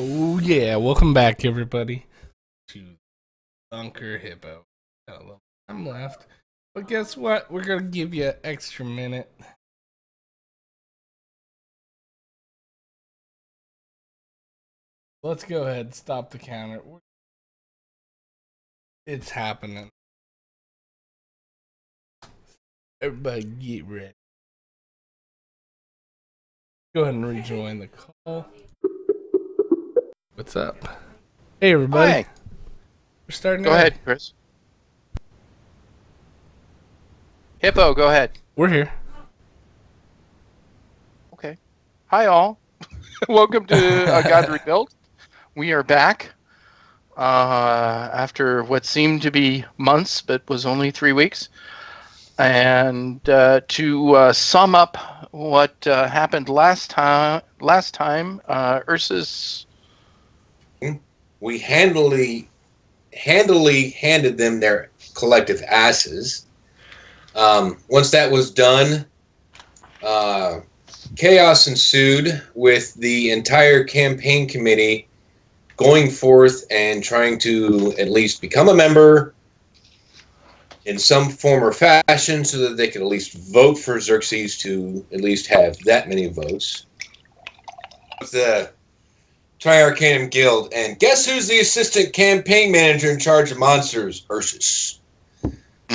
Oh yeah, welcome back everybody to Bunker Hippo. Got a little time left, but guess what? We're gonna give you an extra minute. Let's go ahead and stop the counter. It's happening. Everybody get ready. Go ahead and rejoin the call. What's up? Hey everybody. Hi. We're starting. Go ahead, Chris. Hippo, go ahead. We're here. Okay. Hi, all. Welcome to God Rebuilt. We are back after what seemed to be months, but was only 3 weeks. And to sum up what happened last time, Ursus. We handily handed them their collective asses. Once that was done, chaos ensued with the entire campaign committee going forth and trying to at least become a member in some form or fashion so that they could at least vote for Xerxes to at least have that many votes. The Tri-Arcanum Guild, and guess who's the assistant campaign manager in charge of monsters? Ursus.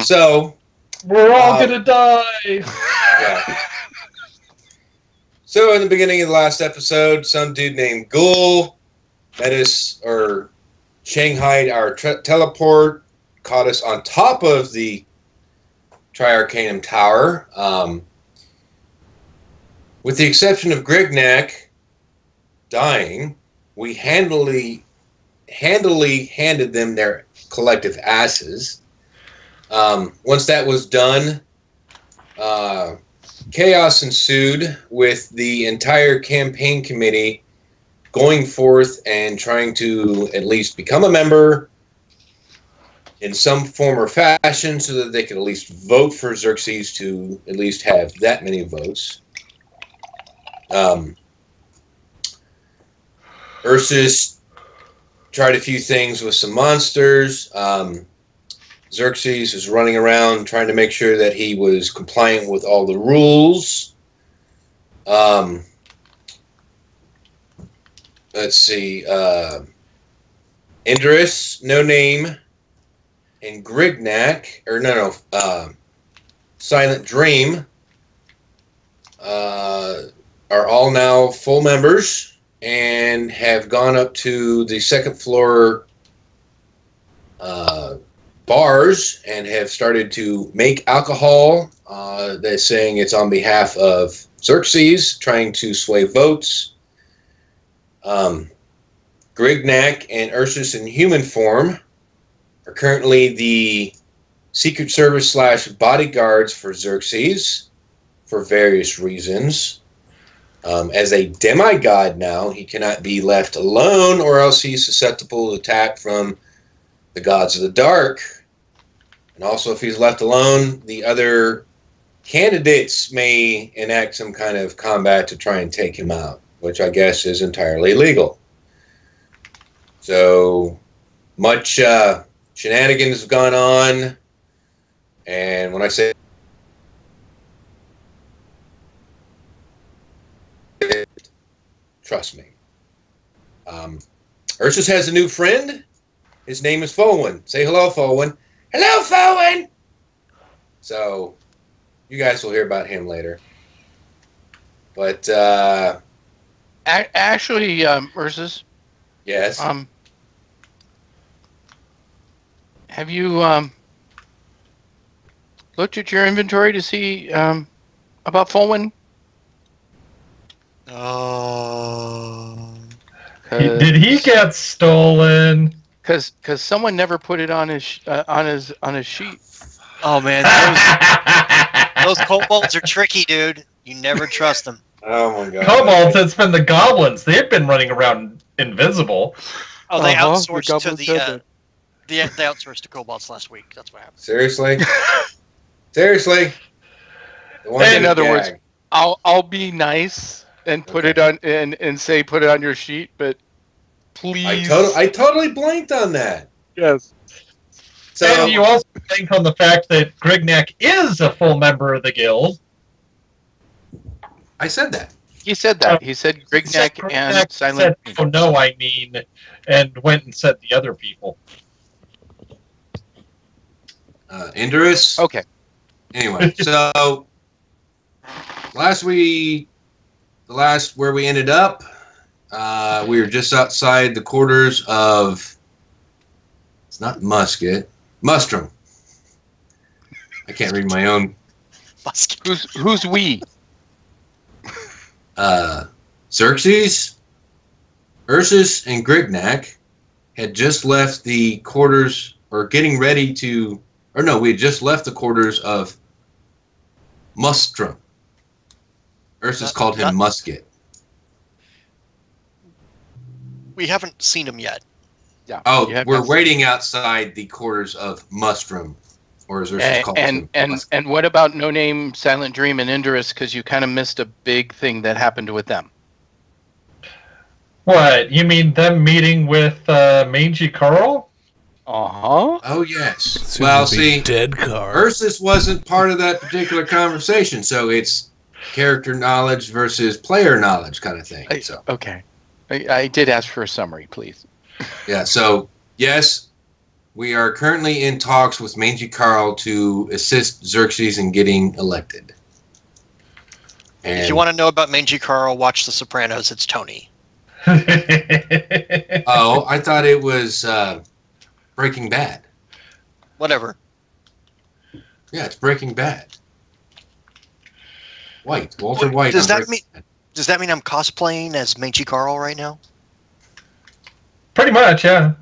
So we're all gonna die. Yeah. So in the beginning of the last episode, some dude named Ghoul met us, or Shanghaied our teleport, caught us on top of the Tri-Arcanum Tower. With the exception of Grignac dying, we handily handed them their collective asses. Once that was done, chaos ensued with the entire campaign committee going forth and trying to at least become a member in some form or fashion so that they could at least vote for Xerxes to at least have that many votes. Ursus tried a few things with some monsters. Xerxes was running around trying to make sure that he was compliant with all the rules. Let's see. Indris, No Name, and Grignac, Silent Dream, are all now full members and have gone up to the second floor bars and have started to make alcohol. They're saying it's on behalf of Xerxes, trying to sway votes. Grignac and Ursus in human form are currently the Secret Service / bodyguards for Xerxes for various reasons. As a demigod now, he cannot be left alone or else he's susceptible to attack from the gods of the dark. And also, if he's left alone, the other candidates may enact some kind of combat to try and take him out, which I guess is entirely legal. So, much shenanigans have gone on, and when I say trust me. Ursus has a new friend. His name is Fowen. Say hello, Fowen. Hello, Fowen! So, you guys will hear about him later. But, Actually, Ursus. yes? Have you looked at your inventory to see about Fulwin? Did he get stolen? Because someone never put it on his sheet. Oh man, those kobolds are tricky, dude. You never trust them. Oh my god. Kobolds, it's been the goblins. They've been running around invisible. Oh, they outsourced to goblins said they outsourced to kobolds last week. That's what happened. Seriously? Seriously? In other words, I'll be nice and put it on and say put it on your sheet, but Please. I totally blanked on that. Yes. So And you also think on the fact that Grignac is a full member of the guild. I said that. He said that. He said Grignac and Grignac Silent said, "Oh no, I mean," and went and said the other people. Indurus. Okay. Anyway, so where we ended up, we were just outside the quarters of. It's not Mustrum. I can't read my own. Who's we? Xerxes, Ursus, and Grignac had just left the quarters, or getting ready to, or no, we had just left the quarters of Mustrum. Ursus called him Musket. We haven't seen him yet. Yeah. Oh, we're waiting outside the quarters of Mustrum, or as Ursus calls him. And what about No Name, Silent Dream, and Indurus? Because you kind of missed a big thing that happened with them. What, you mean them meeting with Mangy Carl? Uh-huh. Oh, yes. Soon Well, to be see, dead car. Ursus wasn't part of that particular conversation, so it's character knowledge versus player knowledge kind of thing. So Okay. I did ask for a summary, please. yeah, so yes, we are currently in talks with Mangy Carl to assist Xerxes in getting elected. And If you want to know about Mangy Carl, watch The Sopranos. It's Tony. oh, I thought it was Breaking Bad. Whatever. Yeah, it's Breaking Bad. Walter White. Does on that Breaking mean? Bad. Does that mean I'm cosplaying as Mangy Carl right now? Pretty much, yeah.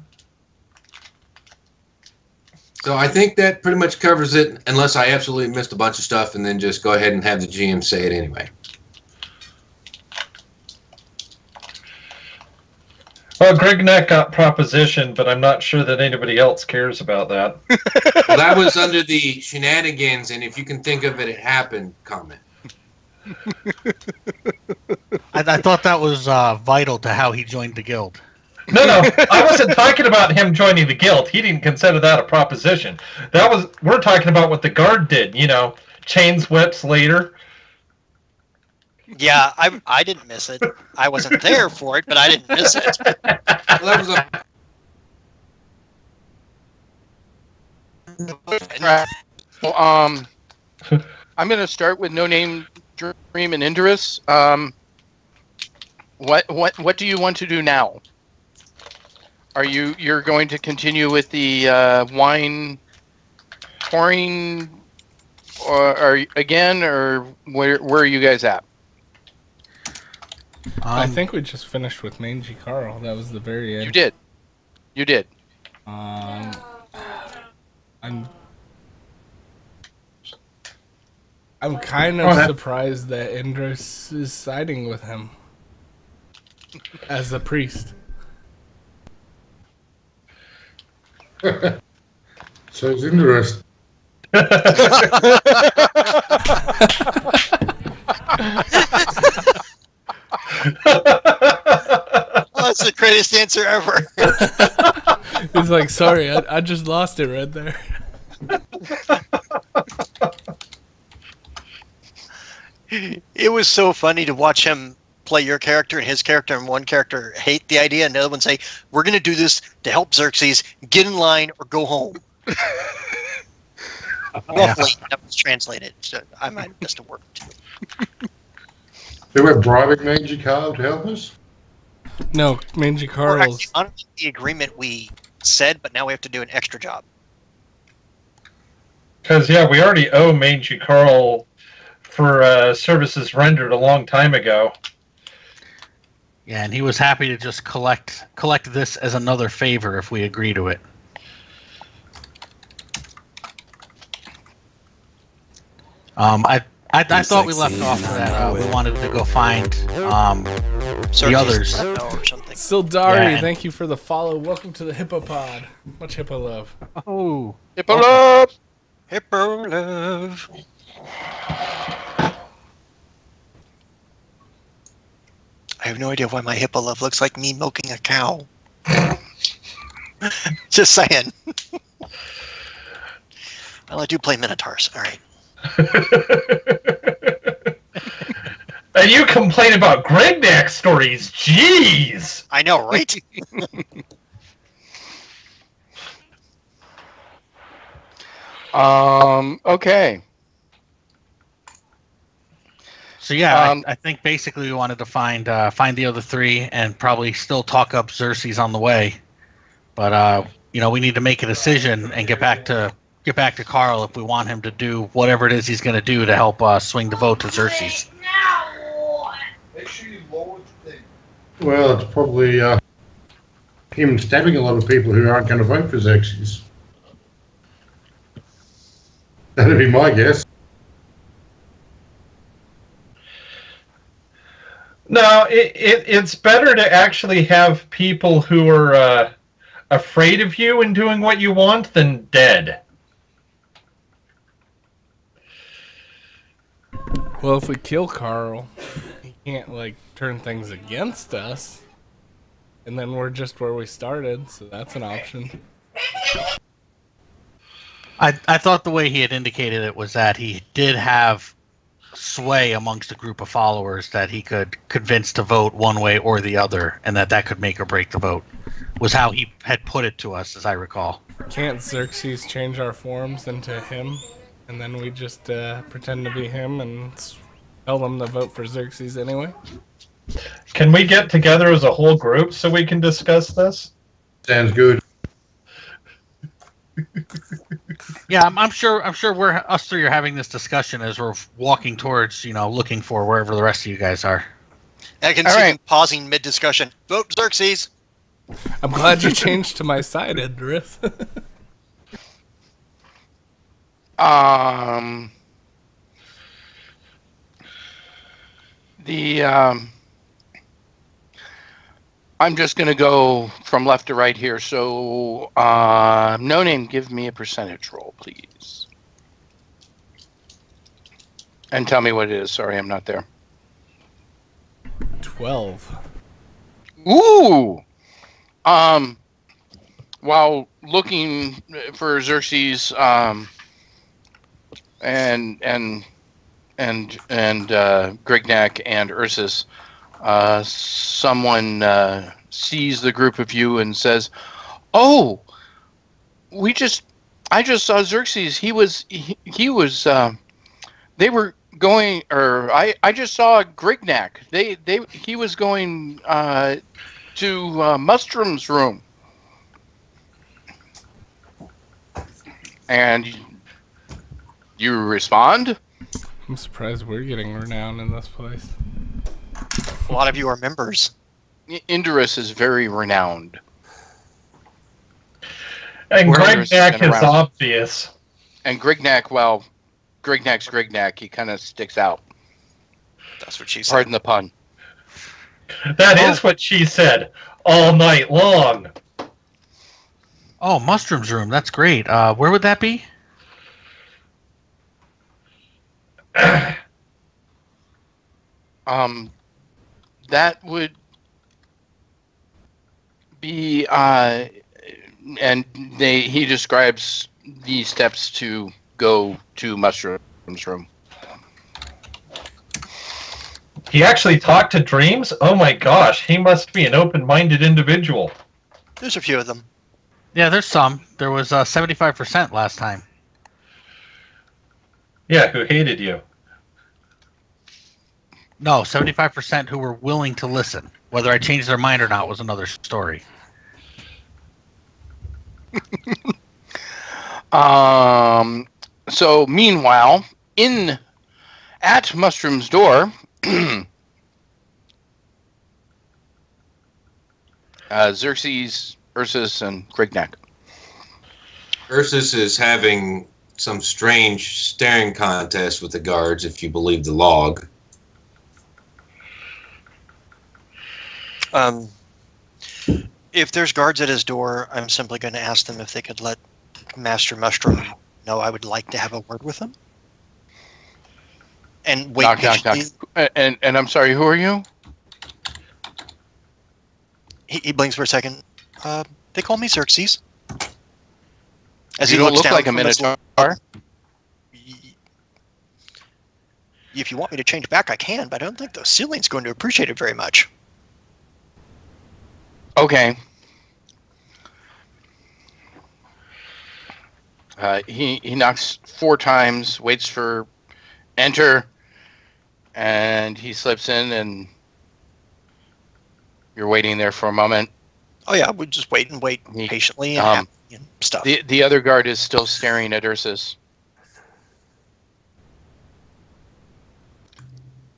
So I think that pretty much covers it, unless I absolutely missed a bunch of stuff, and then just go ahead and have the GM say it anyway. Well, Grignac got proposition, but I'm not sure that anybody else cares about that. Well, that was under the shenanigans, and if you can think of it, it happened comment. I thought that was vital to how he joined the guild. No, I wasn't talking about him joining the guild. He didn't consider that a proposition. We're talking about what the guard did. You know, chains whips later. Yeah, I didn't miss it. I wasn't there for it, but I didn't miss it. Well, that was a Well, I'm going to start with No Name, Dream, and Indurus. What do you want to do now? You're going to continue with the wine pouring, or again, or where are you guys at? I think we just finished with Mangy Carl. That was the very end. You did. I'm kind of surprised that Indus is siding with him as a priest. Sounds interesting. Oh, that's the greatest answer ever. He's like, sorry, I just lost it right there. It was so funny to watch him play your character and his character, and one character hate the idea, and the other one say, "We're going to do this to help Xerxes get in line or go home." Roughly, that was translated. So I might have missed a word too. They were bribing Mangy Carl to help us? No, Mangy We're Carl's. actually honoring the agreement we said, but now we have to do an extra job. Because, yeah, we already owe Mangy Carl for services rendered a long time ago. Yeah, and he was happy to just collect this as another favor if we agree to it. I thought we left off to that. We wanted to go find the others. Or something. Sildari, Yeah. thank you for the follow. Welcome to the Hippo Pod. Much Hippo love. Oh, Hippo love! Hippo love. I have no idea why my hippo love looks like me milking a cow. Just saying. Well, I do play Minotaurs. All right. And you complain about Grignac stories. Jeez! I know, right? Okay. So yeah, I think basically we wanted to find the other three and probably still talk up Xerxes on the way. But we need to make a decision and get back to Carl if we want him to do whatever it is he's going to do to help swing the vote to Xerxes. Well, it's probably him stabbing a lot of people who aren't going to vote for Xerxes. That'd be my guess. No, it's better to actually have people who are afraid of you and doing what you want than dead. Well, if we kill Carl, he can't, turn things against us. And then we're just where we started, so that's an option. I thought the way he had indicated it was that he did have sway amongst a group of followers that he could convince to vote one way or the other, and that could make or break the vote, was how he had put it to us, as I recall. Can't Xerxes change our forms into him? And then we just pretend to be him and tell them to vote for Xerxes anyway? Can we get together as a whole group so we can discuss this? Sounds good. Yeah, I'm sure us three are having this discussion as we're walking towards, looking for wherever the rest of you guys are. I can All see right. him pausing mid-discussion. Vote Xerxes. I'm glad you changed to my side, Idris. I'm just going to go from left to right here. So, no name, give me a percentage roll, please. And tell me what it is. Sorry, I'm not there. 12. Ooh! While looking for Xerxes, and Grignac and Ursus, someone sees the group of you and says, "Oh, I just saw Xerxes. He was they were going, or I just saw Grignac. He was going to Mustrum's room." And you respond? I'm surprised we're getting renowned in this place. A lot of you are members. Indurus is very renowned. And Whereas Grignac been is around. obvious. And Grignac, well, Grignac's Grignac. He kind of sticks out. That's what she said. Pardon the pun. That is what she said all night long. Oh, Mustrum's room. That's great. Where would that be? That would be, and he describes the steps to go to Mushroom's room. He actually talked to dreams? Oh my gosh, he must be an open-minded individual. There's a few of them. Yeah, there's some. There was 75% last time. Yeah, who hated you. No, 75% who were willing to listen. Whether I changed their mind or not was another story. So meanwhile, at Mushroom's door, Xerxes, Ursus, and Grignac. Ursus is having some strange staring contest with the guards, if you believe the log. If there's guards at his door, I'm simply going to ask them if they could let Master Mushroom know I would like to have a word with him. And wait Knock, knock, knock. patiently. And I'm sorry, who are you? He blinks for a second. They call me Xerxes. As You he don't looks look down like a from his- minotaur. If you want me to change back, I can, but I don't think the ceiling's going to appreciate it very much. Okay. He knocks 4 times, waits for enter, and he slips in, and you're waiting there for a moment. Oh yeah, we just wait He- patiently and happy and stuff. The other guard is still staring at Ursus.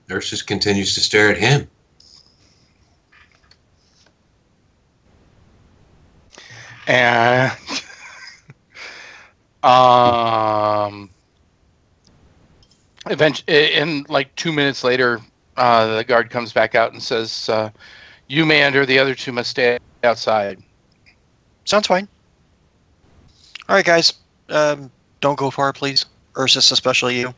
Ursus continues to stare at him. And eventually, in like 2 minutes later, the guard comes back out and says, "You may enter. The other 2 must stay outside." Sounds fine. All right, guys. Don't go far, please. Ursus, especially you.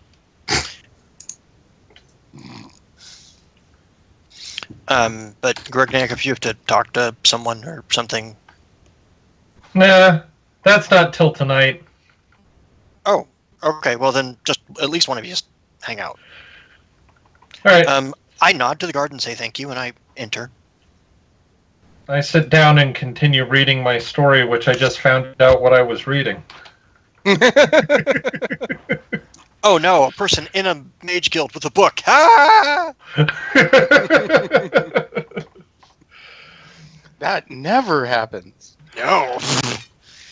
But Grignac, if you have to talk to someone or something. Nah, that's not till tonight. Oh, okay. Well, then just at least one of you just hang out. All right. I nod to the guard and say thank you, and I enter. I sit down and continue reading my story, which I just found out what I was reading. Oh no, a person in a mage guild with a book. Ah! That never happens. No.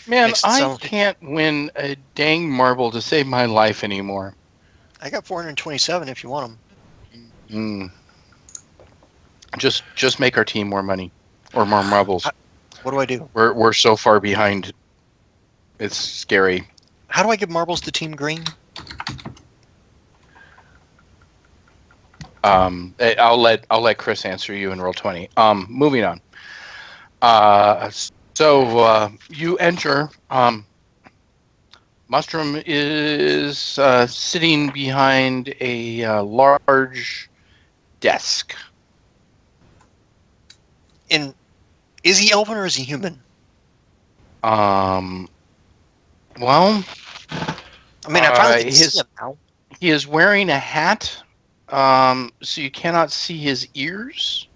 Man, Makes it I sound- can't win a dang marble to save my life anymore. I got 427 if you want them. Just make our team more money or more marbles. What do I do? We're so far behind. It's scary. How do I give marbles to Team Green? I'll let Chris answer you in roll 20. Moving on. So you enter. Mustrum is sitting behind a large desk. Is he elven or is he human? Well, I mean, I finally can see him now. he is wearing a hat, so you cannot see his ears.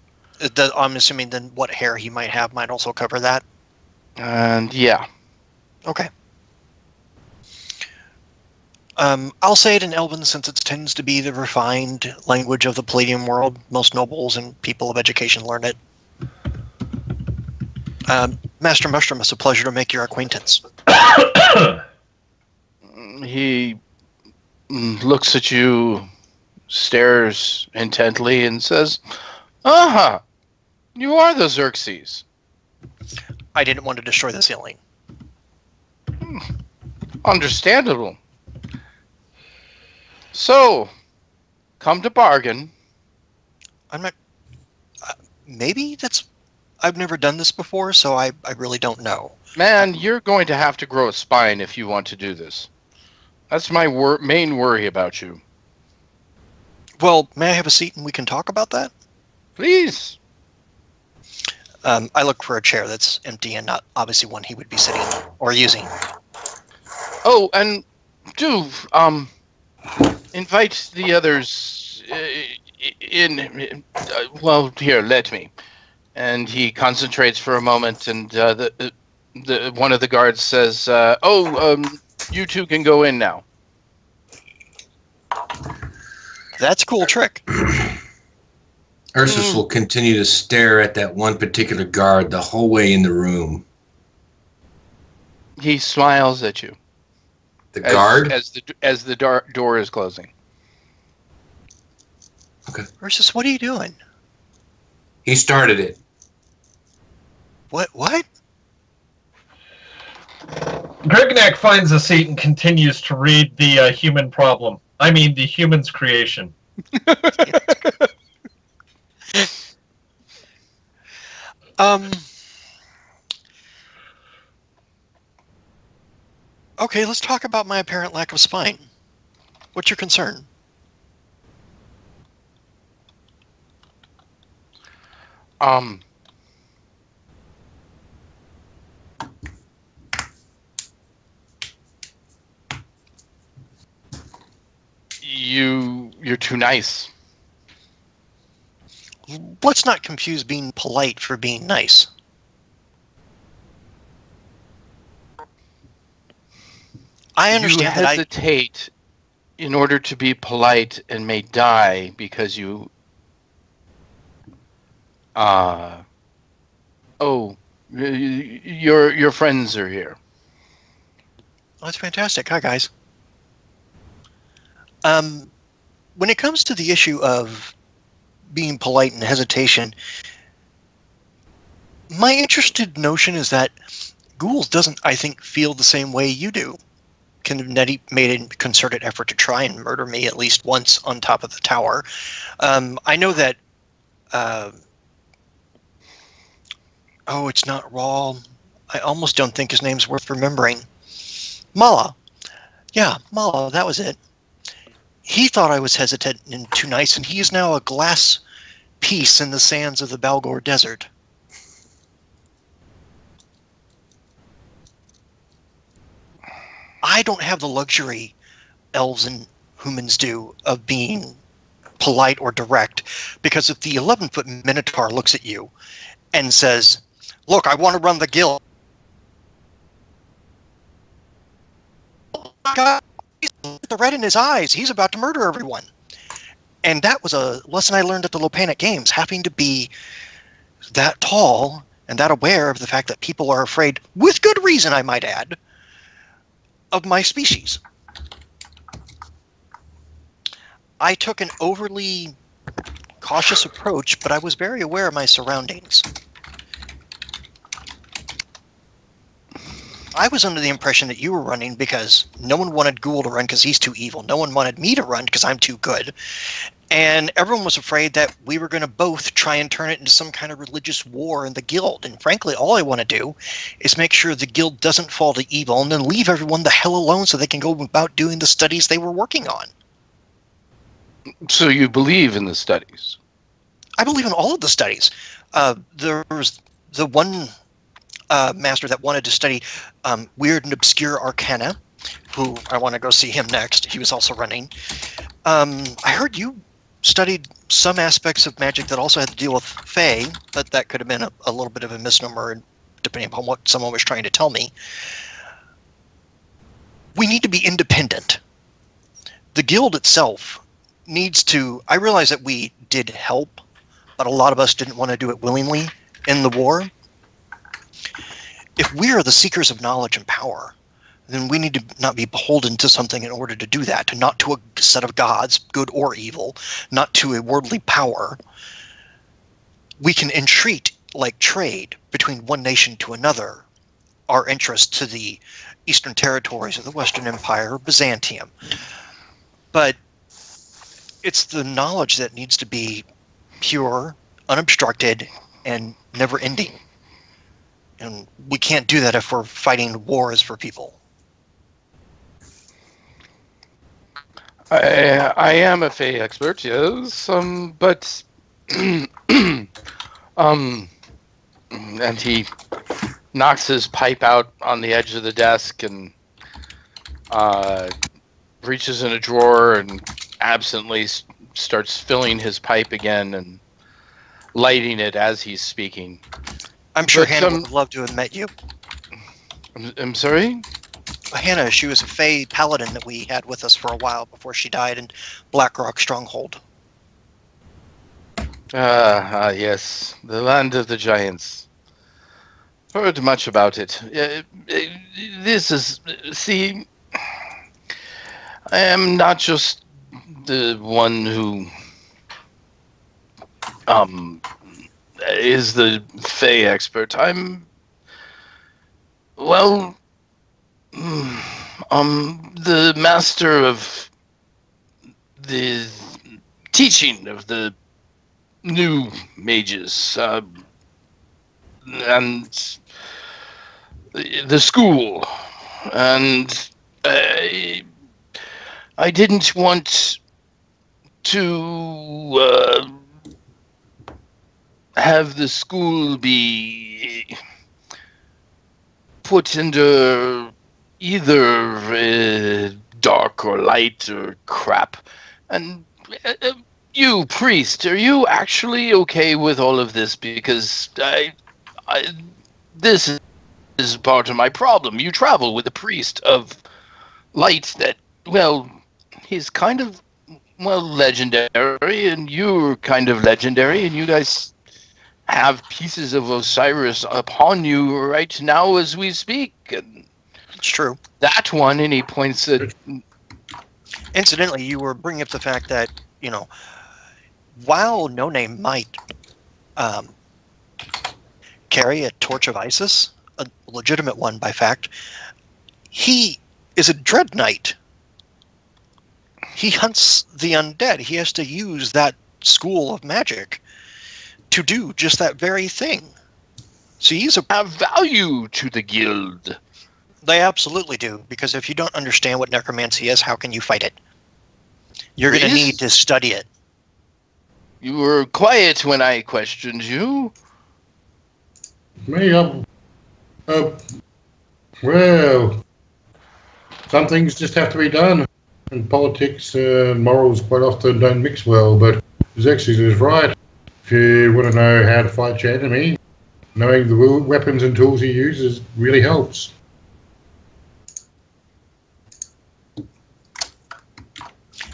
I'm assuming then what hair he might have might also cover that. And yeah, Okay. I'll say it in Elven since it tends to be the refined language of the Palladium world. Most nobles and people of education learn it. Master Mushroom, it's a pleasure to make your acquaintance. he looks at you, stares intently, and says, "Aha, you are the Xerxes." I didn't want to destroy the ceiling. Understandable. So, come to bargain. I'm not. Maybe that's. I've never done this before, so I really don't know. Man, you're going to have to grow a spine if you want to do this. That's my main worry about you. Well, may I have a seat and we can talk about that? Please. I look for a chair that's empty and not obviously one he would be sitting or using. Oh, and do invite the others in. Well, here, let me. And he concentrates for a moment, and the one of the guards says, you two can go in now." That's a cool trick. Ursus will continue to stare at that one particular guard the whole way in the room. He smiles at you. The guard? As the door is closing. Okay. Ursus, what are you doing? He started it. What? Grignac finds a seat and continues to read the human problem. I mean, the human's creation. Okay, let's talk about my apparent lack of spine. What's your concern? too nice. Let's not confuse being polite for being nice. I understand You hesitate in order to be polite and may die because you... Oh, your friends are here. Oh, that's fantastic. Hi, guys. When it comes to the issue of being polite and hesitation, my interested notion is that Ghouls doesn't, I think, feel the same way you do. Nettie made a concerted effort to try and murder me at least once on top of the tower. I know that... it's not Rawl. I almost don't think his name's worth remembering. Mala. Yeah, Mala, that was it. He thought I was hesitant and too nice, and he is now a glass piece in the sands of the Balgor Desert. I don't have the luxury elves and humans do of being polite or direct, because if the 11-foot Minotaur looks at you and says, "Look, I want to run the guild," God, the red in his eyes. He's about to murder everyone. And that was a lesson I learned at the Lopanic Games, having to be that tall and that aware of the fact that people are afraid, with good reason, I might add, of my species. I took an overly cautious approach, but I was very aware of my surroundings. I was under the impression that you were running because no one wanted Ghoul to run because he's too evil. No one wanted me to run because I'm too good. And everyone was afraid that we were going to both try and turn it into some kind of religious war in the guild. And frankly, all I want to do is make sure the guild doesn't fall to evil and then leave everyone the hell alone so they can go about doing the studies they were working on. So you believe in the studies? I believe in all of the studies. There was the one master that wanted to study weird and obscure arcana, who I want to go see him next. He was also running. I heard you studied some aspects of magic that also had to deal with Fae, but that could have been a little bit of a misnomer depending upon what someone was trying to tell me. We need to be independent. The guild itself needs to... I realize that we did help, but a lot of us didn't want to do it willingly in the war. If we are the seekers of knowledge and power, then we need to not be beholden to something in order to do that, not to a set of gods, good or evil, not to a worldly power. We can entreat, like trade, between one nation to another, our interest to the Eastern Territories of the Western Empire or Byzantium. But it's the knowledge that needs to be pure, unobstructed, and never-ending. And we can't do that if we're fighting wars for people. I am a Fae expert, yes, but and he knocks his pipe out on the edge of the desk and reaches in a drawer and absently starts filling his pipe again and lighting it as he's speaking. I'm sure Hannah would love to have met you. I'm sorry? Hannah, she was a Fae paladin that we had with us for a while before she died in Blackrock Stronghold. Yes. The land of the giants. Heard much about it. This is... See, I am not just the one who... is the Fae expert. I'm... Well... the master of the teaching of the new mages, and the school, and I didn't want to have the school be put into either dark or light or crap. And You priest, are you actually okay with all of this? Because this is part of my problem. You travel with a priest of light that, well, he's kind of, well, legendary, and you're kind of legendary, and you guys have pieces of Osiris upon you right now as we speak. And It's true. that one, and he points at... Incidentally, you were bringing up the fact that, while No Name might carry a torch of Isis, a legitimate one by fact, he is a Dread Knight. He hunts the undead. He has to use that school of magic to do just that very thing. So he's have value to the guild. They absolutely do, because if you don't understand what necromancy is, how can you fight it? You're going to need to study it. You were quiet when I questioned you. Me, well, some things just have to be done. And politics and morals quite often don't mix well, but Xerxes is right. If you want to know how to fight your enemy, knowing the weapons and tools he uses really helps.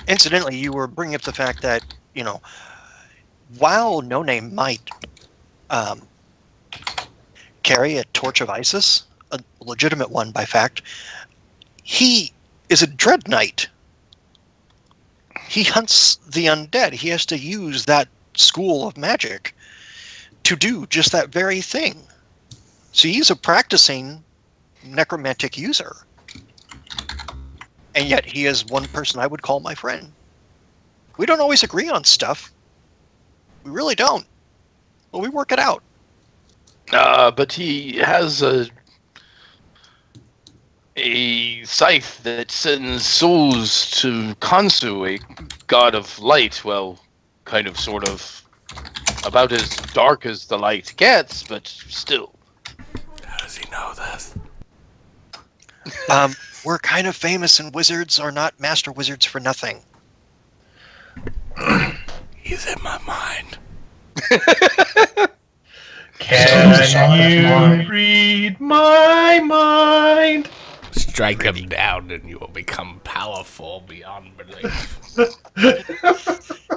Incidentally, you were bringing up the fact that, while No Name might carry a torch of Isis, a legitimate one by fact, he is a Dread Knight. He hunts the undead. He has to use that school of magic to do just that very thing. So he's a practicing necromantic user. And yet he is one person I would call my friend. We don't always agree on stuff. We really don't. But we work it out. But he has a scythe that sends souls to Kansu, a god of light. Well, kind of, sort of, about as dark as the light gets, but still. How does he know this? We're kind of famous, and wizards are not master wizards for nothing. He's in my mind. Can you read my mind? Strike him down and you will become powerful beyond belief.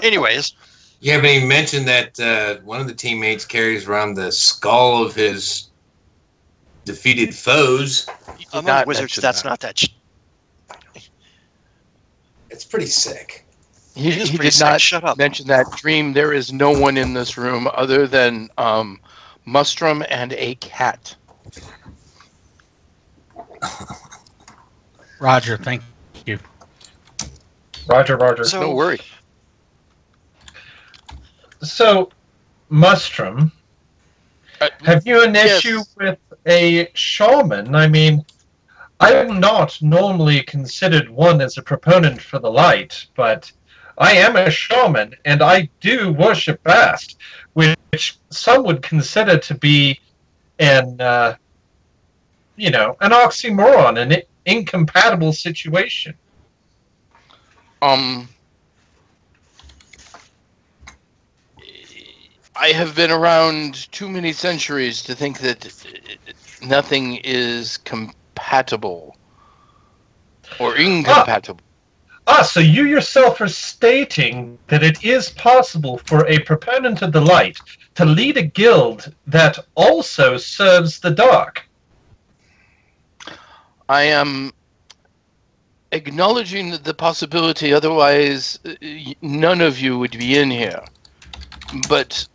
Anyways. You haven't even mentioned that one of the teammates carries around the skull of his defeated foes. Among wizards, that's not that... It's pretty sick. He did not mention that dream. There is no one in this room other than Mustrum and a cat. Roger, thank you. Roger. So, no worry. So, Mustrum, have you an issue with a shaman? I mean, I'm not normally considered one as a proponent for the light, but I am a shaman, and I do worship Bast, which some would consider to be an oxymoron, an incompatible situation. I have been around too many centuries to think that nothing is compatible or incompatible. So you yourself are stating that it is possible for a proponent of the light to lead a guild that also serves the dark. I am acknowledging the possibility, otherwise none of you would be in here. But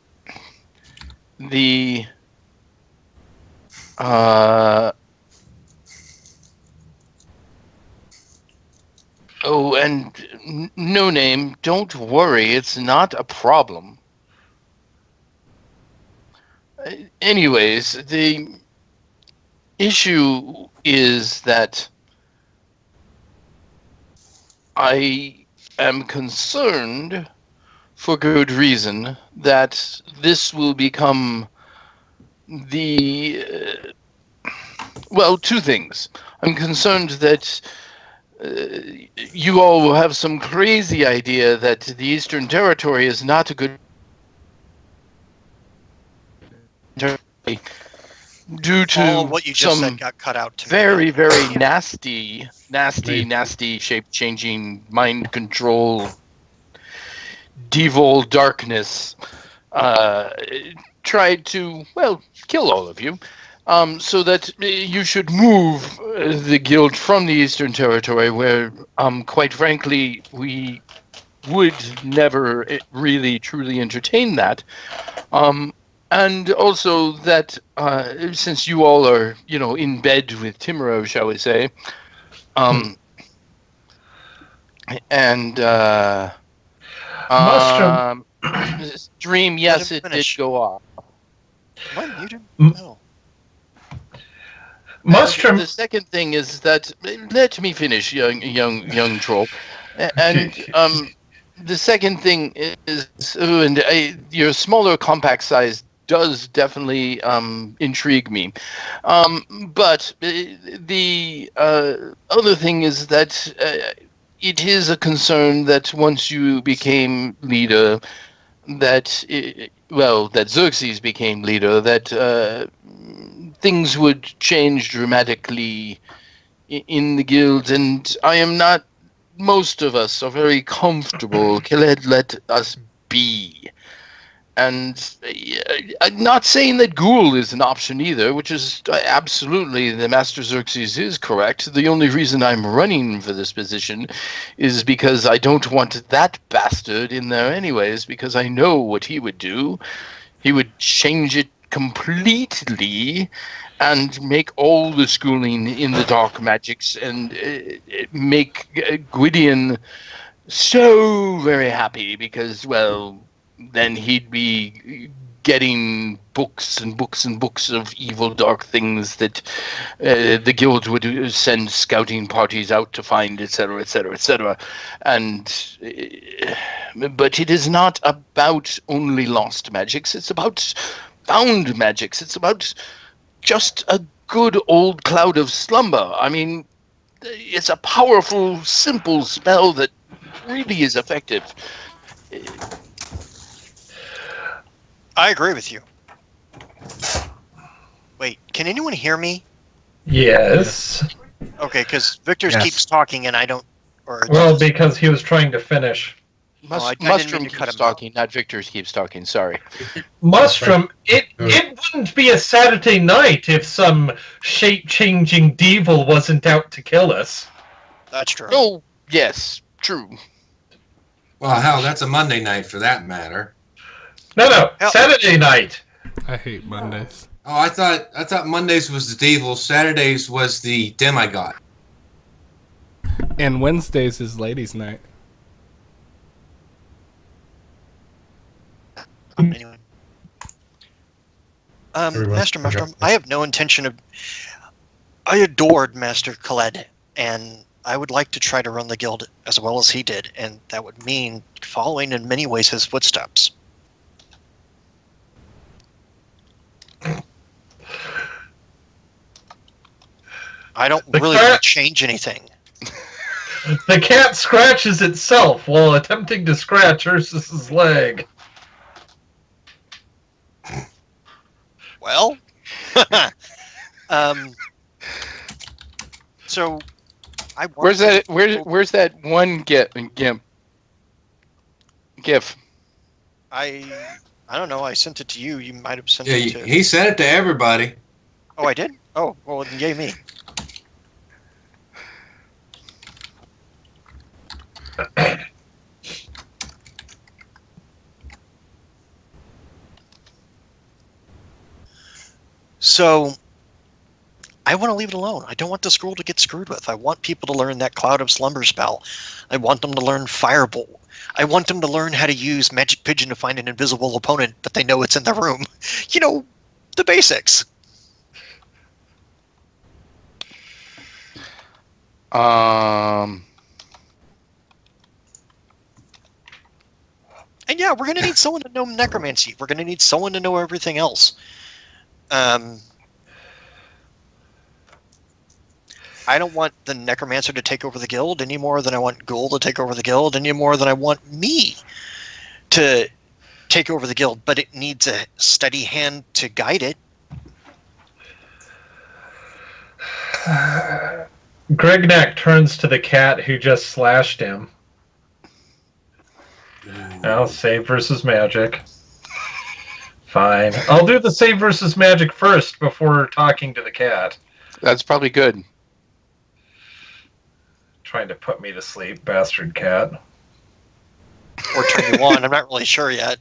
the oh, and No Name, don't worry, it's not a problem. Anyways, the issue is that I am concerned, for good reason, that this will become the... well, two things. I'm concerned that you all have some crazy idea that the Eastern Territory is not a good territory due to All what you just some said got cut out to very, me. very nasty, shape-changing, mind control, devil darkness tried to, well, kill all of you. So that you should move the guild from the Eastern Territory, where, quite frankly, we would never really truly entertain that. And also that since you all are, in bed with Timuro, shall we say, and Mustrom. Dream, yes, it did go off. Am I muted? No. Mustrom. The second thing is that, let me finish, young troll, and the second thing is, your smaller compact size does definitely intrigue me, but the other thing is that it is a concern that once you became leader, that Xerxes became leader, that things would change dramatically in the guild, and I am not. Most of us are very comfortable. Khaled, let us be. And I'm not saying that ghoul is an option either, which is absolutely, the Master Xerxes is correct. The only reason I'm running for this position is because I don't want that bastard in there anyways, because I know what he would do. He would change it completely and make all the schooling in the dark magics and make Gwydion so very happy because, well, then he'd be getting books and books and books of evil dark things that the guild would send scouting parties out to find, etc., etc., etc. But it is not about only lost magics. It's about found magics. It's about just a good old cloud of slumber. I mean, it's a powerful, simple spell that really is effective. I agree with you. Wait, can anyone hear me? Yes. Okay, because Victor Yes. keeps talking and I don't. Well, because he was trying to finish. I didn't mean Mustrom to cut keeps him out. talking, not Victor keeps talking. Sorry. Mustrom, it wouldn't be a Saturday night if some shape-changing devil wasn't out to kill us. That's true. Oh, yes, true. Well, hell, that's a Monday night for that matter. No, Hell. Saturday night. I hate Mondays. Oh, I thought Mondays was the devil, Saturdays was the demigod. And Wednesdays is ladies' night. Anyway. Everybody Master forgot Mushroom, this. I have no intention of. I adored Master Khaled, and I would like to try to run the guild as well as he did, and that would mean following in many ways his footsteps. I don't The really cat- want to change anything. The cat scratches itself while attempting to scratch Ursus's leg. Well, so I want Where's that? to- Where's that one gimp? GIF. I don't know. I sent it to you. You might have sent Yeah, it to. he sent it to everybody. Oh, I did. Oh, well, then yay me. So, I want to leave it alone. I don't want the scroll to get screwed with. I want people to learn that Cloud of Slumber spell. I want them to learn Firebolt. I want them to learn how to use Magic Pigeon to find an invisible opponent, but they know it's in the room. You know, the basics. And yeah, we're going to need someone to know necromancy. We're going to need someone to know everything else. I don't want the necromancer to take over the guild any more than I want Ghoul to take over the guild, any more than I want me to take over the guild. But it needs a steady hand to guide it. Grignac turns to the cat who just slashed him. I'll save versus magic. Fine. I'll do the save versus magic first before talking to the cat. That's probably good. Trying to put me to sleep, bastard cat. Or turn you on. I'm not really sure yet.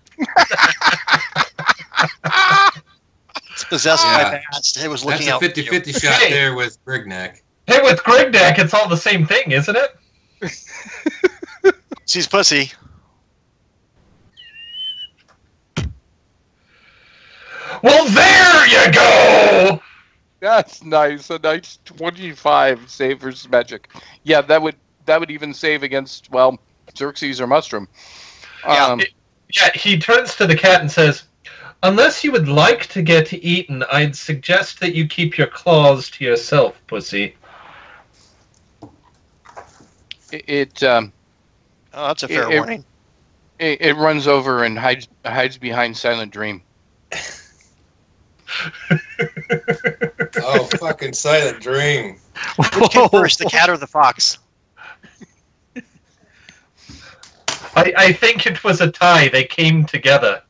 It's possessed by past. It was looking out. That's a 50-50 shot there with Grignac. Hey, with Grignac, it's all the same thing, isn't it? She's pussy. Well, there you go! That's nice. A nice 25 save versus magic. Yeah, that would even save against, well, Xerxes or Mustrum. He turns to the cat and says, unless you would like to get eaten, I'd suggest that you keep your claws to yourself, pussy. That's a fair warning. It runs over and hides behind Silent Dream. Oh, fucking Silent Dream. Which came first, the cat or the fox? I think it was a tie. They came together.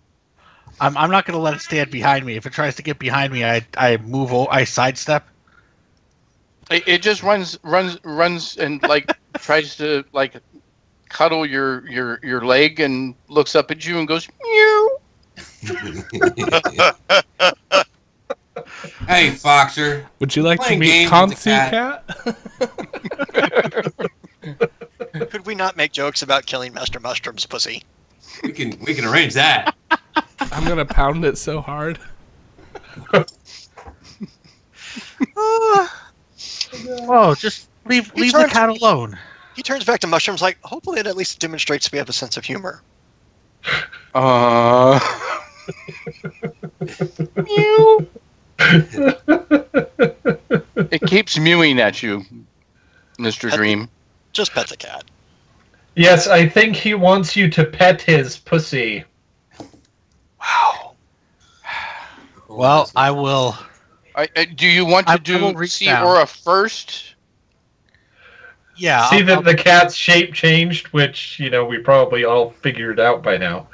I'm not going to let it stand behind me. If it tries to get behind me, I move. I sidestep. It just runs and like tries to like cuddle your leg and looks up at you and goes meow. Hey, Foxer. Would you like to meet Kansu Cat? Could we not make jokes about killing Master Mushroom's pussy? We can arrange that. I'm gonna pound it so hard. Oh, just leave the cat alone. He turns back to Mushrooms like, hopefully it at least demonstrates we have a sense of humor. Mew. It keeps mewing at you, Mr. Dream. Just pet the cat. Yes, I think he wants you to pet his pussy. Wow. Well, I will. Do you want to do see Aura first? Yeah. See that the cat's shape changed, which we probably all figured out by now.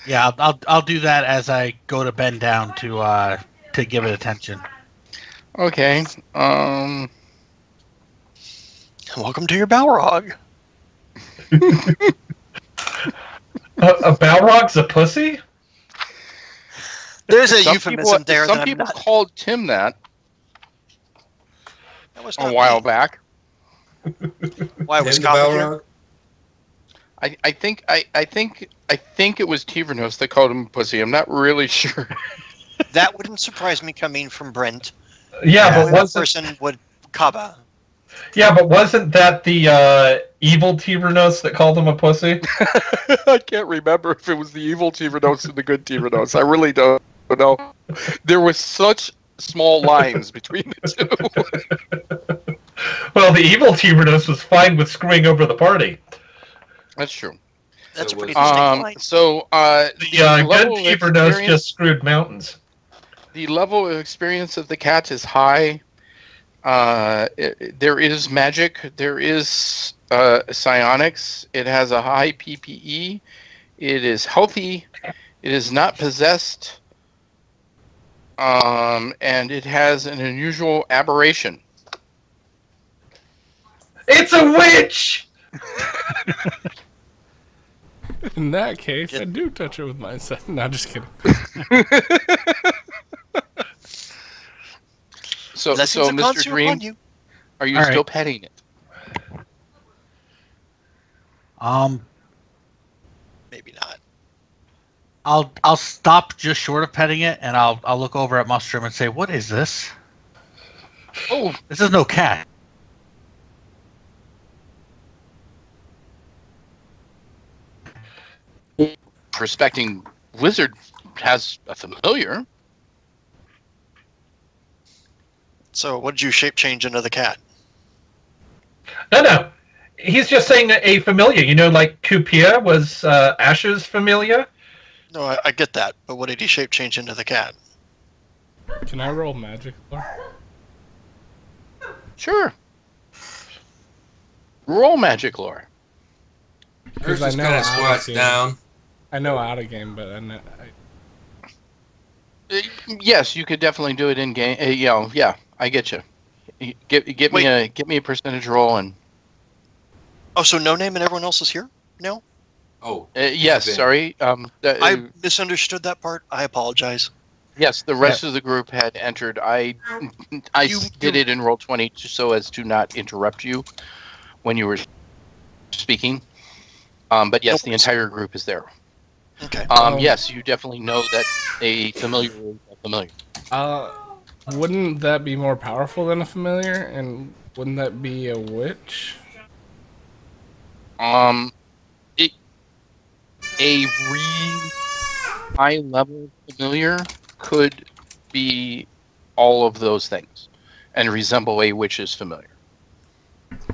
Yeah, I'll do that as I go to bend down to give it attention. Okay. Welcome to your Balrog. A Balrog's a pussy? There's a euphemism there. Some people called Tim that was a while back. Why was Balrog? I think it was Tivernos that called him pussy. I'm not really sure. That wouldn't surprise me coming from Brent. Yeah, but one person would Kaba. Yeah, but wasn't that the evil Tivernos that called him a pussy? I can't remember if it was the evil Tivernos or the good Tivernos. I really don't know. There was such small lines between the two. Well, the evil Tivernos was fine with screwing over the party. That's true. That's a pretty distinct line. So the good Tivernos just screwed mountains. The level of experience of the cat is high. There is magic. There is psionics. It has a high PPE. It is healthy. It is not possessed. And it has an unusual aberration. It's a witch! In that case, I do touch it with my set. No, just kidding. So Mr. Dream, are you still petting it? Maybe not. I'll stop just short of petting it, and I'll look over at Mustrum and say, "What is this? Oh, this is no cat." Prospecting wizard has a familiar. So, what did you shape change into the cat? No. He's just saying a familiar. You know, like Kupir was Ash's familiar. No, I get that, but what did he shape change into the cat? Can I roll magic lore? Sure. Roll magic lore. Because Ursus kind of squats down. I know out of game, but I know. Yes, you could definitely do it in game. Yeah, I get you. Get me a percentage roll and. Oh, so No Name and everyone else is here? No. Oh. Yes. Sorry. I misunderstood that part. I apologize. Yes, the rest of the group had entered. I did it in Roll20 so as to not interrupt you when you were speaking. But yes, the entire group is there. Okay. Yes, you definitely know that a familiar is a familiar. Wouldn't that be more powerful than a familiar? And wouldn't that be a witch? A really high level familiar could be all of those things and resemble a witch's familiar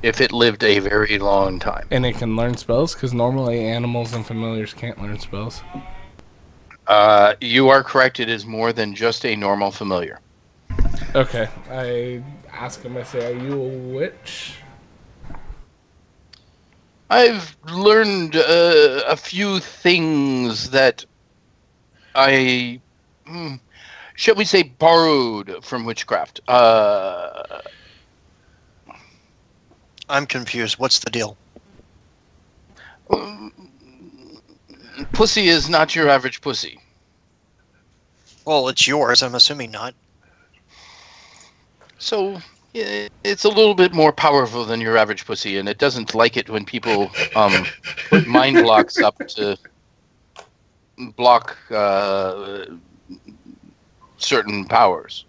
if it lived a very long time. And it can learn spells? Because normally animals and familiars can't learn spells. You are correct. It is more than just a normal familiar. Okay. I ask him, I say, are you a witch? I've learned a few things that I, shall we say, borrowed from witchcraft. I'm confused. What's the deal? Pussy is not your average pussy. Well, it's yours. I'm assuming not. So it's a little bit more powerful than your average pussy, and it doesn't like it when people put mind blocks up to block certain powers.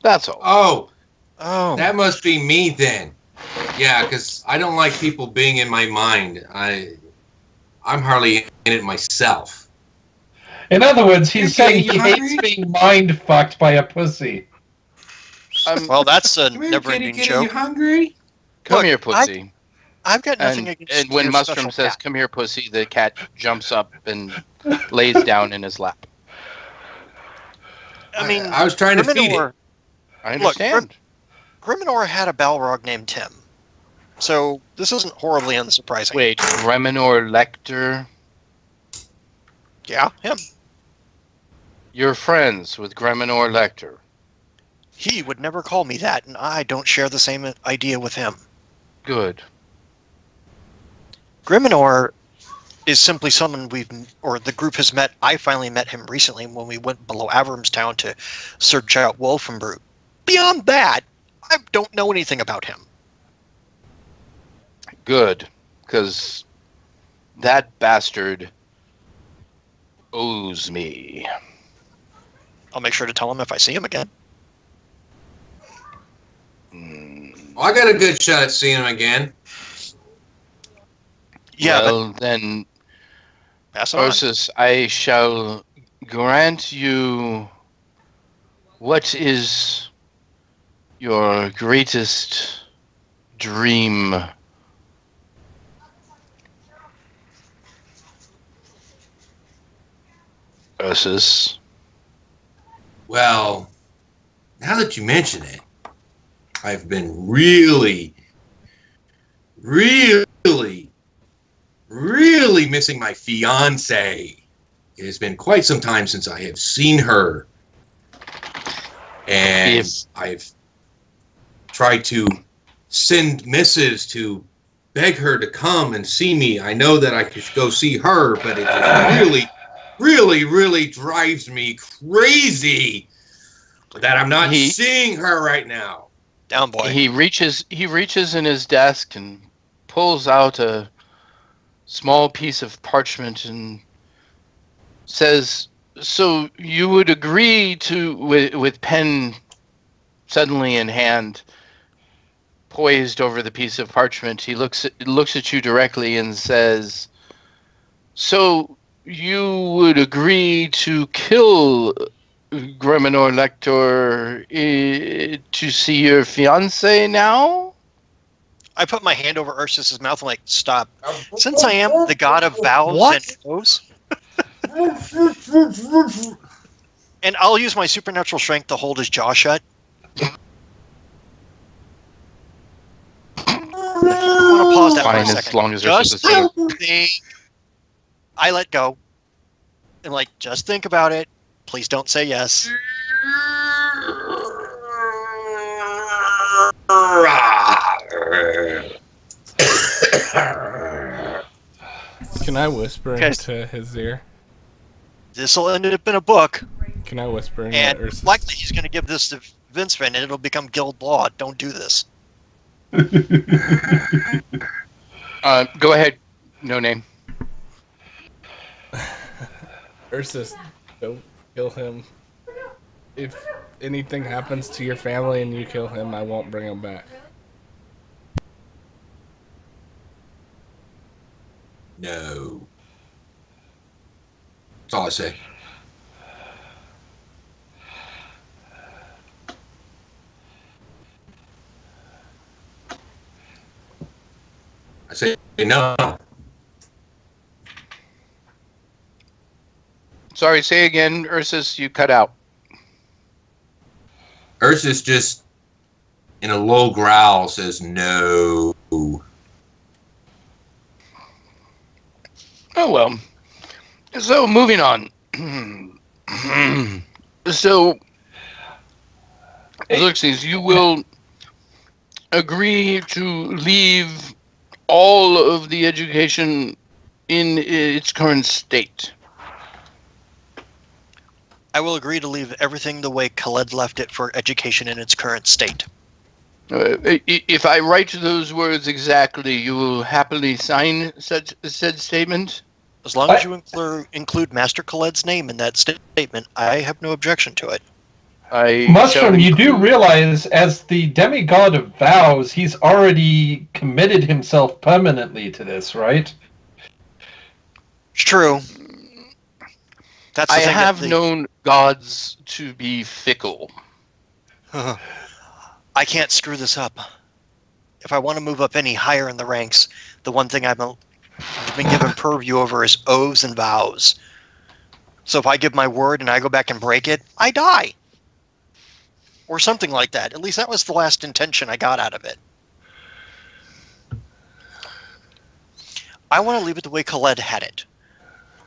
That's all. Oh, that must be me then. Yeah, because I don't like people being in my mind. I'm hardly in it myself. In other words, he's saying he hates being mind fucked by a pussy. Well, that's a Come here, never-ending kitty, joke. you hungry? Come here, pussy. I've got nothing against And when your Mustrom special says, cat. "Come here, pussy," the cat jumps up and lays down in his lap. I mean, I was trying to feed it. I understand. Griminor had a Balrog named Tim, so this isn't horribly unsurprising. Wait, Reminor Lecter? Yeah, him. You're friends with Griminor Lecter. He would never call me that, and I don't share the same idea with him. Good. Griminor is simply someone the group has met. I finally met him recently when we went below Avramstown to search out Wolfenbrut. Beyond that, I don't know anything about him. Good. Because that bastard owes me. I'll make sure to tell him if I see him again. Well, I got a good shot at seeing him again. Yeah, well, then, pass it on. Ursus, I shall grant you what is your greatest dream. Ursus. Well, now that you mention it, I've been really missing my fiancée. It has been quite some time since I have seen her. And I've tried to send missives to beg her to come and see me. I know that I could go see her, but it just really drives me crazy that I'm not seeing her right now. Down, boy. He reaches in his desk and pulls out a small piece of parchment and says, "So you would agree to," with pen suddenly in hand, poised over the piece of parchment. He looks at you directly and says, "So you would agree to kill Griminor Lector, to see your fiance now? I put my hand over Ursus's mouth and like, stop. Since I am the god of vows and oaths, and I'll use my supernatural strength to hold his jaw shut. I want to pause that for a Fine, second. as long as Just there's think. I let go. And like, just think about it. Please don't say yes. Can I whisper Okay. into his ear? This'll end up in a book, Can I whisper into and Ursus? likely he's going to give this to Vincent, and it'll become guild law. Don't do this. Go ahead. No name. Ursus, don't kill him. If anything happens to your family and you kill him, I won't bring him back. No. That's all I say. I say no. Sorry, say again, Ursus, you cut out. Ursus just, in a low growl, says no. Oh, well. So, moving on. So, Xerxes, you will agree to leave all of the education in its current state. I will agree to leave everything the way Khaled left it for education in its current state. If I write those words exactly, you will happily sign said statement? As long as you include Master Khaled's name in that statement, I have no objection to it. Mushroom, you do realize, as the demigod of vows, he's already committed himself permanently to this, right? It's true. That's I have known gods to be fickle. I can't screw this up. If I want to move up any higher in the ranks, the one thing I've been given purview over is oaths and vows. So if I give my word and I go back and break it, I die. Or something like that. At least that was the last intention I got out of it. I want to leave it the way Khaled had it.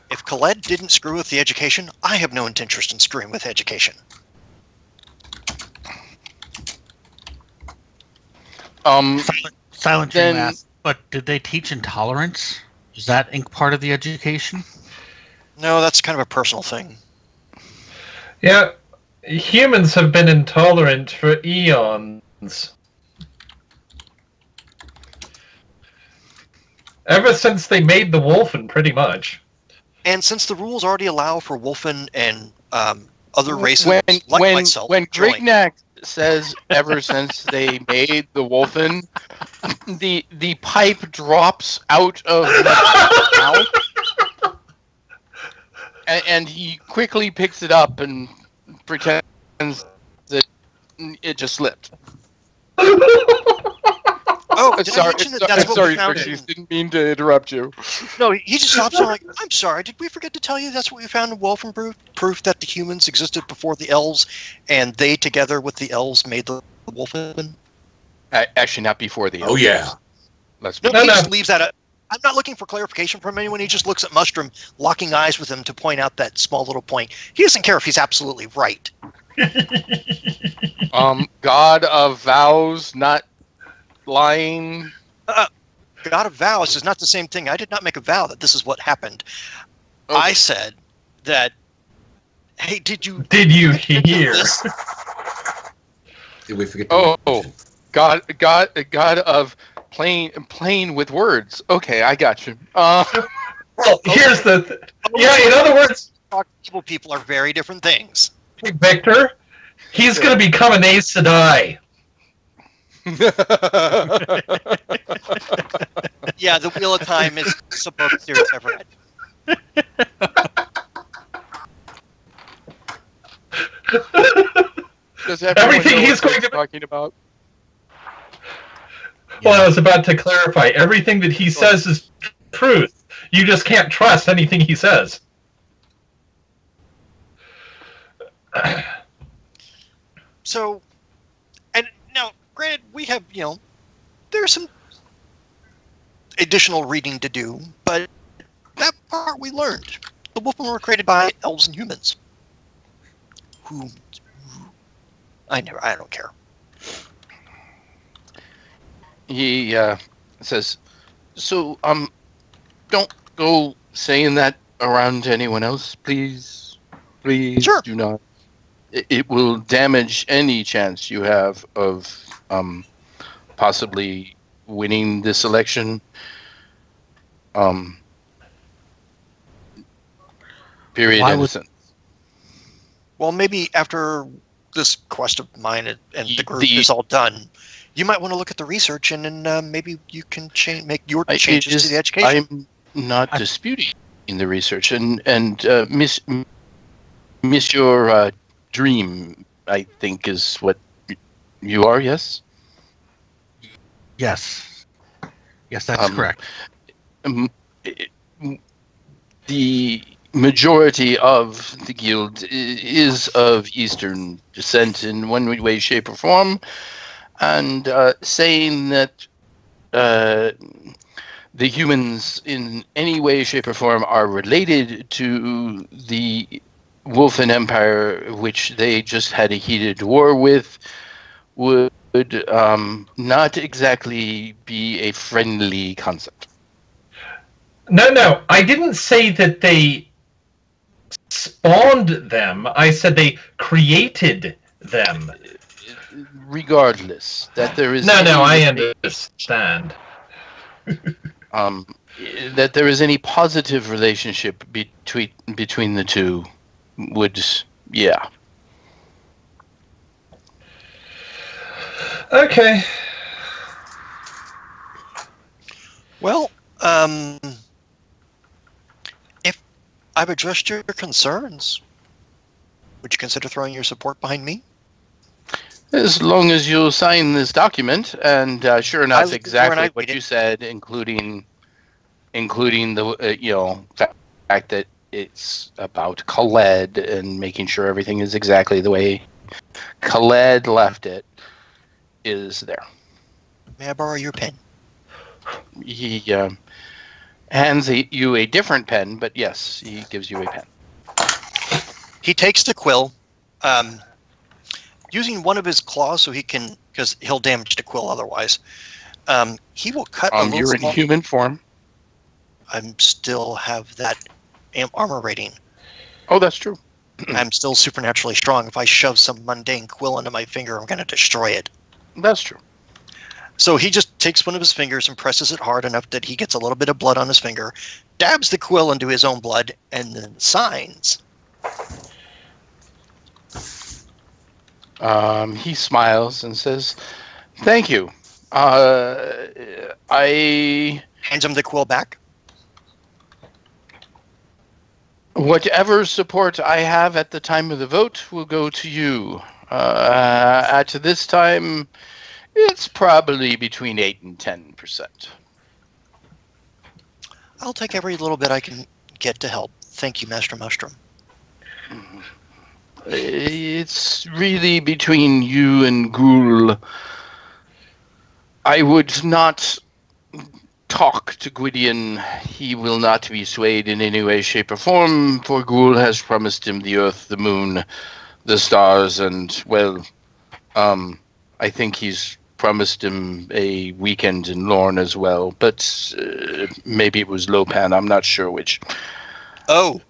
If Khaled didn't screw with the education, I have no interest in screwing with education. Silent Dream asked, but did they teach intolerance? Is that part of the education? No, that's kind of a personal thing. Yeah, humans have been intolerant for eons. Ever since they made the Wolfen, pretty much. And since the rules already allow for Wolfen and other races when myself, when Grignac says ever since they made the Wolfen, the pipe drops out of his mouth, and he quickly picks it up and pretends that it just slipped. Oh, did I sorry, mention that's what we found? Xerxes, didn't mean to interrupt you. No, he just stops and like, I'm sorry, did we forget to tell you that's what we found in Wolfen proof that the humans existed before the elves, and they together with the elves made the Wolfen? Actually, not before the. Oh, yeah. No, he just leaves that. I'm not looking for clarification from anyone. He just looks at Mustrom, locking eyes with him to point out that small little point. He doesn't care if he's absolutely right. God of vows, not lying. God of vows is not the same thing. I did not make a vow that this is what happened. Okay. I said that. Hey, did you hear? This? Did we forget? God of playing with words. Okay, I got you. Well, here's the. In other words, evil people are very different things. Victor, he's going to become an Aes Sedai. Yeah, the Wheel of Time is above Series ever. Does everyone Everything know he's what going we're to- talking about? Well, I was about to clarify. Everything that he says is truth. You just can't trust anything he says. So, and now, granted, we have, there's some additional reading to do, but that part we learned. The Wolfmen were created by elves and humans. Who I don't care. He says, "So, don't go saying that around to anyone else, please. Please Sure. do not. It will damage any chance you have of possibly winning this election. Period. Why End would- of sentence. Well, maybe after this quest of mine and the group The- is all done, you might want to look at the research and then maybe you can make your changes to the education. I'm not disputing the research, and miss your dream, I think, is what you are. Yes. Yes. Yes, that's correct. The majority of the guild is of Eastern descent in one way, shape, or form, and saying that the humans in any way, shape, or form are related to the Wolfen Empire, which they just had a heated war with, would not exactly be a friendly concept. No, I didn't say that they spawned them. I said they created them. Regardless, that there is No, I understand. That there is any positive relationship between the two would, yeah. Okay. Well, if I've addressed your concerns, would you consider throwing your support behind me? As long as you sign this document, and sure enough, exactly what you said, including the fact that it's about Khaled and making sure everything is exactly the way Khaled left it, is there. May I borrow your pen? He hands you a different pen, but yes, he gives you a pen. He takes the quill, using one of his claws so he can, because he'll damage the quill otherwise. He will cut a little You're in human form. I still have that armor rating. Oh, that's true. I'm still supernaturally strong. If I shove some mundane quill into my finger, I'm going to destroy it. That's true. So he just takes one of his fingers and presses it hard enough that he gets a little bit of blood on his finger, dabs the quill into his own blood, and then signs. He smiles and says, "Thank you. I Hands him the quill back. Whatever support I have at the time of the vote will go to you. At this time, it's probably between 8 and 10%. I'll take every little bit I can get to help. Thank you, Master Mustrum. It's really between you and Ghoul. I would not talk to Gwydion. He will not be swayed in any way, shape, or form, for Ghoul has promised him the earth, the moon, the stars, and, well, I think he's promised him a weekend in Lorne as well, but maybe it was Lopan, I'm not sure which. Oh.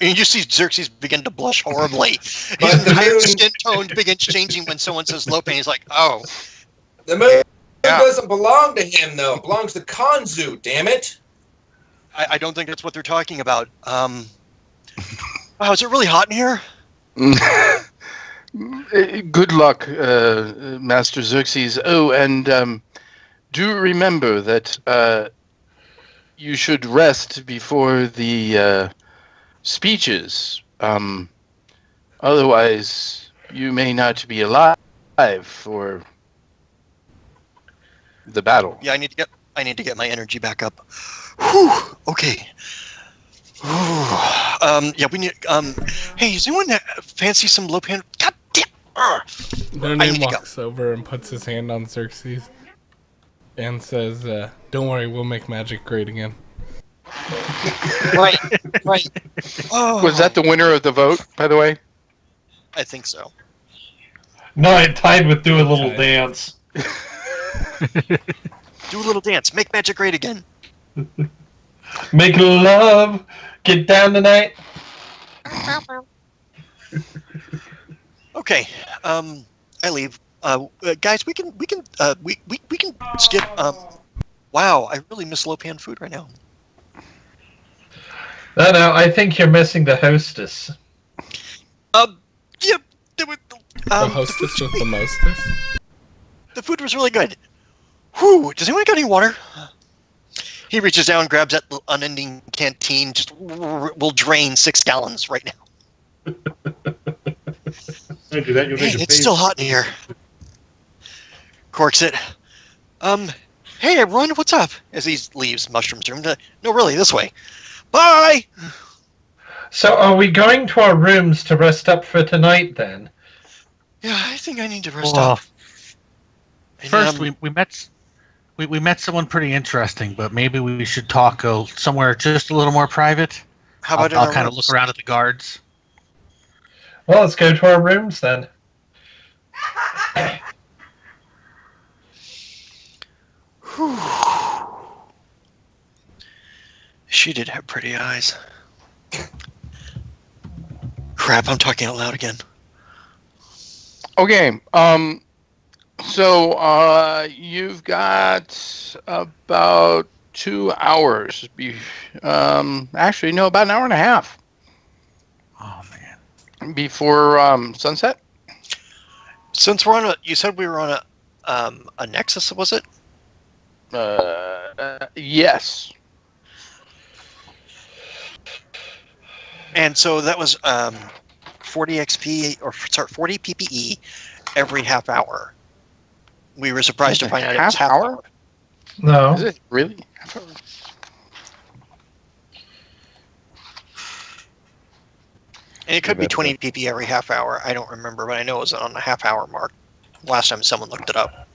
And you see Xerxes begin to blush horribly. His entire skin tone begins changing when someone says Lopan. He's like, oh. The moon doesn't belong to him, though. It belongs to Kanzu, damn it. I don't think that's what they're talking about. Wow, is it really hot in here? Good luck, Master Xerxes. Oh, and do remember that you should rest before the speeches. Otherwise, you may not be alive for the battle. Yeah, I need to get my energy back up. Whew, okay. Yeah, we need. Hey, is anyone fancy some low pan? God damn! No Name walks over and puts his hand on Xerxes and says, "Don't worry, we'll make magic great again." Right. Oh. Was that the winner of the vote, by the way? I think so. No, it tied with Do a Little Dance. Do a little dance. Make magic great again. Make love. Get down tonight. Okay. I leave. Guys, we can skip. Wow, I really miss low pan food right now. No, I think you're missing the hostess. Yeah. There were, The hostess with the mostest? the food was really good. Whew. Does anyone got any water? He reaches down, grabs that unending canteen. Just will drain 6 gallons right now. Don't do that. You'll Man, need to it's pee. still hot in here. Corks it. Hey everyone, what's up? As he leaves Mushroom's room. No, really, this way. Bye! So are we going to our rooms to rest up for tonight then? Yeah, I think I need to rest up. And, First, we met someone pretty interesting, but maybe we should talk somewhere just a little more private. How about I'll kind of look around at the guards. Well, let's go to our rooms then. She did have pretty eyes. Crap, I'm talking out loud again. Okay. So you've got about 2 hours. Actually, no, about an hour and a half. Oh man. Before sunset. Since we're on you said we were on a Nexus, was it? Yes. And so that was 40 XP, or sorry, 40 PPE every half hour. We were surprised to find out it was half hour. No. Is it really? Half hour? And it could be 20 PP every half hour. I don't remember, but I know it was on the half hour mark. Last time someone looked it up.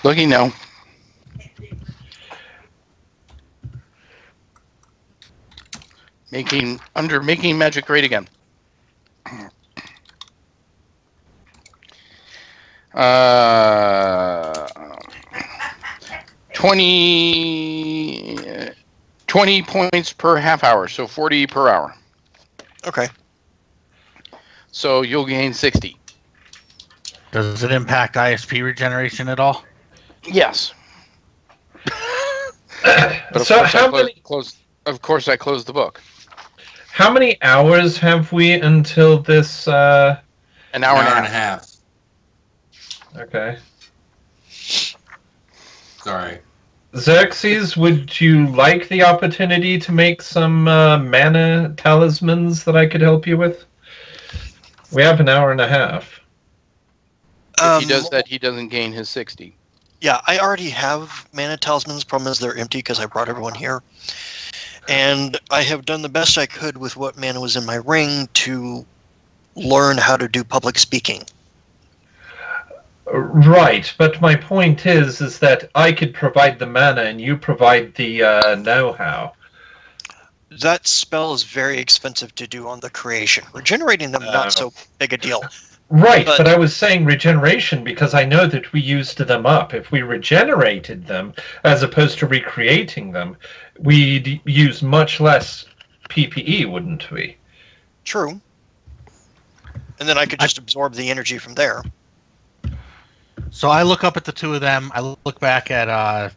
Looking now. Making magic great again. 20 points per half hour, so 40 per hour. Okay. So you'll gain 60. Does it impact ISP regeneration at all? Yes. But of So course how many? Of course, I closed the book. How many hours have we until this? An hour and a half. half. Okay. Sorry. Xerxes, would you like the opportunity to make some mana talismans that I could help you with? We have an hour and a half. If he does that, he doesn't gain his 60. Yeah, I already have mana talismans. Problem is they're empty because I brought everyone here. And I have done the best I could with what mana was in my ring to learn how to do public speaking. Right, but my point is that I could provide the mana and you provide the know-how. That spell is very expensive to do on the creation. Regenerating them, not so big a deal. Right, but I was saying regeneration because I know that we used them up. If we regenerated them, as opposed to recreating them, we'd use much less PPE, wouldn't we? True. And then I could just absorb the energy from there. So I look up at the two of them. I look back at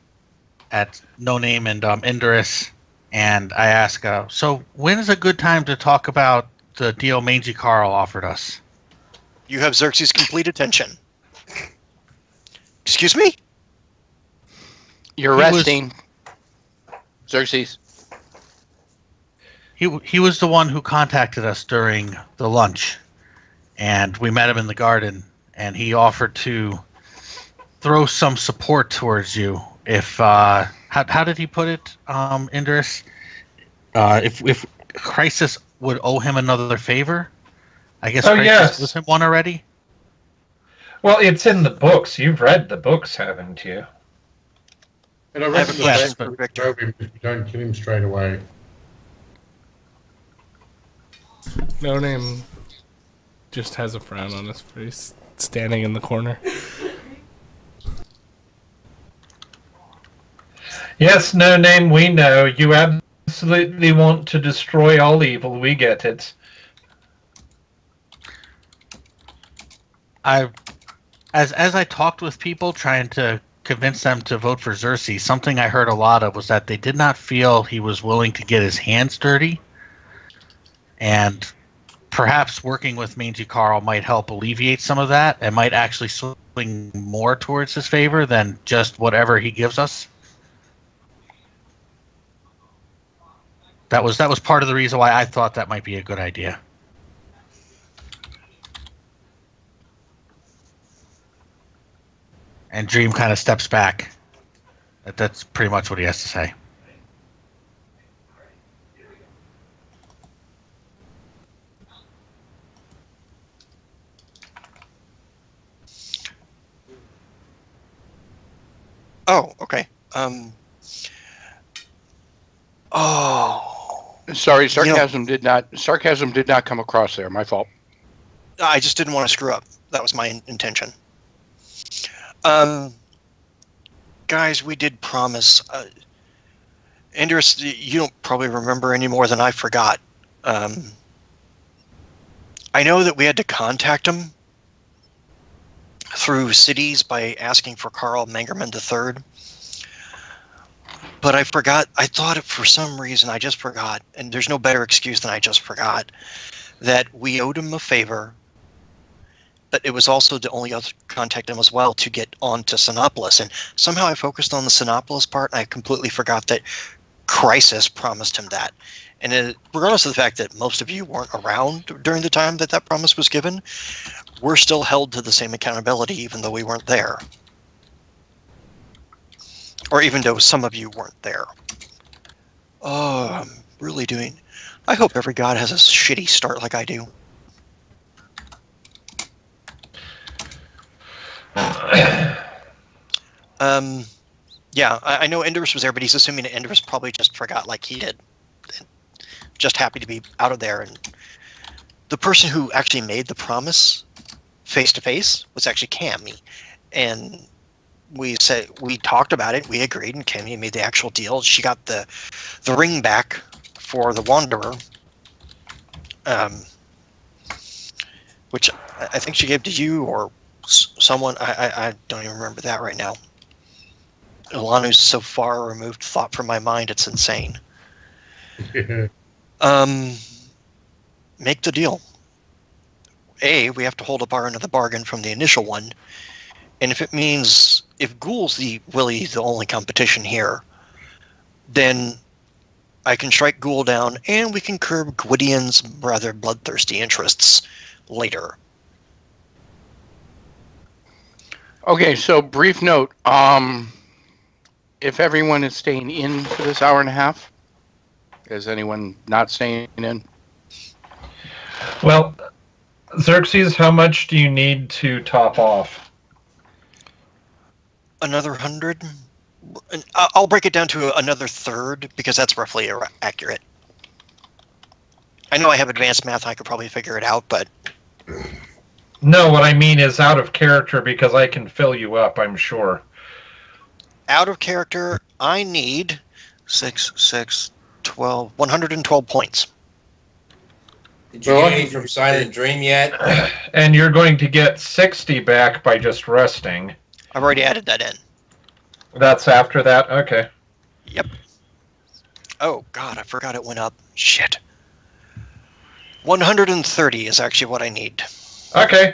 No Name and Indorus, and I ask, so when is a good time to talk about the deal Mangy Carl offered us? You have Xerxes' complete attention. Excuse me? You're resting. Xerxes. He was the one who contacted us during the lunch, and we met him in the garden, and he offered to throw some support towards you. If how did he put it, Indris? If Crisis would owe him another favor, I guess. Oh, Crisis yes. owes him one already. Well, it's in the books. You've read the books, haven't you? And I I have a reckon question the for best Victor. way if you don't kill him straight away. No Name just has a frown on his face, standing in the corner. Yes, No Name, we know. You absolutely want to destroy all evil. We get it. As I talked with people trying to convince them to vote for Xerxes, something I heard a lot of was that they did not feel he was willing to get his hands dirty, and perhaps working with Mangy Carl might help alleviate some of that and might actually swing more towards his favor than just whatever he gives us. That was part of the reason why I thought that might be a good idea. And Dream kind of steps back. That's pretty much what he has to say. Oh, okay. Sorry, sarcasm did not come across there. My fault. I just didn't want to screw up. That was my intention. Guys, we did promise. Indris, you don't probably remember any more than I forgot. I know that we had to contact him through cities by asking for Karl Mangerman III. But I forgot. I thought for some reason I just forgot, and there's no better excuse than I just forgot, that we owed him a favor. But it was also to only contact him as well to get on to Sinopolis. And somehow I focused on the Sinopolis part, and I completely forgot that Crisis promised him that. And regardless of the fact that most of you weren't around during the time that that promise was given, we're still held to the same accountability even though we weren't there. Or even though some of you weren't there. Oh, I'm really doing... I hope every god has a shitty start like I do. Yeah, I know Indris was there, but he's assuming that Indris probably just forgot like he did. Just happy to be out of there. And the person who actually made the promise face-to-face was actually Cammy. And we talked about it, we agreed, and Cammy made the actual deal. She got the ring back for the Wanderer, which I think she gave to you or someone. I don't even remember that right now. Ilanu's so far removed thought from my mind, it's insane. Make the deal. We have to hold up our end of the bargain from the initial one. And if it means, if Ghoul's really the only competition here, then I can strike Ghoul down and we can curb Gwydion's rather bloodthirsty interests later. Okay, so brief note. If everyone is staying in for this hour and a half, is anyone not staying in? Well, Xerxes, how much do you need to top off? Another 100? I'll break it down to another third, because that's roughly accurate. I know I have advanced math, I could probably figure it out, but... No, what I mean is out of character, because I can fill you up, I'm sure. Out of character, I need 112 points. Did you get any from Silent Dream yet? And you're going to get 60 back by just resting. I've already added that in. That's after that? Okay. Yep. Oh, God, I forgot it went up. Shit. 130 is actually what I need. Okay.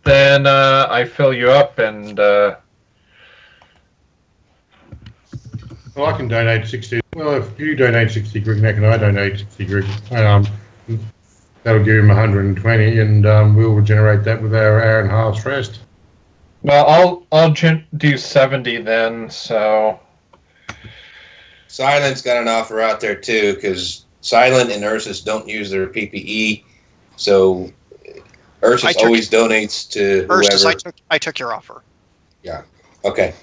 Then I fill you up and... Well, I can donate 60. Well, if you donate 60 Grignac and I donate 60 Grignac, That'll give him 120, and we'll regenerate that with our hour and a half's rest. Well, I'll do 70 then. So Silent's got an offer out there too, because Silent and Ursus don't use their PPE, so Ursus always donates to whoever. Ursus, I took your offer. Yeah. Okay.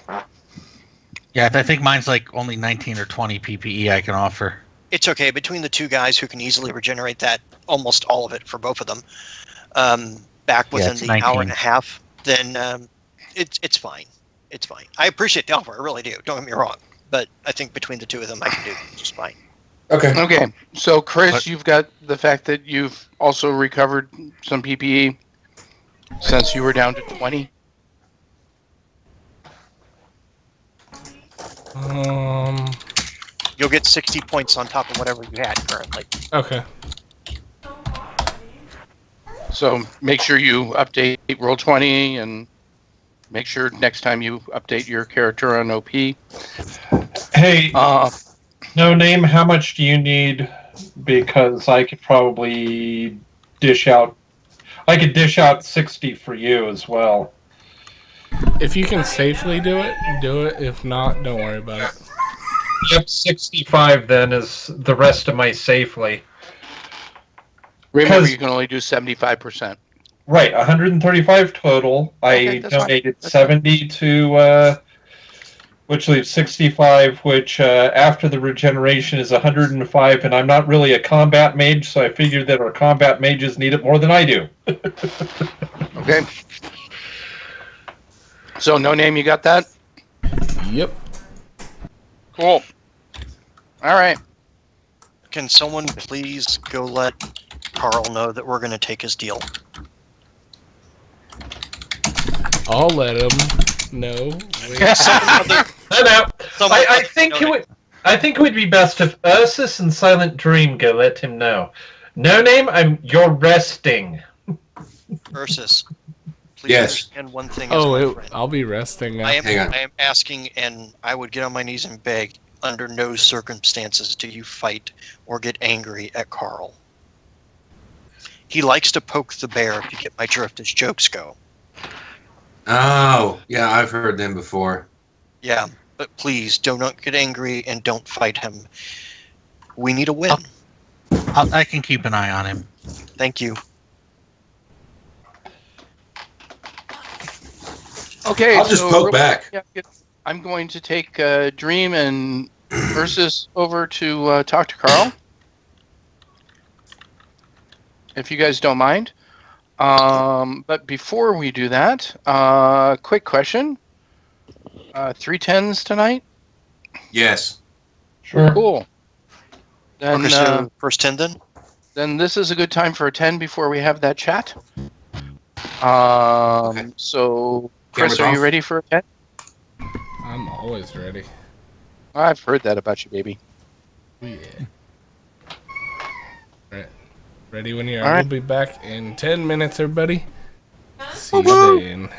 Yeah, I think mine's like only 19 or 20 PPE I can offer. It's okay. Between the two guys who can easily regenerate that, almost all of it for both of them, back within the 19. hour and a half, then it's fine. It's fine. I appreciate the offer. I really do. Don't get me wrong. But I think between the two of them, I can do just fine. Okay. Okay. So, Chris, you've got the fact that you've also recovered some PPE since you were down to 20. You'll get 60 points on top of whatever you had currently. Okay. So make sure you update Roll20 and make sure next time you update your character on OP. hey, No Name, how much do you need? Because I could probably dish out. I could dish out 60 for you as well. If you can safely do it, do it. If not, don't worry about it. Yep, 65 then is the rest of my safely. Remember, you can only do 75%. Right, 135 total. Okay, I that's fine. donated 70 to, which leaves 65, which after the regeneration is 105, and I'm not really a combat mage, so I figured that our combat mages need it more than I do. Okay. So, No Name, you got that? Yep. Cool. All right. Can someone please go let Carl know that we're going to take his deal? I'll let him know. Wait. No. I think it would. I think it would be best if Ursus and Silent Dream go let him know. No Name, you're resting. Ursus, please Yes. understand one thing. As my friend. I'll be resting now. I Hang on. am asking, and I would get on my knees and beg, under no circumstances do you fight or get angry at Carl. He likes to poke the bear, if you get my drift, as jokes go. Oh, yeah, I've heard them before. Yeah, but please, do not get angry and don't fight him. We need a win. I can keep an eye on him. Thank you. Okay. I'll just poke back. Yeah, I'm going to take Dream and Ursus over to talk to Carl. If you guys don't mind. But before we do that, quick question. 310s tonight? Yes. Sure. Cool. Then, Okay, first 10 then? then this is a good time for a 10 before we have that chat. So, Chris, Cameras are you off. ready for a 10? I'm always ready. I've heard that about you, baby. Oh, yeah. Right. Ready when you are. All right. We'll be back in 10 minutes, everybody. See you then.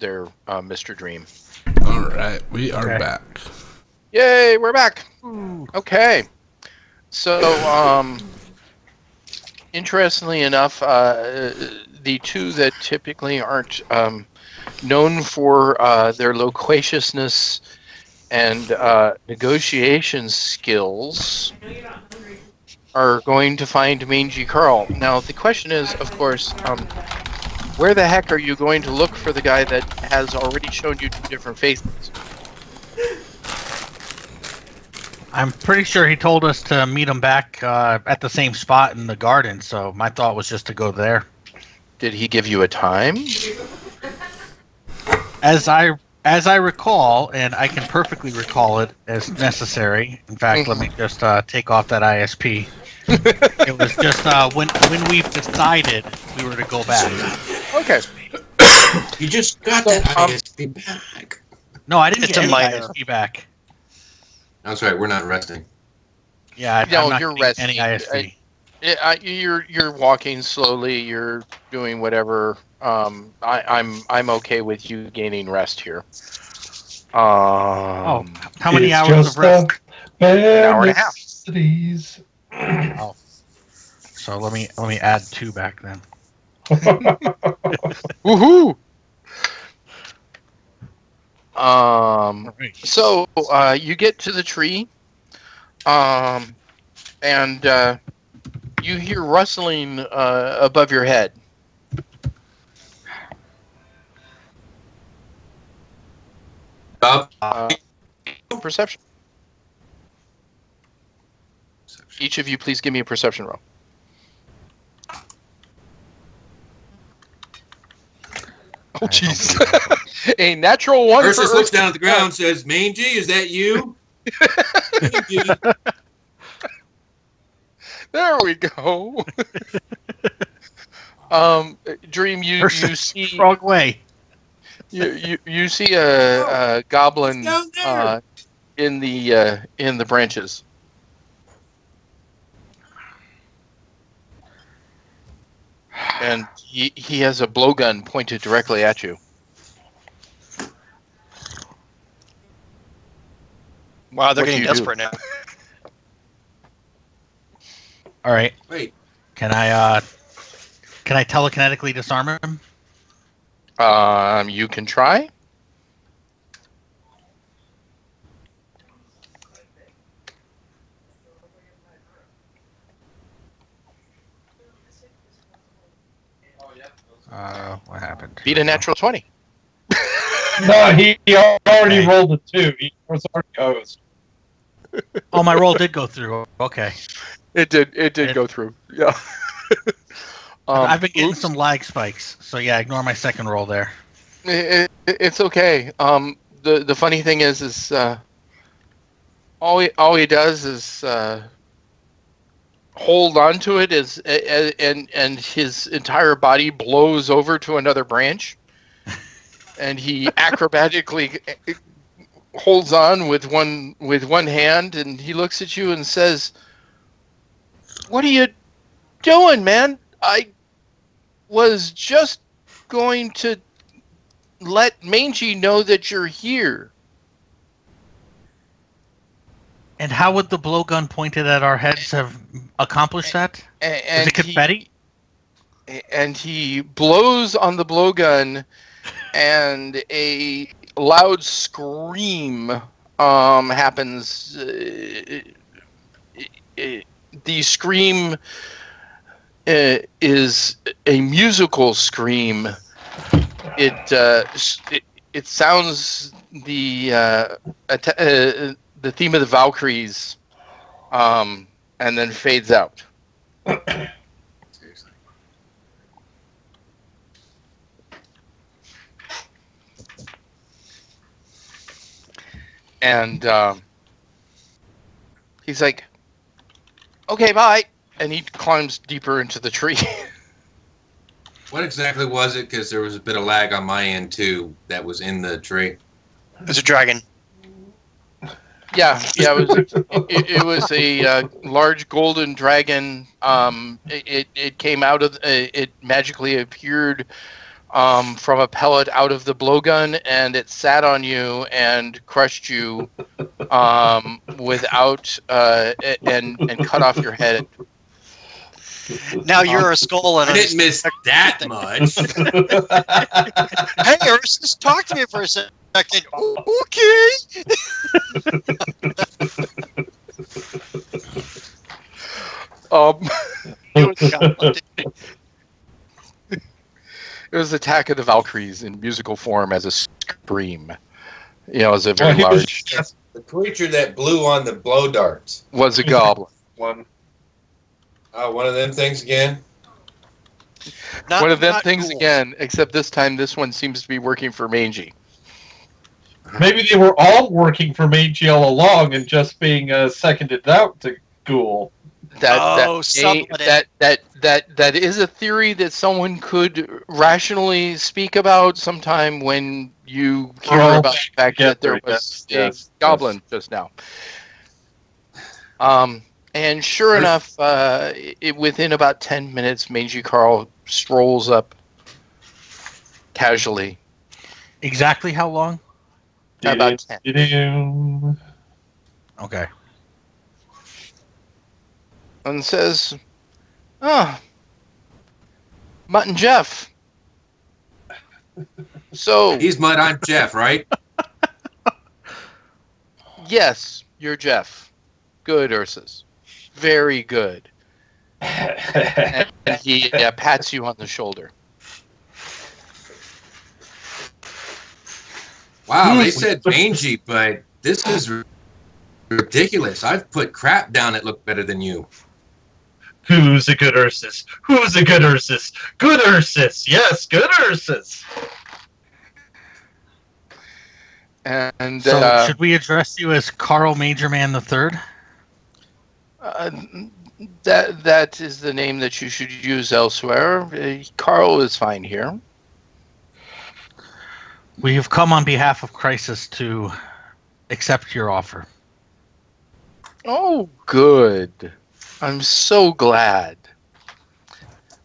there, Mr. Dream. All right, we are back. Yay, we're back. Okay. So, interestingly enough, the two that typically aren't known for their loquaciousness and negotiation skills are going to find Mangy Carl. Now, the question is, of course, where the heck are you going to look for the guy that has already shown you two different faces? I'm pretty sure he told us to meet him back at the same spot in the garden, so my thought was just to go there. Did he give you a time? As I recall, and I can perfectly recall it as necessary. In fact, let me just take off that ISP. It was just when we've decided we were to go back. Okay. You just got that ISP back. No, I didn't It's get a the minor. ISP back. That's right. We're not resting. Yeah, No, I'm not you're getting resting. any ISP. You're walking slowly. You're doing whatever. I'm okay with you gaining rest here. How many It's hours just of rest? An hour and a half. Oh. So let me add 2 back then. Woohoo! Right. So you get to the tree, and you hear rustling above your head. Perception. Each of you, please give me a perception roll. Oh, jeez. A natural 1 Ursus for looks down at the ground and says, Mangy, is that you? Mangy. There we go. Dream, you see Wrong way. you see a goblin Down there. in the branches. And he has a blowgun pointed directly at you. Wow, they're What do getting you do? desperate now. All right. Wait. Can I telekinetically disarm him? You can try. What happened? Beat a natural 20. No, he already rolled a 2. He was already hosed. Oh, my roll did go through. Okay. It did go through. Yeah. I've been getting oops. some lag spikes, so yeah, ignore my second roll there. It's okay. The funny thing is all he does is hold on to it and his entire body blows over to another branch, and he acrobatically holds on with one hand, and he looks at you and says, "What are you doing, man? I was just going to let Mangy know that you're here." And how would the blowgun pointed at our heads have accomplished that? Is it confetti? And he blows on the blowgun, and a loud scream happens. The scream is a musical scream. It sounds the theme of the Valkyries, and then fades out. Seriously. And he's like, "Okay, bye," and he climbs deeper into the tree. What exactly was it? Because there was a bit of lag on my end, too, that was in the tree. There's a dragon. Yeah, it was a large golden dragon. It came out of it magically appeared from a pellet out of the blowgun, and it sat on you and crushed you without and cut off your head. Now you're a skull and I didn't miss that much. Hey, Ursus, talk to me for a second. Okay. It was Attack of the Valkyries in musical form as a scream. As a very large. The creature that blew on the blow darts Was a goblin. One of them things again. One of them things again, except this time this one seems to be working for Mangy. Maybe they were all working for Mangy all along and just being seconded out to Ghoul. That is a theory that someone could rationally speak about sometime when you hear about the fact that there was a goblin just now. And sure enough, within about 10 minutes, Mangy Carl strolls up casually. Exactly how long? About 10. Okay. And says, Mutt and Jeff. So He's Mutt, I'm Jeff, right? yes, you're Jeff. Good, Ursus. Very good. And he pats you on the shoulder. Wow, they said mangy, but this is ridiculous. I've put crap down that looked better than you. Who's a good Ursus? Who's a good Ursus? Good Ursus! Yes, good Ursus! And so, should we address you as Carl Majorman III? That is the name that you should use elsewhere. Carl is fine here. We have come on behalf of Crisis to accept your offer. Oh, good. I'm so glad.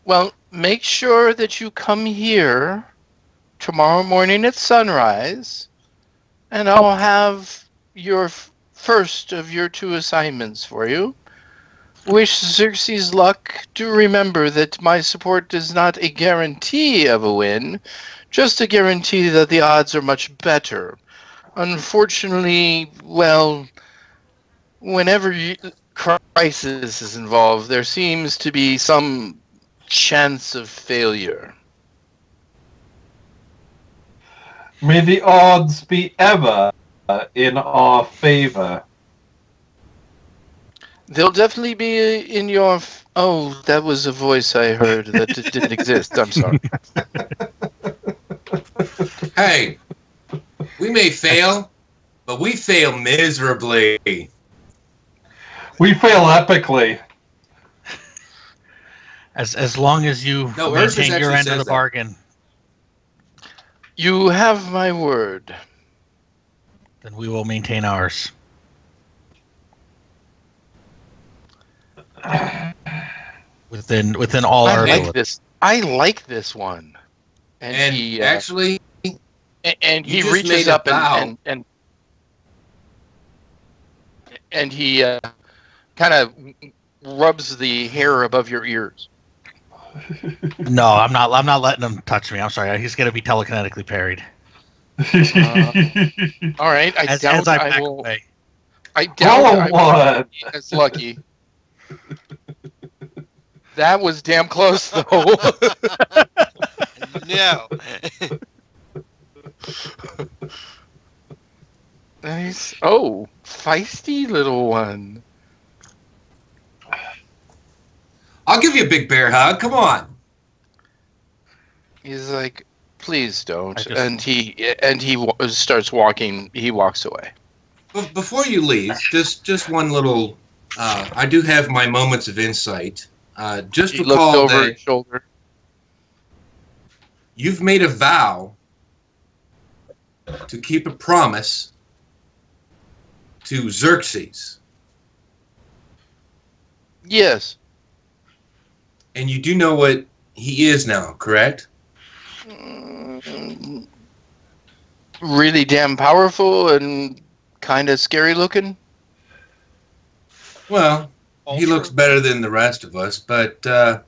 Well, make sure that you come here tomorrow morning at sunrise, and I'll have your first of your 2 assignments for you. Wish Xerxes luck. Do remember that my support is not a guarantee of a win, just a guarantee that the odds are much better. Unfortunately, well, whenever crisis is involved, there seems to be some chance of failure. May the odds be ever in our favor. They'll definitely be in your... Oh, that was a voice I heard that didn't exist. I'm sorry. Hey, we may fail, but we fail miserably. We fail epically. As long as you maintain your end of the bargain. You have my word. Then we will maintain ours. Within all our abilities. I like this one. And he actually, and he reaches up and he kind of rubs the hair above your ears. No, I'm not letting him touch me. I'm sorry. He's going to be telekinetically parried. All right. I doubt I will. Away. I doubt I will be as lucky. That was damn close, though. No. Nice. Oh, feisty little one. I'll give you a big bear hug. Come on. He's like, please don't. And he starts walking. He walks away. Before you leave, just one little. I do have my moments of insight. Just he looks over his shoulder. You've made a vow to keep a promise to Xerxes. Yes. And you do know what he is now, correct? Really damn powerful and kind of scary looking. Well, he looks better than the rest of us, but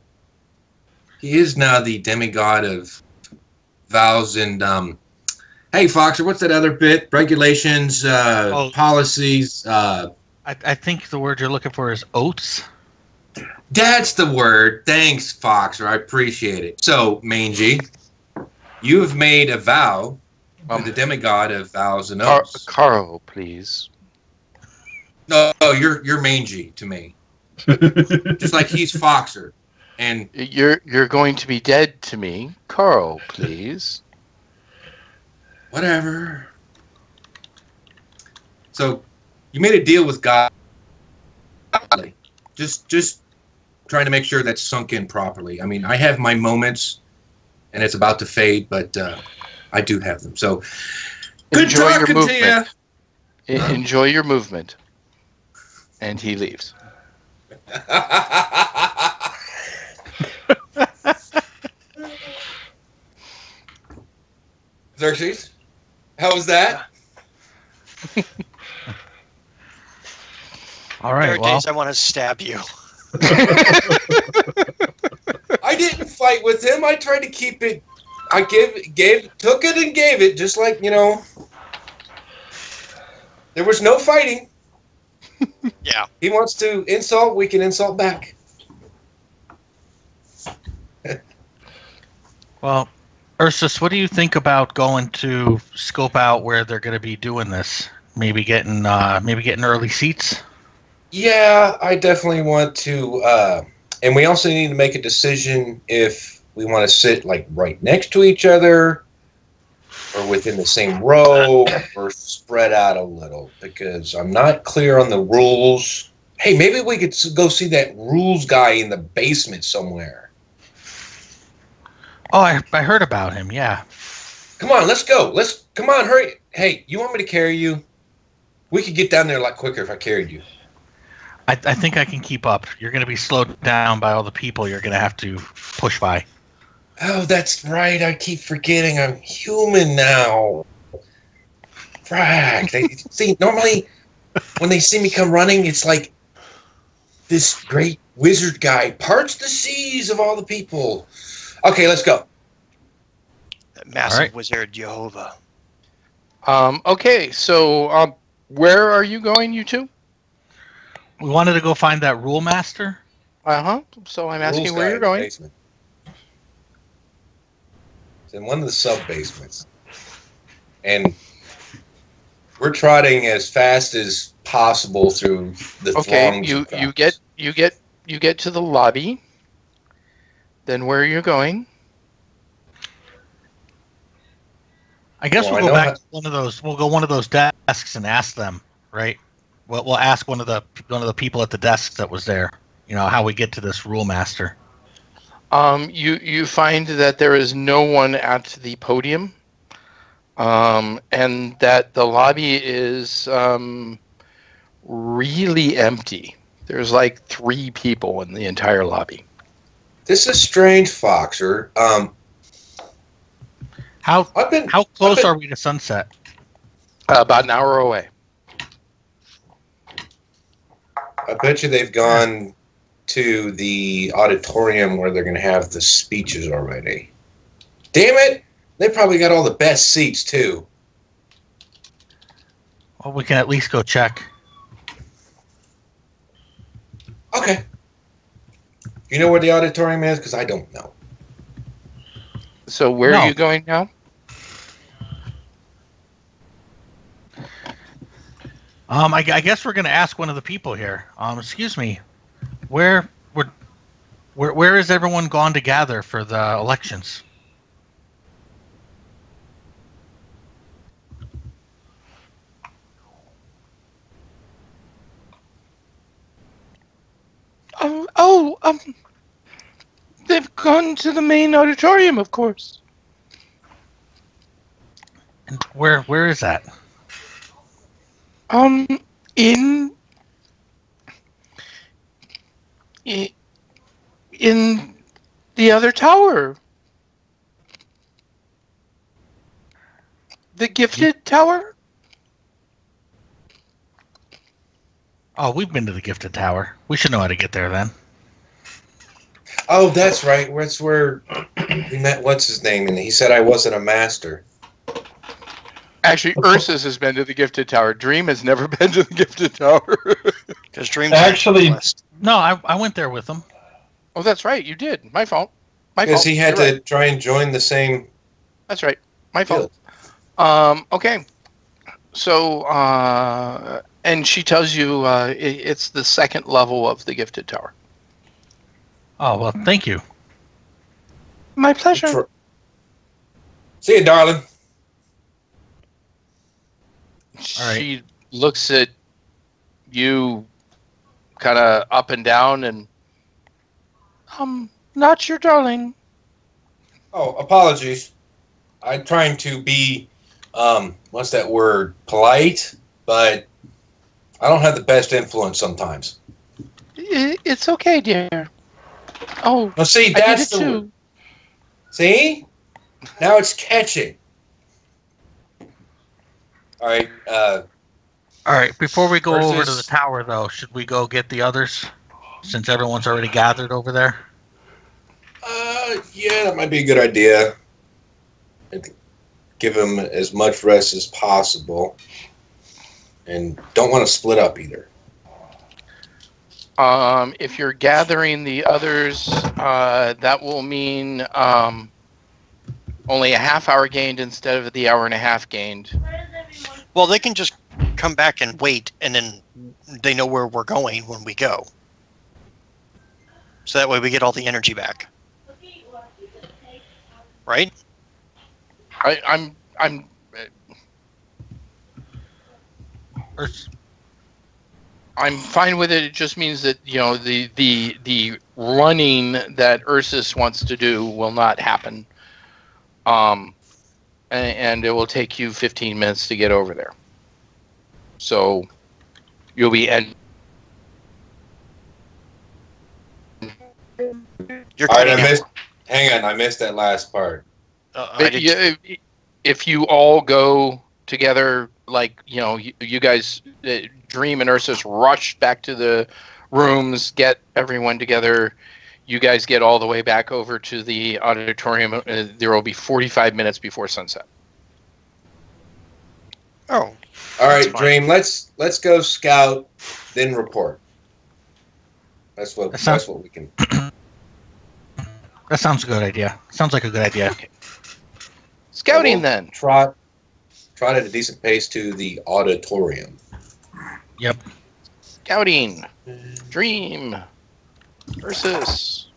he is now the demigod of vows and hey, Foxer, what's that other bit? Regulations, policies. I think the word you're looking for is oaths. That's the word. Thanks, Foxer. I appreciate it. So, Mangy, you have made a vow to the demigod of vows and oaths. Carl, please. No, you're Mangy to me. Just like he's Foxer. And you're going to be dead to me. Carl, please. Whatever. So, you made a deal with God. Just trying to make sure that's sunk in properly. I mean, I have my moments, and it's about to fade, but I do have them. So, good Enjoy talking your to you. Enjoy your movement. And he leaves. Xerxes, how was that? All right. There are days I want to stab you. I didn't fight with him. I tried to keep it. I took it and gave it, just like, there was no fighting. Yeah. He wants to insult, we can insult back. Well, Ursus, what do you think about going to scope out where they're going to be doing this? Maybe getting early seats. Yeah, I definitely want to. And we also need to make a decision if we want to sit like right next to each other, or within the same row, or spread out a little, because I'm not clear on the rules. Hey, maybe we could go see that rules guy in the basement somewhere. Oh, I heard about him, yeah. Come on, let's go. Come on, hurry. Hey, you want me to carry you? We could get down there a lot quicker if I carried you. I think I can keep up. You're going to be slowed down by all the people you're going to have to push by. Oh, that's right. I keep forgetting I'm human now. Frack. See, normally when they see me come running, it's like this great wizard guy parts the seas of all the people. Okay, let's go. That massive wizard Jehovah. Okay, so where are you going, you two? We wanted to go find that rule master. Uh-huh. So I'm asking where you're going. Basement. It's in one of the sub-basements. And we're trotting as fast as possible through the throngs. Okay, you get to the lobby. Then where are you going? I guess we'll go back to one of those. We'll go one of those desks and ask them, right? We'll ask one of the people at the desk that was there. How we get to this rule master. You find that there is no one at the podium, and that the lobby is really empty. There's like 3 people in the entire lobby. This is strange, Foxer. How close are we to sunset? About an hour away. I bet you they've gone to the auditorium where they're going to have the speeches already. Damn it! They probably got all the best seats, too. Well, we can at least go check. Okay. You know where the auditorium is? Because I don't know. So where are you going now? I guess we're going to ask one of the people here. Excuse me, where is everyone gone to gather for the elections? They've gone to the main auditorium, of course. And where is that? In the other tower. The Gifted Tower? Oh, we've been to the Gifted Tower. We should know how to get there then. Oh, that's right. That's where we met. What's his name? And he said I wasn't a master. Actually, Ursus has been to the Gifted Tower. Dream has never been to the Gifted Tower. Because Dream Actually- No, I went there with them. Oh, that's right. You did. My fault. My Because fault. he had You're to right. try and join the same. That's right. My fault. Okay. So, and she tells you it's the second level of the Gifted Tower. Oh, well, thank you. My pleasure. See you, darling. She looks at you kind of up and down and, not your darling. Oh, apologies. I'm trying to be, what's that word? Polite, but I don't have the best influence sometimes. It's okay, dear. Oh, Now, see, I that's did it the too. word. See? Now it's catching. All right. All right, before we go over to the Versus- tower, though, should we go get the others? Since everyone's already gathered over there? Yeah, that might be a good idea. And give them as much rest as possible. And don't want to split up either. If you're gathering the others, that will mean only a half hour gained instead of the hour and a half gained. Well, they can just come back and wait, and then they know where we're going when we go. So that way we get all the energy back. Right? I'm Urs- I'm fine with it. It just means that the running that Ursus wants to do will not happen. And it will take you 15 minutes to get over there. So you'll be You're All right, cutting out. hang on, I missed that last part. I did if you all go together, like you guys, Dream and Ursus rush back to the rooms, get everyone together. You guys get all the way back over to the auditorium. There will be 45 minutes before sunset. Oh. All right, fine. Dream. Let's go scout, then report. That's what we can. That sounds a good idea. Sounds like a good idea. Scouting We'll then. Trot at a decent pace to the auditorium. Yep. Scouting. Dream. Ursus.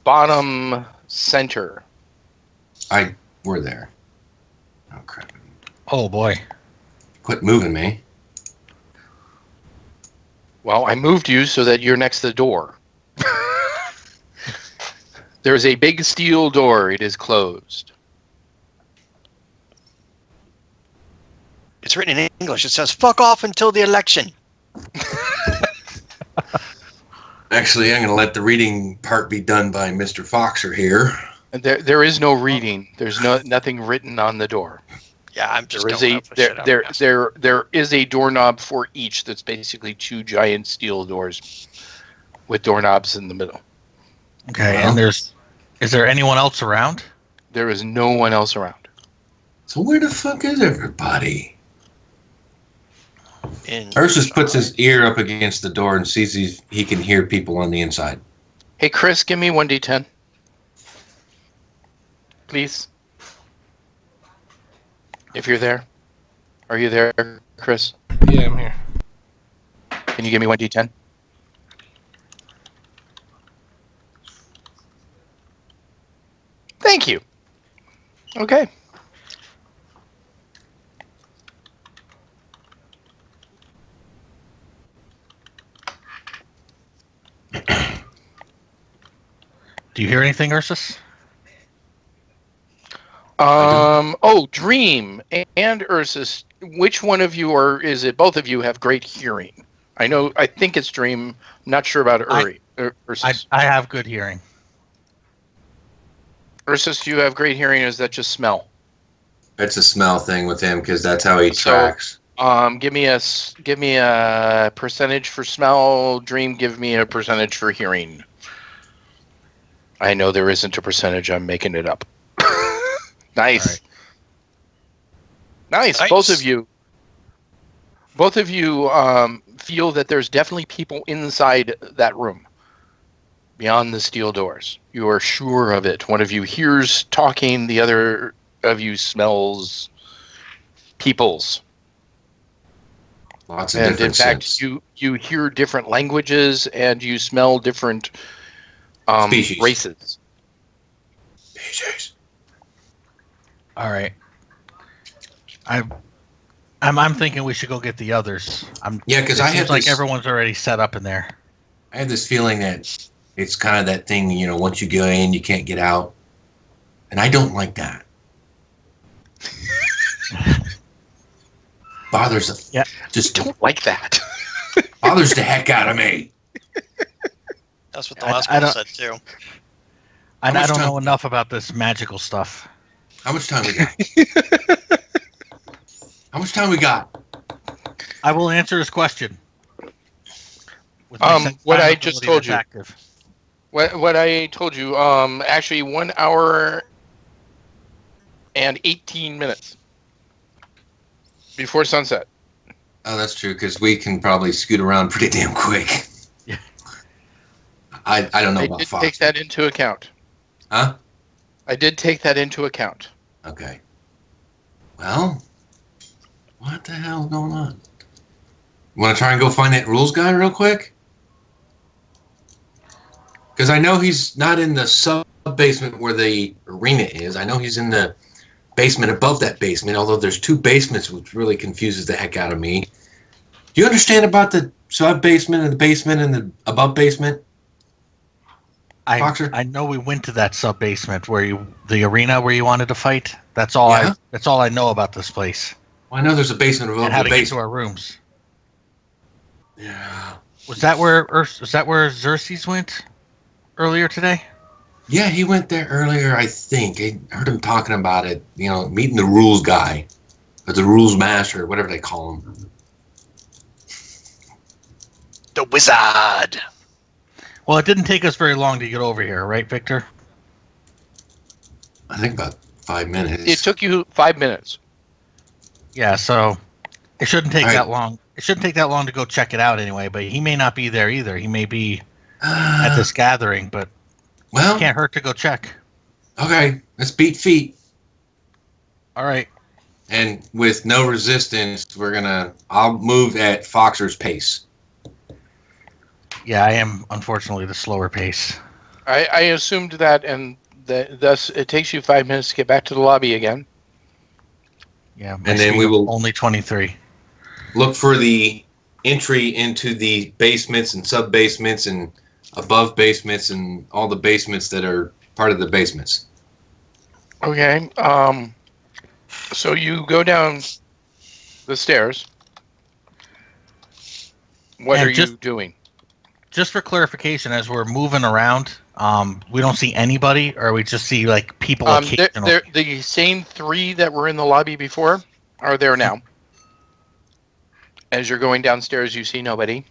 Bottom center. We're there. Oh crap! Oh, boy. Quit moving me. Well, I moved you so that you're next to the door. There's a big steel door. It is closed. It's written in English. It says, fuck off until the election. Actually, I'm going to let the reading part be done by Mr. Foxer here. There is no reading. There's nothing written on the door. Yeah, I'm just There is don't a know the shit out of this. there is a doorknob for each. That's basically two giant steel doors with doorknobs in the middle. Okay, Well. and is there anyone else around? There is no one else around. So where the fuck is everybody? In- Ursus puts his ear up against the door and sees he can hear people on the inside. Hey, Chris, give me 1d10. Please. If you're there. Are you there, Chris? Yeah, I'm here. Can you give me 1d10? Thank you. Okay. Do you hear anything, Ursus? Oh, Dream and Ursus. Which one of you, or is it both of you, have great hearing? I think it's Dream. I'm not sure about Ursus. I have good hearing. Ursus, you have great hearing. Or is that just smell? It's a smell thing with him because that's how he tracks. Give me a percentage for smell. Dream, give me a percentage for hearing. I know there isn't a percentage. I'm making it up. Nice. Nice. Both of you feel that there's definitely people inside that room beyond the steel doors. You are sure of it. One of you hears talking, the other of you smells peoples. Lots of different in fact, scents. you hear different languages and you smell different races. Species. All right. I'm thinking we should go get the others. Because I seems have like this, everyone's already set up in there. I have this feeling that it's kind of that thing, once you go in, you can't get out. And I don't like that. Just don't like that. bothers the heck out of me. That's what the last one said too. I don't know enough about this magical stuff. How much time we got? How much time we got? I will answer this question. What I just told you. What I told you. Actually, 1 hour and 18 minutes before sunset. Oh, that's true, because we can probably scoot around pretty damn quick. Yeah. I don't know about did Fox. Take that into account. Huh? I did take that into account. Okay. Well, what the hell is going on? Want to try and go find that rules guy real quick? Because I know he's not in the sub-basement where the arena is. I know he's in the basement above that basement, although there's 2 basements, which really confuses the heck out of me. Do you understand about the sub-basement and the above basement? Boxer? I know we went to that sub-basement the arena where you wanted to fight. That's all I know about this place. Well, I know there's a basement above and how the to basement. get to our rooms. Yeah. Was that where Xerxes went earlier today? Yeah, he went there earlier, I think. I heard him talking about it, meeting the rules guy, or the rules master, whatever they call him. The wizard. Well, it didn't take us very long to get over here, right, Victor? I think about 5 minutes. It took you 5 minutes. Yeah, so it shouldn't take that long. It shouldn't take that long to go check it out anyway, but he may not be there either. He may be at this gathering, but it can't hurt to go check. Okay, let's beat feet. All right. And with no resistance, I'll move at Foxer's pace. Yeah, I am unfortunately the slower pace. I assumed that, and thus it takes you 5 minutes to get back to the lobby again. Yeah, and then we will only 23. Look for the entry into the basements and sub-basements and above basements and all the basements that are part of the basements. Okay. So you go down the stairs. What are you doing? Just for clarification, as we're moving around, we don't see anybody, or we just see people occasionally. The same 3 that were in the lobby before are there now. As you're going downstairs, you see nobody.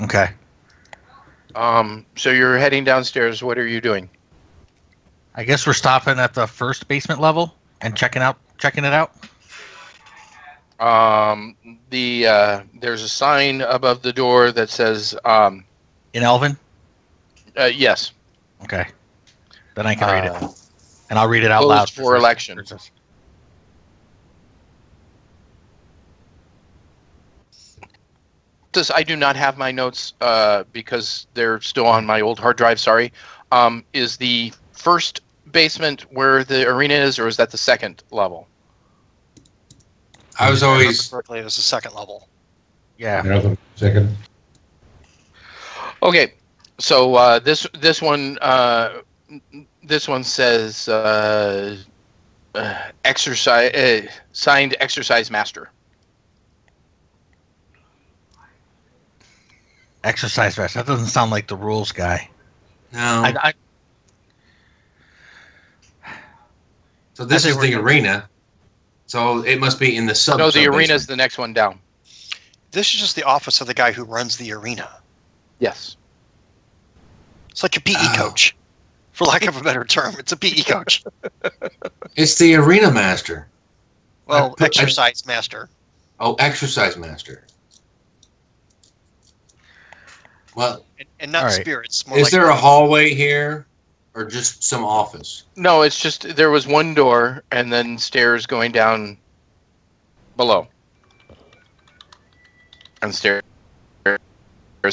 Okay. So you're heading downstairs. What are you doing? I guess we're stopping at the first basement level and checking it out. There's a sign above the door that says in Elven? Yes. Okay. Then I can read it. And I'll read it out loud for election. I do not have my notes because they're still on my old hard drive, sorry. Is the first basement where the arena is, or is that the second level? I was always... correctly, it was the second level. Yeah. Second. Okay, so this one says exercise signed exercise master. Exercise master. That doesn't sound like the rules guy. No. So this is the arena. So it must be in the sub. No, the arena is the next one down. This is just the office of the guy who runs the arena. Yes. It's like a PE coach, for lack of a better term. It's a PE coach. It's the arena master. Well, exercise master. Oh, exercise master. Well, and not spirits. More is like there a hallway here, or just some office? No, it's just there was one door and then stairs going down below, and stairs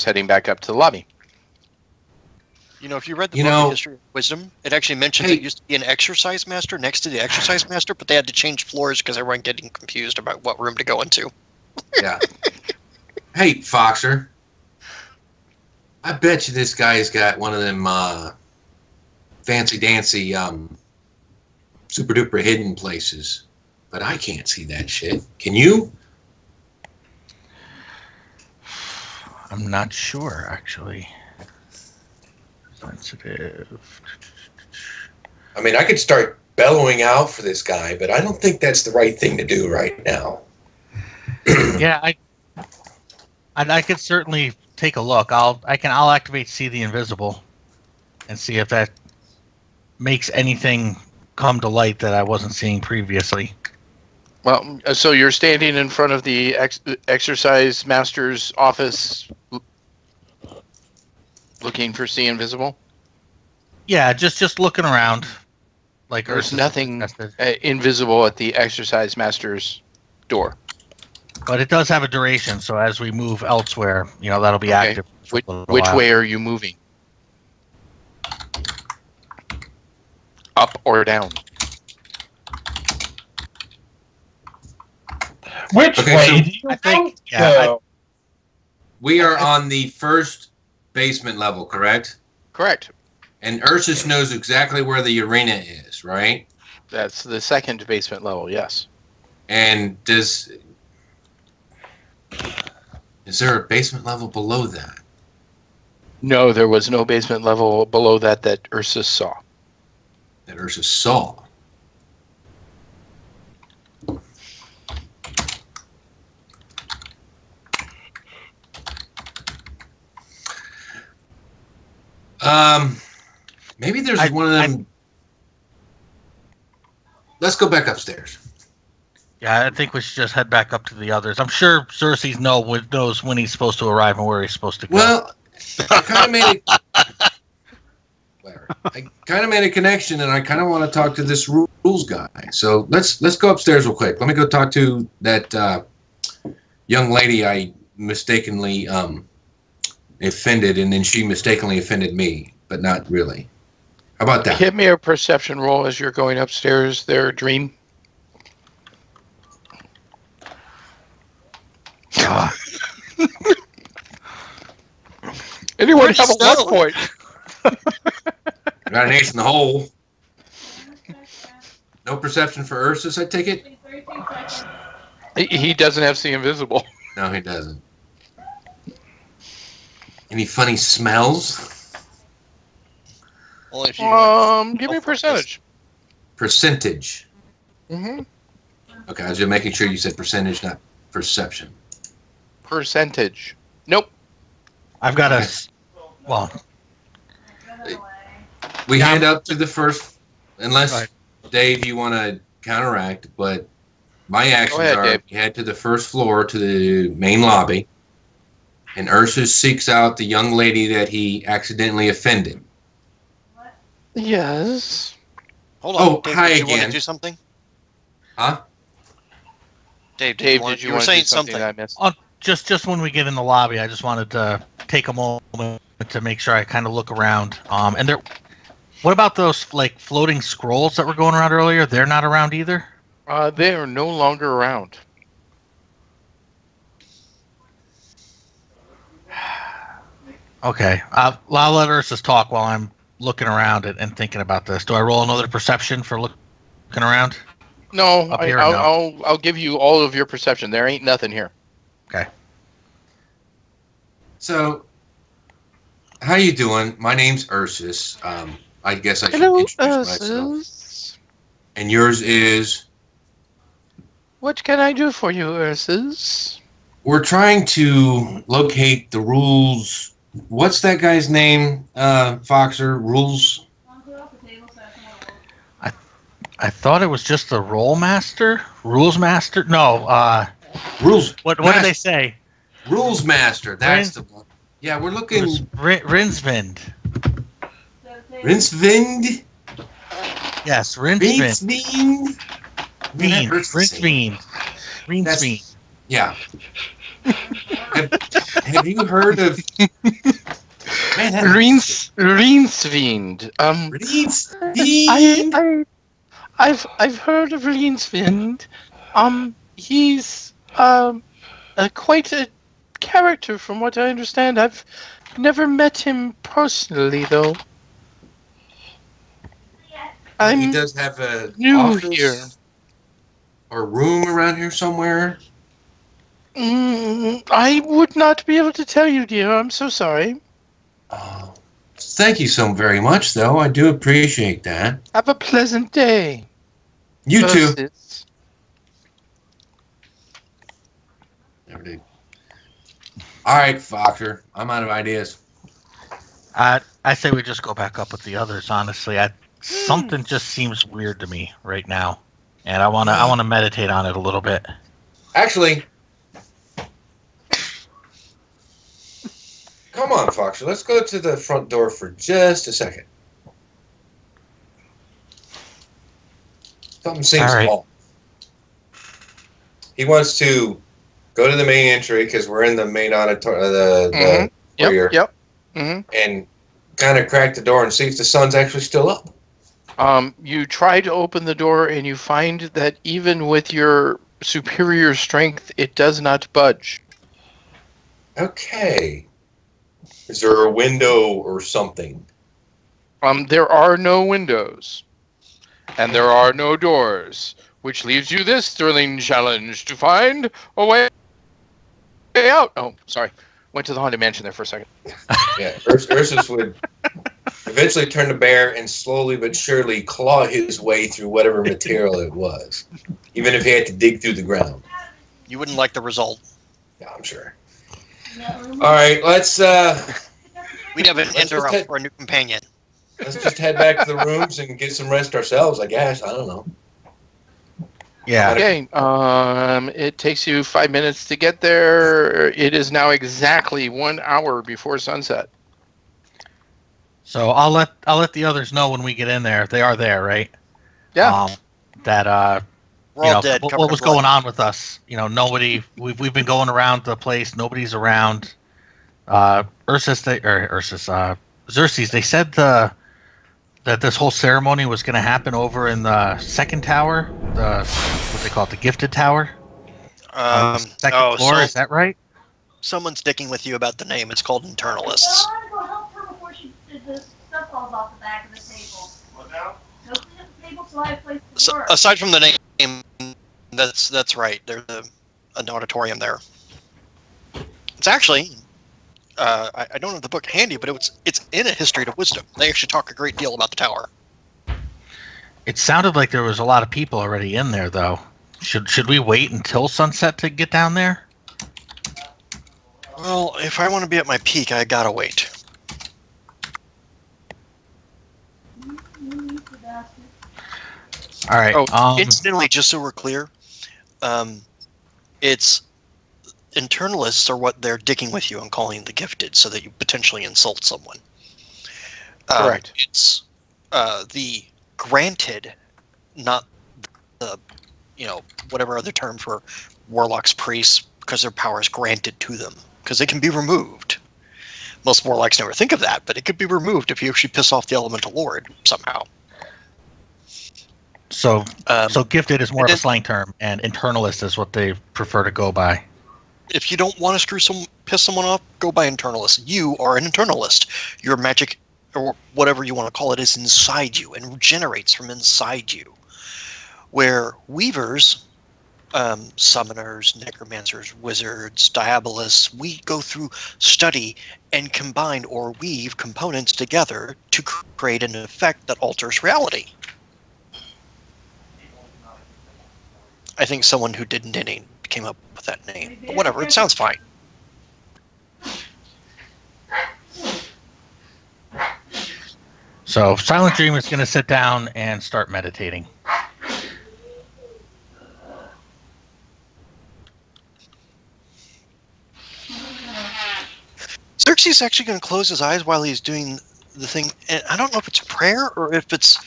heading back up to the lobby. You know, if you read the book of History of Wisdom, it actually mentions it used to be an exercise master next to the exercise master, but they had to change floors because everyone getting confused about what room to go into. Yeah. Hey, Foxer. I bet you this guy's got one of them fancy-dancy super-duper hidden places. But I can't see that shit. Can you? I'm not sure, actually. Sensitive. I mean, I could start bellowing out for this guy, but I don't think that's the right thing to do right now. Yeah, I could certainly take a look. I'll activate See the Invisible and see if that makes anything come to light that I wasn't seeing previously. Well, so you're standing in front of the exercise master's office looking for See Invisible? Yeah, just looking around. Like there's nothing invisible at the exercise master's door. But it does have a duration, so as we move elsewhere, that'll be active. Which way are you moving? Up or down? Which way do you think? We are on the first basement level, correct? Correct. And Ursus knows exactly where the arena is, right? That's the second basement level, yes. And is there a basement level below that? No, there was no basement level below that Ursus saw. That Ursus saw? Maybe there's one of them. Let's go back upstairs. Yeah, I think we should just head back up to the others. I'm sure Xerxes knows when he's supposed to arrive and where he's supposed to go. Well, I kind of made a connection, and I kind of want to talk to this rules guy. So let's go upstairs real quick. Let me go talk to that young lady I mistakenly offended, and then she mistakenly offended me, but not really. How about that? Hit me a perception roll as you're going upstairs there, Dream. God. Anyone have a luck point? Got an ace in the hole. No perception for Ursus, I take it? He doesn't have See Invisible. No, he doesn't. Any funny smells? Only if you give me a percentage. Percentage. Mm-hmm. Okay, I was just making sure you said percentage, not perception. Percentage. Nope. I've got well. We head up to the first, unless Dave, you want to counteract, but my actions are Dave. we head to the first floor to the main lobby, and Ursus seeks out the young lady that he accidentally offended. Yes. Hold on. Oh, Dave, hi did you again. want to do something? Huh? Dave, Did you you were want saying to do something I missed? Just when we get in the lobby, I just wanted to take a moment to make sure I kind of look around. And what about those floating scrolls that were going around earlier? They're not around either? They are no longer around. Okay. I'll let Ursus talk while I'm looking around and thinking about this. Do I roll another perception for looking around? No, Up here, I'll give you all of your perception. There ain't nothing here. Okay. So, how you doing? My name's Ursus. I guess I should Hello, introduce Ursus. myself. And yours is? What can I do for you, Ursus? We're trying to locate the rules. What's that guy's name, Foxer? Rules? I thought it was just the roll master? Rules master? No, Rules. what did they say? Rules master. That's the one. Yeah, we're looking. Rinsvind. Rinsvind? Yes, Rinsvind. Rinsvind? Rinsvind. Yeah. have you heard of Rinsvind? Rinsvind? I've heard of Rinsvind. He's quite a character from what I understand. I've never met him personally, though. He does have a new office here. or room around here somewhere. I would not be able to tell you, dear. I'm so sorry. Thank you so very much, though. I do appreciate that. Have a pleasant day. You too. Ursus. Never did. All right, Foxer. I'm out of ideas. I say we just go back up with the others. Honestly, something just seems weird to me right now, and I wanna meditate on it a little bit. Actually, come on, Foxer. Let's go to the front door for just a second. Something seems off. He wants to go to the main entry because we're in the main auditorium, foyer. Yep. Mm-hmm. And kind of crack the door and see if the sun's actually still up. You try to open the door and you find that even with your superior strength, it does not budge. Okay. Is there a window or something? There are no windows. And there are no doors, which leaves you this thrilling challenge to find a way out. Oh, sorry. Went to the Haunted Mansion there for a second. Yeah, Ursus would eventually turn to bear and slowly but surely claw his way through whatever material it was, even if he had to dig through the ground. You wouldn't like the result. Yeah, I'm sure. All right, let's... We'd have an interrupt for a new companion. Let's just head back to the rooms and get some rest ourselves, I guess. I don't know. Yeah. Okay. It takes you 5 minutes to get there. It is now exactly 1 hour before sunset. So I'll let the others know when we get in there. They are there, right? Yeah. That We're all dead. what was going on with us? Nobody. We've been going around the place. Nobody's around. Xerxes. They said that this whole ceremony was going to happen over in the second tower, what they call it, the gifted tower. Second floor, is that right? Someone's sticking with you about the name. It's called Internalists. So, aside from the name, that's right. There's an auditorium there. It's actually, I don't have the book handy, but it's in A History to Wisdom. They actually talk a great deal about the tower. It sounded like there was a lot of people already in there, though. Should we wait until sunset to get down there? Well, if I want to be at my peak, I gotta wait. All right. Incidentally, just so we're clear, it's internalists are what they're digging with you and calling the gifted, so that you potentially insult someone. Correct. It's the granted, not the whatever other term for warlocks, priests, because their power is granted to them, because it can be removed. Most warlocks never think of that, but it could be removed if you actually piss off the elemental lord somehow. So gifted is more of a slang term, and internalist is what they prefer to go by. If you don't want to piss someone off, go by internalist. You are an internalist. Your magic, or whatever you want to call it, is inside you and regenerates from inside you. Where weavers, summoners, necromancers, wizards, diabolists, we go through study and combine or weave components together to create an effect that alters reality. I think someone who didn't any came up with that name. But whatever, it sounds fine. So Silent Dream is going to sit down and start meditating. Xerxes is actually going to close his eyes while he's doing the thing. And I don't know if it's prayer or if it's...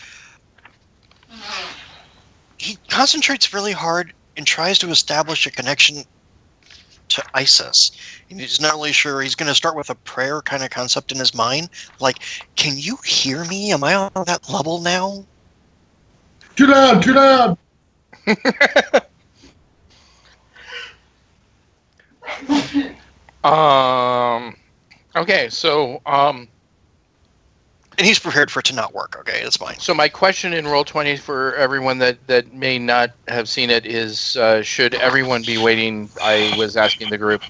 He concentrates really hard and tries to establish a connection to Isis. And he's not really sure. He's going to start with a prayer kind of concept in his mind. Like, can you hear me? Am I on that level now? Too loud, too loud. Okay, so And he's prepared for it to not work. Okay, that's fine. So my question in Roll20 for everyone that may not have seen it is, should everyone be waiting? I was asking the group.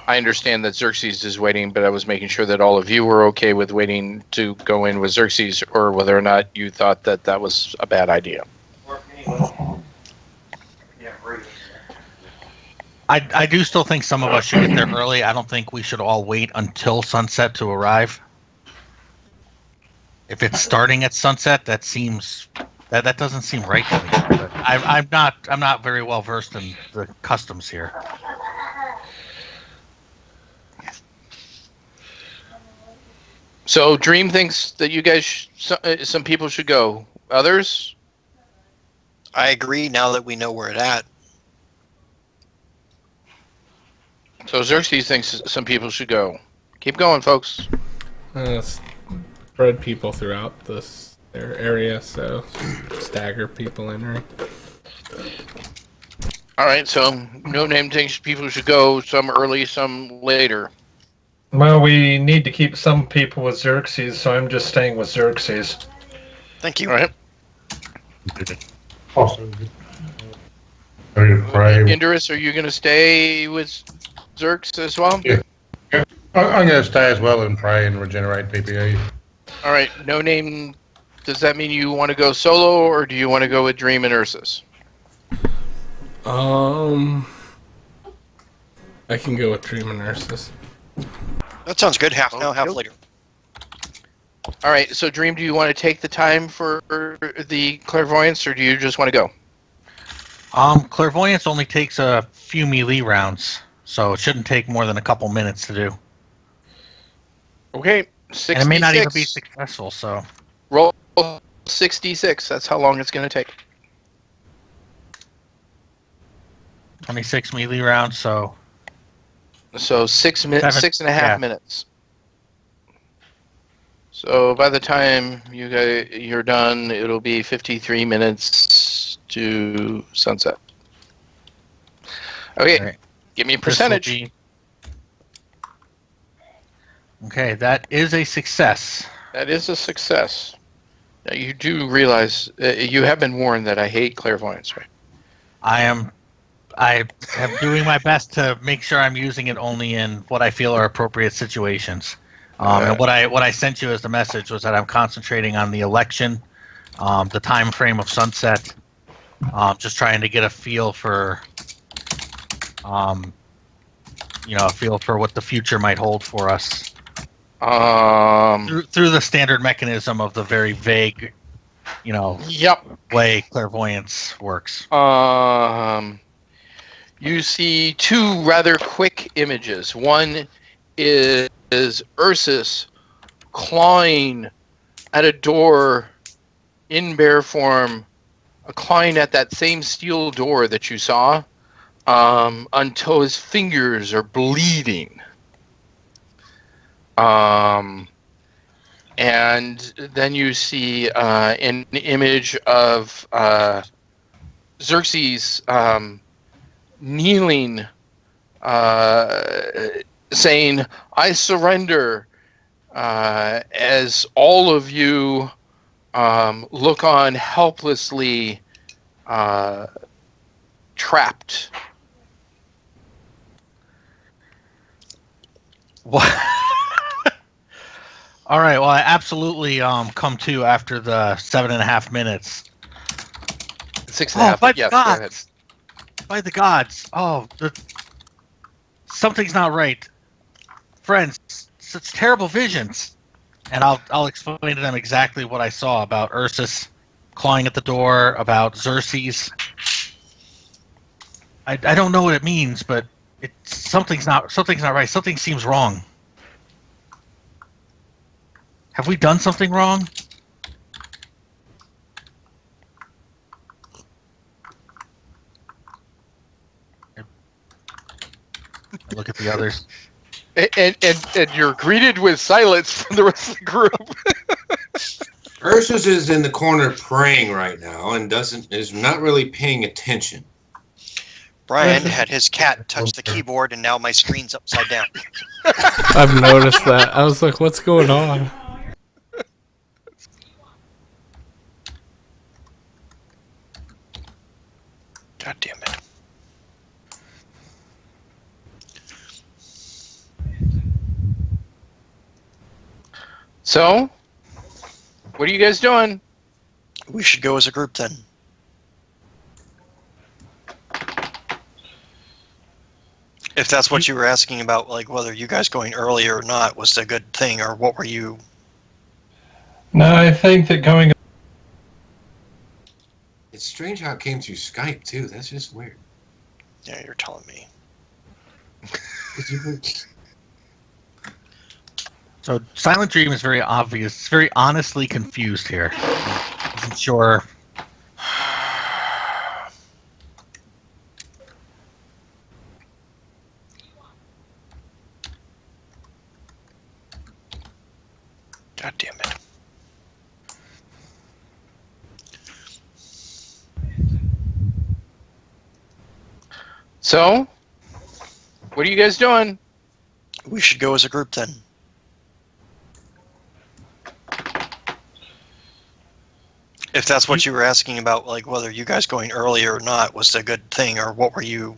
I understand that Xerxes is waiting, but I was making sure that all of you were okay with waiting to go in with Xerxes, or whether or not you thought that that was a bad idea. I do still think some of us should get there early. I don't think we should all wait until sunset to arrive. If it's starting at sunset, that doesn't seem right to me. But I'm not very well versed in the customs here. So Dream thinks that you guys, some people should go. Others? I agree now that we know where it's at. So Xerxes thinks some people should go. Keep going, folks. Spread people throughout their area, so stagger people entering. All right, so No Name thinks people should go, some early, some later. Well, we need to keep some people with Xerxes, so I'm just staying with Xerxes. Thank you. All right. Awesome. I'm going to pray. Indurus, are you going to stay with Xerx as well? Yeah. I'm going to stay as well and pray and regenerate PPE. All right. No Name, does that mean you want to go solo, or do you want to go with Dream and Ursus? I can go with Dream and Ursus. That sounds good. Half now, half later. All right. So Dream, do you want to take the time for the clairvoyance, or do you just want to go? Clairvoyance only takes a few melee rounds, so it shouldn't take more than a couple minutes to do. Okay. 66. And it may not even be successful, so... Roll 66. That's how long it's going to take. 26 melee rounds, so... So 6 minutes, 6.5 minutes. So by the time you're done, it'll be 53 minutes to sunset. Okay, right. Give me a percentage. Okay, that is a success. That is a success. Now you do realize you have been warned that I hate clairvoyance, right? I am doing my best to make sure I'm using it only in what I feel are appropriate situations. And what I sent you as the message was that I'm concentrating on the election, the time frame of sunset, just trying to get a feel for, a feel for what the future might hold for us. Through the standard mechanism of the very vague, way clairvoyance works. You see two rather quick images. One is Ursus clawing at a door in bear form, clawing at that same steel door that you saw, until his fingers are bleeding. And then you see an image of Xerxes kneeling, saying, "I surrender," as all of you look on helplessly, trapped. What? All right. Well, I absolutely come to after the 7.5 minutes. 6.5. Yes, go ahead. by the gods. Oh, something's not right. Friends, such terrible visions. And I'll explain to them exactly what I saw about Ursus clawing at the door, about Xerxes. I don't know what it means, but something's not right. Something seems wrong. Have we done something wrong? I look at the others. And you're greeted with silence from the rest of the group. Ursus is in the corner praying right now and is not really paying attention. Brian had his cat touch the keyboard, and now my screen's upside down. I've noticed that. I was like, what's going on? God damn it. So, what are you guys doing? We should go as a group then. If that's what you were asking about, like whether you guys going earlier or not was a good thing, or what were you? No, I think that going. It's strange how it came through Skype, too. That's just weird. Yeah, you're telling me. So Silent Dream is very obvious. It's very honestly confused here. Isn't sure. God damn it. So, what are you guys doing? We should go as a group then. If that's what you were asking about, like whether you guys going earlier or not was a good thing, or what were you?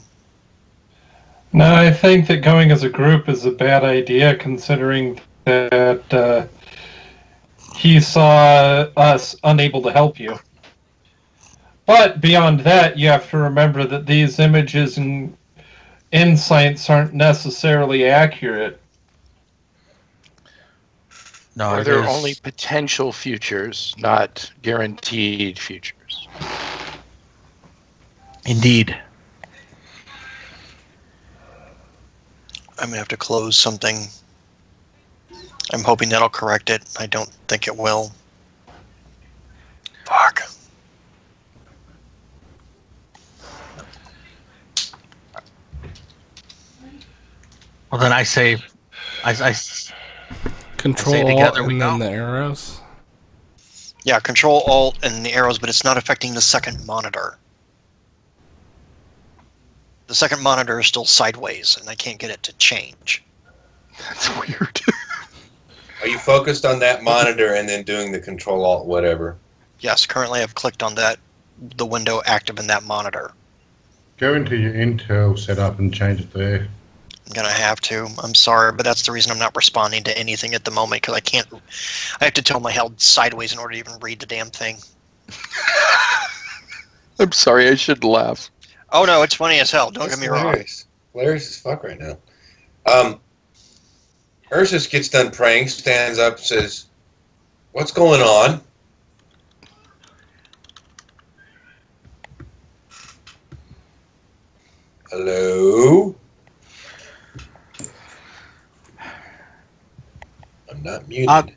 No, I think that going as a group is a bad idea, considering that he saw us unable to help you. But beyond that, you have to remember that these images and insights aren't necessarily accurate. No, they're only potential futures, not guaranteed futures. Indeed. I'm gonna have to close something. I'm hoping that'll correct it. I don't think it will. Fuck. Well, then I say, Control say Alt together we and then go. the arrows. Yeah, Control Alt and the arrows, but it's not affecting the second monitor. The second monitor is still sideways, and I can't get it to change. That's weird. Are you focused on that monitor and then doing the Control Alt whatever? Yes, currently I've clicked on that, the window active in that monitor. Go into your Intel setup and change it there. I'm gonna have to. I'm sorry, but that's the reason I'm not responding to anything at the moment, because I can't. I have to tell my head sideways in order to even read the damn thing. I'm sorry, I shouldn't laugh. Oh no, it's funny as hell. Don't That's get me wrong. hilarious. Hilarious as fuck right now. Ursus gets done praying, stands up, says, "What's going on?" Hello? I'm not muted.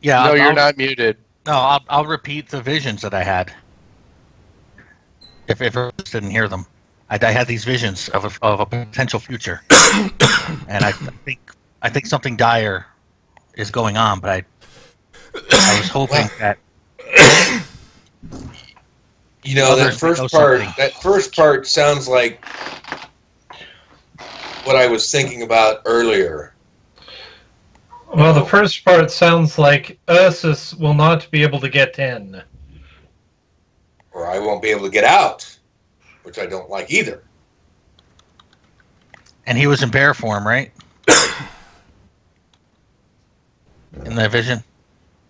Yeah. No, you're I'll- not muted. No, I'll repeat the visions that I had. If Ernest didn't hear them, I had these visions of a potential future, and I think something dire is going on. But I was hoping that You know, that others would first know part. something. That first part sounds like what I was thinking about earlier. Well, the first part sounds like Ursus will not be able to get in. Or I won't be able to get out, which I don't like either. and he was in bear form, right? In that vision.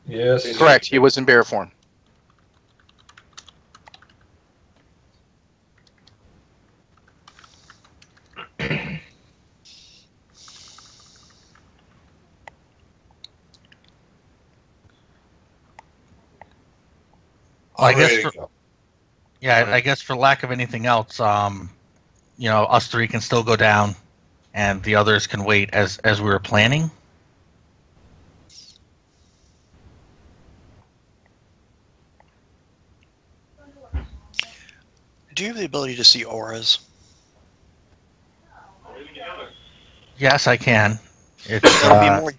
Yes. Correct, he was in bear form. I I'm guess ready for, to go. yeah, I guess for lack of anything else, you know, us three can still go down, and the others can wait as we were planning. Do you have the ability to see auras? Yes, I can. It's It'll be more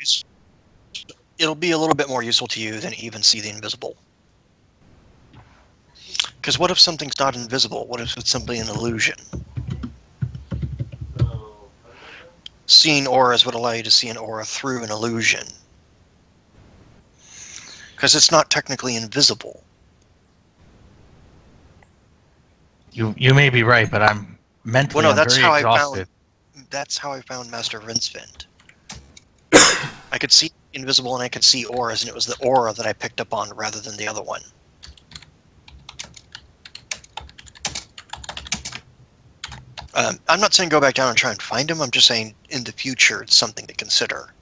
it'll be a little bit more useful to you than even see the invisible. Because what if something's not invisible? What if it's simply an illusion? Seeing auras would allow you to see an aura through an illusion. Because it's not technically invisible. you may be right, but I'm mentally Well, no, I'm very exhausted. That's how I found Master Rinsfind. I could see invisible and I could see auras, and it was the aura that I picked up on rather than the other one. I'm not saying go back down and try and find him. I'm just saying in the future it's something to consider.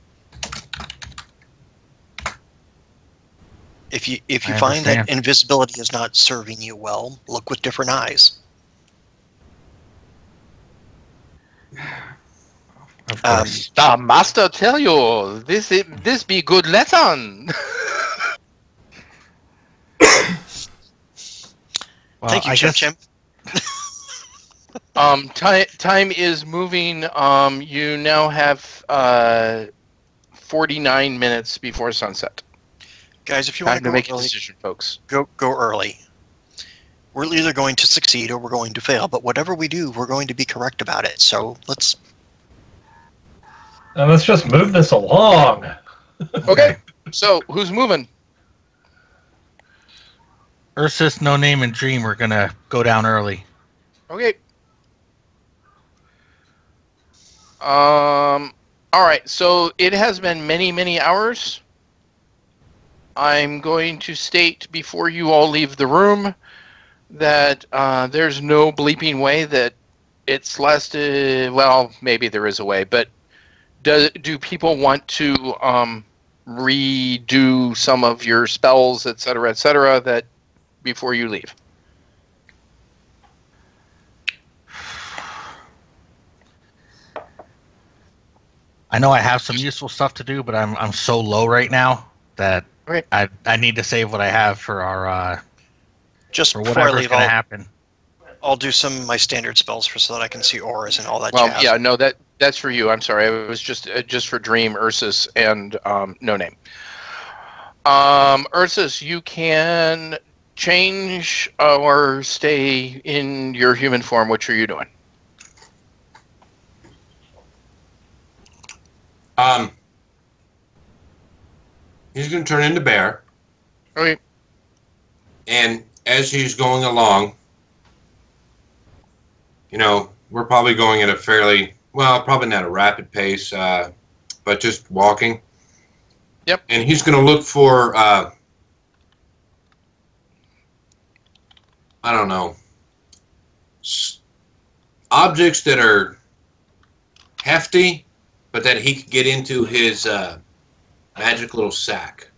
If you find that invisibility is not serving you well, look with different eyes. Of course. The master tell you this be good lesson. Well, Thank you, I guess, Chim. Time is moving. You now have 49 minutes before sunset. Guys, if you want Time to make a early, decision, folks. go early. We're either going to succeed or we're going to fail, but whatever we do, we're going to be correct about it. So let's just move this along. Okay, so who's moving? Ursus, No Name, and Dream are gonna go down early. Okay. All right. So it has been many, many hours. I'm going to state before you all leave the room that there's no bleeping way that it's lasted. Well, maybe there is a way, but do people want to redo some of your spells, et cetera, that before you leave? I know I have some useful stuff to do, but I'm so low right now that Okay. I need to save what I have for our just for before I whatever's leave, gonna happen. I'll do some of my standard spells so that I can see auras and all that Well, jazz. yeah, no, that's for you. I'm sorry, it was just for Dream, Ursus, and No Name. Ursus, you can change or stay in your human form. Which are you doing? He's going to turn into Bear, Okay. and as he's going along, you know, we're probably going at a fairly, well, probably not a rapid pace, but just walking. Yep. And he's going to look for, I don't know, objects that are hefty, but that he could get into his magic little sack.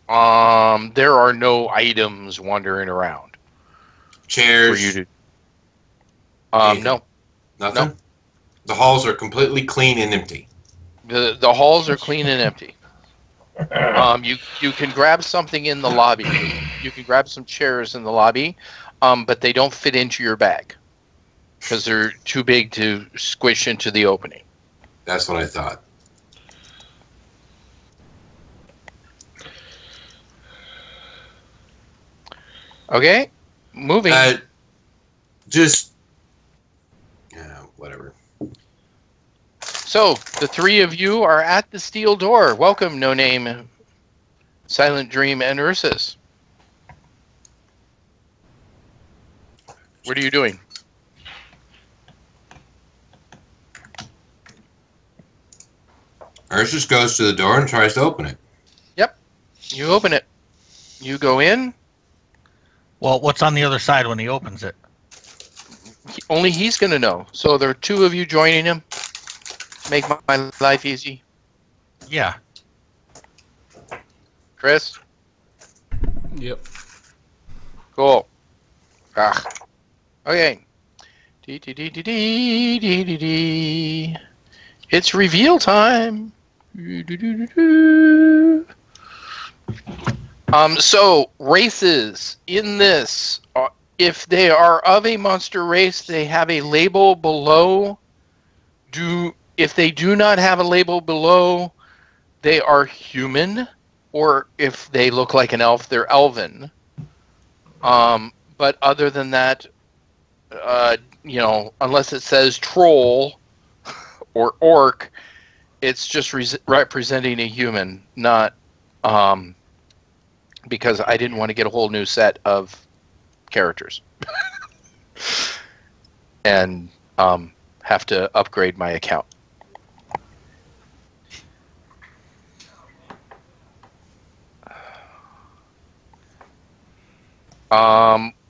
There are no items wandering around. Chairs. For you to. No. Nothing? No. The halls are completely clean and empty. The halls are clean and empty. You can grab something in the lobby. You can grab some chairs in the lobby, but they don't fit into your bag because they're too big to squish into the opening. That's what I thought. Okay, moving. Just, whatever. So, the three of you are at the steel door. Welcome, No Name, Silent Dream, and Ursus. What are you doing? Ursus goes to the door and tries to open it. Yep, you open it. You go in. Well, what's on the other side when he opens it? Only he's going to know. So there are two of you joining him. Make my life easy. Yeah. Chris? Yep. Cool. Ah. Okay. Dee. It's reveal time. So races in this, if they are of a monster race, they have a label below. If they do not have a label below, they are human, or if they look like an elf, they're elven. But other than that, unless it says troll or orc, it's just representing a human, not because I didn't want to get a whole new set of characters and have to upgrade my account.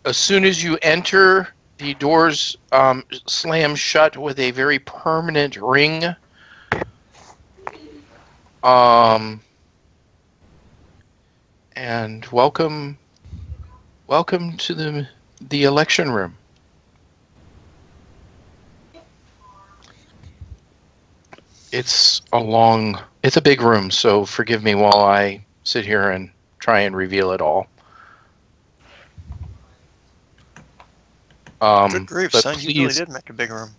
As soon as you enter, the doors slam shut with a very permanent ring. And welcome to the election room. It's a big room, so forgive me while I sit here and try and reveal it all. Good grief, son! You really did make a big room.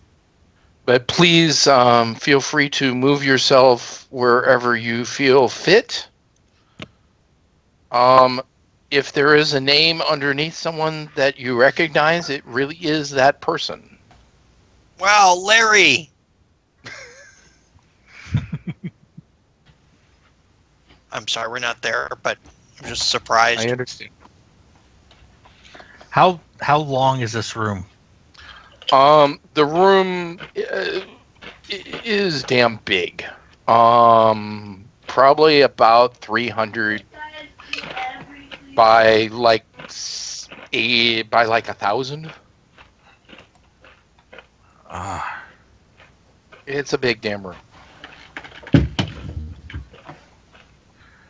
But please feel free to move yourself wherever you feel fit. If there is a name underneath someone that you recognize, it really is that person. Wow, Larry! I'm sorry we're not there, but I'm just surprised. I understand. How long is this room? The room is damn big. Probably about 300 by like 1,000. It's a big damn room.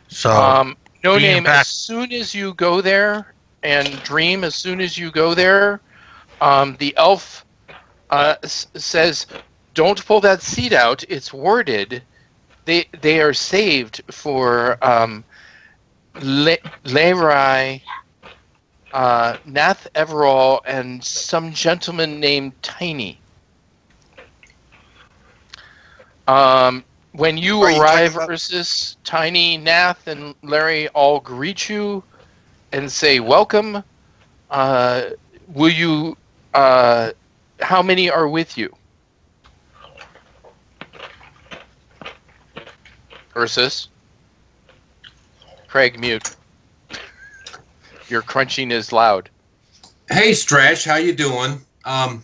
So no name. As soon as you go there, and Dream, as soon as you go there, the elf says, "Don't pull that seat out. It's worded. They are saved for Lerai, Nath Everall, and some gentleman named Tiny." When you arrive, Ursus, Tiny, Nath, and Larry all greet you and say, "Welcome. Will you? How many are with you?" Ursus. Craig, mute. Your crunching is loud. Hey, Stretch, how you doing? I'm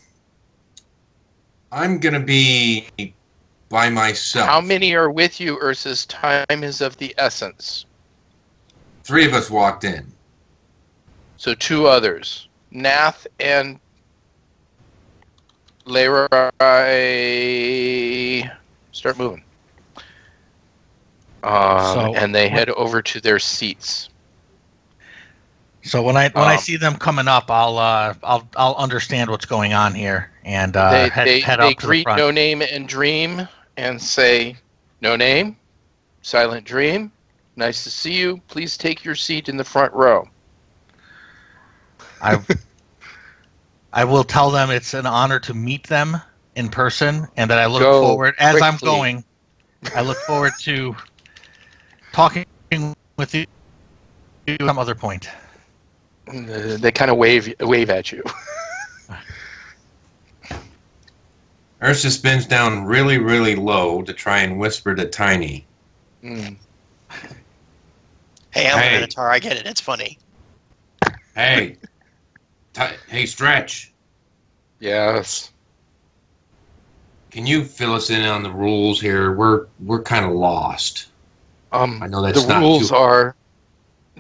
gonna be by myself. How many are with you, Ursus? Time is of the essence. 3 of us walked in. So 2 others. Nath and Lerai start moving. And they head over to their seats. So when I see them coming up, I'll understand what's going on here and head up to the front. They greet No Name and Dream and say, "No Name, Silent Dream, nice to see you. Please take your seat in the front row." I will tell them it's an honor to meet them in person, and that I look forward, as I'm going, I look forward to talking with you at some other point. They kind of wave at you. Ursus bends down really, really low to try and whisper to Tiny. Hey, I'm a Minotaur. I get it. It's funny. Hey. Hey, Stretch. Yes. Can you fill us in on the rules here? We're kind of lost. I know that's the rules are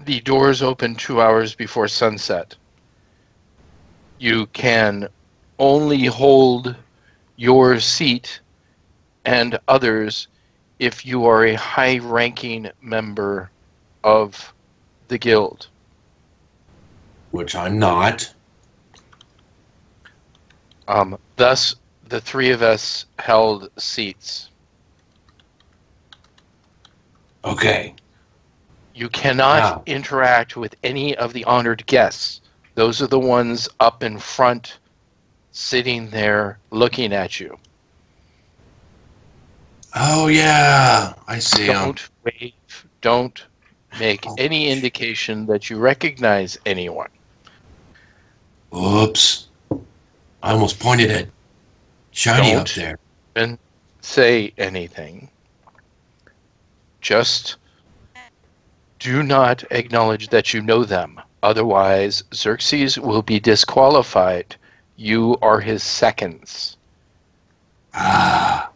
the doors open 2 hours before sunset. You can only hold your seat and others if you are a high-ranking member of the guild. which I'm not. Thus, the three of us held seats. Okay. You cannot Now. interact with any of the honored guests. Those are the ones up in front, sitting there looking at you. Oh, yeah. I see. Don't wave. Don't make any indication that you recognize anyone. Oops. I almost pointed at Shiny up Don't there. even say anything. Just do not acknowledge that you know them. Otherwise, Xerxes will be disqualified. You are his seconds. Ah.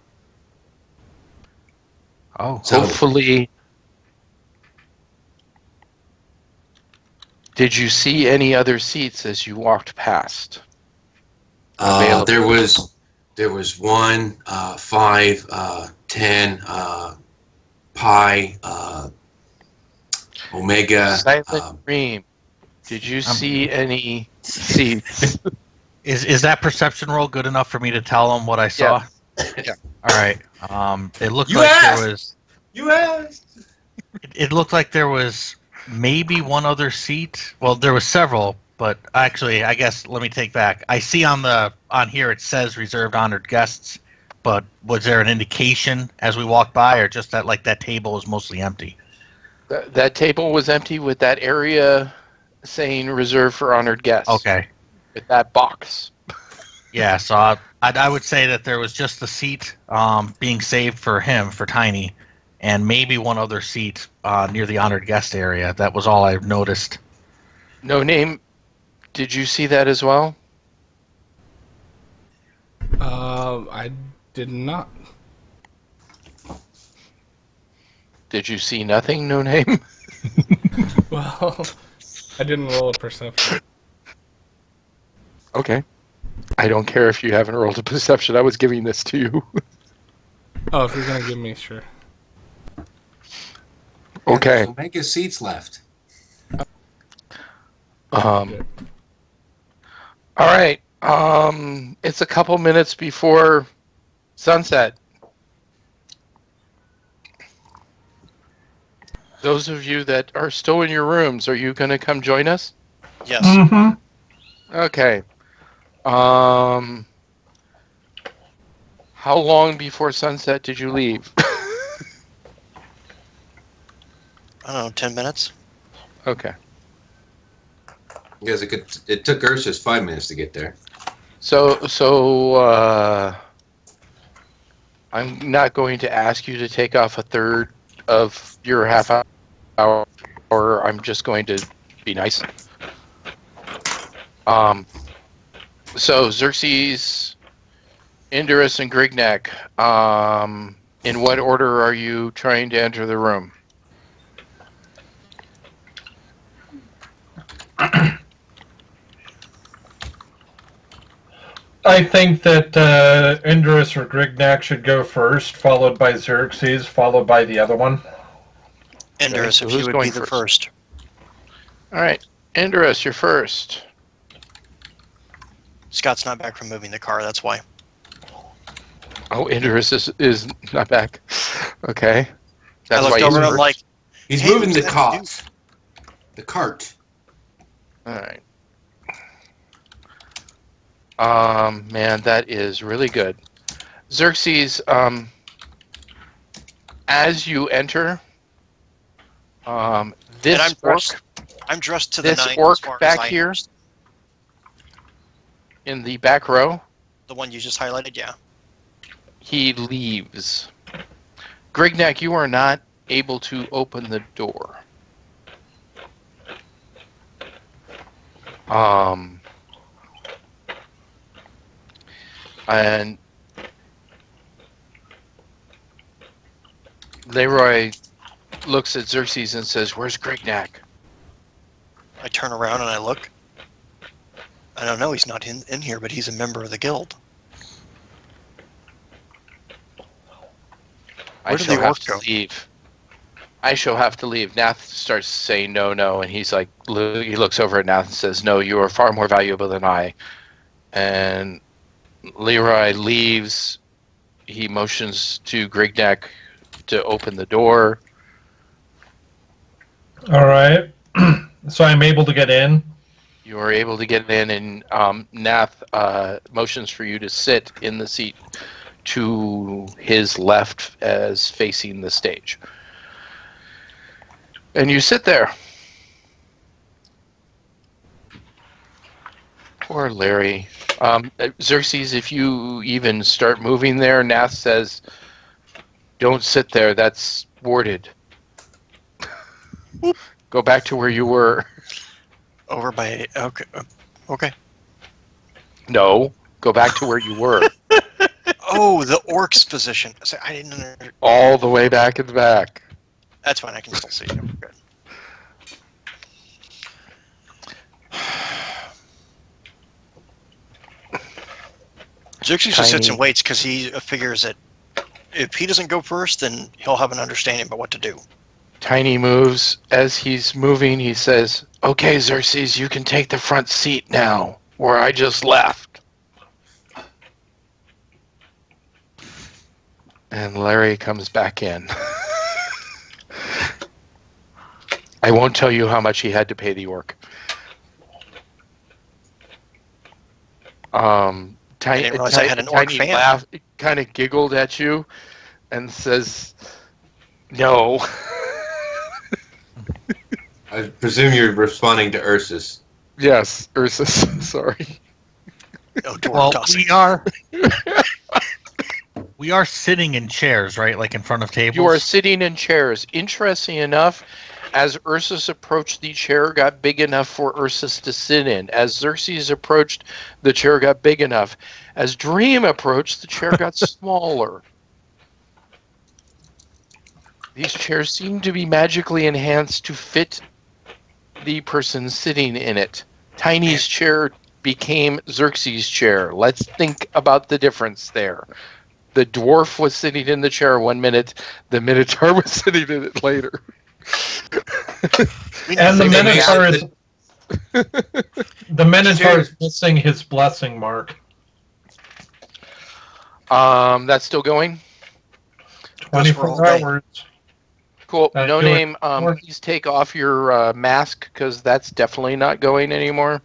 Oh, So- Hopefully. Did you see any other seats as you walked past? There was 1, 5, 10, pi, omega. Silent Dream. Did you see any seats? is that perception roll good enough for me to tell them what I saw? Yeah. All right. It looked You like asked! there was. You asked. It looked like there was maybe one other seat. Well, there was several, but actually, I guess let me take back. I see on here it says reserved honored guests, but was there an indication as we walked by, or just that that table was mostly empty? That table was empty with that area saying reserved for honored guests. Okay. With that box. Yeah, so I would say that there was just the seat being saved for him, for Tiny, and maybe one other seat near the honored guest area. That was all I noticed. No name. Did you see that as well? I did not. Did you see nothing? No name. Well, I didn't roll a perception. Okay. I don't care if you haven't rolled a perception. I was giving this to you. Oh, if you're gonna give me, sure. Okay. So make his seats left. All right. It's a couple minutes before sunset. Those of you that are still in your rooms, are you going to come join us? Yes. Mm-hmm. Okay. How long before sunset did you leave? I don't know, 10 minutes? Okay. Because it took Ursus 5 minutes to get there. So I'm not going to ask you to take off a third of your half hour, or I'm just going to be nice. So Xerxes, Indorus, and Grignac, in what order are you trying to enter the room? I think that Indorus or Grignac should go first, followed by Xerxes, followed by the other one. Indorus, so if who's you would going be the first? first. All right, Indorus, you're first. Scott's not back from moving the car, that's why. Oh, Indorus is not back. Okay. I looked he's over and I'm first? like, He's Hey, moving the what's that to cart. The cart. All right. Man, that is really good. Xerxes, as you enter, this and I'm dressed to the this nines orc as far back as I here? understand. in the back row, The one you just highlighted, yeah. he leaves. Grignac, you are not able to open the door. And Leroy looks at Xerxes and says, "Where's Grignac?" I turn around and I look. I don't know, he's not in here, but he's a member of the guild. I Where did shall the have orc to go? leave. I shall have to leave. Nath starts saying no, no, and he's like, he looks over at Nath and says, no, you are far more valuable than I. And Leroy leaves. He motions to Grignac to open the door. All right. So I'm able to get in. You are able to get in, and Nath motions for you to sit in the seat to his left as facing the stage. And you sit there. Poor Larry. Xerxes, if you even start moving there, Nath says, don't sit there, that's warded. Go back to where you were. Over by... Okay. Okay. No, go back to where you were. Oh, the orc's position. So I didn't understand. All the way back in the back. That's fine, I can still see you. Good. Xerxes just sits and waits because he figures that if he doesn't go first, then he'll have an understanding about what to do. Tiny moves. As he's moving, he says, okay, Xerxes, you can take the front seat now, where I just left. And Larry comes back in. I won't tell you how much he had to pay the orc. I didn't realize I had an orc fan. Laughed, kind of giggled at you and says, no. I presume you're responding to Ursus. Yes, Ursus. Sorry. Oh, well, we are sitting in chairs, right? Like in front of tables? You are sitting in chairs. Interesting enough, as Ursus approached, the chair got big enough for Ursus to sit in. As Xerxes approached, the chair got big enough. As Dream approached, the chair got smaller. These chairs seem to be magically enhanced to fit the person sitting in it. Tiny's chair became Xerxes' chair. Let's think about the difference there. The dwarf was sitting in the chair 1 minute, the Minotaur was sitting in it later. And the Minotaur is missing his blessing mark. That's still going? 24 hours. Cool. No name. Please take off your mask because that's definitely not going anymore.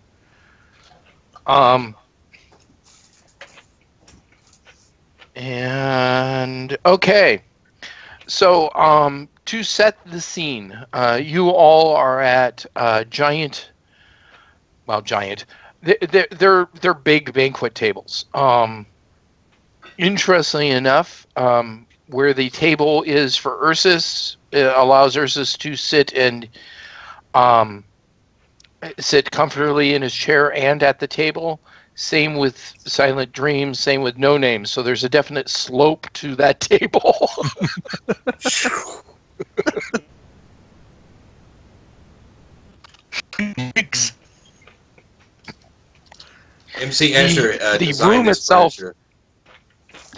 And okay. So to set the scene, you all are at giant. They're big banquet tables. Interestingly enough, where the table is for Ursus, it allows Ursus to sit and sit comfortably in his chair and at the table. Same with Silent Dreams, same with No Name. So there's a definite slope to that table. MC Escher the designed room this itself. furniture.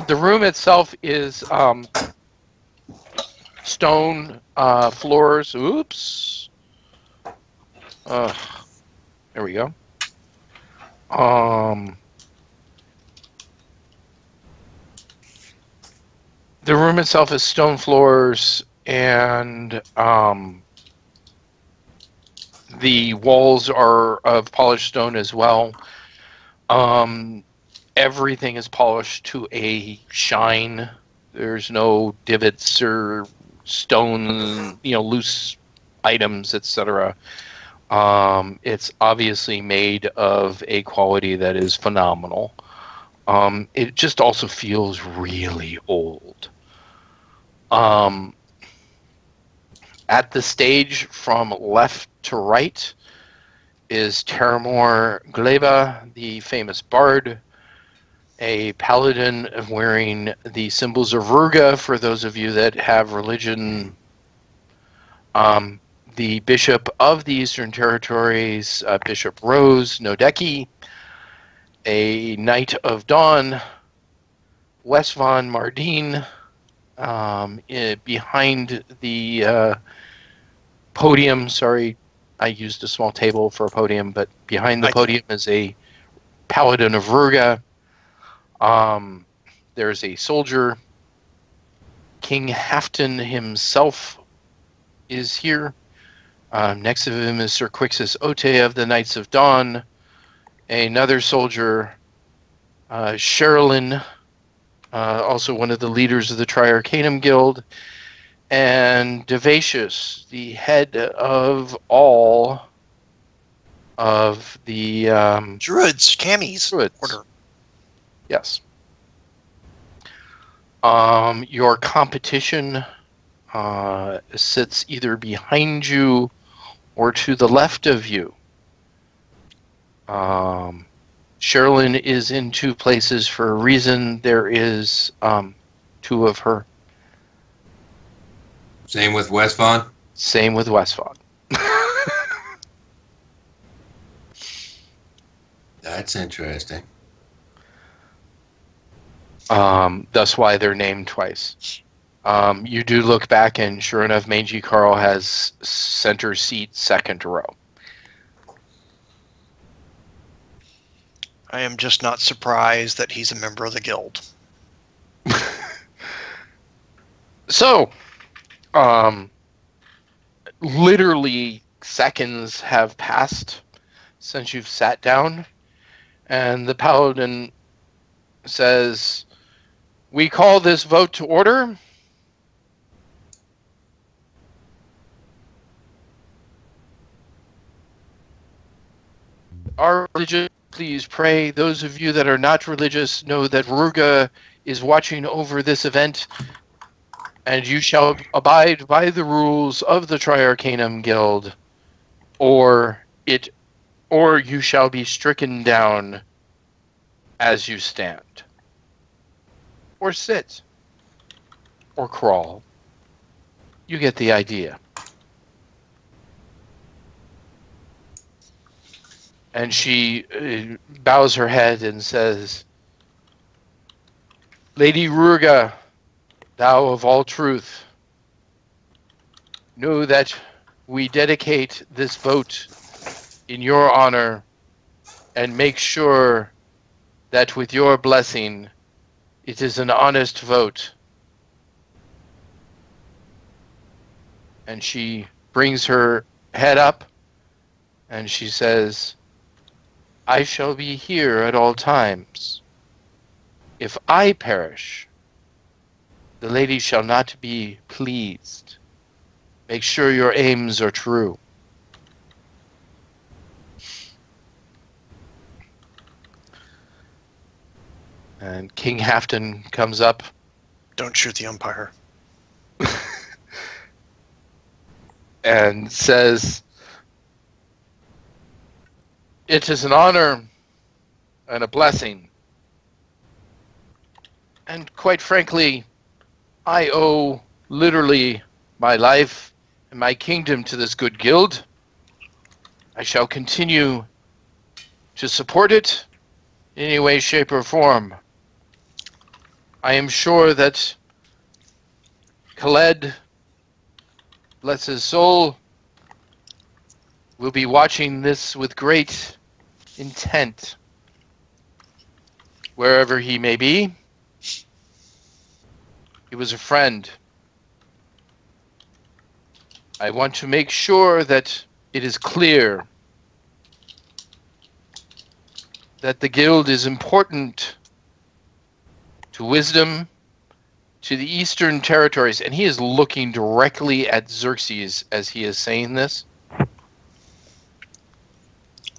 The room itself is stone floors. Oops. There we go. The room itself is stone floors, and the walls are of polished stone as well. Everything is polished to a shine. There's no divots or stone, loose items, etc. It's obviously made of a quality that is phenomenal. It just also feels really old. At the stage from left to right is Terramore Gleba, the famous bard, a paladin wearing the symbols of Ruga, for those of you that have religion. The Bishop of the Eastern Territories, Bishop Rose Nodeki, a Knight of Dawn, Wes von Mardine, behind the podium. Sorry, I used a small table for a podium, but behind the podium is a paladin of Ruga. There's a soldier. King Halfton himself is here. Next to him is Sir Quixus Ote of the Knights of Dawn. Another soldier, Sherilyn, also one of the leaders of the Triarcanum Guild. And Devatius, the head of all of the Druids, Camis Druids. order. Yes. Your competition sits either behind you or to the left of you. Sherilyn is in two places for a reason. There is two of her. Same with Westfond? Same with Westfond. That's interesting. That's why they're named twice. You do look back, and sure enough, Mangy Carl has center seat, second row. I am just not surprised that he's a member of the guild. So, literally seconds have passed since you've sat down, and the paladin says, "We call this vote to order. Are religious, please pray. Those of you that are not religious know that Ruga is watching over this event, and you shall abide by the rules of the Triarcanum Guild, or you shall be stricken down as you stand, or sit, or crawl. You get the idea." And she bows her head and says, "Lady Ruga, thou of all truth, know that we dedicate this vote in your honor and make sure that with your blessing it is an honest vote." And she brings her head up and she says, "I shall be here at all times. If I perish, the lady shall not be pleased. Make sure your aims are true." And King Halfton comes up. Don't shoot the umpire. And says, "It is an honor and a blessing. And quite frankly, I owe literally my life and my kingdom to this good guild. I shall continue to support it in any way, shape, or form. I am sure that Khaled, bless his soul, will be watching this with great intent, wherever he may be. He was a friend. I want to make sure that it is clear that the guild is important to wisdom, to the Eastern Territories." And he is looking directly at Xerxes as he is saying this.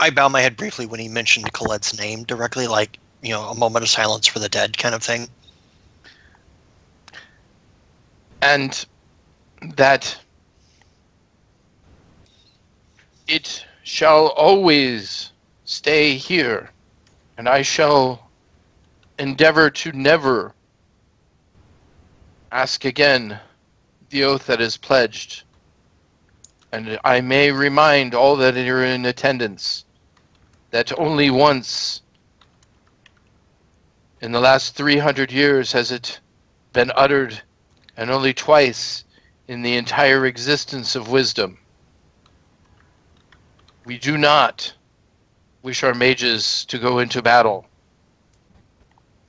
I bow my head briefly when he mentioned Khaled's name directly, like, a moment of silence for the dead kind of thing. And that it shall always stay here, and I shall endeavor to never ask again the oath that is pledged. And I may remind all that are in attendance that only once in the last 300 years has it been uttered and only twice in the entire existence of wisdom. We do not wish our mages to go into battle,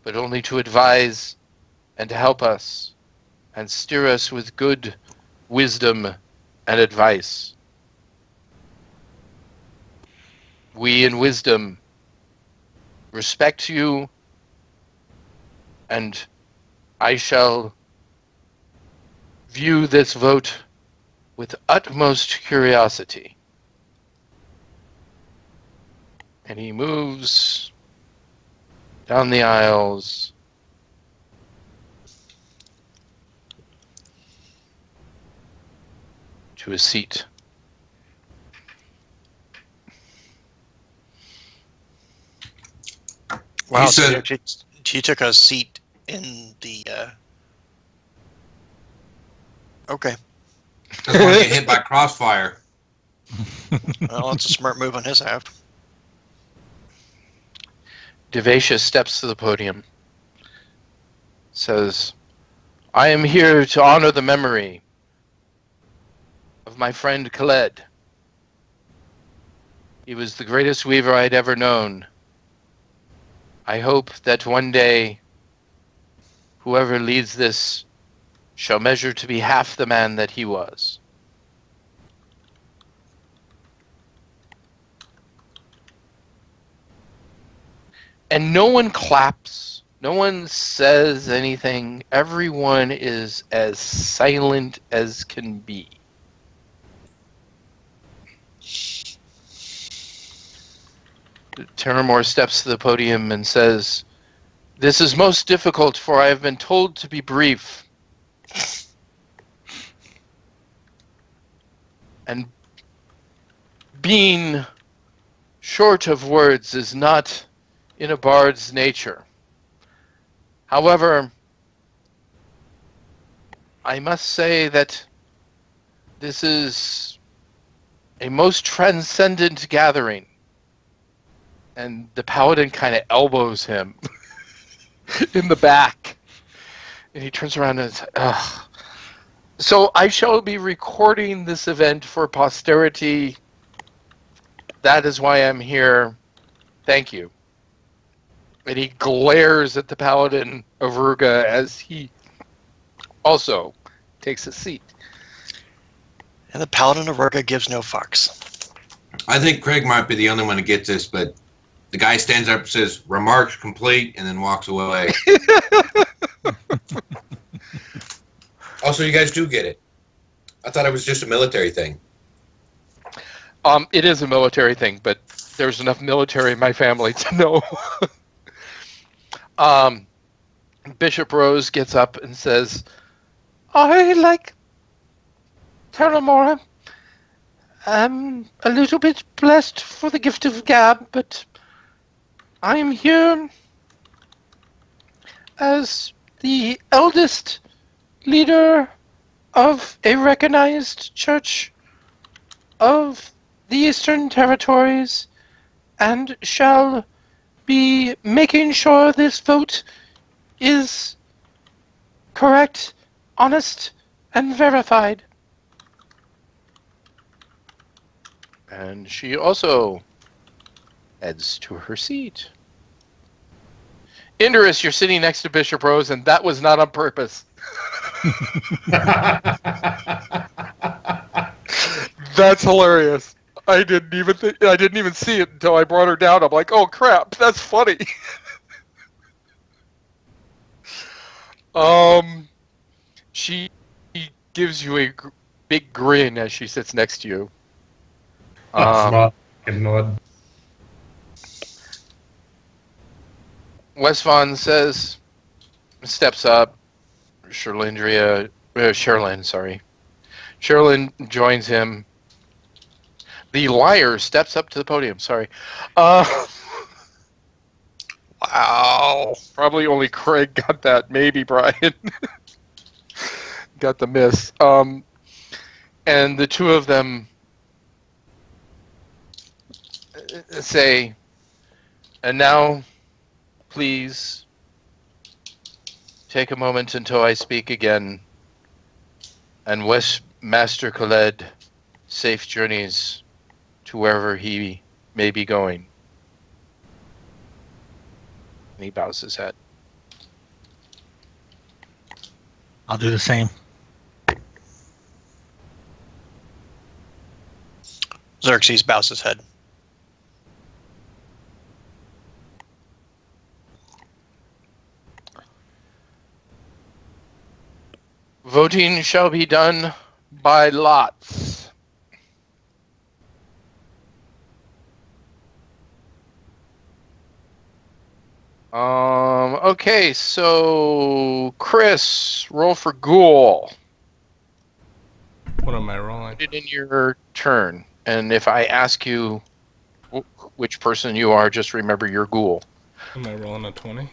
but only to advise and to help us and steer us with good wisdom and advice. We in wisdom respect you, and I shall view this vote with utmost curiosity. And he moves down the aisles to a seat. Wow, He so said- she took a seat in the. Okay. Doesn't want to get hit by crossfire. Well, that's a smart move on his half. Devacia steps to the podium, says, I am here to honor the memory of my friend Khaled. He was the greatest weaver I'd ever known. I hope that one day, whoever leads this shall measure to be half the man that he was. And no one claps. No one says anything. Everyone is as silent as can be. Terramore steps to the podium and says, This is most difficult, for I have been told to be brief. And being short of words is not in a bard's nature. However, I must say that this is a most transcendent gathering. And the paladin kind of elbows him in the back. And he turns around and says, ugh. So I shall be recording this event for posterity. That is why I'm here. Thank you. And he glares at the paladin of Urga as he also takes a seat. And the paladin of Urga gives no fucks. I think Craig might be the only one to get this, but the guy stands up and says, remarks complete, and then walks away. Also, you guys do get it. I thought it was just a military thing. It is a military thing, but there's enough military in my family to know. Bishop Rose gets up and says, I, like Terramora, am a little bit blessed for the gift of gab, but I am here as the eldest leader of a recognized church of the Eastern Territories, and shall be making sure this vote is correct, honest, and verified. And she also heads to her seat. Indorus, you're sitting next to Bishop Rose, and that was not on purpose. That's hilarious. I didn't even see it until I brought her down. I'm like, oh crap, that's funny. She gives you a big grin as she sits next to you. Smart and nod. Westvon steps up. Sherilyn joins him. The liar steps up to the podium. Sorry. Wow. Probably only Craig got that. Maybe Brian got the miss. And the two of them say, and now, please, take a moment until I speak again. And wish Master Khaled safe journeys to wherever he may be going. And he bows his head. I'll do the same. Xerxes bows his head. Voting shall be done by lots. Okay, so Chris, roll for ghoul. What am I rolling? Put it in your turn, and if I ask you which person you are, just remember your ghoul. Am I rolling a 20?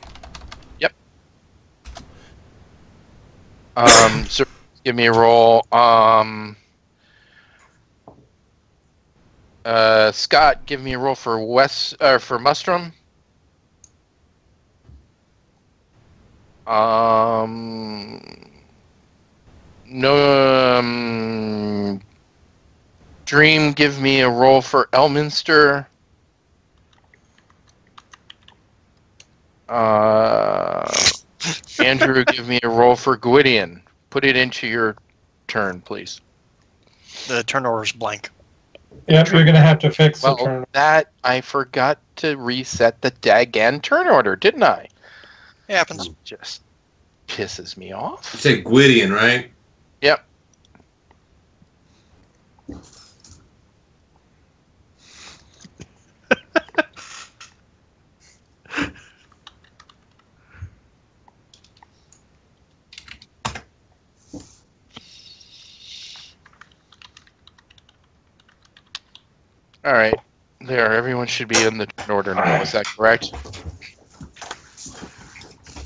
So give me a roll. Scott, give me a roll for for Mustrum. No. Dream, give me a roll for Elminster. Andrew, give me a roll for Gwydion. Put it into your turn, please. The turn order is blank. Yep, you're going to have to fix the Well, turn. that I forgot to reset the daggone turn order, didn't I? It happens. It just pisses me off. You said Gwydion, right? Yep. All right. There, everyone should be in the turn order now. Is that correct?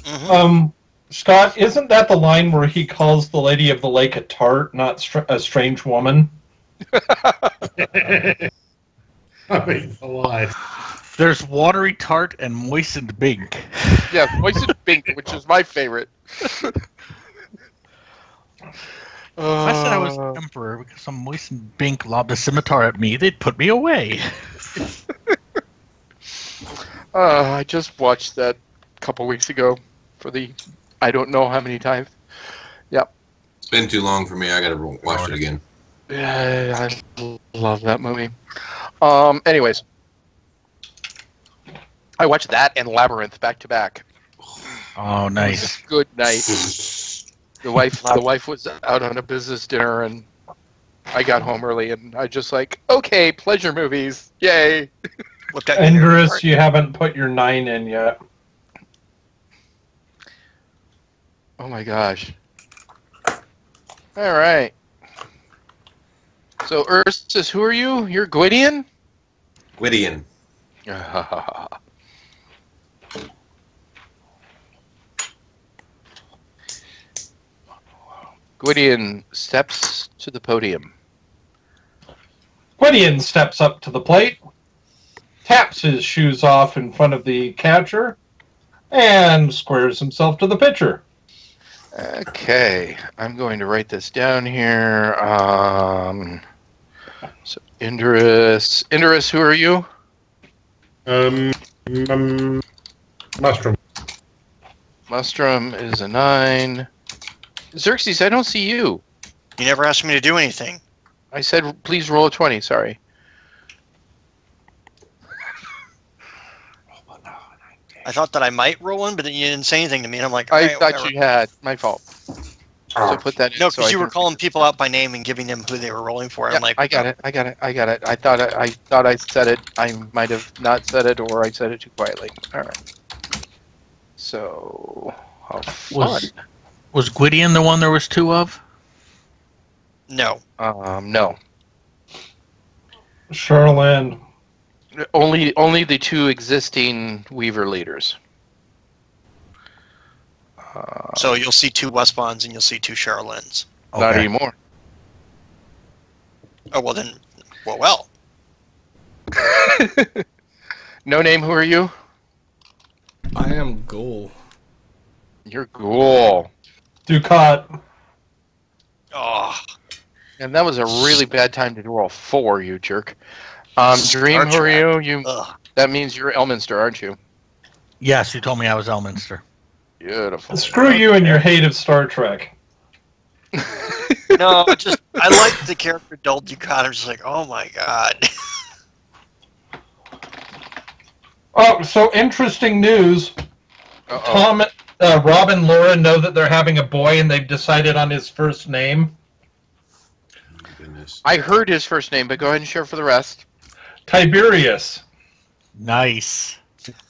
Mm-hmm. Scott, isn't that the line where he calls the Lady of the Lake a tart, not a strange woman? I mean, alive. There's watery tart and moistened bink. Yeah, moistened bink, which is my favorite. If I said I was emperor because some moistened bink lobbed a scimitar at me, they'd put me away. I just watched that a couple weeks ago for the I don't know how many times. Yep. It's been too long for me. I gotta watch it again. Yeah, I love that movie. Anyways, I watched that and Labyrinth back to back. Oh, nice. Good night. The wife was out on a business dinner, and I got home early, and I just like, okay, pleasure movies, yay! Looked at Endurus, you haven't put your 9 in yet. Oh my gosh! All right. So Ursus, who are you? You're Gwydion? Gwydion. Gwydion steps to the podium. Gwydion steps up to the plate, taps his shoes off in front of the catcher, and squares himself to the pitcher. Okay, I'm going to write this down here. So Indurus, who are you? Mustrum. Mustrum is a 9. Xerxes, I don't see you. You never asked me to do anything. I said, please roll a 20. Sorry. I thought that I might roll one, but then you didn't say anything to me, and I'm like, I "Alright, thought whatever." you had. My fault. So put that in. No, so because I you were can- calling people out by name and giving them who they were rolling for. Yeah, I'm like, I got it. I thought I said it. I might have not said it, or I said it too quietly. All right. So, how fun. Was Gwydion the one there was 2 of? No. No. Charlene. Only the 2 existing Weaver leaders. So you'll see 2 Westbonds and you'll see 2 Charlens. Not Okay. anymore. Oh, well then, well. No name. Who are you? I am Ghoul. You're cool. Ducat. Oh, And that was a really bad time to roll 4, you jerk. Dream, who are you? That means you're Elminster, aren't you? Yes, you told me I was Elminster. Beautiful. Screw you and your hate of Star Trek. no, I like the character Dol Dukat. I'm just like, oh my god. Oh, so interesting news. Tom, Rob and Laura know that they're having a boy and they've decided on his first name. Oh, goodness. I heard his first name, but go ahead and share for the rest. Tiberius. Nice.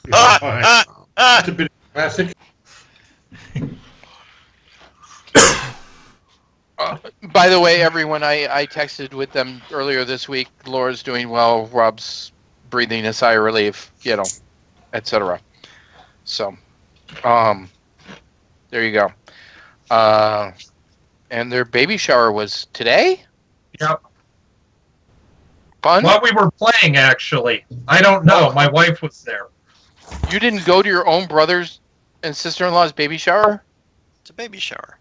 That's a bit of a classic. By the way, everyone, I texted with them earlier this week. Laura's doing well. Rob's breathing a sigh of relief, etc. So, there you go. And their baby shower was today? Yep. Fun? While we were playing, actually. I don't know. My wife was there. You didn't go to your own brother's and sister-in-law's baby shower? It's a baby shower.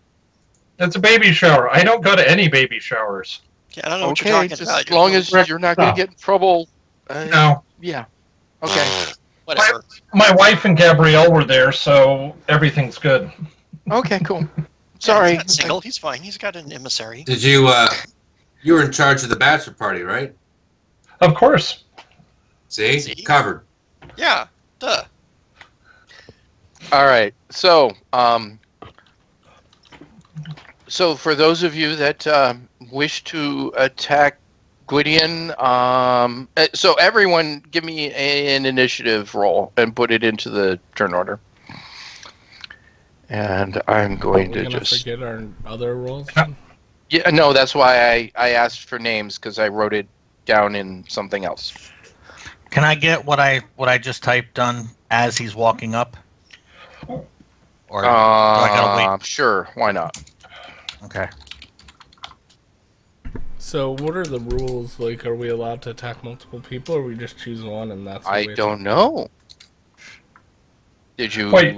It's a baby shower. I don't go to any baby showers. Yeah, I don't know what you're talking about. As long as you're not going to get in trouble. No. Yeah. Okay. Whatever. My wife and Gabrielle were there, so everything's good. Okay, cool. Sorry. He's not single. He's fine. He's got an emissary. Did you? You were in charge of the bachelor party, right? Of course. See? Covered. Yeah. Duh. All right. So, so for those of you that wish to attack Gwydion, so everyone give me an initiative roll and put it into the turn order. And I'm going to just forget our other rolls. Yeah, no, that's why I asked for names because I wrote it down in something else. Can I get what I just typed done as he's walking up? Or do I gotta wait? Sure, why not? Okay. So, what are the rules? Like, are we allowed to attack multiple people, or we just choose one and that's? I don't know. Did you? Wait.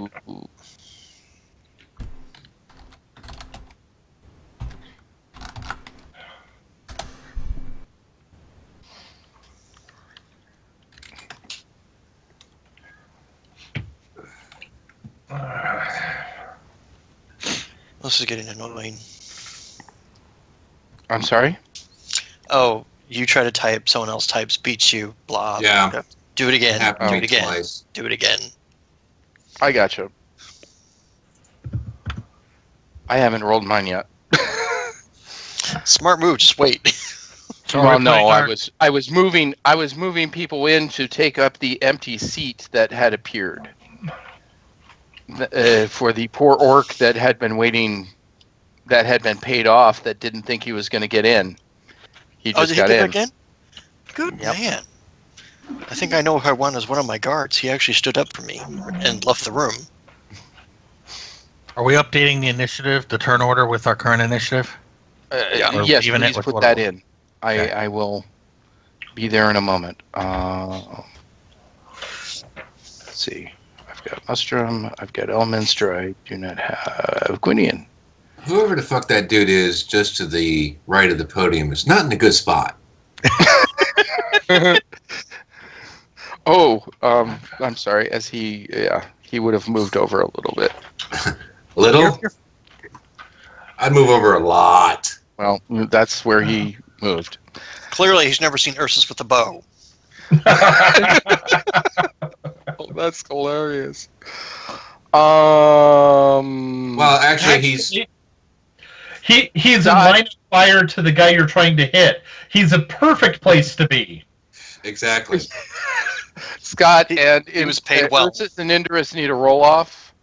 This is getting annoying. I'm sorry? Oh, you try to type, someone else types, beats you, blah. Yeah. Do it again. Happened Do to it me again. twice. Do it again. I gotcha. I haven't rolled mine yet. Smart move. Just wait. So well, we're no, playing I was moving people in to take up the empty seat that had appeared for the poor orc that had been waiting, that had been paid off, that didn't think he was going to get in. He just did got he get in. back in? Good Yep. man. I think I know who I want as one of my guards. He actually stood up for me and left the room. Are we updating the initiative, the turn order with our current initiative? Yeah. Yes, even it please with put what that it in. Okay. I will be there in a moment. Let's see. I've got Mustrum. I've got Elminster. I do not have Gwydion. Whoever the fuck that dude is, just to the right of the podium, is not in a good spot. Oh, I'm sorry. As he would have moved over a little bit. Little? I'd move over a lot. Well, that's where he moved. Clearly, he's never seen Ursus with a bow. Oh, that's hilarious. Well, actually, he's He's in line of fire to the guy you're trying to hit. He's a perfect place to be. exactly. Scott and he was paid well. Ursus and Indris need a roll off.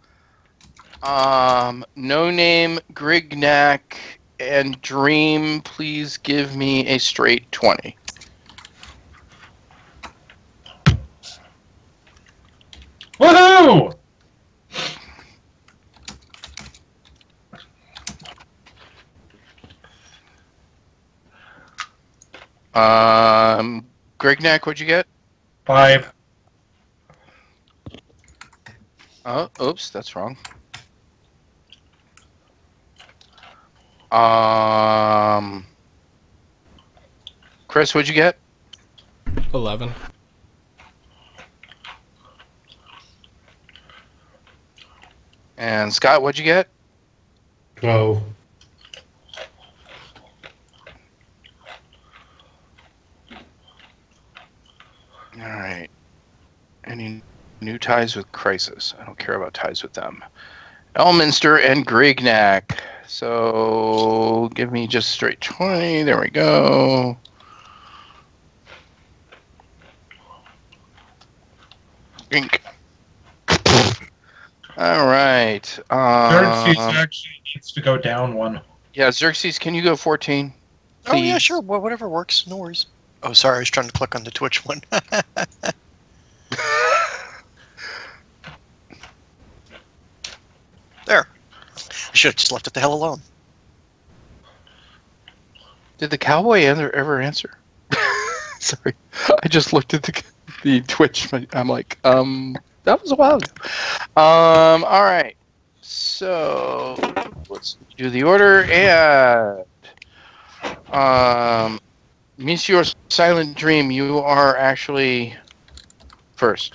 No name, Grignac, and Dream. Please give me a straight 20. Woohoo! Grignac, what'd you get? 5. Oh, oops, that's wrong. Chris, what'd you get? 11. And Scott, what'd you get? 12. All right. Any new ties with Crisis? I don't care about ties with them. Elminster and Grignac. So give me just straight 20. There we go. Ink. All right. Xerxes actually needs to go down one. Yeah, Xerxes, can you go 14? Oh, yeah, Please? sure. Well, whatever works. No worries. Oh, sorry. I was trying to click on the Twitch one. There. I should have just left it the hell alone. Did the cowboy ever answer? Sorry. I just looked at the Twitch. I'm like, that was a while ago. All right. So let's do the order and Monsieur Silent Dream, you are actually first.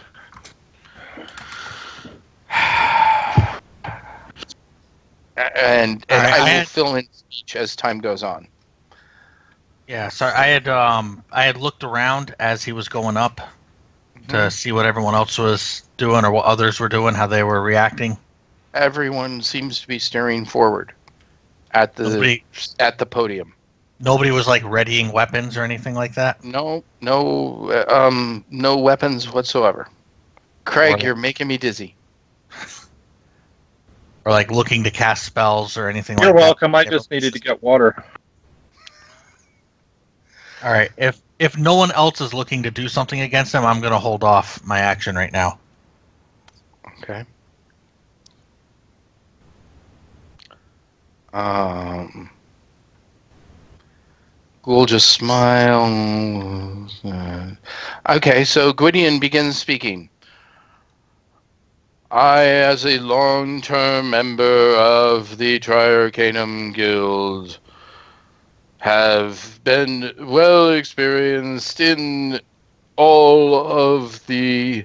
And I will fill in speech as time goes on. Yeah, sorry. I had looked around as he was going up to see what everyone else was doing or what others were doing, how they were reacting. Everyone seems to be staring forward at the podium. Nobody was like readying weapons or anything like that. No weapons whatsoever. Craig, you're making me dizzy. Or like looking to cast spells or anything like that. You're welcome. I just needed to get water. All right. If no one else is looking to do something against him, I'm going to hold off my action right now. Okay. We'll just smile. Okay, so Gwydion begins speaking. I, as a long-term member of the Triarcanum Guild, have been well experienced in all of the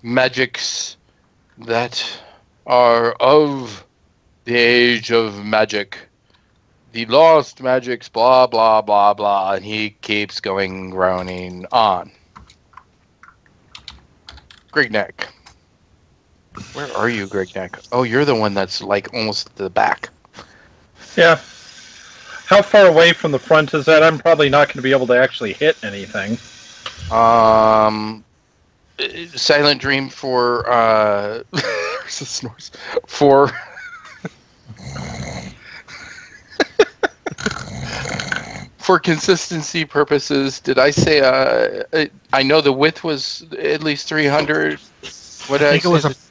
magics that are of the age of magic. The lost magics, blah, blah, blah, blah, and he keeps groaning on. Grignac. Where are you, Grignac? Oh, you're the one that's like almost at the back. Yeah. How far away from the front is that? I'm probably not going to be able to actually hit anything. Silent Dream for snores for for consistency purposes. Did I say I know the width was at least 300. What did I think it was?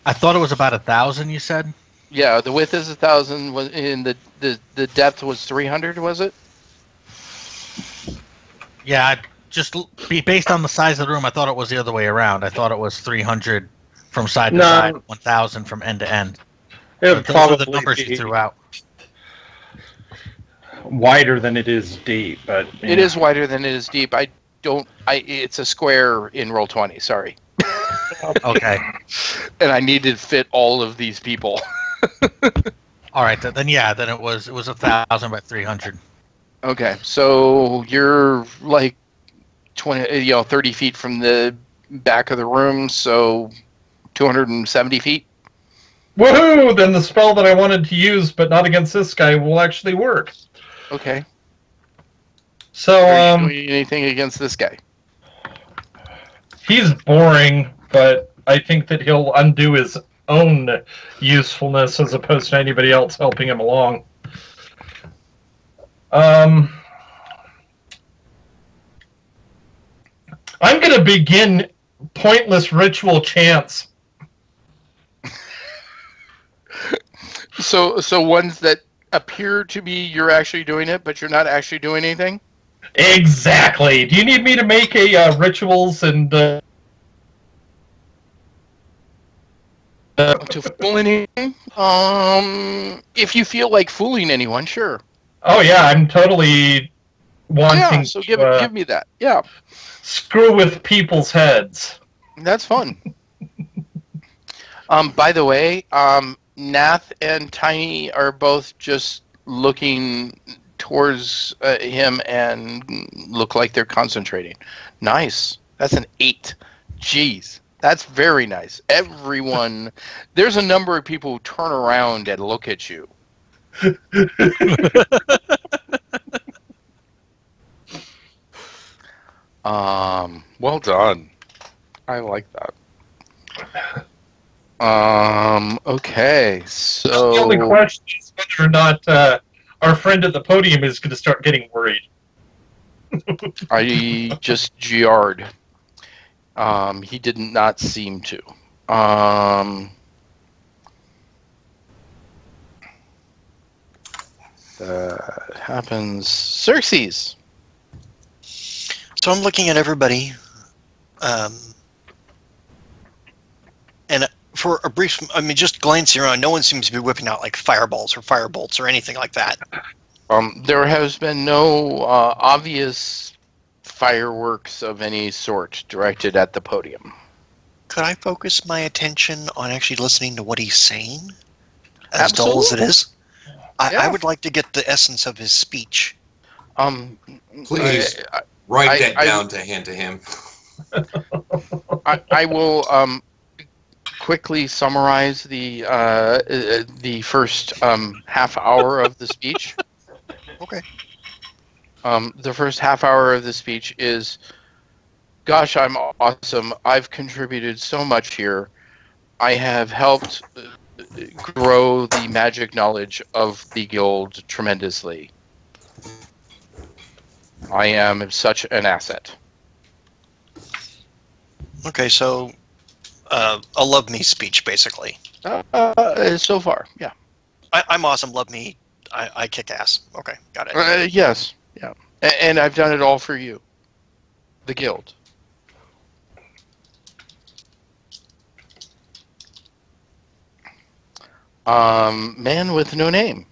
I thought it was about 1,000. You said. Yeah, the width is 1,000. Was in the depth was 300. Was it? Yeah, just based on the size of the room, I thought it was the other way around. I thought it was 300 from side to side, 1,000 from end to end. Those are the numbers you threw out. Wider than it is deep, but it is wider than it is deep. It's a square in Roll20. Sorry. Okay. And I needed to fit all of these people. All right, then it was 1,000 by 300. Okay, so you're like 30 feet from the back of the room, so 270 feet. Woohoo! Then the spell that I wanted to use, but not against this guy, will actually work. Okay. So, are you doing anything against this guy? He's boring, but I think that he'll undo his own usefulness as opposed to anybody else helping him along. I'm going to begin pointless ritual chants. So ones that appear to be you're actually doing it, but you're not actually doing anything? Exactly. Do you need me to make a rituals and To fool anyone? If you feel like fooling anyone, sure. Oh yeah, I'm totally wanting Yeah, so give me that. Yeah. Screw with people's heads. That's fun. By the way, Nath and Tiny are both just looking towards him and look like they're concentrating. Nice. That's an 8. Jeez. That's very nice. Everyone, there's a number of people who turn around and look at you. Well done. I like that. Okay, so The only question is whether or not our friend at the podium is going to start getting worried. I just GR'd. He did not seem to. That happens. Xerxes. So I'm looking at everybody, and for a brief, I mean, just glancing around, no one seems to be whipping out like fireballs or firebolts or anything like that. There has been no obvious fireworks of any sort directed at the podium. Could I focus my attention on actually listening to what he's saying? As Absolutely. dull as it is? Yeah. I would like to get the essence of his speech. Please write that down to hand to him. I will quickly summarize the first half hour of the speech. Okay. The first half hour of the speech is, gosh, I'm awesome. I've contributed so much here. I have helped grow the magic knowledge of the guild tremendously. I am such an asset. Okay, so a love me speech, basically. So far, yeah. I'm awesome, love me, I kick ass. Okay, got it. Yes, yeah. And I've done it all for you. The guild. Man with no name.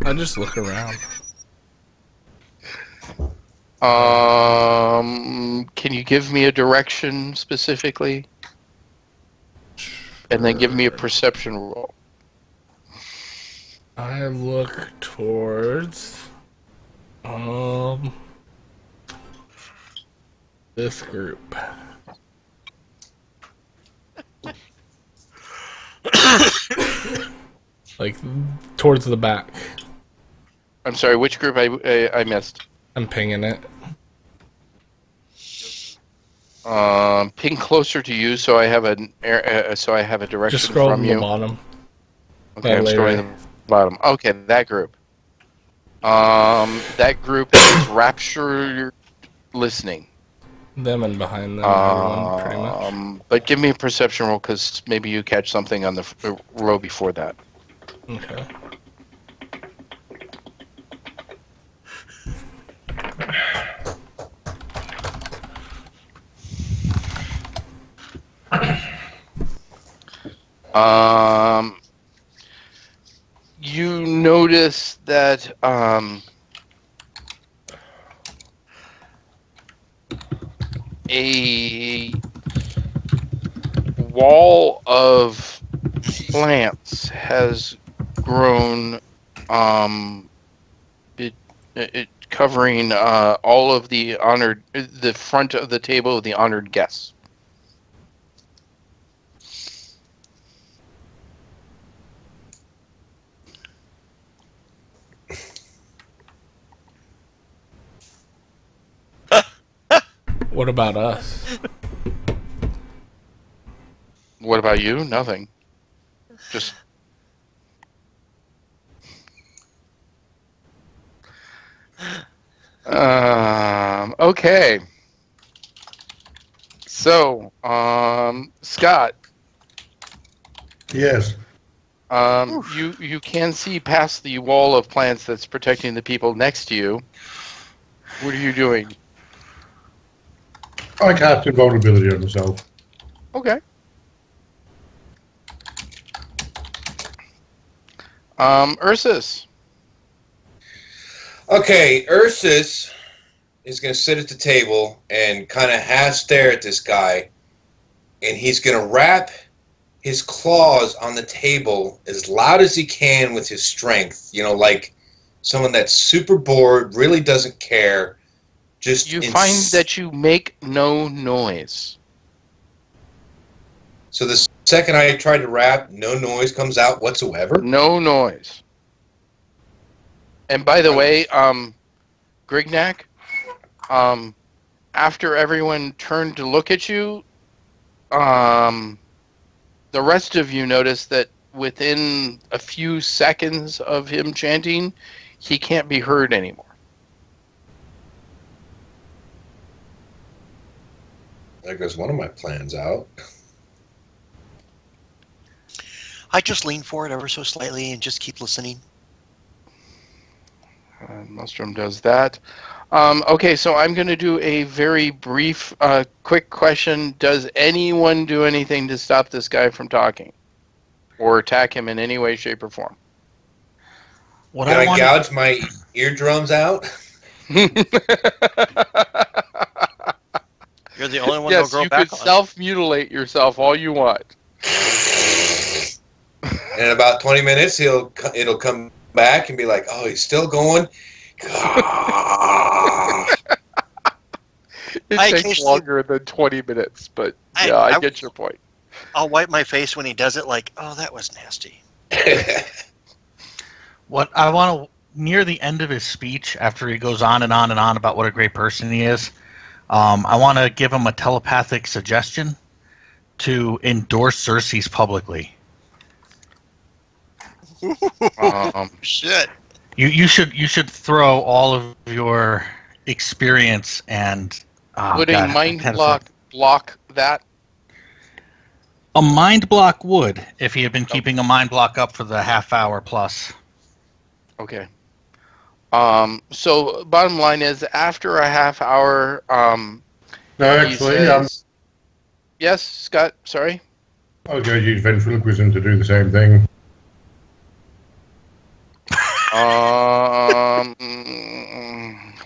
I just look around. Can you give me a direction specifically? And then give me a perception roll. I look towards this group. Like towards the back. I'm sorry, which group I missed? I'm pinging it. Ping closer to you, so I have a direction Just scroll from to you. the bottom. Okay, I'm later. scrolling to the bottom. Okay, that group. That group is Rapture listening. Them and behind them, everyone, pretty much. But give me a perception roll, because maybe you catch something on the row before that. Okay. You notice that a wall of plants has grown, it covering all of the front of the table of the honored guests. What about us? What about you? Nothing. Just. Okay. So, Scott. Yes. You can see past the wall of plants that's protecting the people next to you. What are you doing? I cast invulnerability on myself. Okay. Ursus. Okay, Ursus is going to sit at the table and kind of half stare at this guy, and he's going to wrap his claws on the table as loud as he can with his strength. You know, like someone that's super bored, really doesn't care. Just you find that you make no noise. So the second I try to rap, no noise comes out whatsoever? No noise. And by the way, Grignac, after everyone turned to look at you, the rest of you notice that within a few seconds of him chanting, he can't be heard anymore. There goes one of my plans out. I just lean forward ever so slightly and just keep listening. Mustrom does that. Okay, so I'm going to do a very brief, quick question. Does anyone do anything to stop this guy from talking? Or attack him in any way, shape, or form? Can I gouge my eardrums out? You're the only one that'll grow you back could on. Self-mutilate yourself all you want. In about 20 minutes, it'll come back and be like, "Oh, he's still going." It takes longer than 20 minutes, but yeah, I get your point. I'll wipe my face when he does it, like, "Oh, that was nasty." What I want to, near the end of his speech, after he goes on and on and on about what a great person he is, I want to give him a telepathic suggestion to endorse Xerxes publicly. Shit. You should throw all of your experience and would a mind block that? A mind block would, if he had been keeping a mind block up for the half hour plus. Okay. So bottom line is, after a half hour, No, actually, yes, Scott. Sorry. I was going to use ventriloquism to do the same thing.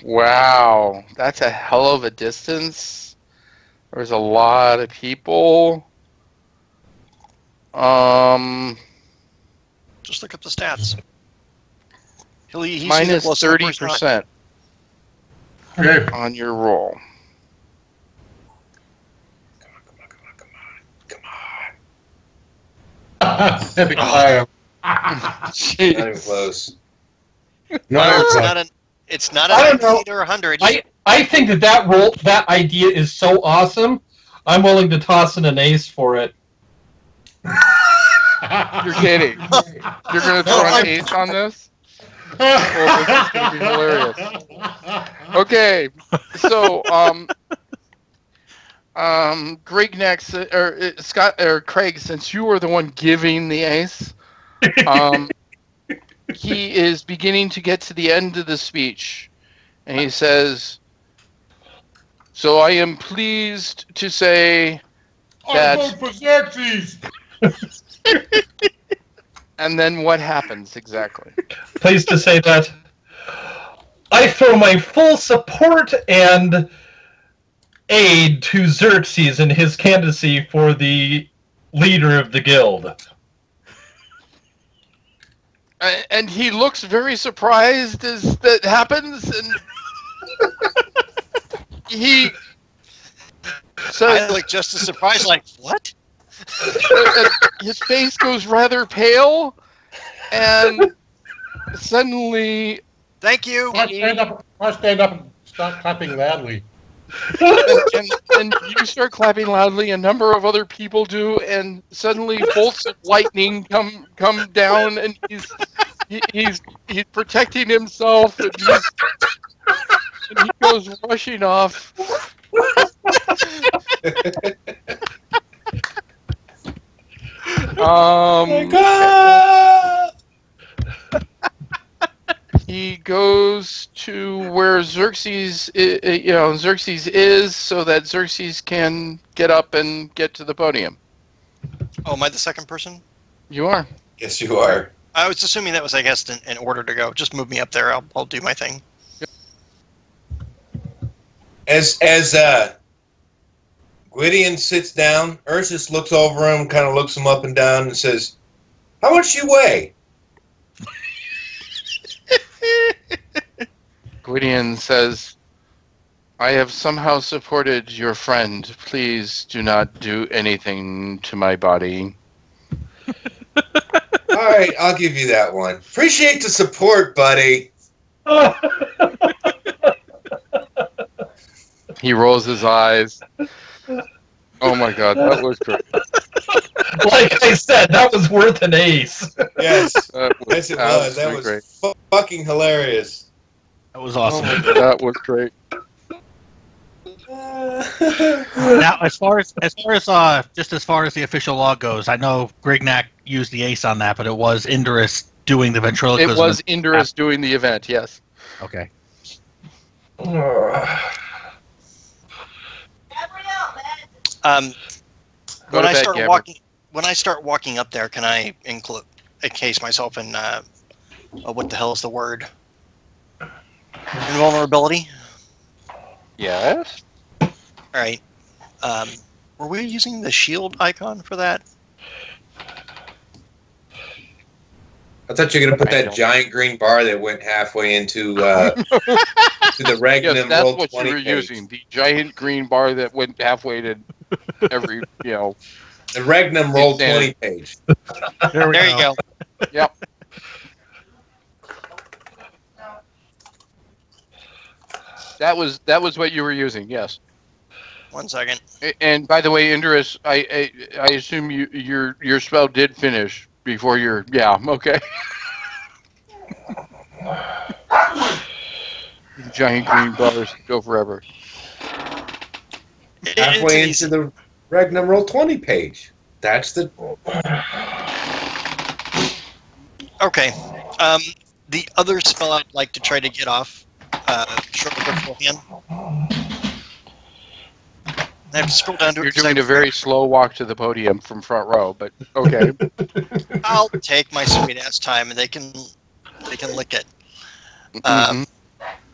Wow, that's a hell of a distance. There's a lot of people. Just look up the stats. He's minus 30% on your roll. Epic fire. Not even close. It's not an 8 or 100. I think that idea is so awesome. I'm willing to toss in an ace for it. You're kidding. You're going to throw an ace on this? Well, this is going to be hilarious. Okay, so Greg next, or Scott or Craig, since you were the one giving the ace, he is beginning to get to the end of the speech, and he says, "So I am pleased to say that." I vote for Xerxes. And then what happens exactly? Pleased to say that I throw my full support and aid to Xerxes in his candidacy for the leader of the guild. And he looks very surprised as that happens, and he says, I like just as surprised, like, what? His face goes rather pale, and suddenly, thank you. I stand up and start clapping loudly. and you start clapping loudly. A number of other people do, and suddenly bolts of lightning come down, and he's protecting himself, and he goes rushing off. Oh my God! He goes to where Xerxes, Xerxes is, so that Xerxes can get up and get to the podium. Oh, am I the second person? You are. Yes, you are. I was assuming that was, I guess, in order to go. Just move me up there. I'll do my thing. As Gwydion sits down, Ursus looks over him, kind of looks him up and down, and says, "How much you weigh?" Gwydion says, "I have somehow supported your friend. Please do not do anything to my body." All right, I'll give you that one. Appreciate the support, buddy. He rolls his eyes. Oh my god, that was great. Like I said, that was worth an ace. Yes, That yes, it was. That was great. fucking hilarious. That was awesome. That was great. Now, as far as the official log goes, I know Grignac used the ace on that, but it was Indorus doing the ventriloquism. It was Indorus doing the event, yes. Okay. When I start walking up there, can I encase myself in what the hell is the word? Invulnerability. Yes. All right. Were we using the shield icon for that? I thought you were going to put that giant green bar that went halfway into to the Regnum Yes, that's Roll what 20 you were page. using. The giant green bar that went halfway to every, The Regnum Roll Insanity. 20 page. There You go. Yep. That was what you were using, yes. 1 second. And by the way, Indorus, I assume your spell did finish before your okay. Giant green bars go forever. Halfway into the Regnum Roll 20 page. That's the... Okay. The other spell I'd like to try to get off shortly beforehand. I have to scroll down to You're doing a very slow walk to the podium from front row, but okay. I'll take my sweet ass time, and they can lick it. Mhm.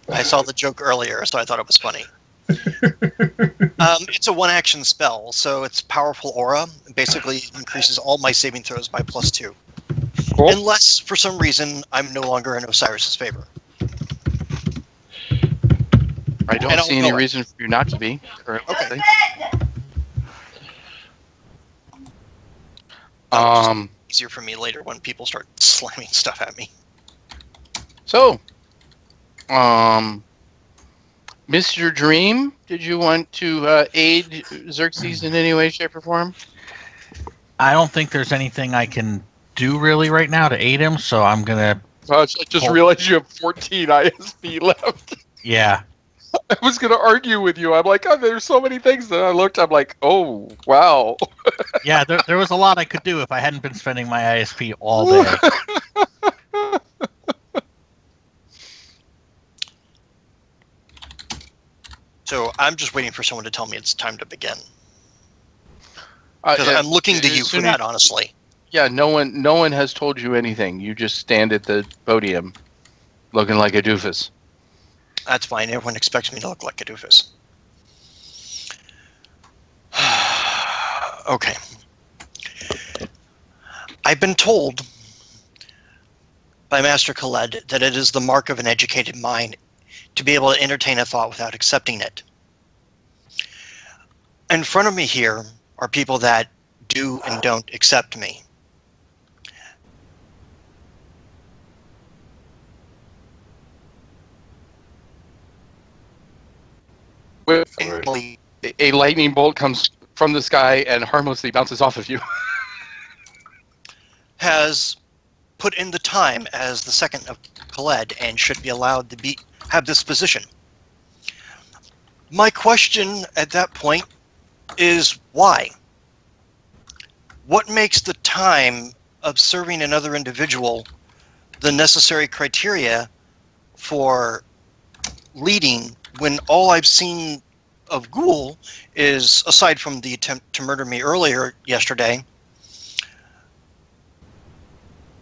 I saw the joke earlier, so I thought it was funny. It's a one-action spell, so it's powerful aura. It basically increases all my saving throws by +2. Cool. Unless, for some reason, I'm no longer in Osiris's favor. I don't see any reason for you not to be. Okay. Easier for me later when people start slamming stuff at me. So, Mr. Dream, did you want to aid Xerxes in any way, shape, or form? I don't think there's anything I can do really right now to aid him, so I'm gonna. I just realized you have 14 ISP left. Yeah. I was going to argue with you. I'm like, oh, there's so many things that I looked. I'm like, oh, wow. Yeah, there was a lot I could do if I hadn't been spending my ISP all day. So I'm just waiting for someone to tell me it's time to begin. Because I'm looking to you for that, honestly. Yeah, no one has told you anything. You just stand at the podium looking like a doofus. That's fine. Everyone expects me to look like a doofus. Okay. I've been told by Master Khaled that it is the mark of an educated mind to be able to entertain a thought without accepting it. In front of me here are people that do and don't accept me. A lightning bolt comes from the sky and harmlessly bounces off of you. Has put in the time as the second of Khaled and should be allowed to have this position. My question at that point is why? What makes the time of serving another individual the necessary criteria for leading when all I've seen of Ghoul is, aside from the attempt to murder me earlier yesterday,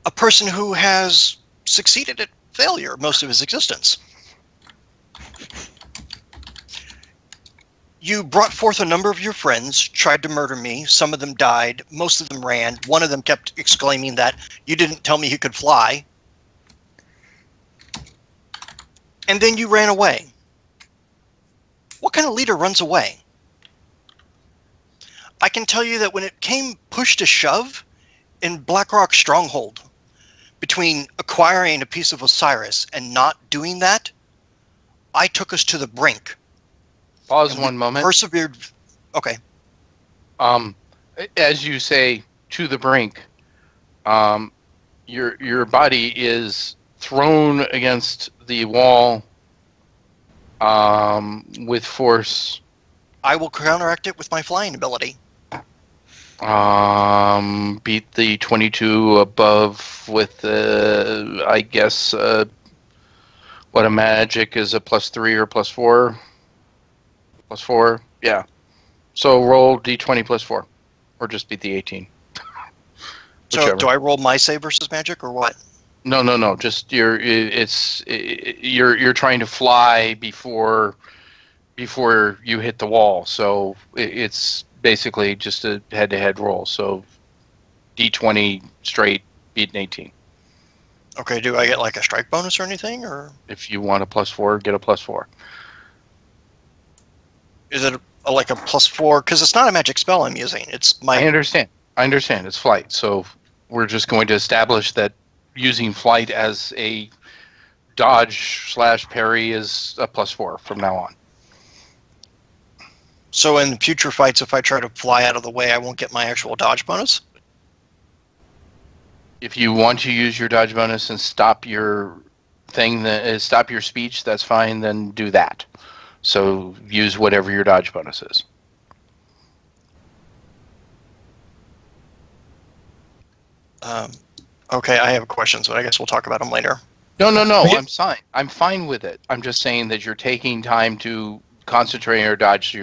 a person who has succeeded at failure most of his existence. You brought forth a number of your friends, tried to murder me. Some of them died. Most of them ran. One of them kept exclaiming that you didn't tell me he could fly. And then you ran away. What kind of leader runs away? I can tell you that when it came push to shove in Blackrock Stronghold, between acquiring a piece of Osiris and not doing that, I took us to the brink. Pause one moment. Persevered. Okay. As you say, to the brink, your body is thrown against the wall with force. I will counteract it with my flying ability. Beat the 22 above with, I guess, what a magic is a +3 or +4? +4, yeah. So roll d20 +4, or just beat the 18. So do I roll my save versus magic, or what? No. Just you're trying to fly before you hit the wall. So it's basically just a head-to-head roll. So d20 straight, beat an 18. Okay. Do I get like a strike bonus or anything, or if you want a +4, get a +4. is it like a +4? Because it's not a magic spell I'm using. It's my. I understand. It's flight. So we're just going to establish that using flight as a dodge/parry is a +4 from now on. So in future fights, if I try to fly out of the way, I won't get my actual dodge bonus? If you want to use your dodge bonus and stop your stop your speech, that's fine, then do that. So use whatever your dodge bonus is. Okay, I have questions, but I guess we'll talk about them later. No. I'm fine with it. I'm just saying that you're taking time to concentrate on your dodge, so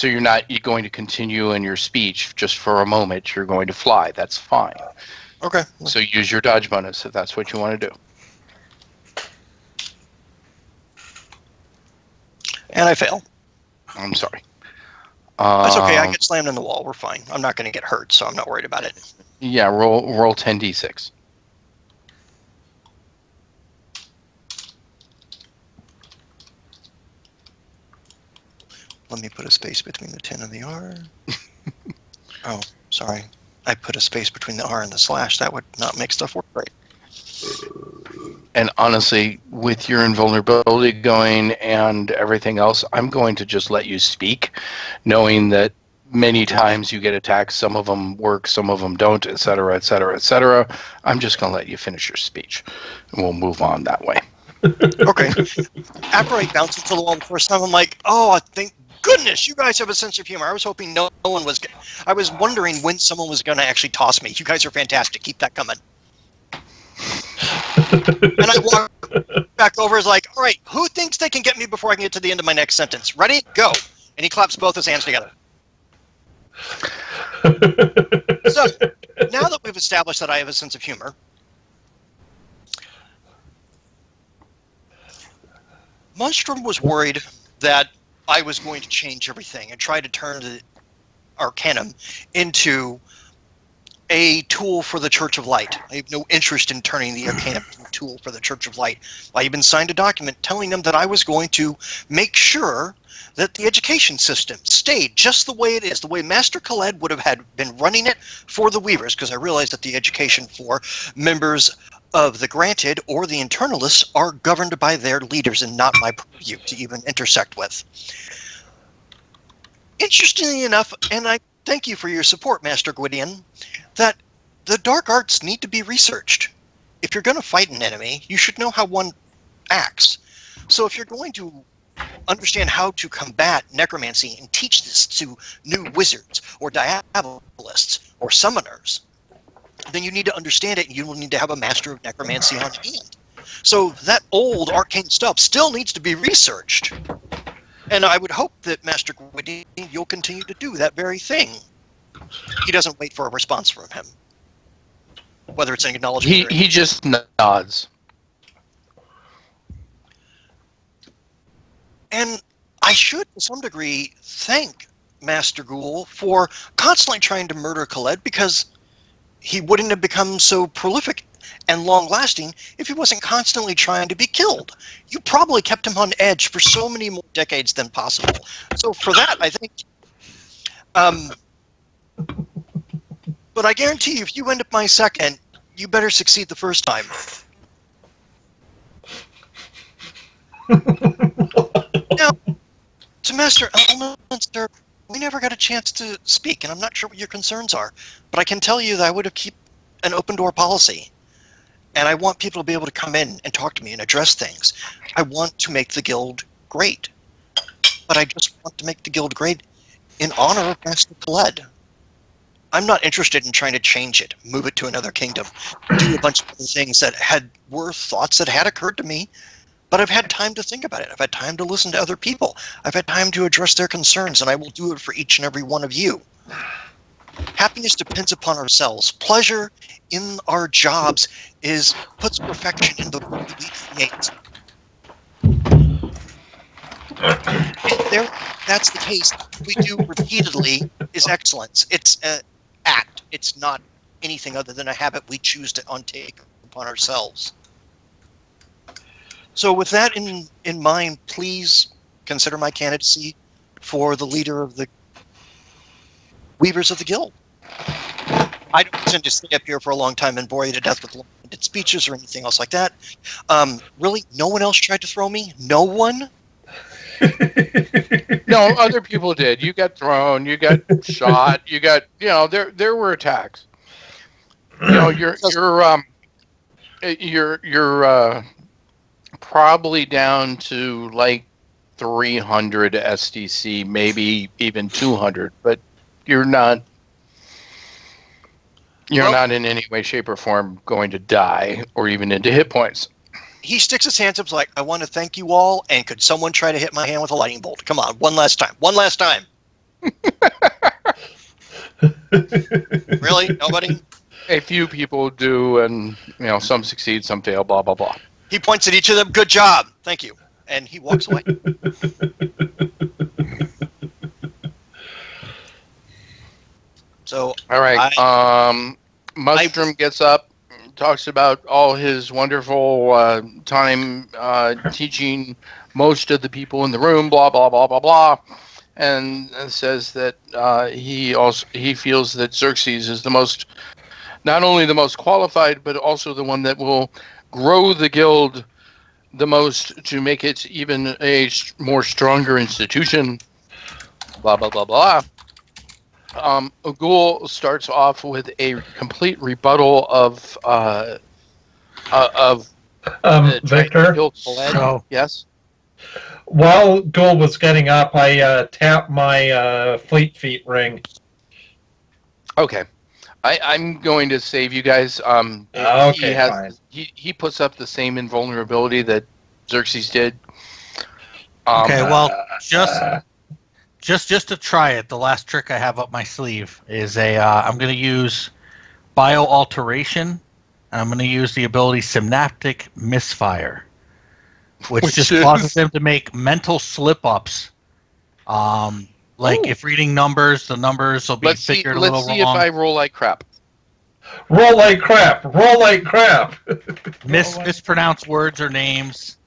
you're not going to continue in your speech just for a moment. You're going to fly. That's fine. Okay. So use your dodge bonus if that's what you want to do. And I fail. I'm sorry. That's okay. I get slammed in the wall. We're fine. I'm not going to get hurt, so I'm not worried about it. Yeah, roll 10d6. Let me put a space between the 10 and the R. Oh, sorry. I put a space between the R and the slash. That would not make stuff work right. And honestly, with your invulnerability going and everything else, I'm going to just let you speak, knowing that many times you get attacked. Some of them work, some of them don't, etc., etc., etc. I'm just going to let you finish your speech, and we'll move on that way. Okay. After I bounced into the wall the first time, I'm like, oh, thank goodness, you guys have a sense of humor. I was hoping no one was. I was wondering when someone was going to actually toss me. You guys are fantastic. Keep that coming. And I walk back over, is like, all right, who thinks they can get me before I can get to the end of my next sentence? Ready? Go. And he claps both his hands together. So, now that we've established that I have a sense of humor, Munstrom was worried that I was going to change everything and try to turn the Arcanum into a tool for the Church of Light. I have no interest in turning the Arcanum into a tool for the Church of Light. I even signed a document telling them that I was going to make sure that the education system stayed just the way it is, the way Master Khaled would have been running it for the Weavers, because I realized that the education for members of the Granted or the Internalists are governed by their leaders and not my purview to even intersect with. Interestingly enough, and I thank you for your support, Master Gwydion, that the dark arts need to be researched. If you're going to fight an enemy, you should know how one acts. So if you're going to understand how to combat necromancy and teach this to new wizards or diabolists or summoners, then you need to understand it, and you will need to have a master of necromancy on hand. So that old arcane stuff still needs to be researched. And I would hope that Master Gwydine, you'll continue to do that very thing. He doesn't wait for a response from him. Whether it's an acknowledgement He just nods. And I should, to some degree, thank Master Ghoul for constantly trying to murder Khaled, because he wouldn't have become so prolific and long-lasting if he wasn't constantly trying to be killed. You probably kept him on edge for so many more decades than possible. So for that, I think... but I guarantee you, if you end up my second, you better succeed the first time. Now, to Master Elminster, we never got a chance to speak, and I'm not sure what your concerns are, but I can tell you that I would have kept an open-door policy. And I want people to be able to come in and talk to me and address things. I want to make the guild great. But I just want to make the guild great in honor of Master Khaled. I'm not interested in trying to change it, move it to another kingdom, do a bunch of other things that were thoughts that had occurred to me, but I've had time to think about it. I've had time to listen to other people. I've had time to address their concerns, and I will do it for each and every one of you. Happiness depends upon ourselves. Pleasure in our jobs puts perfection in the world we create. If that's the case, what we do repeatedly is excellence. It's an act. It's not anything other than a habit we choose to undertake upon ourselves. So with that in mind, please consider my candidacy for the leader of the Weavers of the Guild. I don't intend to stay up here for a long time and bore you to death with long-winded speeches or anything else like that. Really, no one else tried to throw me? No one? No, other people did. You got thrown. You got shot. You got, there were attacks. You're probably down to like 300 SDC, maybe even 200, but you're not in any way, shape, or form going to die or even into hit points. He sticks his hands up like, I want to thank you all, and could someone try to hit my hand with a lightning bolt? Come on, one last time. One last time. Really? Nobody? A few people do, and some succeed, some fail, blah, blah, blah. He points at each of them, good job, thank you. And he walks away. So, all right. Mustrom gets up, talks about all his wonderful time teaching most of the people in the room, blah blah blah blah blah, and says that he feels that Xerxes is not only the most qualified, but also the one that will grow the guild the most to make it even a more stronger institution. Blah blah blah blah. Ghoul starts off with a complete rebuttal of Victor. So, yes. While Ghoul was getting up, I tapped my fleet feet ring. Okay, I'm going to save you guys. Okay, fine. He puts up the same invulnerability that Xerxes did. Okay, well, Just to try it, the last trick I have up my sleeve is I'm going to use Bio Alteration, and I'm going to use the ability Synaptic Misfire, which just causes them to make mental slip-ups. If reading numbers, the numbers will be figured a little wrong. Let's see if I roll like crap. Roll like crap! Roll like crap! Mispronounce words or names.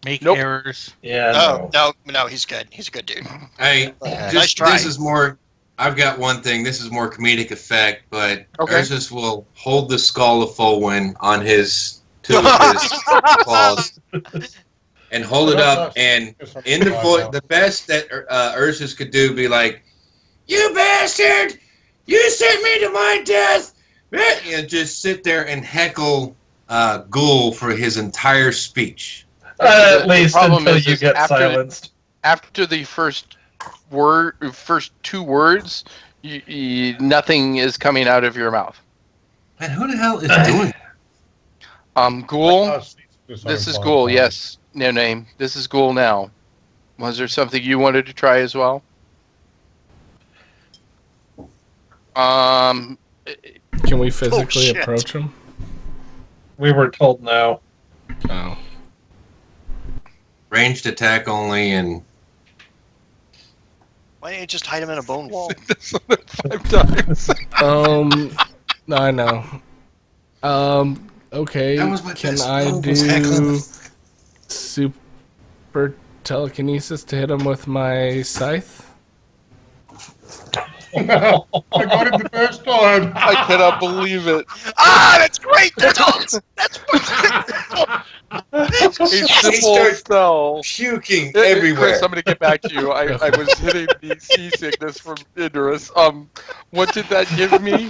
Make errors. Yeah. No, he's good. He's a good dude. Hey, nice try. This is more. I've got one thing. This is more comedic effect, but Ursus will hold the skull of Folwyn on his two of his claws and hold it up, and in the best that Ursus could do, be like, "You bastard! You sent me to my death!" And just sit there and heckle Ghoul for his entire speech. At least until you get silenced. After the first two words, nothing is coming out of your mouth. Man, who the hell is doing? Ghoul. This is Ghoul, yes. No name. This is Ghoul now. Was there something you wanted to try as well? Can we physically approach him? We were told no. Oh. Ranged attack only, and Why didn't you just hide him in a bone wall? 5 times. No, I know. Okay. That was my Can best I move, was heckling do him. super telekinesis to hit him with my scythe? I got it the first time. I cannot believe it. Ah, that's great! That's A simple spell. puking everywhere. Chris, I'm going to get back to you. I was hitting the seasickness from Idris. What did that give me?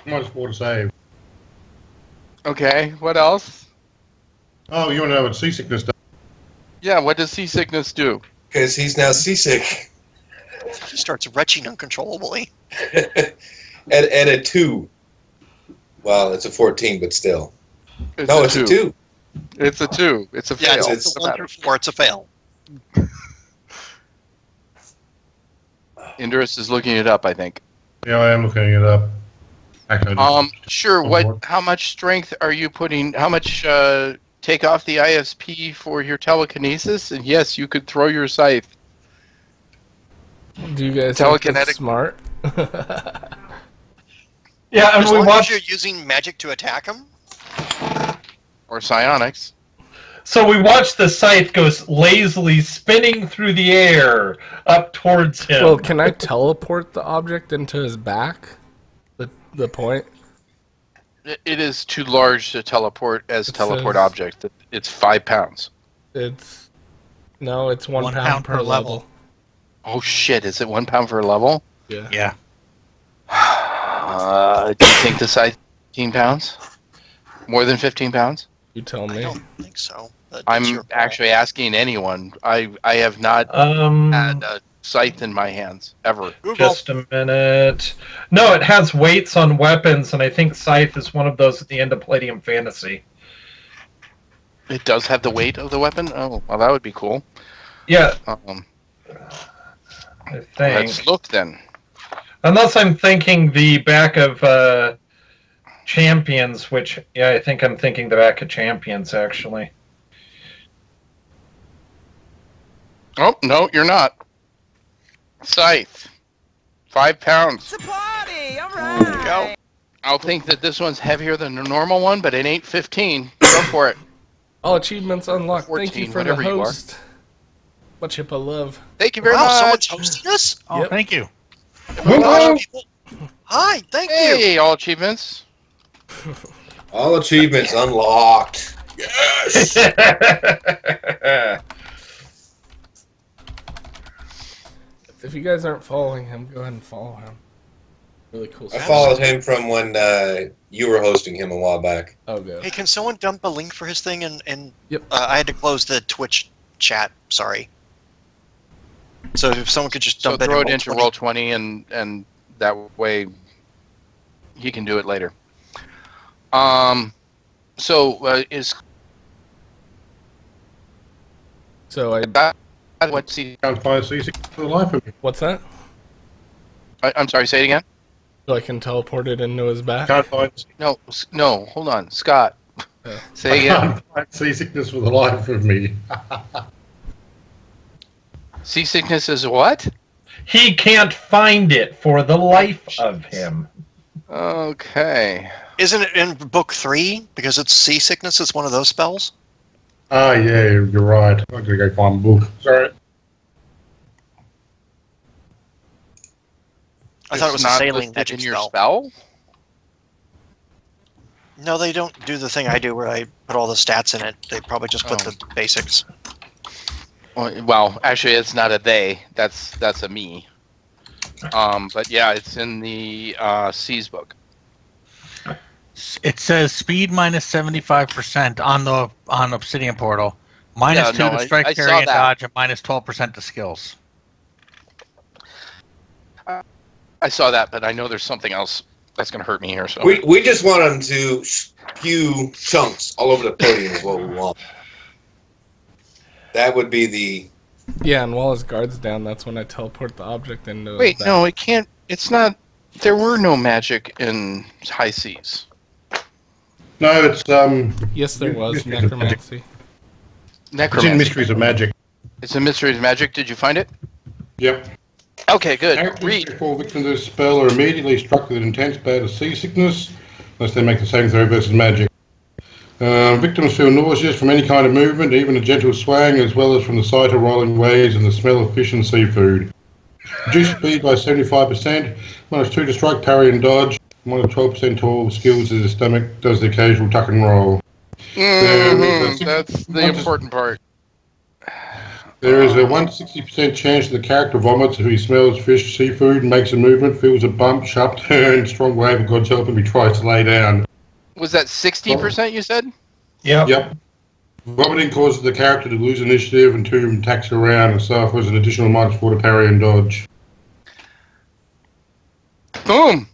-4 to save. Okay, what else? Oh, You want to know what seasickness does? Yeah, what does seasickness do? because he's now seasick. He starts retching uncontrollably. at a 2. Well, it's a 14, but still. It's No, it's a 2. It's a 2. It's a fail. Yeah, it's it's a 1 through 4. It's a fail. Indris is looking it up, I think. Yeah, I am looking it up. Actually, Sure. How much strength are you putting? How much take off the ISP for your telekinesis? And yes, you could throw your scythe. Do you guys think that's Telekinetic- smart? Yeah, and As we long as watched. you're using magic to attack him. Or psionics. So we watched the scythe go lazily spinning through the air up towards him. Well, can I teleport the object into his back? The point? It is too large to teleport as a It teleport says- object. It's 5 pounds. It's 1 1 pound per level. Oh shit! Is it 1 pound per level? Yeah. Yeah. Do you think the scythe 15 pounds? More than 15 pounds? You tell I me. don't think so. That's I'm your call. actually asking anyone. I have not had a scythe in my hands ever. Google. Just a minute. No, it has weights on weapons, and I think scythe is one of those at the end of Palladium Fantasy. It does have the weight of the weapon? Oh, well, that would be cool. Yeah, Um, I think. let's look then. Unless I'm thinking the back of Champions, which, yeah, I think I'm thinking the back of Champions, actually. Oh, no, you're not. Scythe. 5 pounds. It's a party! All There you right! go. I'll think that this one's heavier than the normal one, but it ain't 15. Go for it. All achievements unlocked. Thank 14, you for the whatever you are. host. Much HIPAA love. Thank you very Wow, much. someone's hosting us? Oh, Yep. thank you. Gosh, people. Hi, thank you. Hey, all achievements. All achievements unlocked. Yes! If you guys aren't following him, go ahead and follow him. Really cool I stuff. followed him from when you were hosting him a while back. Oh, go. Hey, can someone dump a link for his thing? And Yep. I had to close the Twitch chat. Sorry. So if someone could just So dump throw it it in into Roll20 and that way he can do it later. Is So that what see? can't find seasickness for the life of me. what's that? I'm sorry. Say it again. So I can teleport it into his back? Can't find, No. Hold on, Scott. Yeah. Say again. can't find seasickness for the life of me. Seasickness is what? He can't find it for the life of him. Okay. Isn't it in book 3? Because it's seasickness. It's one of those spells. Ah, yeah, you're right. I'm gonna go find a book. Sorry. I thought it was It's a not sailing listed magic in your spell. spell. No, they don't do the thing I do where I put all the stats in it. They probably just put Oh. the basics. Well, actually, it's not a they. That's a me. But yeah, it's in the C's book. It says speed minus 75% on Obsidian Portal, minus 2 no, to strike, I parry, saw and that. dodge, and minus 12% to skills. I saw that, but I know there's something else that's going to hurt me here. So We just want him to spew chunks all over the podium is what we want. That would be the... Yeah, and while his guard's down, that's when I teleport the object into... Wait, no, it can't... It's not... There were no magic in High Seas. No, it's Yes, there was. Mysteries of Magic. Necromancy. It's in Necromancy. Mysteries of Magic. It's in Mysteries of Magic. Did you find it? Yep. Okay, good. Characters Read. before victims of this spell are immediately struck with an intense bout of seasickness, unless they make the same throw versus magic. Victims feel nauseous from any kind of movement, even a gentle swaying, as well as from the sight of rolling waves and the smell of fish and seafood. Reduce speed by 75%, minus 2 to strike, parry and dodge, minus 12% to all skills as the stomach does the occasional tuck and roll. That's the important part. There is a 160% chance the character vomits if he smells fish, seafood, and makes a movement, feels a bump, sharp turn, strong wave of God's help, and he tries to lay down. Was that 60% you said? Yep. Vomiting causes the character to lose initiative and to attacks around and suffers an additional minus 4 to parry and dodge. Boom!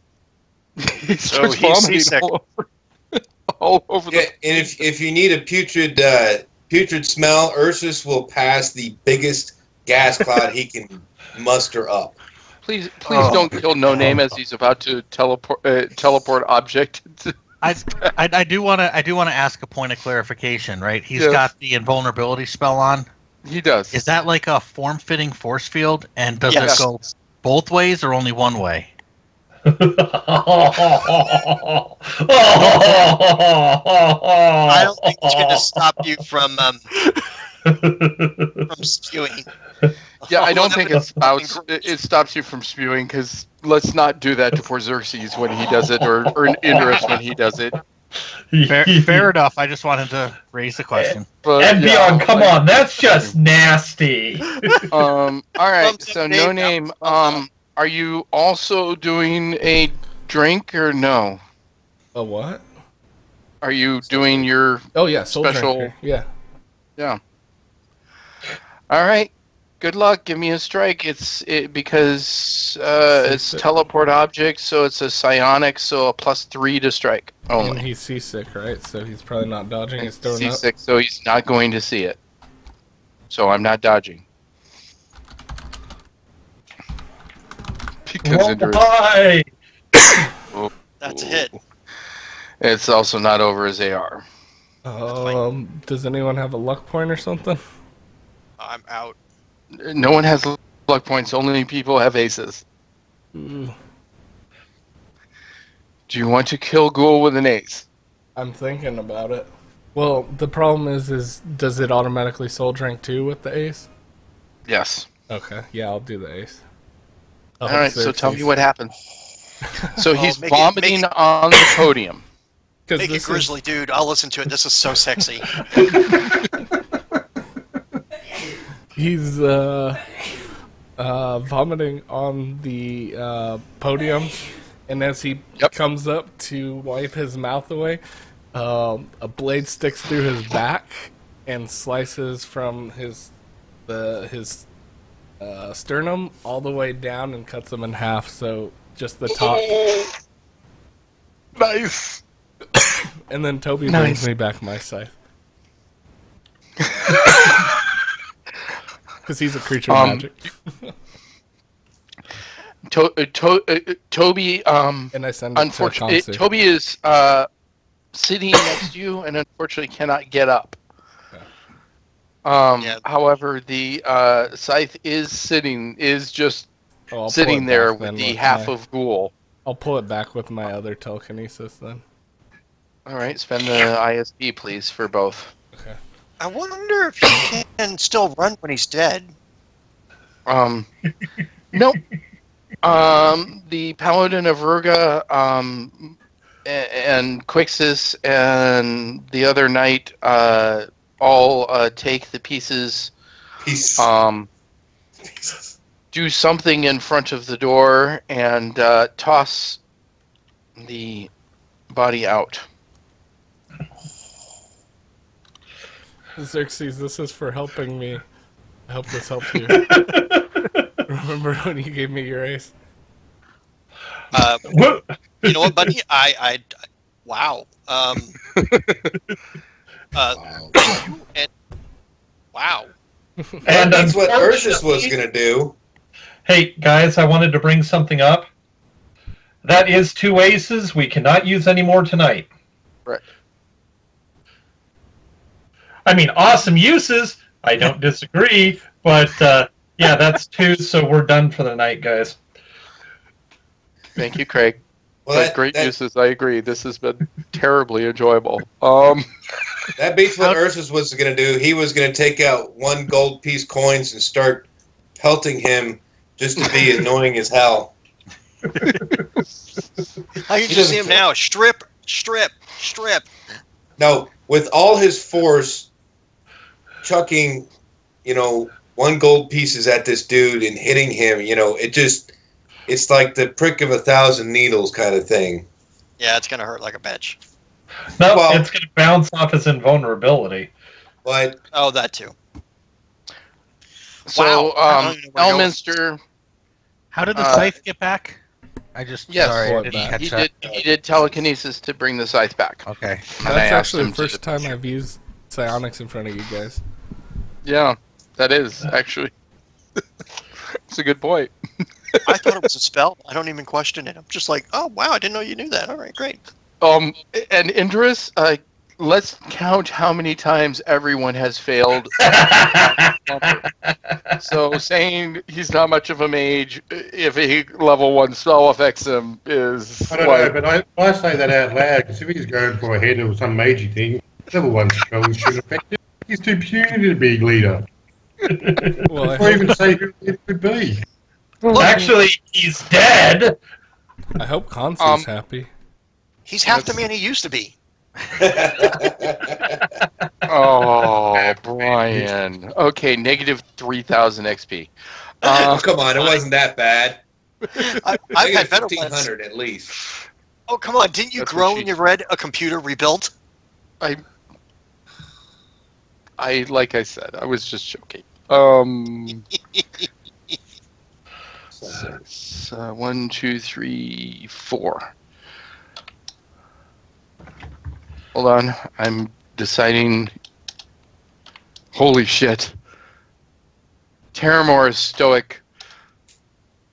He So starts he's vomiting seasick. all over Yeah, the... and if you need a putrid smell, Ursus will pass the biggest gas cloud he can muster up. Please don't kill No Name as he's about to teleport object. I do want to ask a point of clarification. Right, he's Yes. got the invulnerability spell on. He does. Is that like a form-fitting force field? And does Yes. it go both ways or only one way? I don't think it's going to stop you from spewing. Yeah, I don't think it stops you from spewing, because let's not do that to poor Xerxes when he does it, or Indris when he does it. Fair enough. I just wanted to raise the question. But, And yeah, Beyond, come on, that's just nasty. All right, Thumbs up, so Dave, No thumbs Name. up. Are you also doing a drink or no? A what? Are you doing your... Oh, yeah, Soul Special- Drinker. Yeah. Yeah. All right. Good luck. Give me a strike. Because it's Seasick. teleport object, so it's a psionic, so a +3 to strike And only. he's seasick, right? So he's probably not dodging. He's throwing up. C6, so he's not going to see it. So I'm not dodging. Because Why? That's a hit. it's also not over his AR. Does anyone have a luck point or something? I'm out. No one has luck points. Only people have aces. Ooh, Do you want to kill Ghoul with an ace? I'm thinking about it. Well, the problem is does it automatically soul drink too with the ace? Yes. Okay, yeah, I'll do the ace. All right. So tell me what happened. So Oh, he's make it- vomiting on the podium. Make it grizzly, dude. I'll listen to it. This is so sexy. He's vomiting on the podium, and as he comes up to wipe his mouth away, a blade sticks through his back and slices from his sternum all the way down and cuts him in half. So just the top. Nice. And then Toby Nice. brings me back my scythe. Because he's a creature of magic. Toby, And I send it to unfortunately, Kansu. Toby is sitting next to you and unfortunately cannot get up. Yeah. However, the scythe is just Oh, I'll pull sitting it there back with then the half my- of Ghoul. I'll pull it back with my other telekinesis then. All right, spend the ISP, please, for both. Okay. I wonder if he can still run when he's dead. Nope. The Paladin of Ruga, and Quixis and the other knight, all take the pieces. Peace. Do something in front of the door and toss the body out. Xerxes, this is for helping me. I hope this helps you. Remember when you gave me your ace? You know what, buddy? Wow. Wow. And, wow. And that's what Ursus was going to do. Hey, guys, I wanted to bring something up. That is 2 aces. We cannot use any more tonight. Right. I mean, awesome uses. I don't disagree. But, yeah, that's 2, so we're done for the night, guys. Thank you, Craig. Well, great uses. I agree. This has been terribly enjoyable. That beats what Ursus was going to do. He was going to take out 1 gold piece coins and start pelting him just to be annoying as hell. I can just see him now. Strip. No, with all his force, chucking, 1 gold pieces at this dude and hitting him, it's like the prick of 1,000 needles kind of thing. Yeah, it's going to hurt like a bitch. No, it's going to bounce off his invulnerability. But oh, that too. So, Elminster. How did the scythe get back? Sorry, he did telekinesis to bring the scythe back. Okay. That's actually the first time I've used psionics in front of you guys. Yeah, that is, actually. It's a good point. I thought it was a spell. I don't even question it. I'm just like, oh, wow, I didn't know you knew that. All right, great. And Indris, let's count how many times everyone has failed. So saying he's not much of a mage, if a level 1 spell affects him, is... I don't know, but I say that out loud, because if he's going for a head or some magey thing, level 1 spells shouldn't affect him. He's too puny to be leader. Well, or even say who it could be. Actually, he's dead. I hope Consu's happy. He's half the man he used to be. Oh, Brian. Okay, negative 3,000 XP. Come on, it wasn't that bad. I've had better 1,500 at least. Oh, come on. Didn't you grow when you read A Computer Rebuilt? I like I said, I was just joking. 6, 1, 2, 3, 4. Hold on, I'm deciding. Holy shit. Terramore is stoic.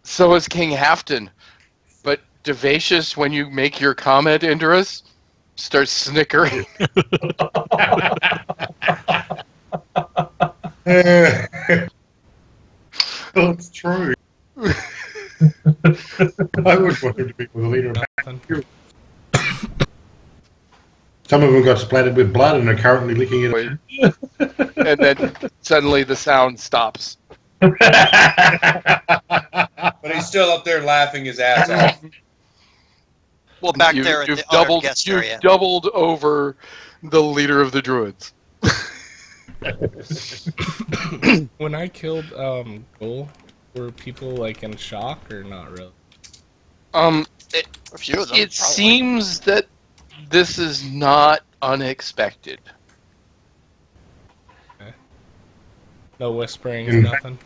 So is King Hafton. But Devacious, when you make your comment, Indris, starts snickering. That's true. I would want him to be the leader of Hafton. Some of them got splattered with blood and are currently licking it. And then suddenly the sound stops. But he's still up there laughing his ass off. Well, back there in the other guest area. You've doubled over the leader of the druids. When I killed Ghoul, were people in shock or not really? A few of them. It seems that this is not unexpected. Okay. No whispering, nothing.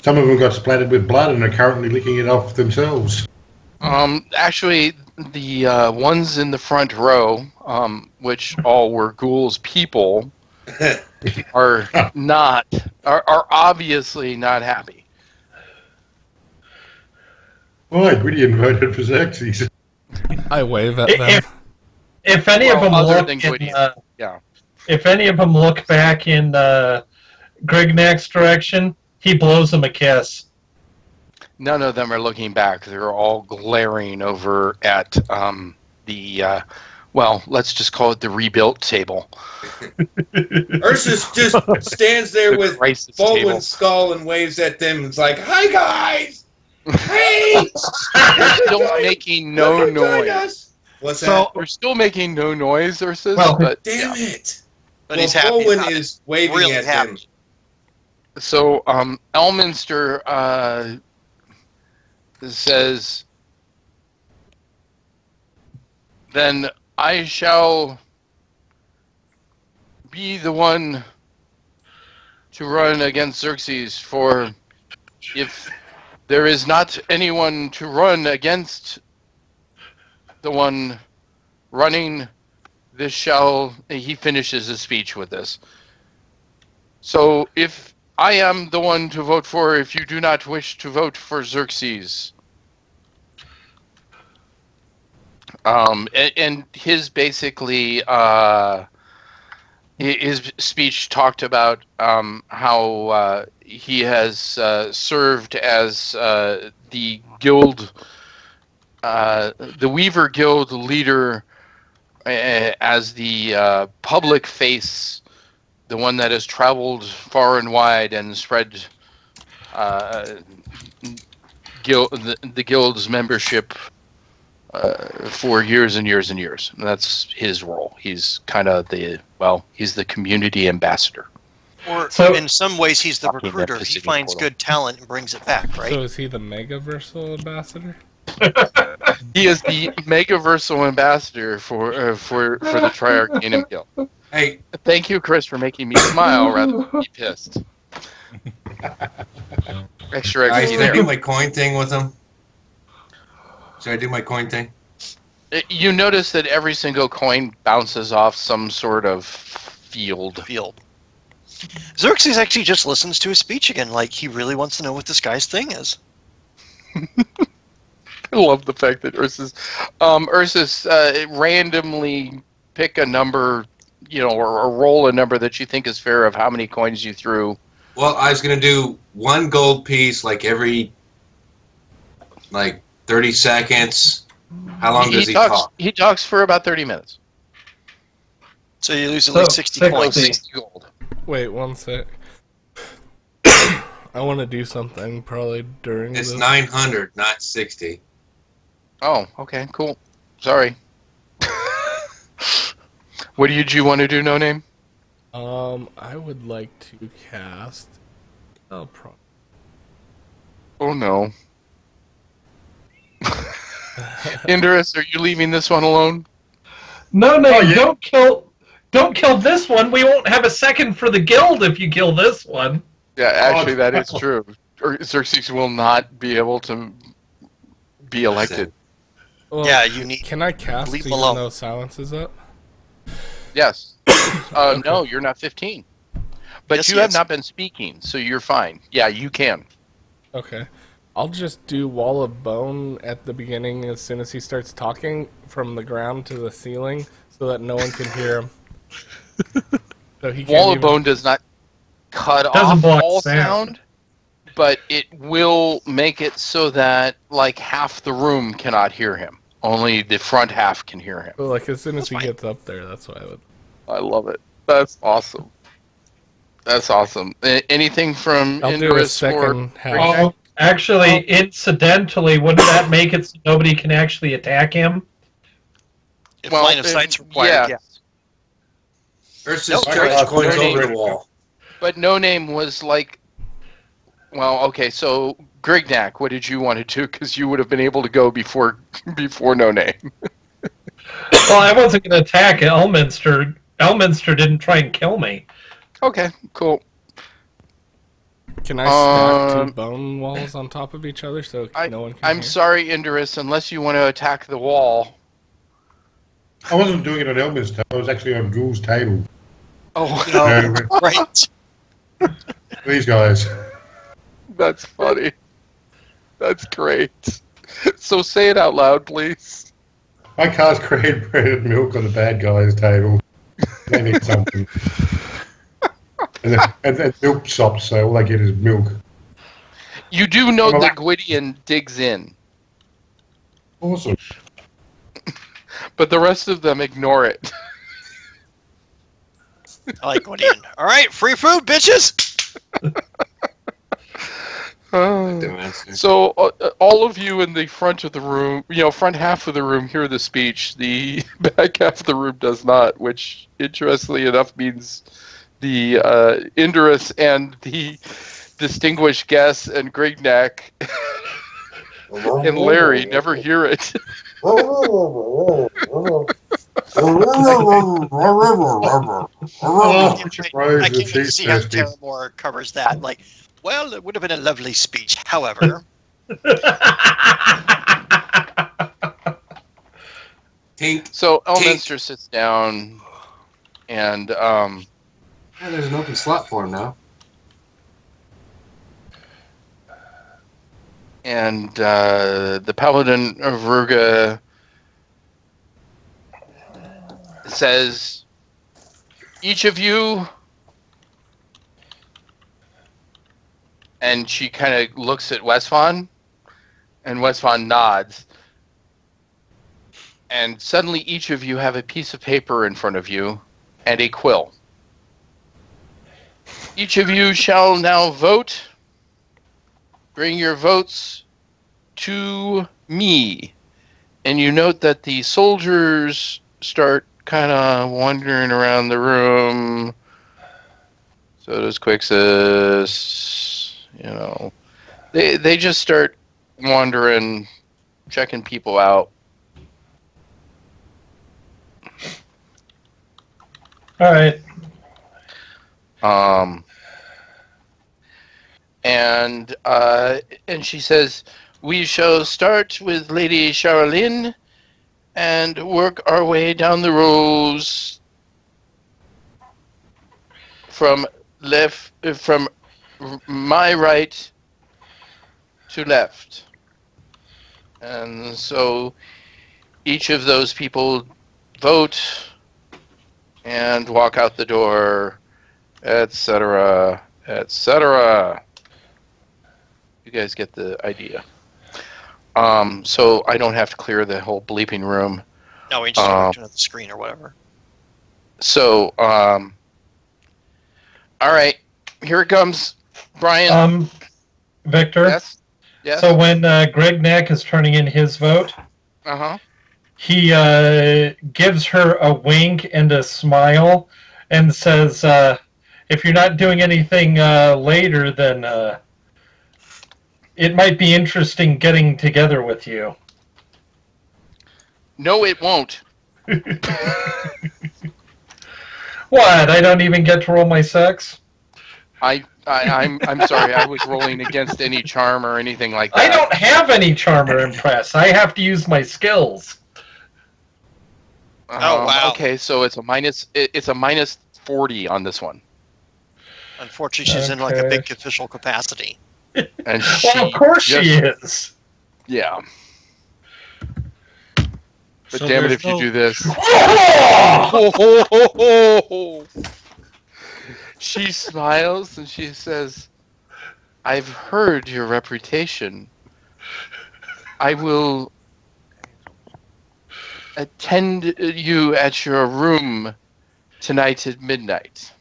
Some of them got splattered with blood and are currently licking it off themselves. Actually, the ones in the front row, which all were Ghoul's people, are obviously not happy. Why? Gwydion voted for Xerxes. I wave at them. If any of them look if any of them look back in Grignak's direction, he blows them a kiss. None of them are looking back. They're all glaring over at let's just call it the rebuilt table. Ursus just stands there with Baldwin's skull and waves at them. It's like, "Hi guys, hey!" They're still making no noise. What's that? We're still making no noise, Ursus. Well, but damn it! But he's happy. Baldwin is waving really at happy. him. So, Elminster says, "Then I shall be the one to run against Xerxes, for if there is not anyone to run against the one running this shall... He finishes his speech with this. So, if I am the one to vote for, if you do not wish to vote for Xerxes... and his basically... his speech talked about how he has served as the guild, the Weaver Guild leader, as the public face, the one that has traveled far and wide and spread the guild's membership for years and years and years. And that's his role. He's kind of he's the community ambassador. Or in some ways, he's the recruiter. He finds good talent and brings it back, right? So is he the Megaversal ambassador? He is the Megaversal ambassador for the Triarch Guild. Hey, thank you, Chris, for making me smile rather than be pissed. Extra guys, XP can I do there. my coin thing with him? Should I do my coin thing? You notice that every single coin bounces off some sort of field. Xerxes actually just listens to his speech again, like he really wants to know what this guy's thing is. I love the fact that Ursus randomly pick a number, or roll a number that you think is fair of how many coins you threw. Well, I was going to do one gold piece every 30 seconds. How long does he talk? He talks for about 30 minutes. So you lose at least 60 points. 60 gold. Wait, one sec. I want to do something probably during It's this. 900, not 60. Oh, okay, cool. Sorry. What did you want to do, No Name? I would like to cast... Oh no. Indurus, are you leaving this one alone? No, don't kill this one. We won't have a second for the guild if you kill this one. Yeah, actually, that is true. Xerxes will not be able to be elected. Well, yeah, you need. Can I cast leave even alone. though silence is up? Yes. No, you're not 15. But Yes, you he have is. not been speaking, so you're fine. Yeah, you can. Okay. I'll just do Wall of Bone at the beginning as soon as he starts talking from the ground to the ceiling so that no one can hear him. So he can't Wall of even... Bone does not cut Doesn't off block all sound. sound, but it will make it so that half the room cannot hear him. Only the front half can hear him. Well, as soon as he fine. gets up there, that's why I would... I love it. That's awesome. That's awesome. Anything from I'll do a Indurus second or... half. Oh, actually, incidentally, wouldn't that make it so nobody can actually attack him? If line of sight's required, yeah. Ursus No, stretch coins no over name. the wall. But No Name was well, okay, so Grignac, what did you want to do? Because you would have been able to go before No Name. Well, I wasn't going to attack Elminster. Elminster didn't try and kill me. Okay, cool. Can I stack two bone walls on top of each other so no one can I'm hear? sorry, Indurus, unless you want to attack the wall. I wasn't doing it on Elmer's table. I was actually on Drew's table. Oh, Right. These guys. that's funny. That's great. So say it out loud, please. I can't create bread and milk on the bad guy's table. They need something. And then milk shops, so all they get is milk. You do know Well, that Gwydion digs in, Awesome. but the rest of them ignore it. I like going in. All right, free food, bitches. So all of you in the front of the room, front half of the room hear the speech. The back half of the room does not, which interestingly enough means the Indurus and the distinguished guest and Grignac and Larry never hear it. I can't wait to see how Terramore covers that. Well, it would have been a lovely speech. However, Tink. So Elminster sits down, and Yeah, there's an open slot for him now. And the Paladin of Ruga says, each of you, and she kind of looks at Westfon, and Westfon nods. And suddenly each of you have a piece of paper in front of you and a quill. Each of you shall now vote. Bring your votes to me. And you note that the soldiers start kind of wandering around the room. So does Quixis. You know, they just start wandering, checking people out. All right. And she says, we shall start with Lady Charlene and work our way down the rows from my right to left. And so each of those people vote and walk out the door, etc., etc. You guys get the idea. So I don't have to clear the whole bleeping room. No, we just go to another screen or whatever. So, all right, here it comes, Brian. Victor. Yes. Yes. So when Greg Knack is turning in his vote, he gives her a wink and a smile, and says, "If you're not doing anything later, then it might be interesting getting together with you." No, it won't. What? I don't even get to roll my sex? I'm sorry. I was rolling against any charm or anything like that. I don't have any charm or impress. I have to use my skills. Oh wow. Okay, so it's a minus. It's a minus 40 on this one. Unfortunately, she's in like a big official capacity. And well, of course she is. Yeah. But so damn it if you do this. She smiles and she says, I've heard your reputation. I will attend you at your room tonight at midnight.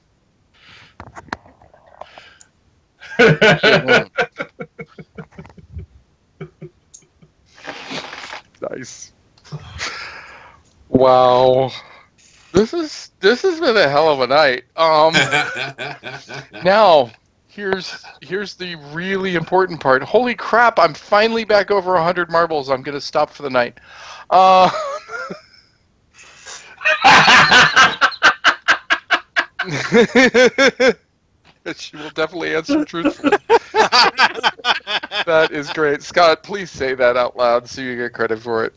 Nice. Wow. This has been a hell of a night. Now, here's the really important part. Holy crap, I'm finally back over 100 marbles. I'm going to stop for the night. She will definitely answer truthfully. That is great. Scott, please say that out loud so you get credit for it.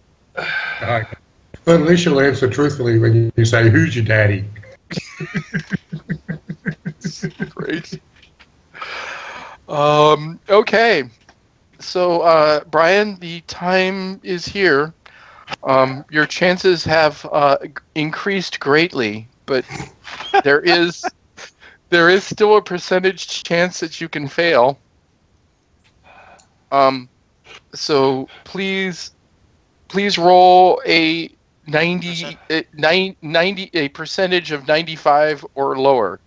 But at least you'll answer truthfully when you say, who's your daddy? Great. Okay. So, Brian, the time is here. Your chances have increased greatly, but there is still a percentage chance that you can fail. So please roll a 90 a percentage of 95 or lower.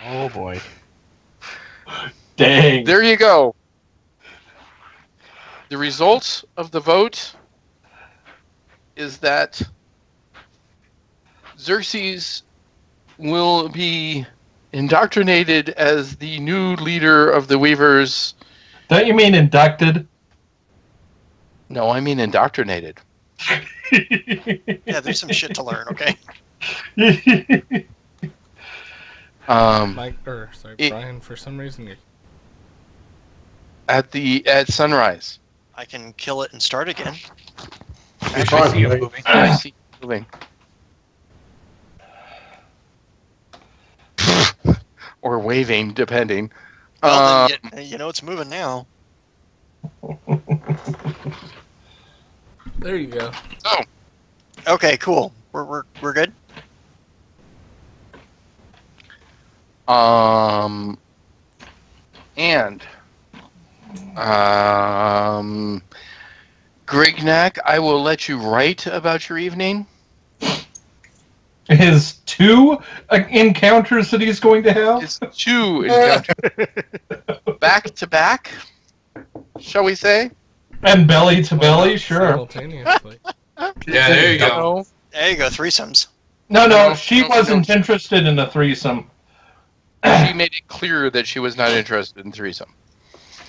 Oh boy. Dang. There you go. The result of the vote is that Xerxes will be indoctrinated as the new leader of the Weavers. Don't you mean inducted? No, I mean indoctrinated. Yeah, there's some shit to learn, okay? Brian, for some reason at sunrise. I can kill it and start again. I see you moving. I see you moving. Or waving, depending. Well, then you know it's moving now. There you go. So, Okay, cool. We're good. Grignac, I will let you write about your evening. His 2 encounters that he's going to have? It's 2 encounters. Back to back, shall we say? And belly to belly, sure. Simultaneously. Yeah, there you go. There you go, threesomes. No, she wasn't interested in a threesome. She made it clear that she was not interested in threesome.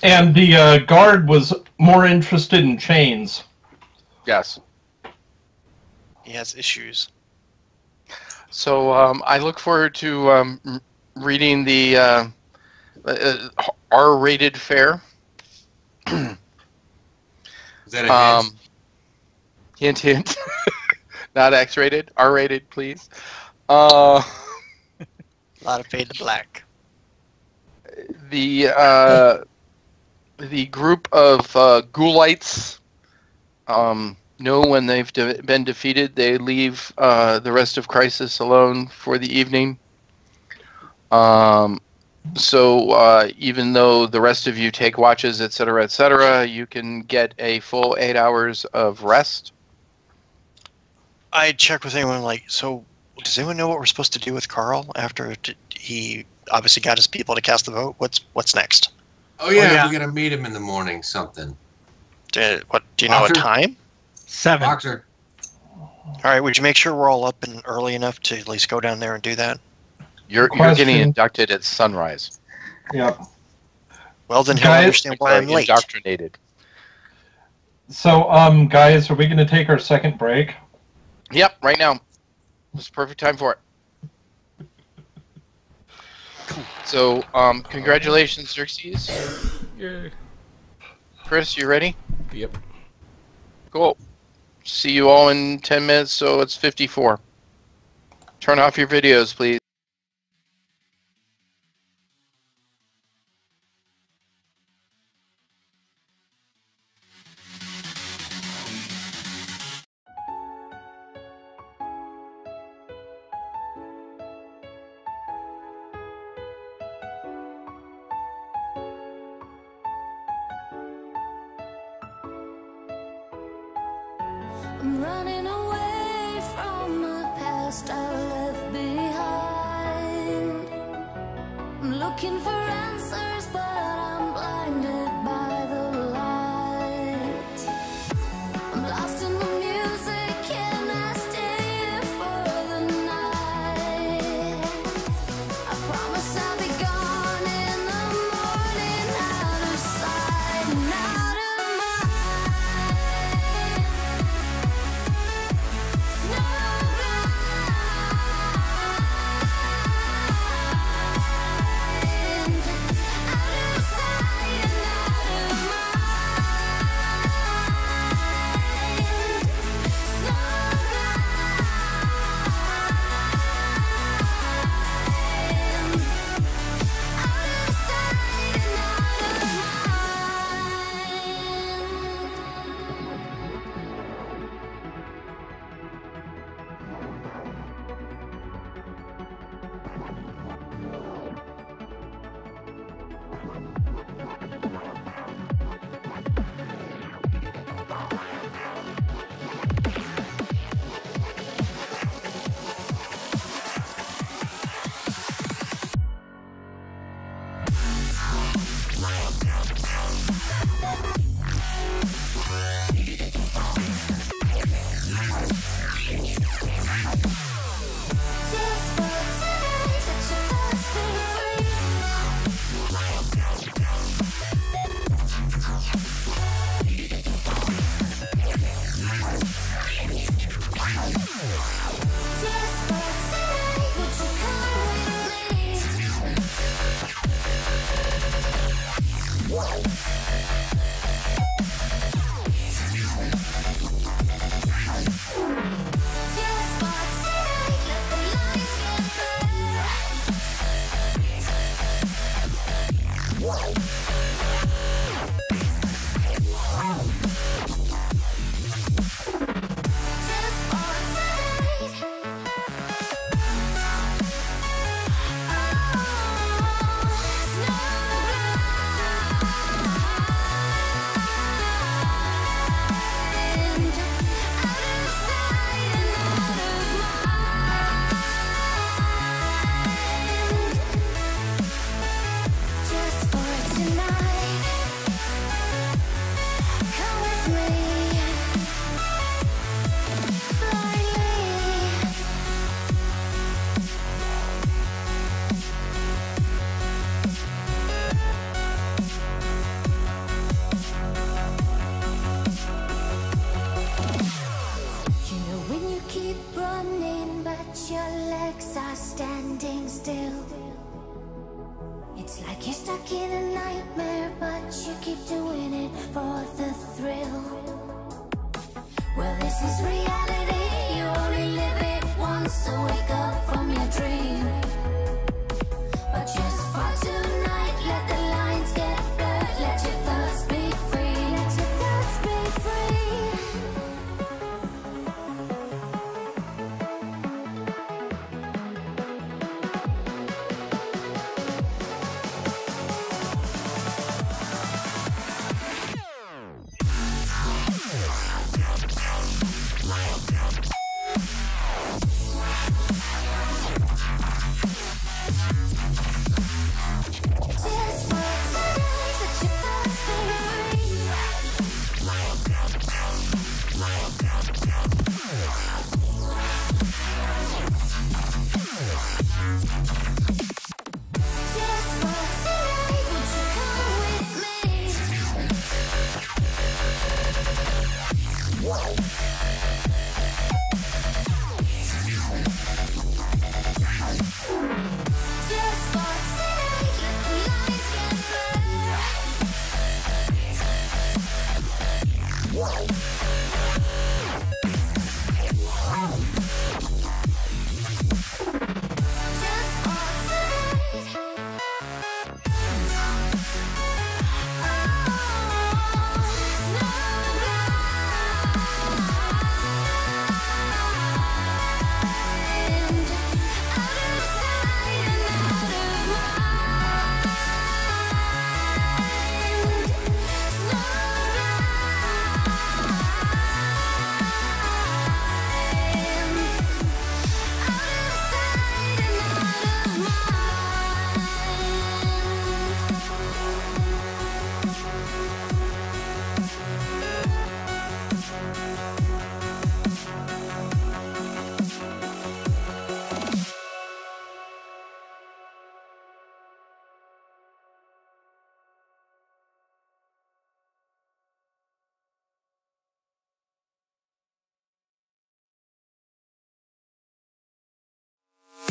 And the guard was more interested in chains. Yes. He has issues. So I look forward to reading the R-rated fare. Is that a hint? Hint, hint. Not X-rated. R-rated, please. A lot of fade to black. The group of Ghoulites know when they've been defeated, they leave the rest of Crisis alone for the evening. So even though the rest of you take watches, etc., you can get a full 8 hours of rest. I checked with anyone so does anyone know what we're supposed to do with Carl after he obviously got his people to cast the vote? What's next? Oh yeah, we're gonna meet him in the morning. Something. Do you know a time? 7. Boxer. All right. Would you make sure we're all up and early enough to at least go down there and do that? You're getting inducted at sunrise. Yep. Well, then he'll understand why I'm late. Indoctrinated. So, guys, are we going to take our second break? Yep, right now. It's the perfect time for it. So, congratulations, Xerxes. Yay. Chris, you ready? Yep. Cool. See you all in 10 minutes, so it's 54. Turn off your videos, please. I'm running away from the past I left behind. I'm looking for answers, but I'm blinded by the light. I'm lost in the music, can I stay here for the night? I promise I'll be gone in the morning, out of sight and out of mind.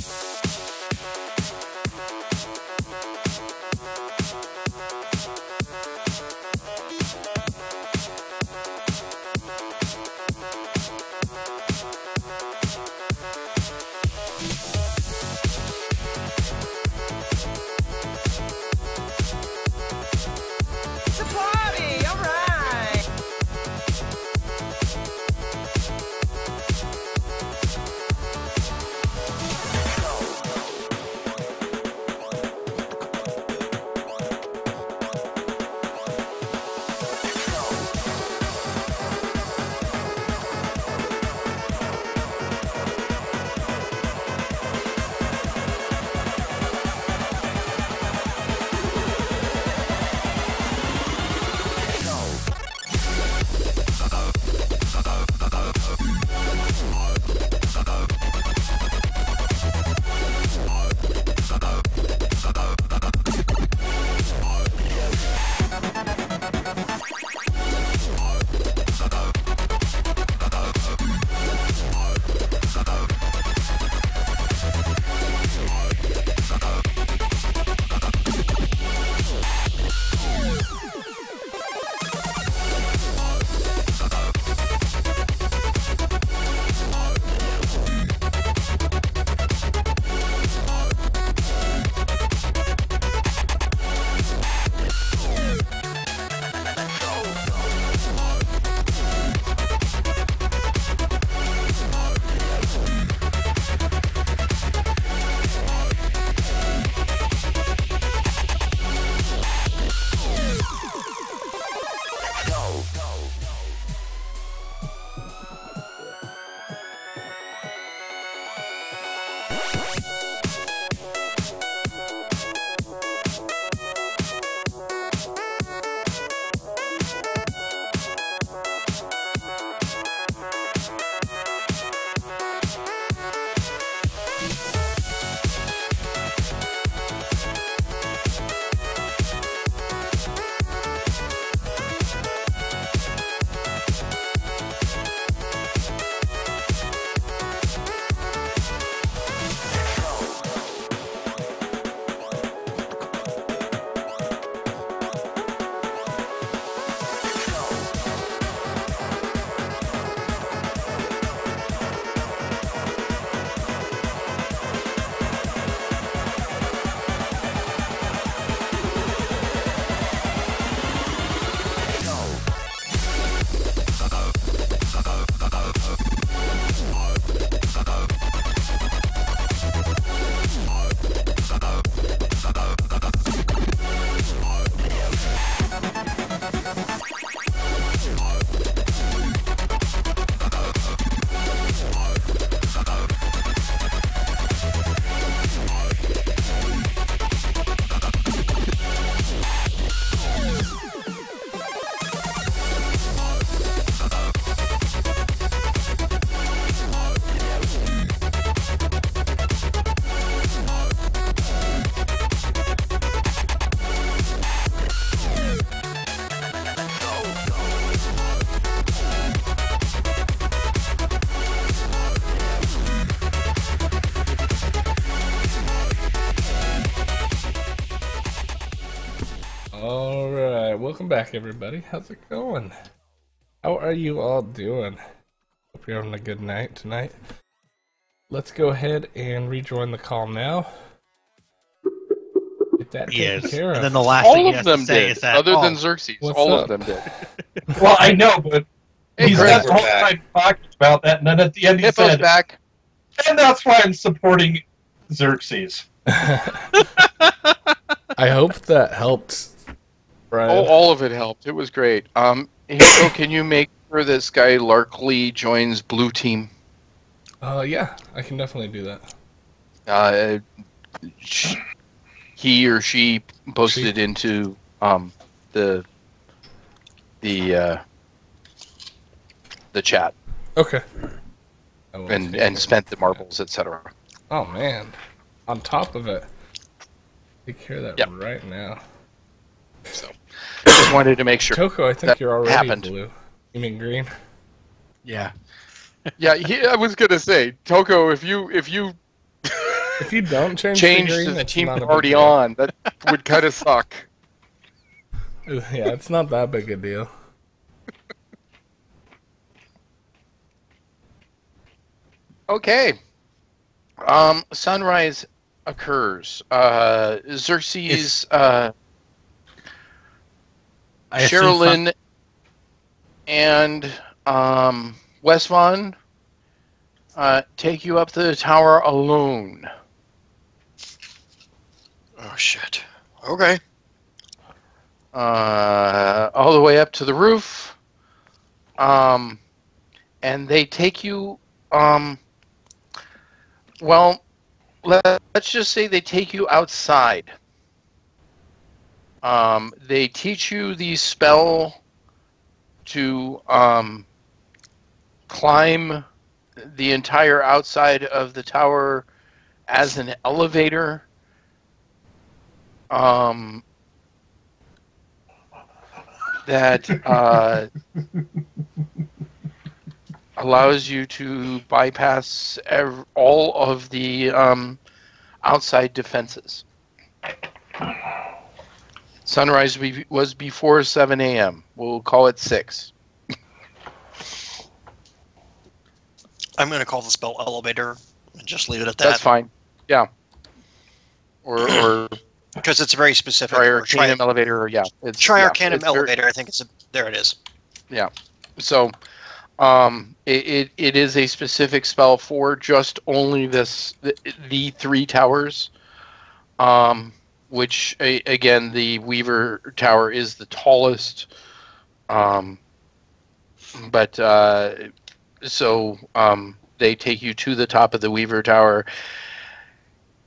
It's a party, all right. Welcome back, everybody. How's it going? How are you all doing? Hope you're having a good night tonight. Let's go ahead and rejoin the call now. Get that taken care of. And then the last all thing he of has them to say did, is that, other than Xerxes. What's All up? of them did. Well, I know, but Hey, he's Chris, got the whole time talking about that, and then at the end he Hippo's said, back. and that's why I'm supporting Xerxes. I hope that helped, Brian. Oh, all of it helped. It was great. Hippo, can you make sure this guy Larkley joins Blue Team? Yeah, I can definitely do that. He or she posted into the chat. Okay. And spent the marbles, etc. Oh man, on top of it. Take care of that right now. So, just wanted to make sure. Toko, I think you're already happened. blue. You mean green? Yeah. Yeah, I was gonna say, Toko, if you If you don't change to green, the it's team not a big already deal. on. That would kind of suck. Yeah, it's not that big a deal. Okay. Sunrise occurs. Xerxes, Sherilyn, and Wes Vaughn take you up to the tower alone. Oh, shit. Okay. All the way up to the roof. And they take you, well, let's just say they take you outside. They teach you the spell to climb the entire outside of the tower as an elevator. That allows you to bypass all of the outside defenses. Sunrise was before 7 a.m. We'll call it 6. I'm going to call the spell elevator and just leave it at that. That's fine. Yeah. Or because it's very specific. Tri-Arcanum elevator, or yeah. Tri-Arcanum elevator, I think there it is. Yeah. So it is a specific spell for just only the 3 towers. Which again, the Weaver Tower is the tallest. So they take you to the top of the Weaver Tower,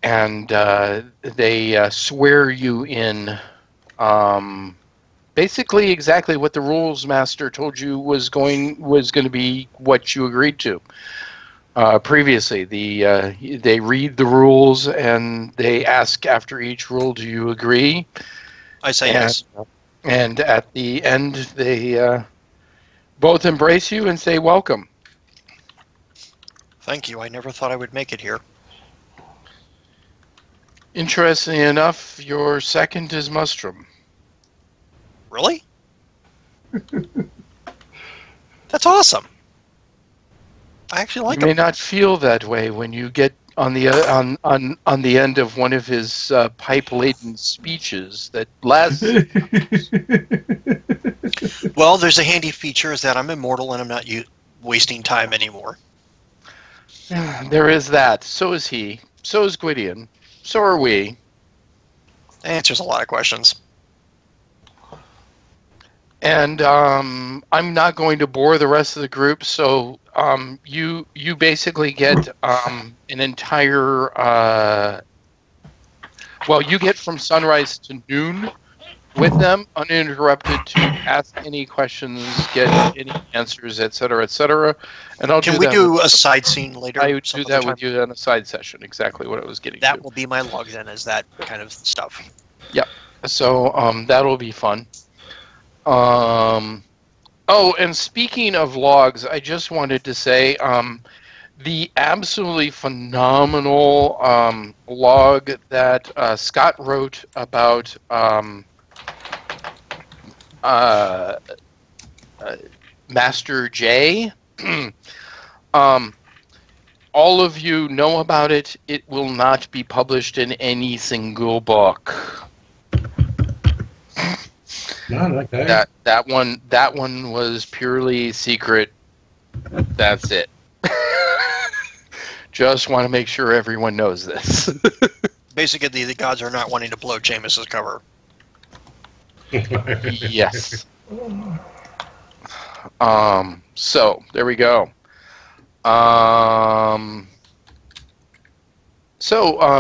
and they swear you in. Basically, exactly what the rules master told you was going to be what you agreed to. Previously, they read the rules and they ask after each rule, "Do you agree?" I say yes. And at the end, they both embrace you and say, "Welcome." Thank you. I never thought I would make it here. Interestingly enough, your second is Mustrum. Really? That's awesome. I actually like him. You may not feel that way when you get on the on the end of one of his pipe-laden speeches that lasts. Well, there's a handy feature is that I'm immortal and I'm not wasting time anymore. There is that. So is he. So is Gwydion. So are we. That answers a lot of questions. And I'm not going to bore the rest of the group, so you basically get an entire you get from sunrise to noon with them, uninterrupted, to ask any questions, get any answers, etc., etc. And I'll Can we do a side scene later? I would do that with you on a side session. Exactly what I was getting. That will be my log then, is that kind of stuff. Yep. So that'll be fun. Oh, and speaking of logs, I just wanted to say the absolutely phenomenal log that Scott wrote about Master J. All of you know about it. It will not be published in any single book. Okay. That one was purely secret. That's it. Just want to make sure everyone knows this. Basically, the gods are not wanting to blow Jameis's cover. Yes. So there we go.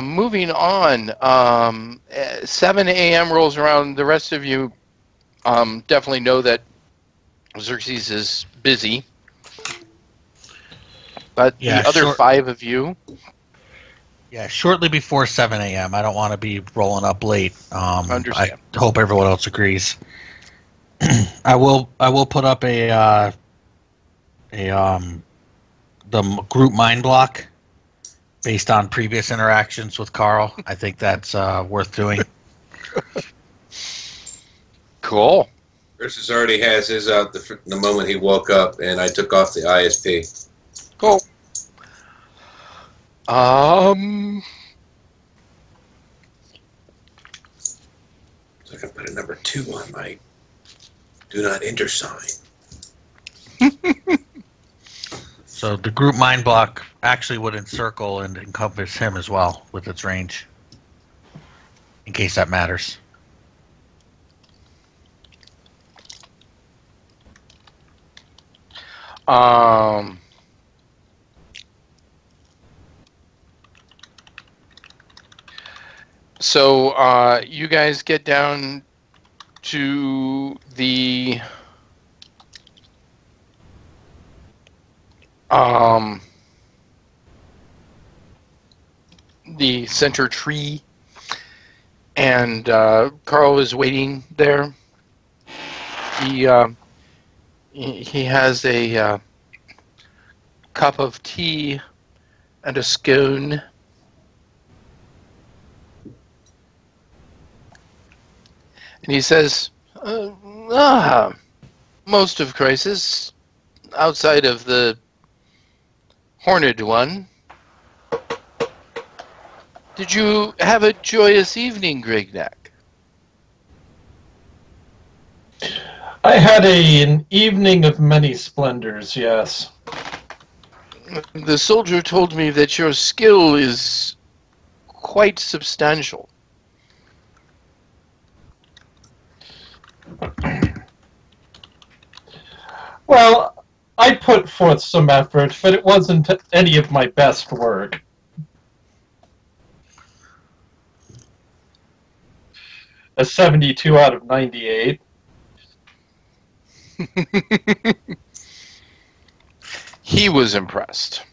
Moving on. 7 a.m. rolls around. The rest of you definitely know that Xerxes is busy. But the other 5 of you... Yeah, shortly before 7 a.m. I don't want to be rolling up late. Understand. I hope everyone else agrees. I will put up the group mind block. Based on previous interactions with Carl, I think that's worth doing. Cool. Ursus already has his out the moment he woke up, and I took off the ISP. Cool. So I can put a number 2 on my do not enter sign. So the group mind block actually would encircle and encompass him as well with its range, in case that matters. So you guys get down to the center tree, and Carl is waiting there. He has a cup of tea and a scone. And he says, most of Crisis, outside of the horned one. Did you have a joyous evening, Grignac? I had an evening of many splendors, yes. The soldier told me that your skill is quite substantial. Well, I put forth some effort, but it wasn't any of my best work. A 72 out of 98. He was impressed.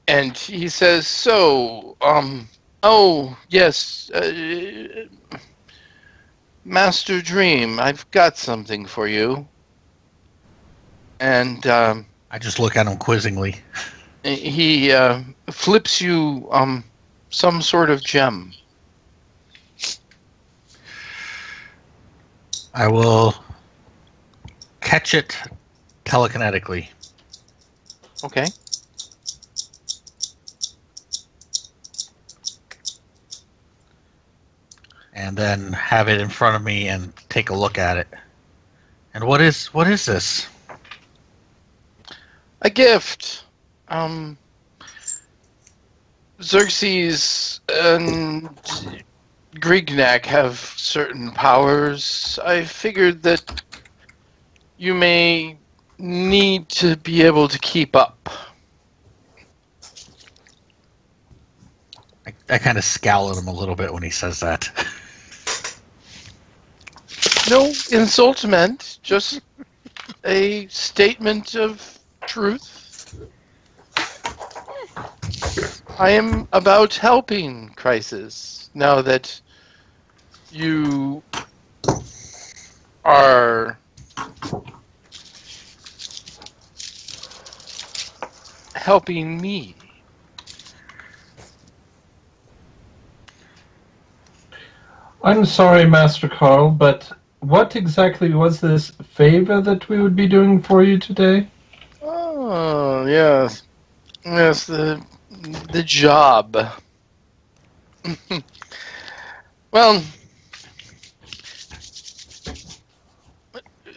And he says, so, oh, yes, Master Dream, I've got something for you. And I just look at him quizzingly. He flips you some sort of gem. I will catch it telekinetically. Okay. And then have it in front of me and take a look at it. And what is this? A gift. Xerxes and Grignac have certain powers. I figured that you may need to be able to keep up. I kind of scowl at him a little bit when he says that. No insult meant, just a statement of truth. I am about helping Crisis now that you are helping me. I'm sorry, Master Carl, but what exactly was this favor that we would be doing for you today? Oh, yes. Yes, the job. Well,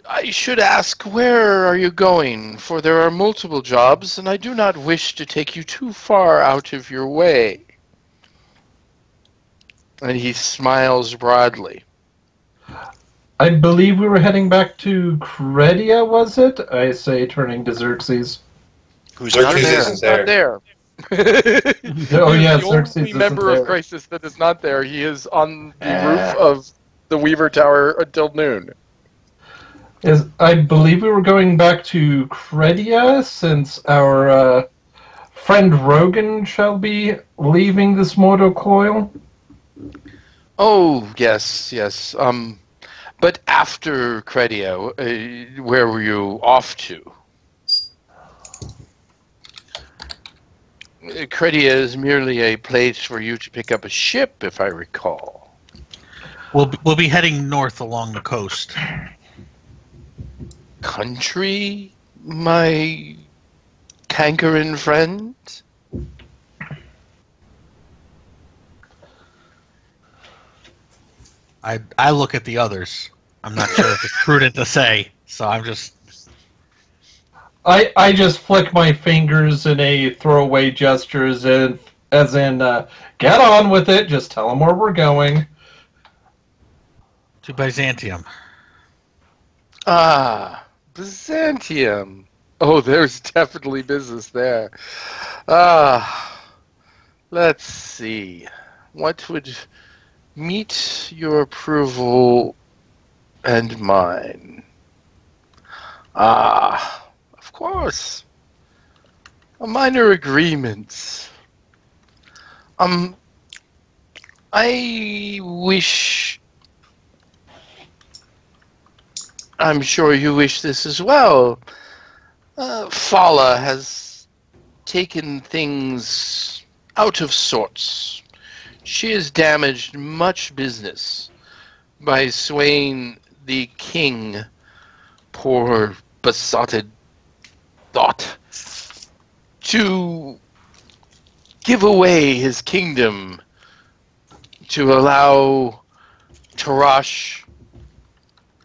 I should ask, where are you going? For there are multiple jobs, and I do not wish to take you too far out of your way. And he smiles broadly. I believe we were heading back to Credia, was it? I say, turning to Xerxes. Who's not there? Isn't there. Not there. Oh, yeah, the Xerxes only isn't member there. of Crisis that is not there. He is on the roof of the Weaver Tower until noon. I believe we were going back to Credia, since our friend Rogan shall be leaving this mortal coil. Oh, yes, yes. But after Credia, where were you off to? Credia is merely a place for you to pick up a ship, if I recall. We'll be heading north along the coast. Country, my cankerin friend? I look at the others. I'm not sure if it's prudent to say, so I'm just... I just flick my fingers in a throwaway gesture as in, get on with it, just tell them where we're going. To Byzantium. Ah, Byzantium. Oh, there's definitely business there. Ah, let's see. What would meet your approval and mine? Ah, of course. A minor agreement. I wish... I'm sure you wish this as well. Fala has taken things out of sorts. She has damaged much business by swaying the king, poor besotted thought, to give away his kingdom to allow Tarash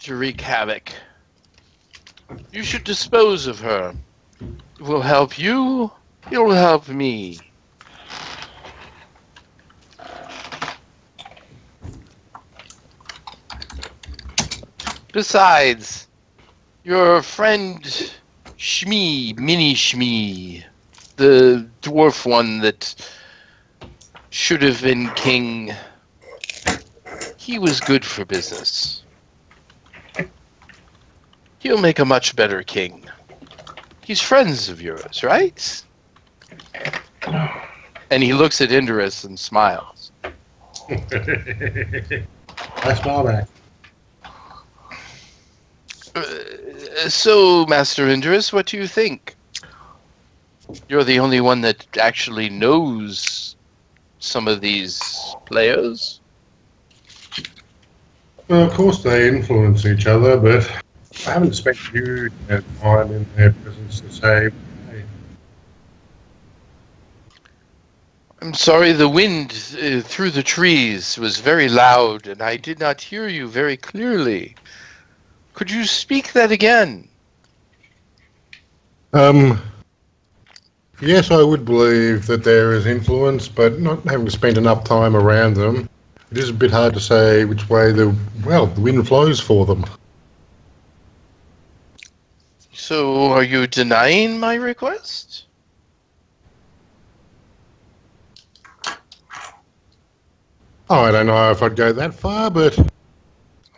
to wreak havoc. You should dispose of her. It will help you, it will help me. Besides, your friend Shmi, Mini Shmi, the dwarf one that should have been king, he was good for business. He'll make a much better king. He's friends of yours, right? And he looks at Indorus and smiles. I smile back. So, Master Indorus, what do you think? You're the only one that actually knows some of these players. Well, of course they influence each other, but I haven't spent huge time in their presence to say, hey. I'm sorry, the wind through the trees was very loud, and I did not hear you very clearly. Could you speak that again? Yes, I would believe that there is influence, but not having spent enough time around them, it is a bit hard to say which way the wind flows for them. So, are you denying my request? Oh, I don't know if I'd go that far, but...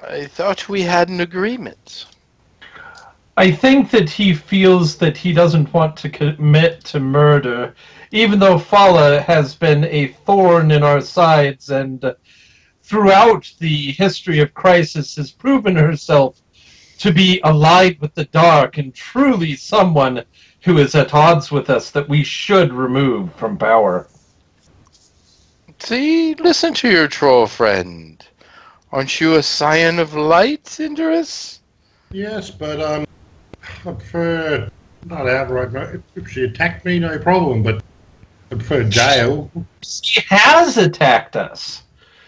I thought we had an agreement. I think that he feels that he doesn't want to commit to murder, even though Fala has been a thorn in our sides and throughout the history of Crisis has proven herself to be allied with the dark and truly someone who is at odds with us that we should remove from power. See, listen to your troll friend. Aren't you a scion of light, Indorus? Yes, but I prefer not outright. If she attacked me, no problem, but I prefer jail. She has attacked us.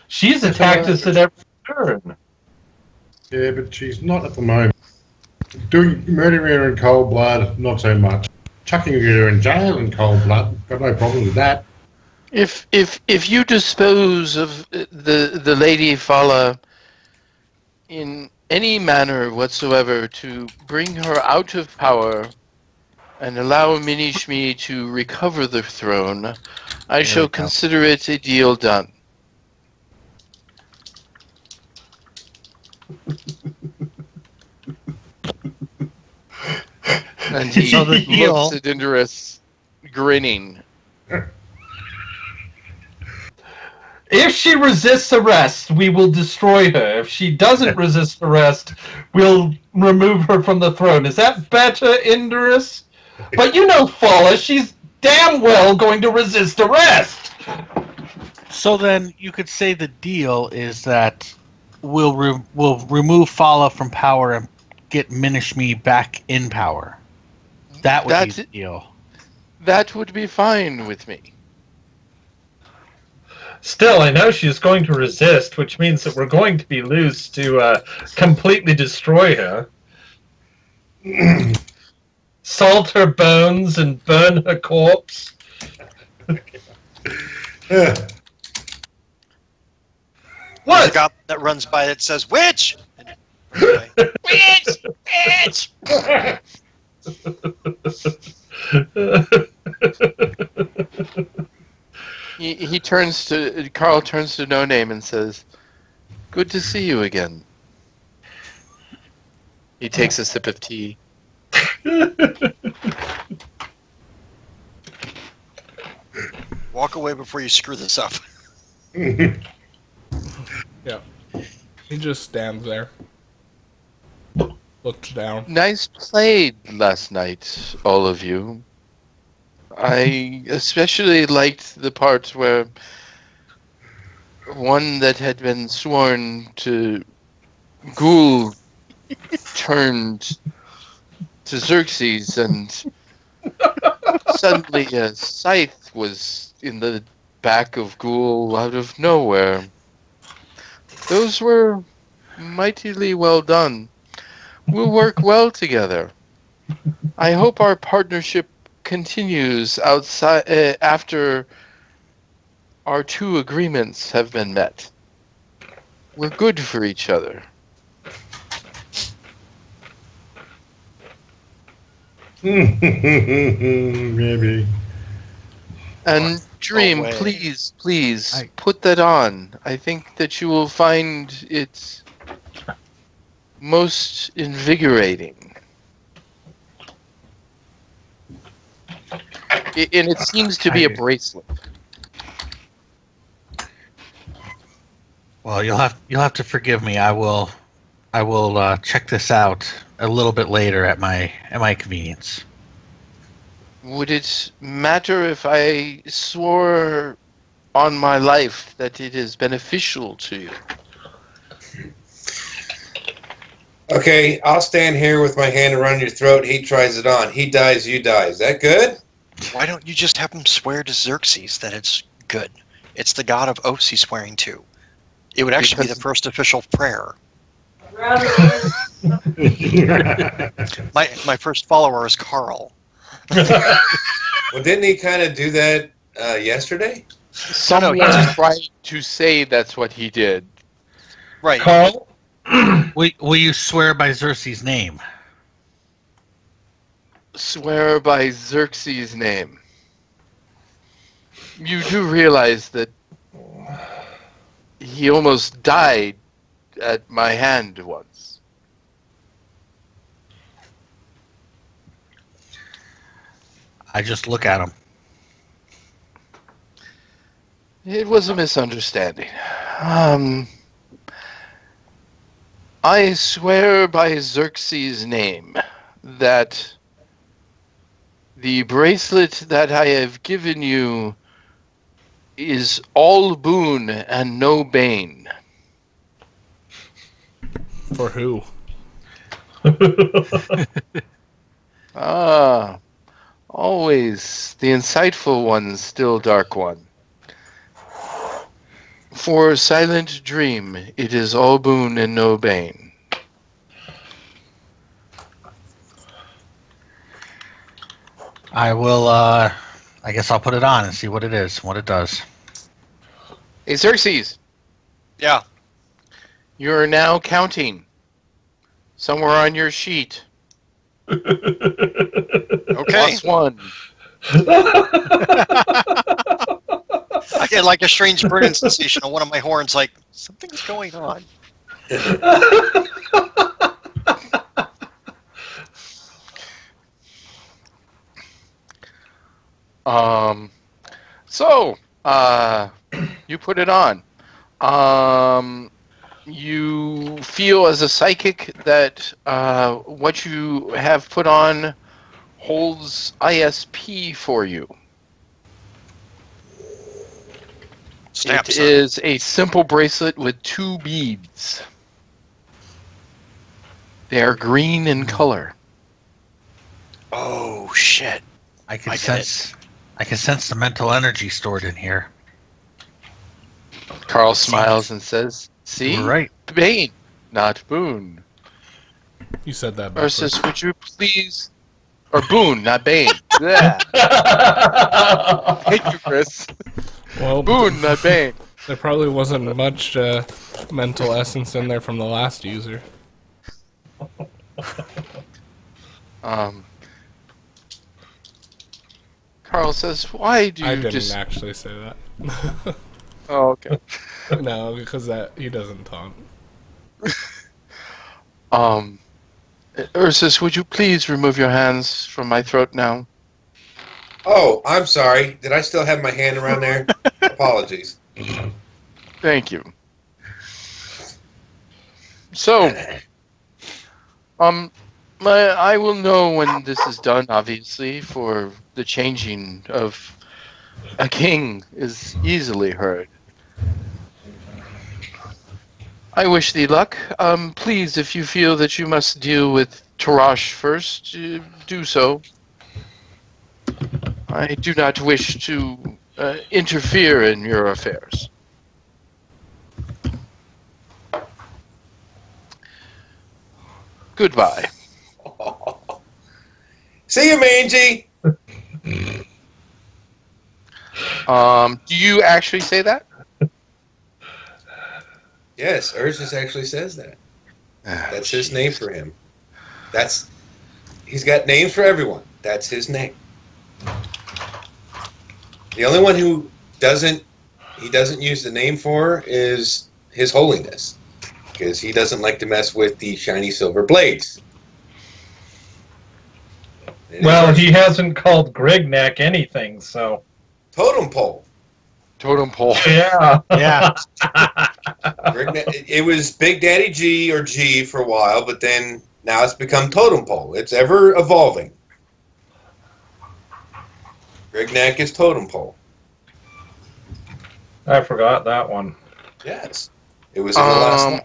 She's attacked us at every turn. Yeah, but she's not at the moment. Murdering her in cold blood, not so much. Chucking her in jail in cold blood, got no problem with that. If you dispose of the Lady Fala in any manner whatsoever to bring her out of power and allow Mini Shmi to recover the throne, I shall consider it a deal done. And he So the deal- looks at Indorus, grinning. If she resists arrest, we will destroy her. If she doesn't resist arrest, we'll remove her from the throne. Is that better, Indorus? But you know, Fala, she's damn well going to resist arrest. So then you could say the deal is that we'll remove Fala from power and get Minishme back in power. That would be the deal. That would be fine with me. Still, I know she's going to resist, which means that we're going to be loose to completely destroy her. Salt her bones and burn her corpse. What? The guy that runs by that says, "Witch!" Anyway. Witch! Witch! Carl turns to No Name and says, "Good to see you again." He takes a sip of tea. Walk away before you screw this up. Yeah. He just stands there. Looks down. Nice played last night, all of you. I especially liked the part where one that had been sworn to Ghoul turned to Xerxes, and suddenly a scythe was in the back of Ghoul out of nowhere. Those were mightily well done. We'll work well together. I hope our partnership continues outside after our two agreements have been met. We're good for each other. Maybe. And Dream, please put that on. I think that you will find it most invigorating. And it seems to be a bracelet. Well, you'll have to forgive me. I will check this out a little bit later at my convenience. Would it matter if I swore on my life that it is beneficial to you? Okay, I'll stand here with my hand around your throat. He tries it on. He dies, you die. Is that good? Why don't you just have him swear to Xerxes that it's good? It's the god of oaths he's swearing to. It would actually be the first official prayer. My first follower is Carl. Well, didn't he kind of do that yesterday? Someone tried to say that's what he did. Right. Carl? Will you swear by Xerxes' name? Swear by Xerxes' name. You do realize that he almost died at my hand once. I just look at him. It was a misunderstanding. I swear by Xerxes' name that the bracelet that I have given you is all boon and no bane. For who? Always the insightful one, still dark one. For Silent Dream, it is all boon and no bane. I will, I guess I'll put it on and see what it is, what it does. Hey, Xerxes. Yeah. You're now counting. Somewhere on your sheet. Okay. +1. I get like a strange burning sensation on one of my horns, like, something's going on. So, you put it on. You feel as a psychic that what you have put on holds ISP for you. Stamps. It is a simple bracelet with 2 beads. They are green in color. Oh shit! I can sense the mental energy stored in here. Carl smiles and says, "See, You were right. Bane, not Boone." You said that backwards. Ursus, would you please, or Boone, not Bane. Yeah. Thank you, Chris. Well, Boone, not Bane. there probably wasn't much mental essence in there from the last user. Carl says, "Why do you I didn't just?" actually say that. Oh, okay. No, because he doesn't taunt. Ursus, would you please remove your hands from my throat now? Oh, I'm sorry. Did I still have my hand around there? Apologies. Thank you. So, I will know when this is done, obviously, for the changing of a king is easily heard. I wish thee luck. Please, if you feel that you must deal with Tarash first, do so. I do not wish to interfere in your affairs. Goodbye. See you, Mangy. Do you actually say that? Yes, Ursus actually says that. That's his name for him. He's got names for everyone. That's his name. The only one who doesn't use the name for is His Holiness, because he doesn't like to mess with the shiny silver blades. Well, he hasn't called Grignac anything, so. Totem pole. Totem pole. Yeah. Yeah. It was Big Daddy G or G for a while, but then now it's become Totem Pole. It's ever evolving. Grignac is Totem Pole. I forgot that one. Yes. It was in the last one.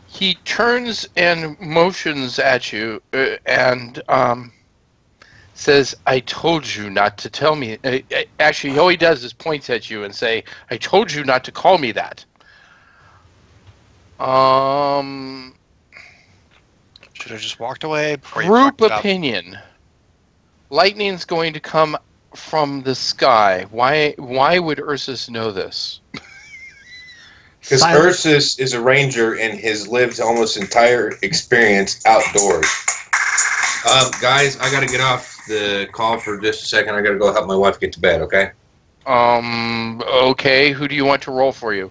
He turns and motions at you and says, "I told you not to tell me." Actually, all he does is points at you and say, "I told you not to call me that." Should have just walked away before you Group fucked up. opinion. Lightning's going to come from the sky. Why would Ursus know this? Because Ursus is a ranger and has lived almost entire experience outdoors. Guys, I got to get off the call for just a second. I got to go help my wife get to bed, okay? Okay. Who do you want to roll for you?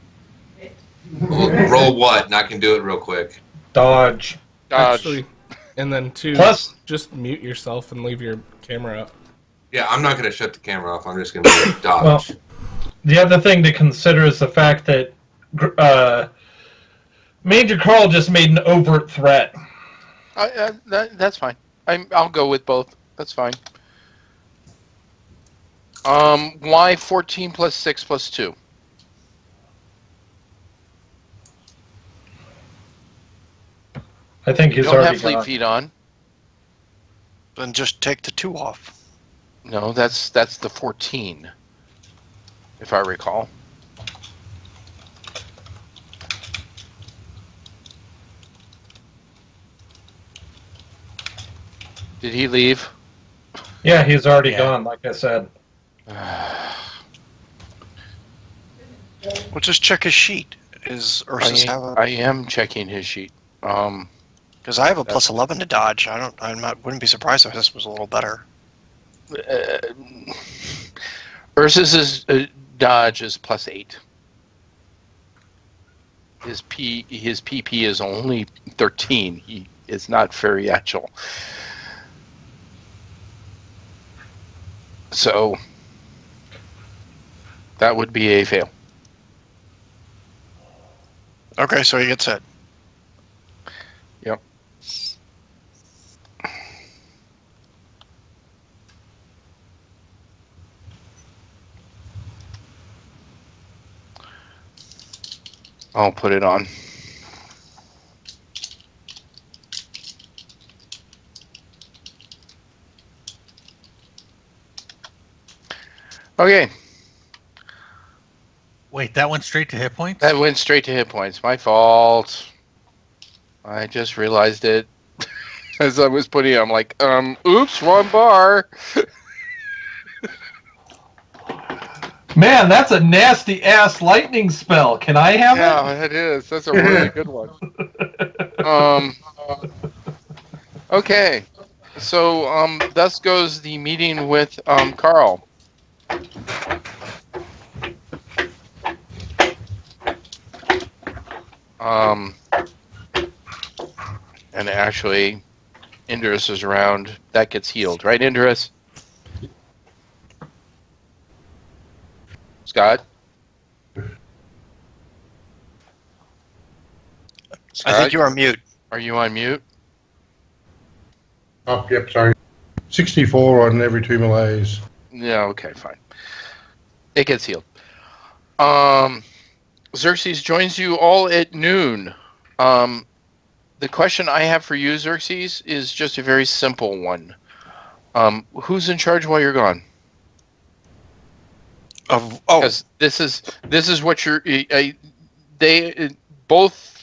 Roll what? And I can do it real quick. Dodge. Actually, and then Plus- just mute yourself and leave your camera up. Yeah, I'm not going to shut the camera off. I'm just going to dodge. Well, the other thing to consider is the fact that Major Carl just made an overt threat. That's fine. I'll go with both. That's fine. Why 14 plus 6 plus 2? I think he's You don't already have fleet gone. feet on. Then just take the 2 off. No, that's the 14, if I recall. Did he leave? Yeah, he's already Yeah. gone, like I said. Well, just check his sheet. Is Ursus have a? I am checking his sheet. Because I have a plus 11 to dodge. Wouldn't be surprised if this was a little better. Ursus's dodge is plus 8. His PP is only 13. He is not very agile. So that would be a fail. Okay, so he gets hit. Yep. I'll put it on. Okay. Wait, that went straight to hit points? That went straight to hit points. My fault. I just realized it as I was putting it. I'm like, oops, wrong bar. Man, that's a nasty ass lightning spell. Can I have it? Yeah, it is. That's a really good one. Okay. So, thus goes the meeting with Carl. And actually, Indris is around. That gets healed, right, Indris? Scott? I think you're on mute. Are you on mute? Oh, yep, sorry. 64 on every 2 melees. Yeah, okay, fine. It gets healed. Xerxes joins you all at noon. The question I have for you, Xerxes, is just a very simple one. Who's in charge while you're gone? Because this is what you're. Both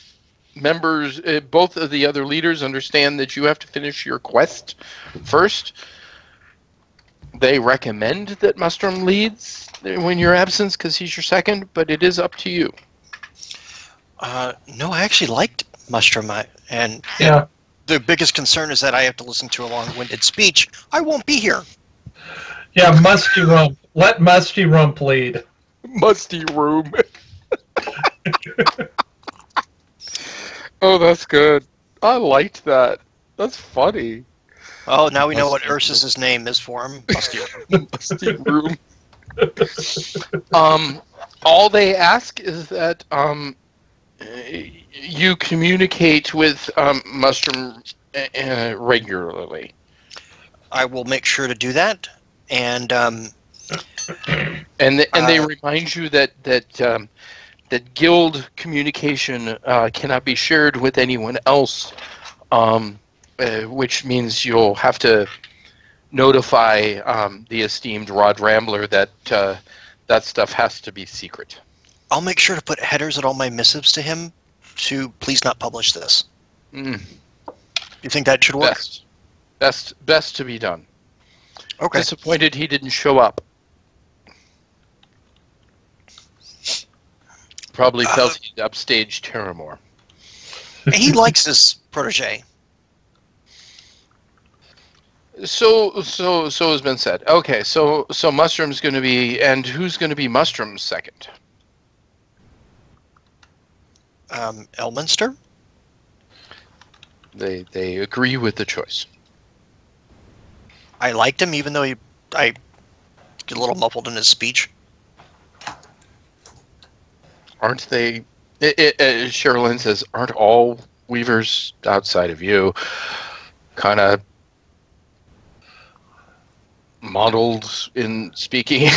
members, both of the other leaders understand that you have to finish your quest first. They recommend that Mustrum leads when you're absent because he's your second, but it is up to you. No, I actually liked Mustrum, and Yeah. the biggest concern is that I have to listen to a long-winded speech. I won't be here. Yeah, Musty Rump. Let Musty Rump lead. Musty room. Oh, that's good. I liked that. That's funny. Oh, now we know what Ursus's name is for him. Musty Rump. Musty room. All they ask is that you communicate with Mustrum regularly. I will make sure to do that, and they remind you that guild communication cannot be shared with anyone else, which means you'll have to notify the esteemed Rod Rambler that that stuff has to be secret. I'll make sure to put headers at all my missives to him to please not publish this. You think that should work? Best to be done. Okay. Disappointed he didn't show up. Probably felt he'd upstaged Terramore. He likes his protege. So has been said. Okay, so Mustrum's going to be, and who's going to be Mustrum's second? Elminster? They agree with the choice. I liked him, even though I get a little muffled in his speech. Aren't they? Sherilyn says, aren't all weavers outside of you kind of modeled in speaking?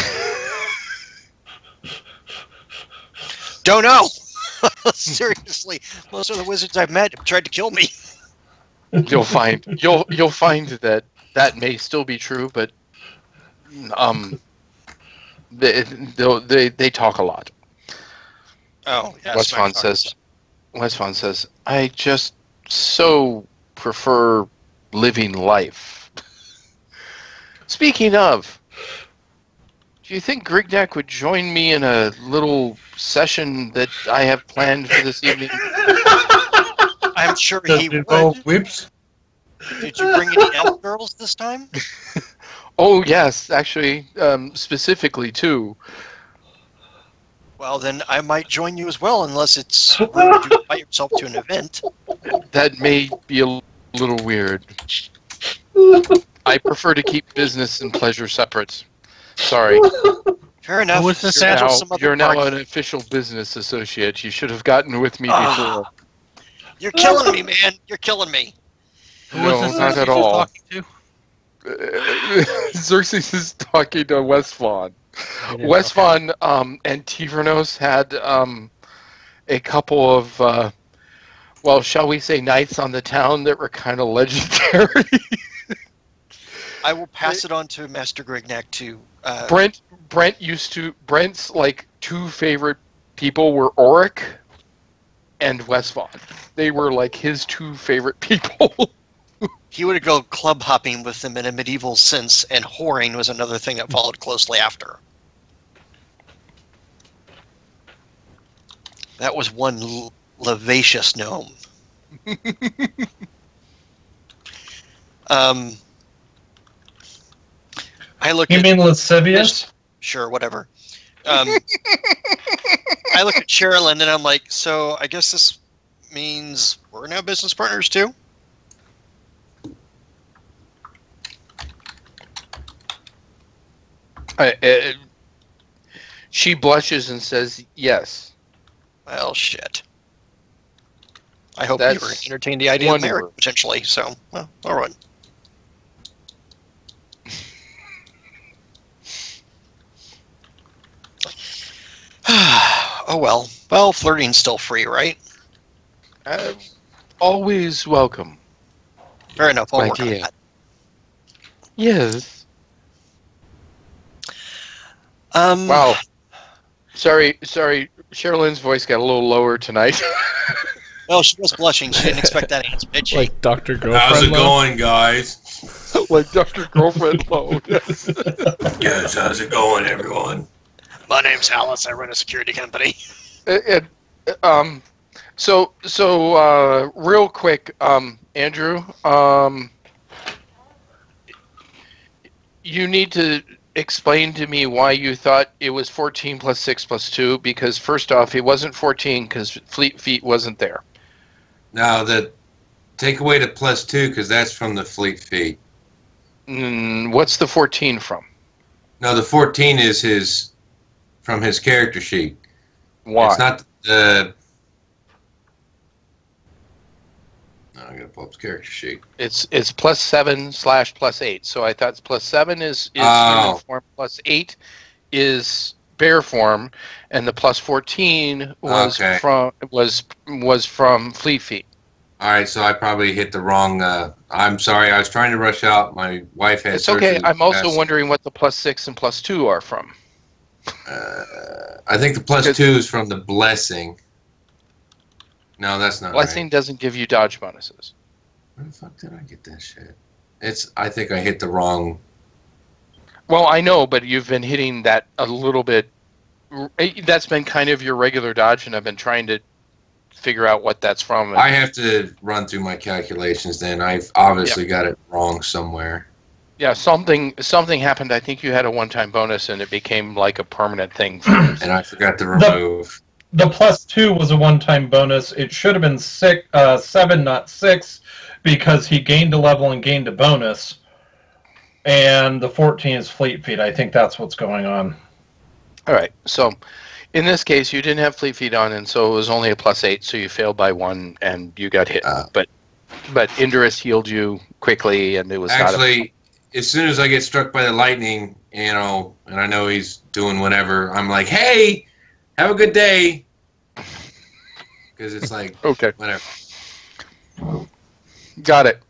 Don't know. Seriously, most of the wizards I've met have tried to kill me. You'll find that may still be true, but they talk a lot. Oh, yeah. Westfond says, I just so prefer living life. Speaking of, do you think Grignak would join me in a little session that I have planned for this evening? I'm sure he would. Whips? Did you bring any elf girls this time? Oh, yes, actually, specifically, too. Well, then I might join you as well, unless it's rude to invite yourself to an event. That may be a little weird. I prefer to keep business and pleasure separate. Sorry. Fair enough. was this You're at? now, Some other you're now party. an official business associate. You should have gotten with me before. You're killing me, man. You're killing me. Who was No, this not Xerxes at all. talking to? Xerxes is talking to Westvaughn. Westvaughn and Tivernos had a couple of, well, shall we say, nights on the town that were kind of legendary. I will pass it on to Master Grignac to. Brent's like two favorite people were Auric and Westvaughn. They were like his two favorite people. He would go club hopping with them in a medieval sense, and whoring was another thing that followed closely after. That was one lavacious gnome. I look. You mean lascivious? Sure, whatever. I look at Sherilyn and I'm like, so I guess this means we're now business partners too? She blushes and says yes. Well, shit. I hope That's you entertain the idea of one marriage, word. potentially, so, well, all right. Oh, well. Well, flirting's still free, right? Always welcome. Fair enough, I'll My work on dear. that. Yes. Um, Wow. Sorry. Sherilyn's voice got a little lower tonight. Well, she was blushing. She didn't expect that answer, did she? Like Dr. Girlfriend. How's it Love? going, guys? Like Dr. Girlfriend low. Yes, how's it going, everyone? My name's Alice. I run a security company. So real quick, Andrew, you need to explain to me why you thought it was 14 plus 6 plus 2, because first off, it wasn't 14 because Fleet Feet wasn't there. Now, take away the +2 because that's from the Fleet Feet. What's the 14 from? No, the 14 is from his character sheet. Why? It's not the... I gotta pull up his character sheet. It's +7 / +8. So I thought +7 is Oh. human form, +8 is bear form, and the +14 was Okay. from Fleet Feet. All right, so I probably hit the wrong... I'm sorry, I was trying to rush out. My wife had It's okay. surgery I'm also last- wondering what the +6 and +2 are from. I think the +2 is from the Blessing. No, that's not Blessing right. doesn't give you dodge bonuses. Where the fuck did I get that shit? I think I hit the wrong... Well, I know, but you've been hitting that a little bit. That's been kind of your regular dodge, and I've been trying to figure out what that's from. I have to run through my calculations then. I've obviously got it wrong somewhere. Yeah, something happened. I think you had a one-time bonus, and it became like a permanent thing. For you. And I forgot to remove... The +2 was a one-time bonus. It should have been 7, not 6, because he gained a level and gained a bonus. And the 14 is Fleet Feet. I think that's what's going on. All right. So, in this case, you didn't have Fleet Feet on, and so it was only a +8. So you failed by 1, and you got hit. But Indurus healed you quickly, and it was Actually, as soon as I get struck by the lightning, and I know he's doing whatever, I'm like, hey, have a good day. Because it's like, okay. Whatever. Got it.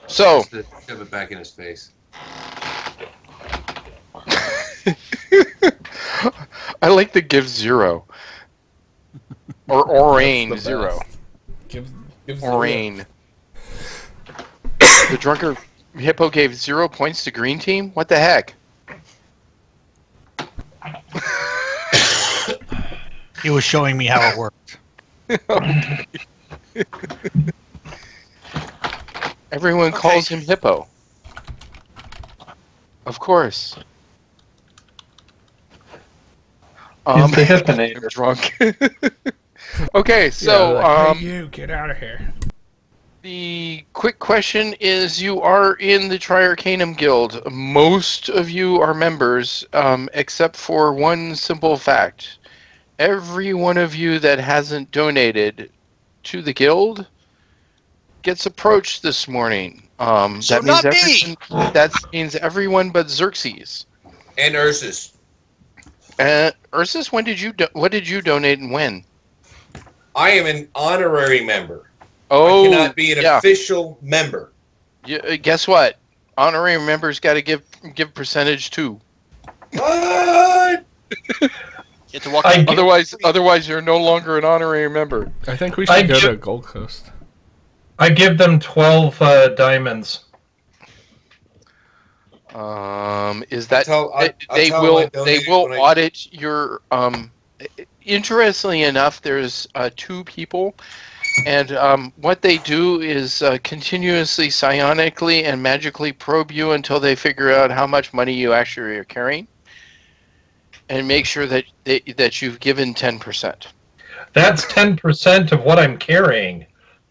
So Just to shove it back in his face. I like the give 0 or Orain That's the 0. best. Give Orain. The drunker hippo gave 0 points to green team. What the heck? He was showing me how it worked. Everyone calls him hippo. Of course. He's the Hippinator. I'm drunk. Okay, so yeah, like, hey, you get out of here. The quick question is, you are in the Triarcanum Guild. Most of you are members, except for one simple fact. Every one of you that hasn't donated to the guild gets approached this morning. So not me! That means everyone but Xerxes. And Ursus. Ursus, what did you donate and when? I am an honorary member. Oh, I cannot be an official member. Guess what? Honorary members got to give percentage too. What? You have to walk Otherwise, you're no longer an honorary member. I think we should go to Gold Coast. I give them 12 diamonds. Is that they will audit your interestingly enough, there's 2 people, and what they do is continuously psionically and magically probe you until they figure out how much money you actually are carrying, and make sure that that you've given 10%. That's 10% of what I'm carrying.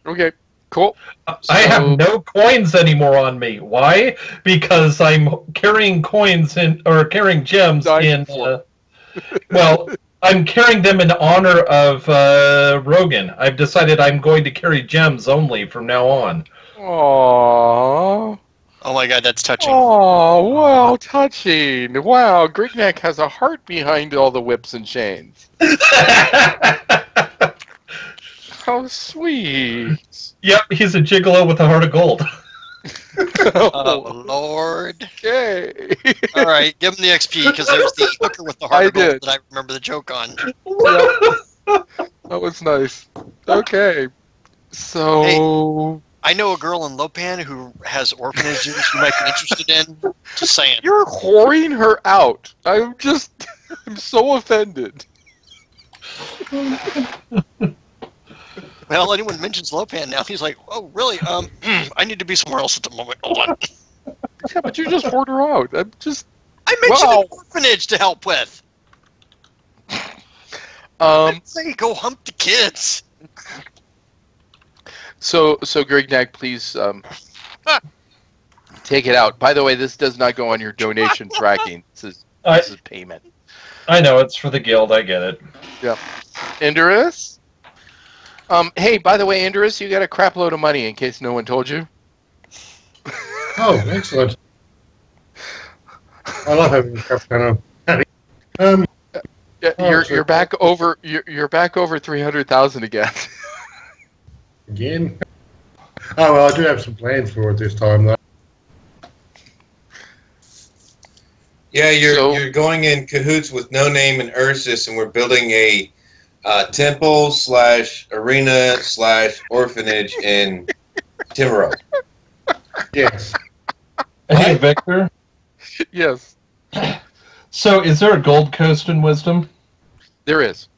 Okay, cool. I have no coins anymore on me. Why? Because I'm carrying coins carrying gems in. Well, I'm carrying them in honor of Rogan. I've decided I'm going to carry gems only from now on. Aww. Oh my god, that's touching. Oh, wow, touching. Wow, Grignac has a heart behind all the whips and chains. How sweet. Yep, he's a gigolo with a heart of gold. Oh, Lord. Okay. All right, give him the XP, because there's the hooker with the heart of gold that I remember the joke on. Yep. That was nice. Okay. So... Hey, I know a girl in Lopan who has orphanages you might be interested in. Just saying. You're whoring her out. I'm so offended. Well, anyone mentions Lopan now, he's like, oh, really? I need to be somewhere else at the moment. Hold on. Yeah, but you just whored her out. I mentioned an orphanage to help with. I say go hump the kids. So Grignac, please take it out. By the way, this does not go on your donation tracking. This is payment. I know, it's for the guild. I get it. Yeah. Indurus? Hey, by the way, Indurus, you got a crap load of money in case no one told you. Oh, excellent. I love having a crap ton of you're back over you're back over 300,000 again. Again? Oh, well, I do have some plans for it this time, though. Yeah, you're going in cahoots with No Name and Ursus, and we're building a temple / arena / orphanage in Timaro. Yes. Hey, Victor? Yes. So, is there a Gold Coast in Wisdom? There is.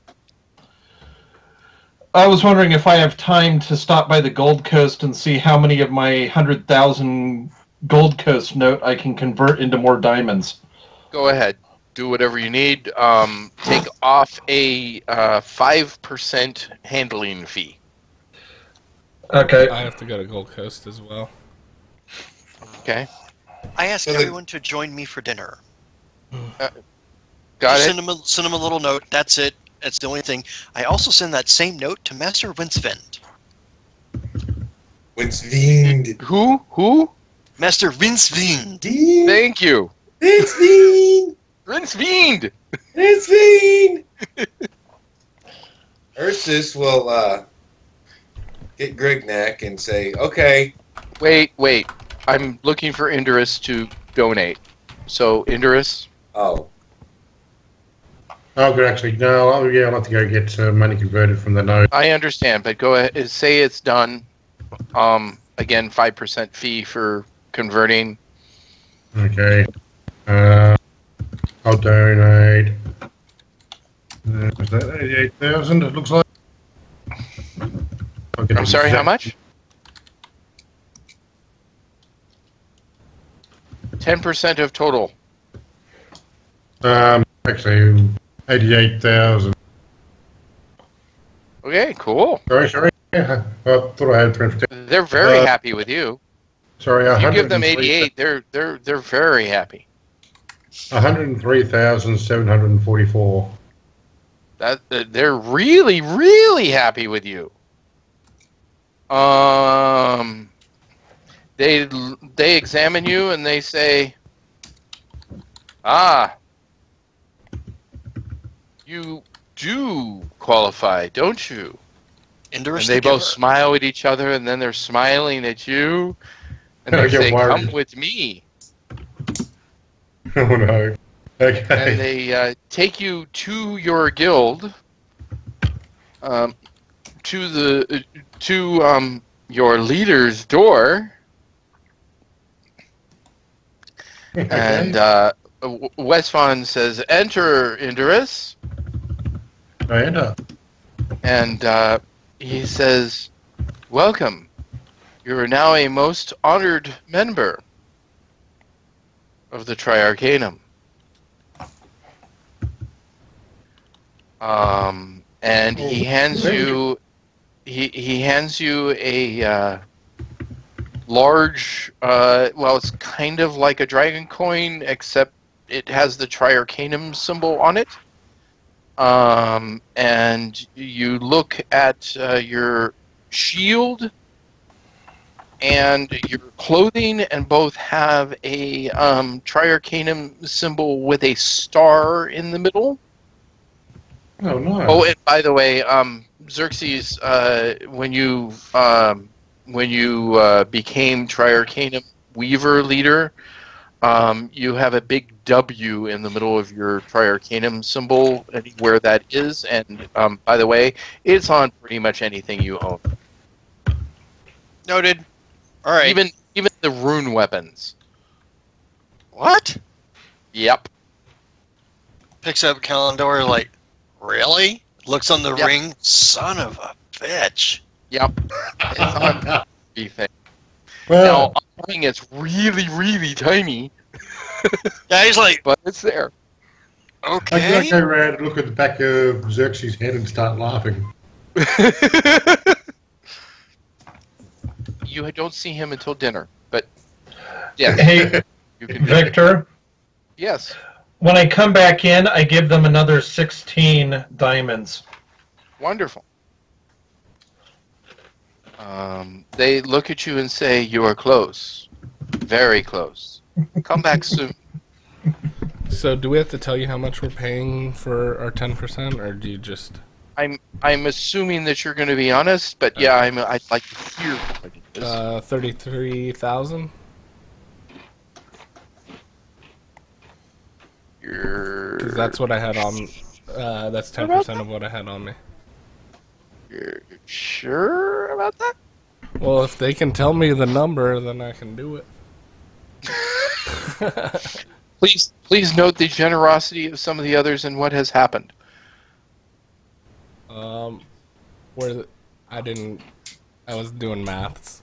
I was wondering if I have time to stop by the Gold Coast and see how many of my 100,000 Gold Coast note I can convert into more diamonds. Go ahead. Do whatever you need. Take off a 5% handling fee. Okay. I have to go to Gold Coast as well. Okay. I asked everyone to join me for dinner. Got it. Send them a little note. That's it. That's the only thing. I also send that same note to Master Winsvind. Winsvind. Who? Master Winsvind. Thank you. Winsvind. Winsvind. Winsvind. Ursus will get Grignac and say, okay. Wait. I'm looking for Indurus to donate. So, Indurus? Oh. Oh, good, actually. No, I'll have to go get money converted from the note. I understand, but go ahead. Say it's done. Again, 5% fee for converting. Okay. I'll donate. Was that 88,000? It looks like. I'm sorry. How much? 10% of total. Actually, 88,000. Okay, cool. Sorry. Yeah, I thought I had 315. They're very happy with you. Sorry, If you give them 103 88, they're very happy. 103,744. That they're really, really happy with you. They examine you and they say, "Ah, you do qualify, don't you?" And they both smile at each other, and then they're smiling at you, and they say, "Come with me." Oh no. Okay. And they take you to your guild, to your leader's door, and Westfond says, "Enter, Indurus." I enter. And he says, "Welcome. You are now a most honored member of the Triarcanum." And he hands you a large, well, it's kind of like a dragon coin, except it has the Triarcanum symbol on it. And you look at your shield and your clothing, and both have a Triarcanum symbol with a star in the middle. Oh, nice. Oh, and by the way, Xerxes, when you became Triarcanum Weaver leader, you have a big W in the middle of your Triarcanum symbol, where that is, and by the way, it's on pretty much anything you own. Noted. All right. Even the rune weapons. What? Yep. Picks up Kalendor like, really? Looks on the Yep. ring. Son of a bitch. Yep. It's on everything. Well, Now, I think it's really, really tiny. Yeah, he's like, But it's there. I okay. go around and look at the back of Xerxes' head and start laughing. You don't see him until dinner, but yes. Hey, You can Victor, Yes. when I come back in, I give them another 16 diamonds. Wonderful. They look at you and say, "You are close. Very close. Come back soon." So, do we have to tell you how much we're paying for our 10%, or do you just... I'm assuming that you're going to be honest, but yeah, I'd like to hear what it is. 33,000? Because that's what I had on... that's 10% of what I had on me. You're sure about that? Well, if they can tell me the number, then I can do it. Please note the generosity of some of the others and what has happened. I was doing maths.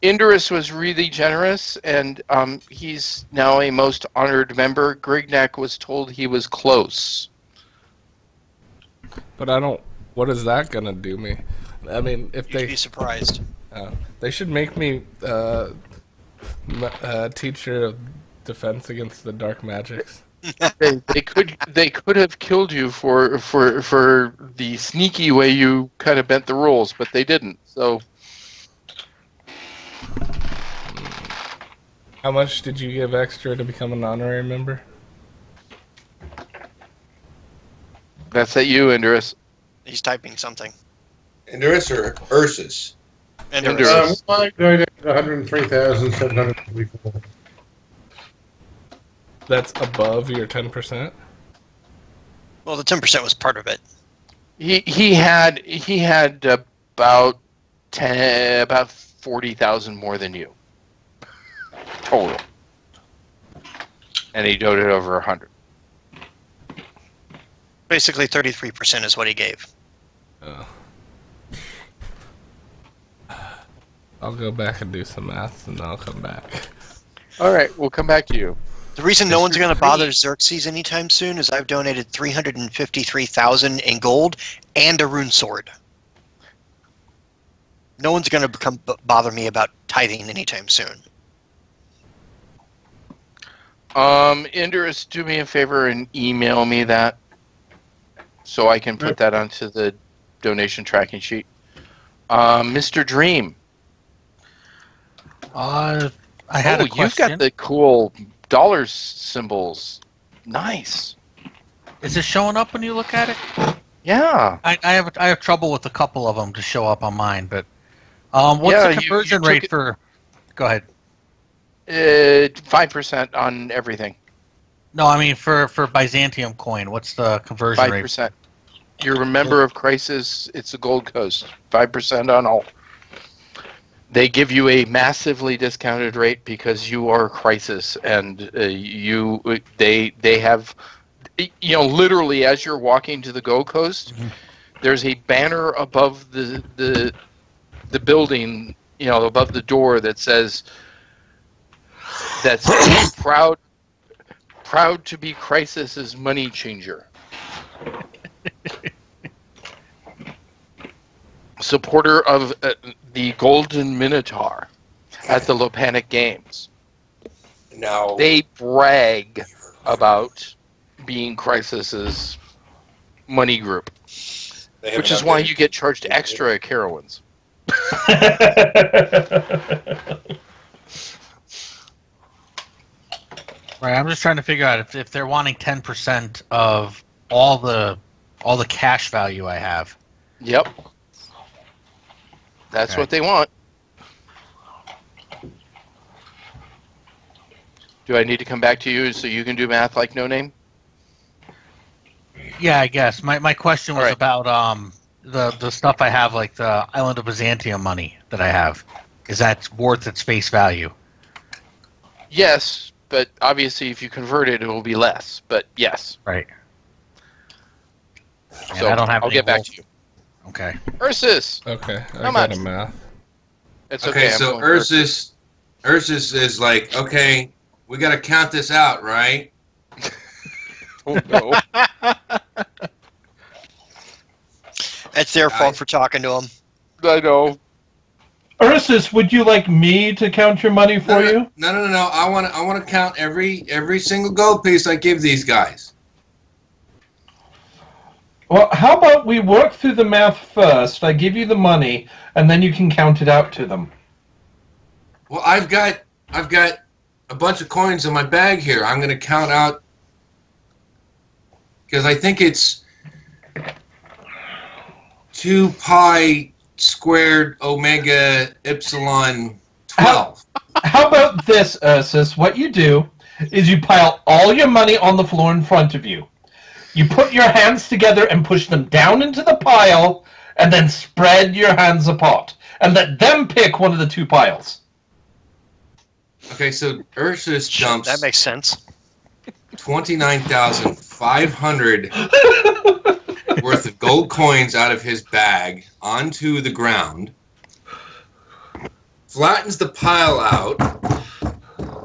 Indurus was really generous, and he's now a most honored member. Grignac was told he was close. But I don't... What is that gonna do me? I mean, if You'd they... be surprised. They should make me teacher of defense against the dark magics. They could have killed you for the sneaky way you kind of bent the rules, but they didn't. So, How much did you give extra to become an honorary member? that's at you, Indurus. He's typing something. Indurus or Ursus? Indurus. I go down to 103,744. That's above your 10%? Well, the 10% was part of it. He had about 40,000 more than you total, and he doted over 100. Basically, 33% is what he gave. I'll go back and do some math, and then I'll come back. All right, we'll come back to you. The reason no one's going to bother Xerxes anytime soon is I've donated 353,000 in gold and a rune sword. No one's going to bother me about tithing anytime soon. Indris, do me a favor and email me that so I can put that onto the donation tracking sheet. Mr. Dream. I had a question. You've got the cool dollar symbols. Nice. Is it showing up when you look at it? Yeah. I have trouble with a couple of them to show up on mine, but what's the conversion rate for? Go ahead. 5% on everything. No, I mean for Byzantium coin, what's the conversion rate? 5%. You're a member of Crisis. It's a Gold Coast. 5% on all. They give you a massively discounted rate because you are Crisis, and they have, literally as you're walking to the Gold Coast, there's a banner above the building, above the door that says, that's proud to be Crisis's money changer. Supporter of the Golden Minotaur at the Lopanic Games. No. They brag about being Crisis's money group, which is why you get charged extra at Carowinds. Right, I'm just trying to figure out if they're wanting 10% of all the cash value I have. Yep. That's what they want. Do I need to come back to you so you can do math like No Name? Yeah, I guess. My question was about the stuff I have, like the Island of Byzantium money that I have. Is that worth its face value? Yes, but obviously if you convert it, it will be less. But yes. Right. So I don't have I'll get back to you. Okay. Ursus. Okay, I How got much? a math. It's Okay, so Ursus is like, okay, we got to count this out, right? Oh no. It's their fault for talking to him. I know. Ursus, would you like me to count your money for you? No. I want to count every single gold piece I give these guys. Well, how about we work through the math first? I give you the money, and then you can count it out to them. Well, I've got a bunch of coins in my bag here. I'm going to count out because I think it's 2 pi squared omega epsilon 12. How about this, Ursus? What you do is you pile all your money on the floor in front of you. You put your hands together and push them down into the pile, and then spread your hands apart. And let them pick one of the 2 piles. Okay, so Ursus jumps. That makes sense. 29,500 worth of gold coins out of his bag onto the ground, flattens the pile out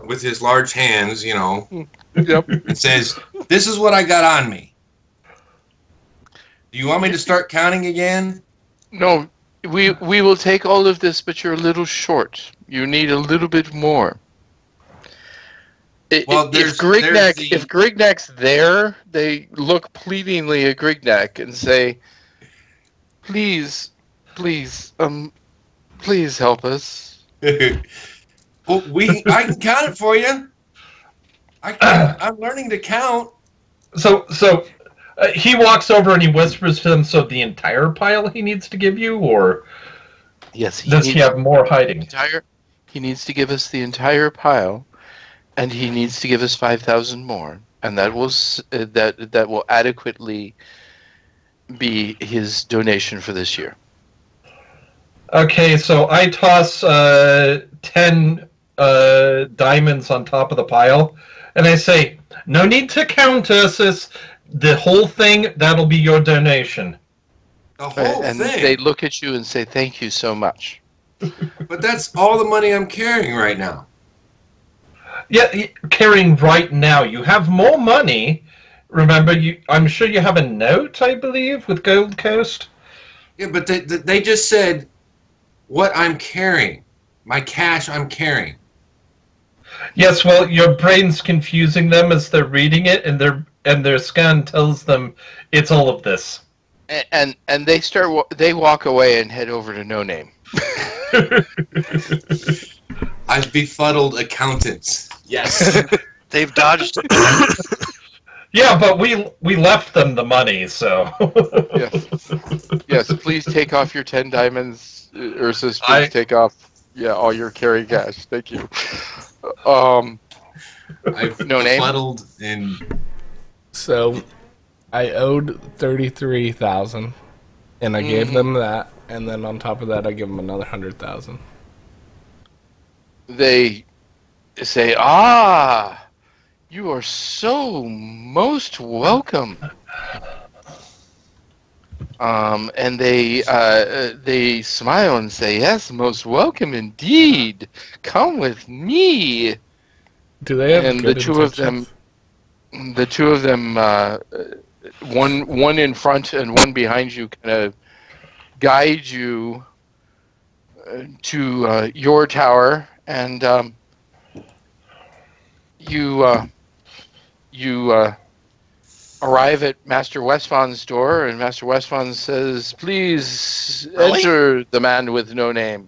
with his large hands, Yep. and says, "This is what I got on me. Do you want me to start counting again?" No, we will take all of this, but you're a little short. You need a little bit more. Well, if Grignac's there, they look pleadingly at Grignac and say, please help us. Well, I can count it for you. I'm learning to count. So he walks over and he whispers to them, so the entire pile he needs to give you, or yes, does he have more hiding? He needs to give us the entire pile, and he needs to give us 5,000 more, and that will adequately be his donation for this year. Okay, so I toss 10 diamonds on top of the pile, and I say, no need to count, Ursus. The whole thing, that'll be your donation. The whole and thing? They look at you and say, thank you so much. But that's all the money I'm carrying right now. Yeah, carrying right now. You have more money. Remember, I'm sure you have a note, I believe, with Gold Coast. Yeah, but they just said what I'm carrying. My cash I'm carrying. Yes, well, your brain's confusing them as they're reading it, and their scan tells them it's all of this. And they walk away and head over to No Name. I've befuddled accountants. Yes. They've dodged. Yeah, but we left them the money, so. Yes, please take off your 10 diamonds, Ursus. Please take off, all your carry cash. Thank you. I've No Name. befuddled and. So, I owed 33,000, and I gave them that, and then on top of that, I give them another 100,000. They say, you are so most welcome. And they smile and say, yes, most welcome indeed. Come with me. Do they have and good the two of them, one in front and one behind you, kind of guide you to your tower, and you arrive at Master Westfawn's door, and Master Westfawn says, please enter the man with no name.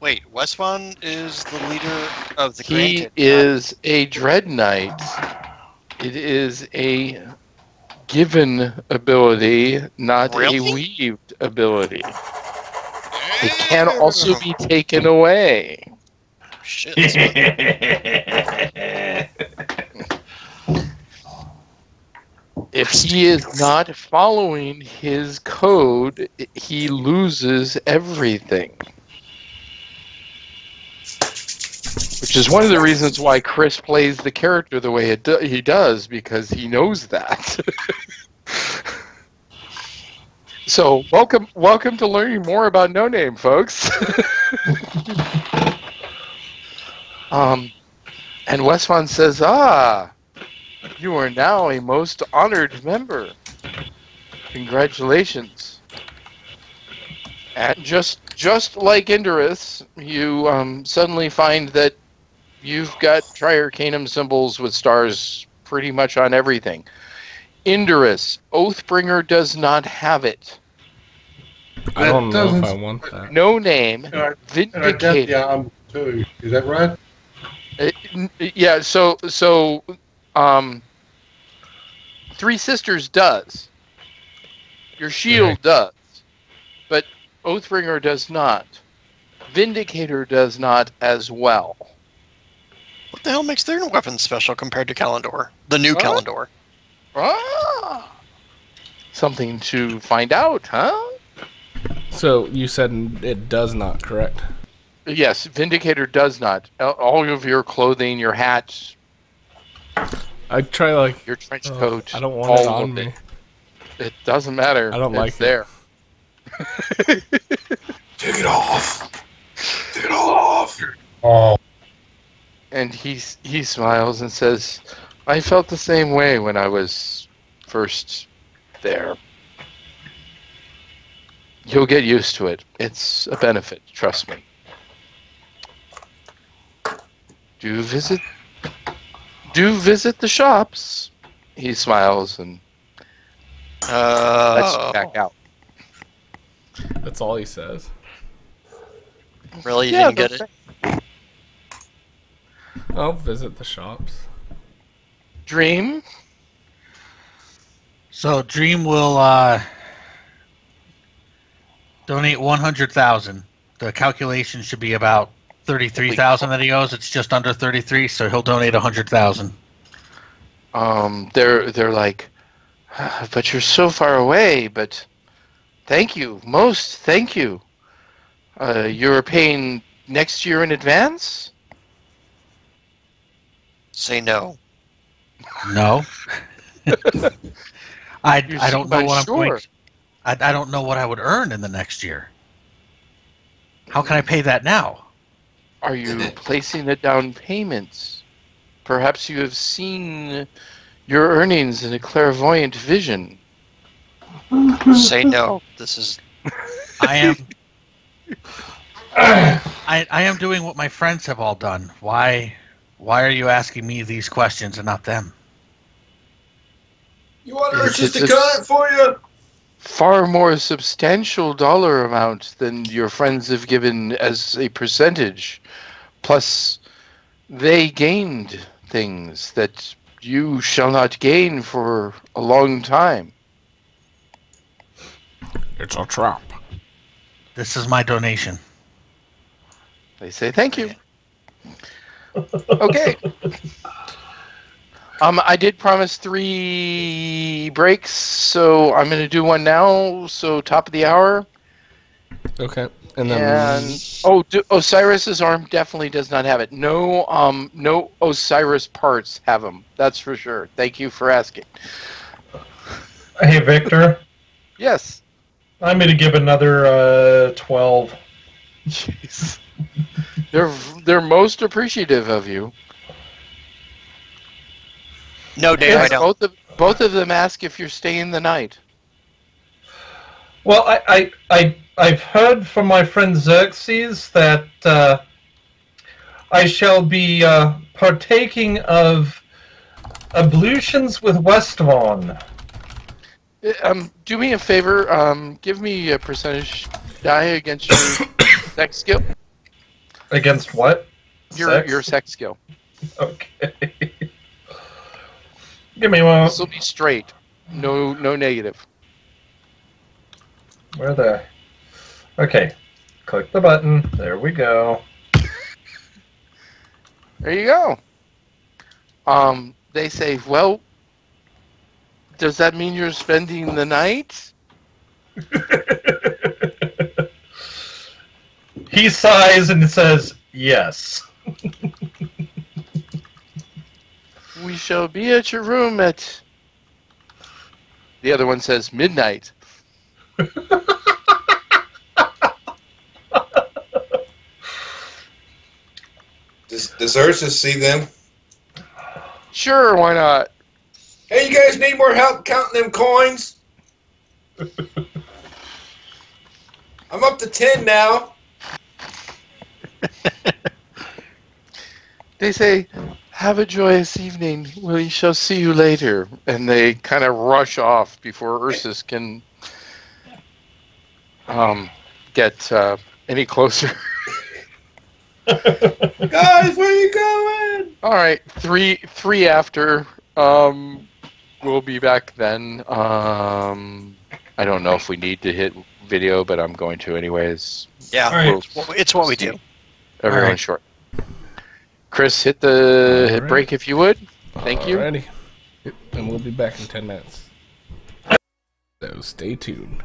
Wait, Westfawn is the leader of the He is a Dread Knight. It is a given ability, not a weaved ability. It can also be taken away. Shit. If he is not following his code, he loses everything. Which is one of the reasons why Chris plays the character the way he does, because he knows that. So, welcome to learning more about No Name, folks. And Westfawn says, you are now a most honored member. Congratulations. And just like Indorus, you suddenly find that you've got Triarcanum symbols with stars pretty much on everything. Indorus, Oathbringer does not have it. I don't know if I want that. No Name, Vindicator. And I got the arm too. Is that right? Yeah, so Three Sisters does. Your shield does. But Oathbringer does not. Vindicator does not as well. What the hell makes their weapon special compared to Kalendor? The new Kalendor. Something to find out, huh? So, you said it does not, correct? Yes, Vindicator does not. All of your clothing, your hats, I try your trench coat. I don't want it on me. It doesn't matter. I don't like there. Take it off. Take it off. Oh. And he smiles and says, I felt the same way when I was first there. You'll get used to it. It's a benefit, trust me. Do visit the shops. He smiles and lets you back out. That's all he says. Really? You didn't get it? I'll visit the shops. Dream? So Dream will donate 100,000. The calculation should be about 33,000 that he owes. It's just under 33, so he'll donate 100,000. They're like, but you're so far away. But thank you, thank you. You're paying next year in advance? Say no. No. I don't know what I'm going. I don't know what I would earn in the next year. How can I pay that now? Are you placing the down payments Perhaps you have seen your earnings in a clairvoyant vision. Say no. This is. I am. I am doing what my friends have all done. Why are you asking me these questions and not them? You want Ursus to cut it for you? Far more substantial dollar amount than your friends have given as a percentage. Plus, they gained things that you shall not gain for a long time. It's a trap. This is my donation. They say thank you. Okay. I did promise 3 breaks, so I'm going to do one now. So top of the hour. Okay, and then Osiris's arm definitely does not have it. No, no Osiris parts have them. That's for sure. Thank you for asking. Hey, Victor. Yes. I'm going to give another 12. Jeez. They're most appreciative of you. No, Dave, I don't. Both of them ask if you're staying the night. Well, I've heard from my friend Xerxes that I shall be partaking of ablutions with Westvon. Do me a favor. Give me a percentage die against your sex skill. Against what? Your sex skill. Okay. Give me one. This will be straight. No negative. Where the? Okay. Click the button. There we go. There you go. They say, well, does that mean you're spending the night? He sighs and says, yes. We shall be at your room at... The other one says midnight. Does Ursus see them? Sure, why not? Hey, you guys need more help counting them coins? I'm up to 10 now. They say, have a joyous evening. We shall see you later. And they kind of rush off before Ursus can get any closer. Guys, where are you going? All right, three after. We'll be back then. I don't know if we need to hit video, but I'm going to anyways. Yeah, right. It's what we do. Everyone's Right. short. Chris, hit break if you would. Thank you. Alrighty. And we'll be back in 10 minutes. So stay tuned.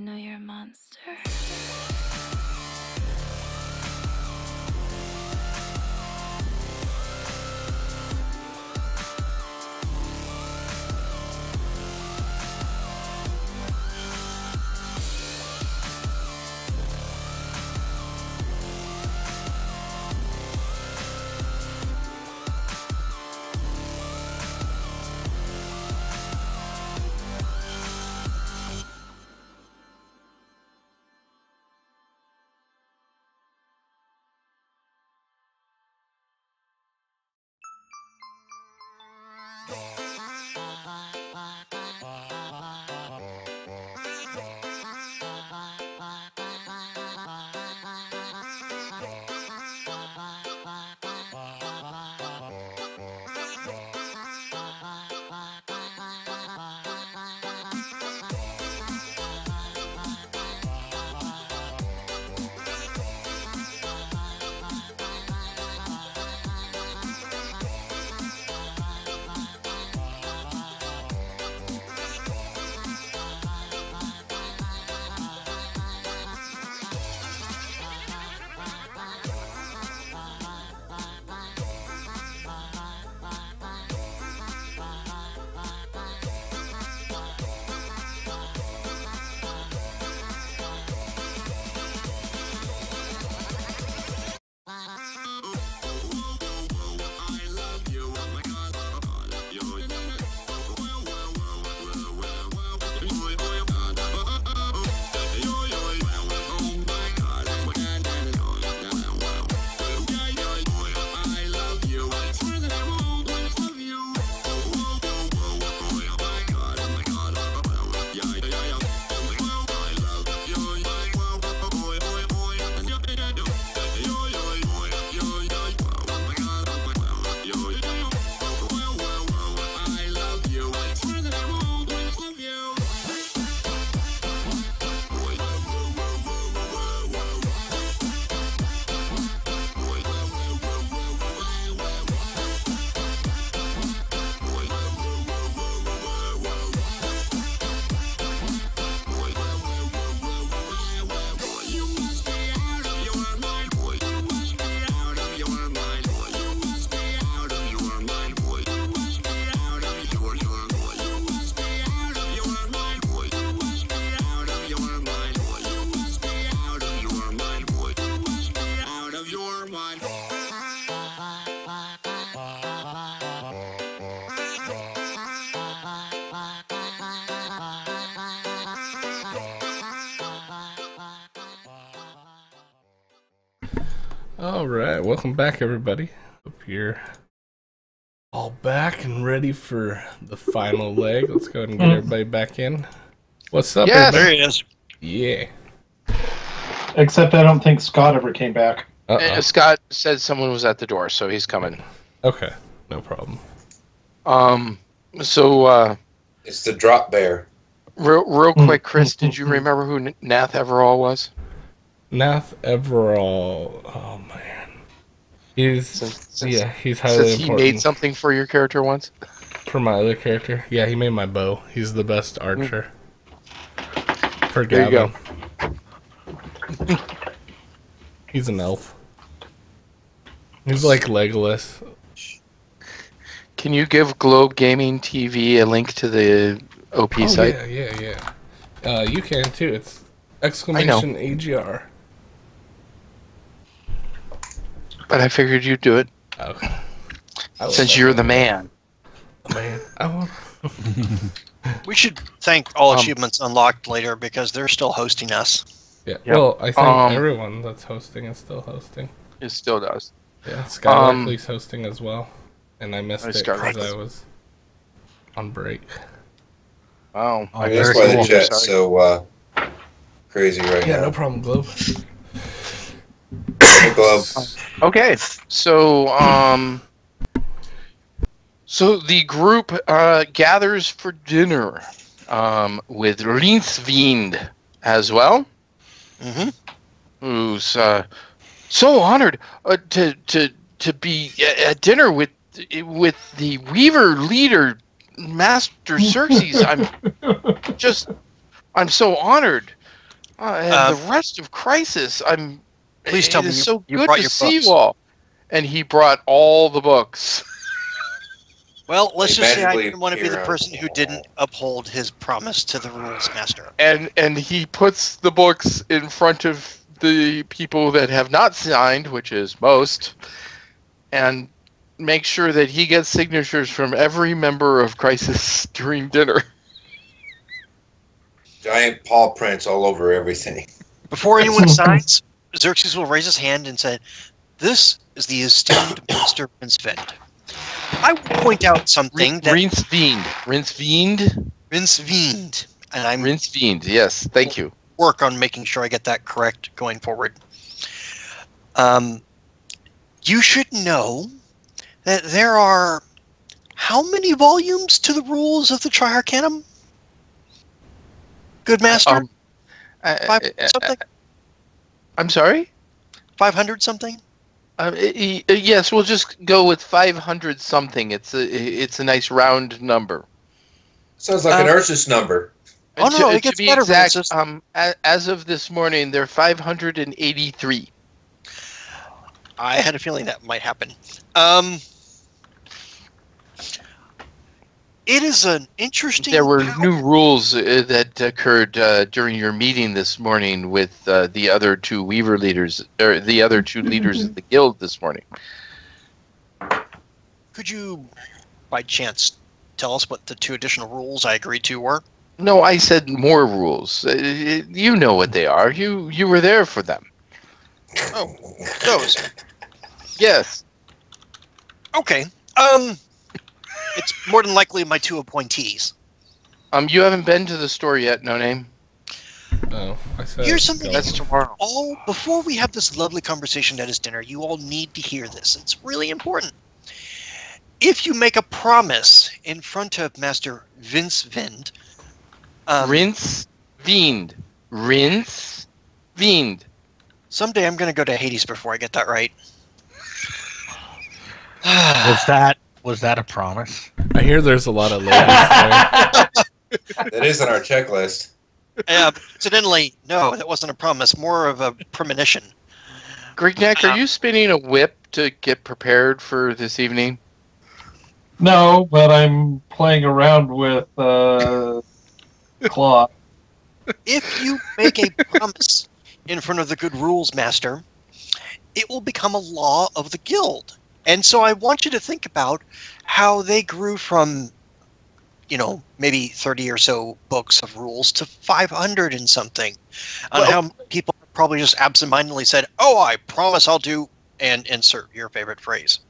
know you're a monster. Alright, welcome back everybody. Hope you're all back and ready for the final leg. Let's go ahead and get everybody back in. What's up, everybody? There he is. Yeah. Except I don't think Scott ever came back. Scott said someone was at the door, so he's coming. Okay, no problem. It's the drop bear. Real quick, Chris, did you remember who Nath Everall was? Nath Everall. Oh man, he's highly Since he important. made something for your character once. For my other character, yeah, he made my bow. He's the best archer. For There Gavin. you go. He's an elf. He's like Legolas. Can you give Globe Gaming TV a link to the OP site? Yeah. You can too. It's exclamation AGR. But I figured you'd do it. Okay. Since you're the man. Man, I want. We should thank All Achievements Unlocked later because they're still hosting us. Yeah. Well, I think everyone that's hosting is still hosting. It still does. Yeah. Scott Likely's hosting as well, and I missed it Scott because Likely. I was on break. Wow. I mean, that's why the chat's so crazy right now. Yeah, no problem, Globe. Hey, Globe. Okay, so the group gathers for dinner with Rinsvind as well, who's so honored to be at dinner with the Weaver leader, Master Xerxes. I'm so honored. And the rest of Crisis, Please tell me it's so you good brought to your see books. you all. And he brought all the books. Well, let's They just say I magically didn't want to be the appear person on who the didn't wall. uphold his promise to the rules master. And he puts the books in front of the people that have not signed, which is most, and makes sure that he gets signatures from every member of Crisis during dinner. Giant paw prints all over everything. Before anyone signs, Xerxes will raise his hand and say, "This is the esteemed Mr. Rinsfend." I would point out something that Rinsfiend. Rinsfiend, and I'm Rinsfiend, yes, thank you. work on making sure I get that correct going forward. You should know that there are how many volumes to the rules of the Triarcanum? Good master? 500 something? I'm sorry? 500 something? Yes, we'll just go with 500 something. It's a nice round number. Sounds like an Ursus number. Oh, no, it gets to be better. exact, It's just, as of this morning, they're 583. I had a feeling that might happen. It is an interesting... There were new rules that occurred during your meeting this morning with the other two Weaver leaders, or the other two leaders of the guild this morning. Could you, by chance, tell us what the 2 additional rules I agreed to were? No, I said more rules. You know what they are. You were there for them. Oh, those. Yes. Okay. It's more than likely my 2 appointees. You haven't been to the store yet, No Name? No, I said Here's something That's tomorrow. before we have this lovely conversation at his dinner, you all need to hear this. It's really important. If you make a promise in front of Master Rinsfiend, Rinsfiend. someday I'm going to go to Hades before I get that right. Was that a promise? I hear there's a lot of ladies there. That is on our checklist. Incidentally, no, that wasn't a promise. More of a premonition. Grignac, are you spinning a whip to get prepared for this evening? No, but I'm playing around with cloth. If you make a promise in front of the good rules master, it will become a law of the guild. And so I want you to think about how they grew from, maybe 30 or so books of rules to 500 and something. And how people probably just absentmindedly said, "Oh, I promise I'll do," and insert your favorite phrase.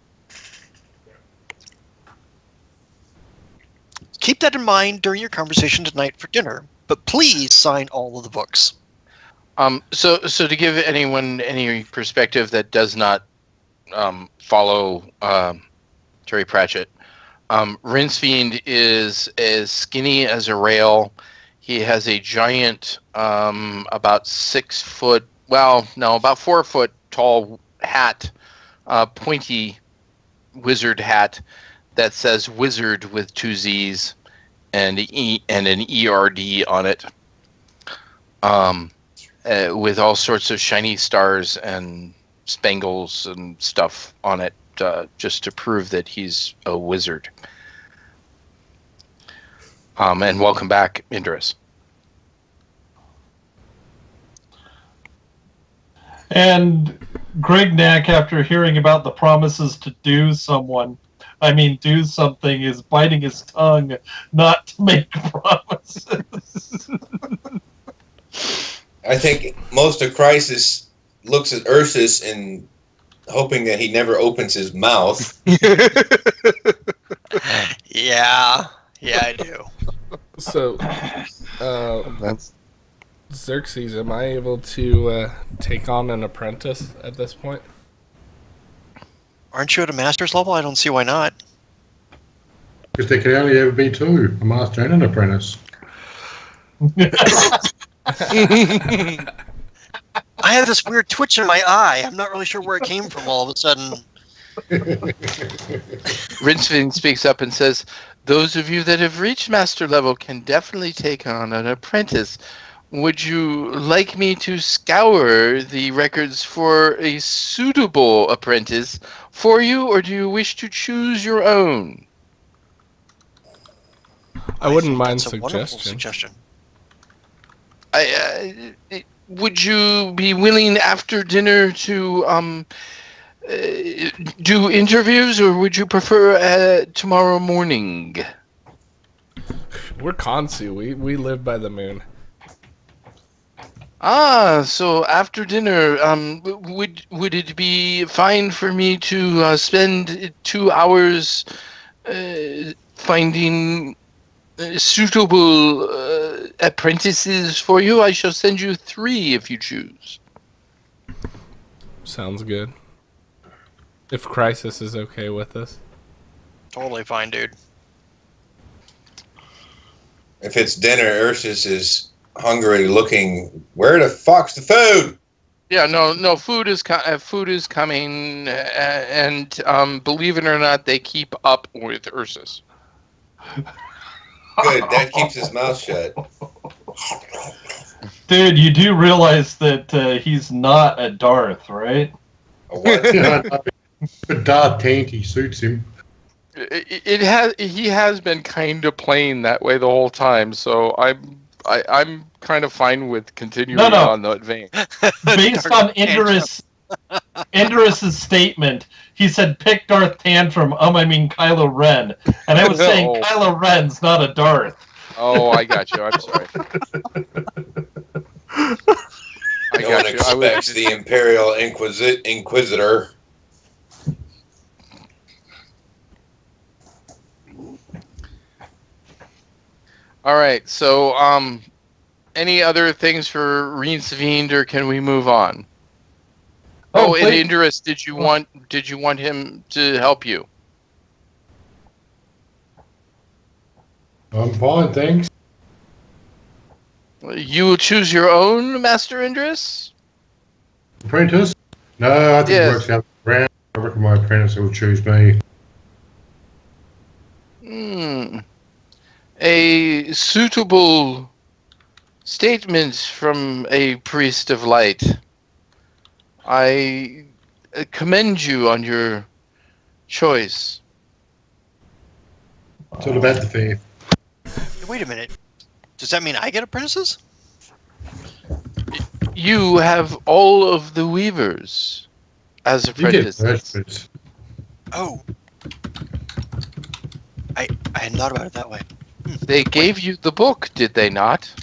Keep that in mind during your conversation tonight for dinner, but please sign all of the books. So to give anyone any perspective that does not follow Terry Pratchett, Rinsfiend is as skinny as a rail. He has a giant, about 6 foot, about 4 foot tall hat, pointy wizard hat that says wizard with 2 Z's and an ERD on it, with all sorts of shiny stars and spangles and stuff on it, just to prove that he's a wizard. And welcome back, Indris. And Grignac, after hearing about the promises to do something, is biting his tongue not to make promises. I think most of Crisis looks at Ursus and hoping that he never opens his mouth. Yeah, I do. So, Xerxes, am I able to take on an apprentice at this point? Aren't you at a master's level? I don't see why not. Because there can only ever be 2, a master and an apprentice. I have this weird twitch in my eye. I'm not really sure where it came from all of a sudden. Rinsfiend speaks up and says, "Those of you that have reached master level can definitely take on an apprentice. would you like me to scour the records for a suitable apprentice for you, or do you wish to choose your own? I wouldn't think mind that's a wonderful suggestion. Would you be willing after dinner to do interviews, or would you prefer tomorrow morning? We're Kansu. We live by the moon. Ah, so after dinner, would it be fine for me to spend 2 hours finding suitable apprentices for you? I shall send you 3 if you choose. Sounds good. If Crisis is okay with this. Totally fine, dude. If it's dinner, Ursus is hungry, looking. Where the fuck's the food? Yeah, no. Food is coming, and believe it or not, they keep up with Ursus. Good. That keeps his mouth shut. Dude, you do realize that he's not a Darth, right? A what? But Darth Tanty suits him. He has been kind of playing that way the whole time, so I'm kind of fine with continuing on that vein. Based on Indorus's statement, he said pick Darth Tantrum, I mean Kylo Ren. And I was saying Kylo Ren's not a Darth. Oh, I got you. I'm sorry. No one expects the Imperial Inquisitor. All right. So, any other things for Reinsvind, or can we move on? Oh, and Indorus, did you want him to help you? I'm fine, thanks. You will choose your own, Master Indorus? Apprentice? No, I think it works out around. I reckon my apprentice will choose me. A suitable statement from a priest of light. I commend you on your choice. It's all about the faith. Wait a minute. Does that mean I get apprentices? You have all of the weavers as apprentices. Oh. I hadn't thought about it that way. They gave you the book, did they not?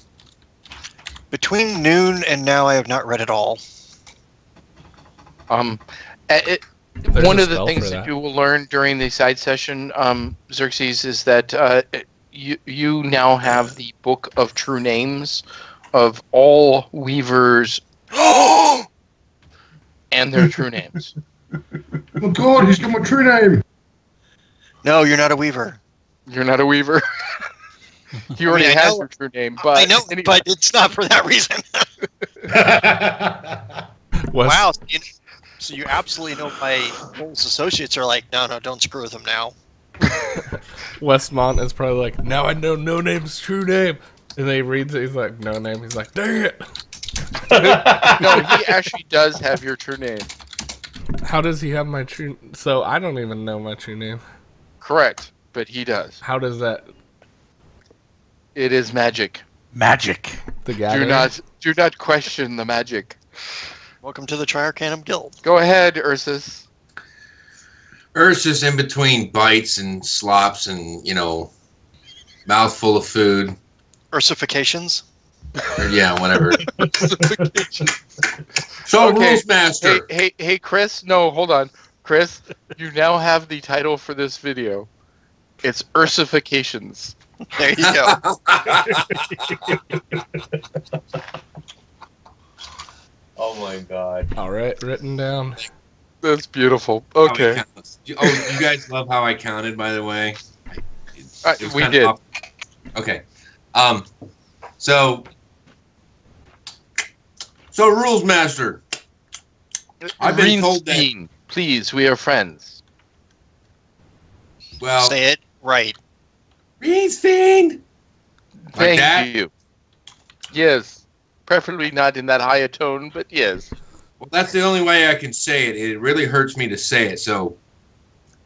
Between noon and now, I have not read it all. One of the things that you will learn during the side session, Xerxes, is that you now have the book of true names of all weavers and their true names. Oh God, he's got my true name. No, you're not a weaver. You're not a weaver. He already has your true name, but I know, but it's not for that reason. Wow, so you absolutely know my close associates are like, no, don't screw with him now. Westmont is probably like, now I know No Name's true name. And then he reads it, he's like, No Name. He's like, dang it. No, he actually does have your true name. How does he have my true... So I don't even know my true name. Correct, but he does. How does that... It is magic. Magic. The gathering? Do not question the magic. Welcome to the Triarcanum Guild. Go ahead, Ursus. Ursus in between bites and slops and, mouthful of food. Ursifications? Or, yeah, whatever. So, okay. Rules Master. Hey, Chris. No, hold on. Chris, you now have the title for this video. It's Ursifications. There you go. Oh my God. All right, written down. That's beautiful. Okay. You guys love how I counted, by the way? We did. Okay. So Rules Master. I've been told that... Please, we are friends. Well... Say it right. Reinsfiend! Thank you. Yes. Preferably not in that high a tone, but yes. Well, that's the only way I can say it. It really hurts me to say it, so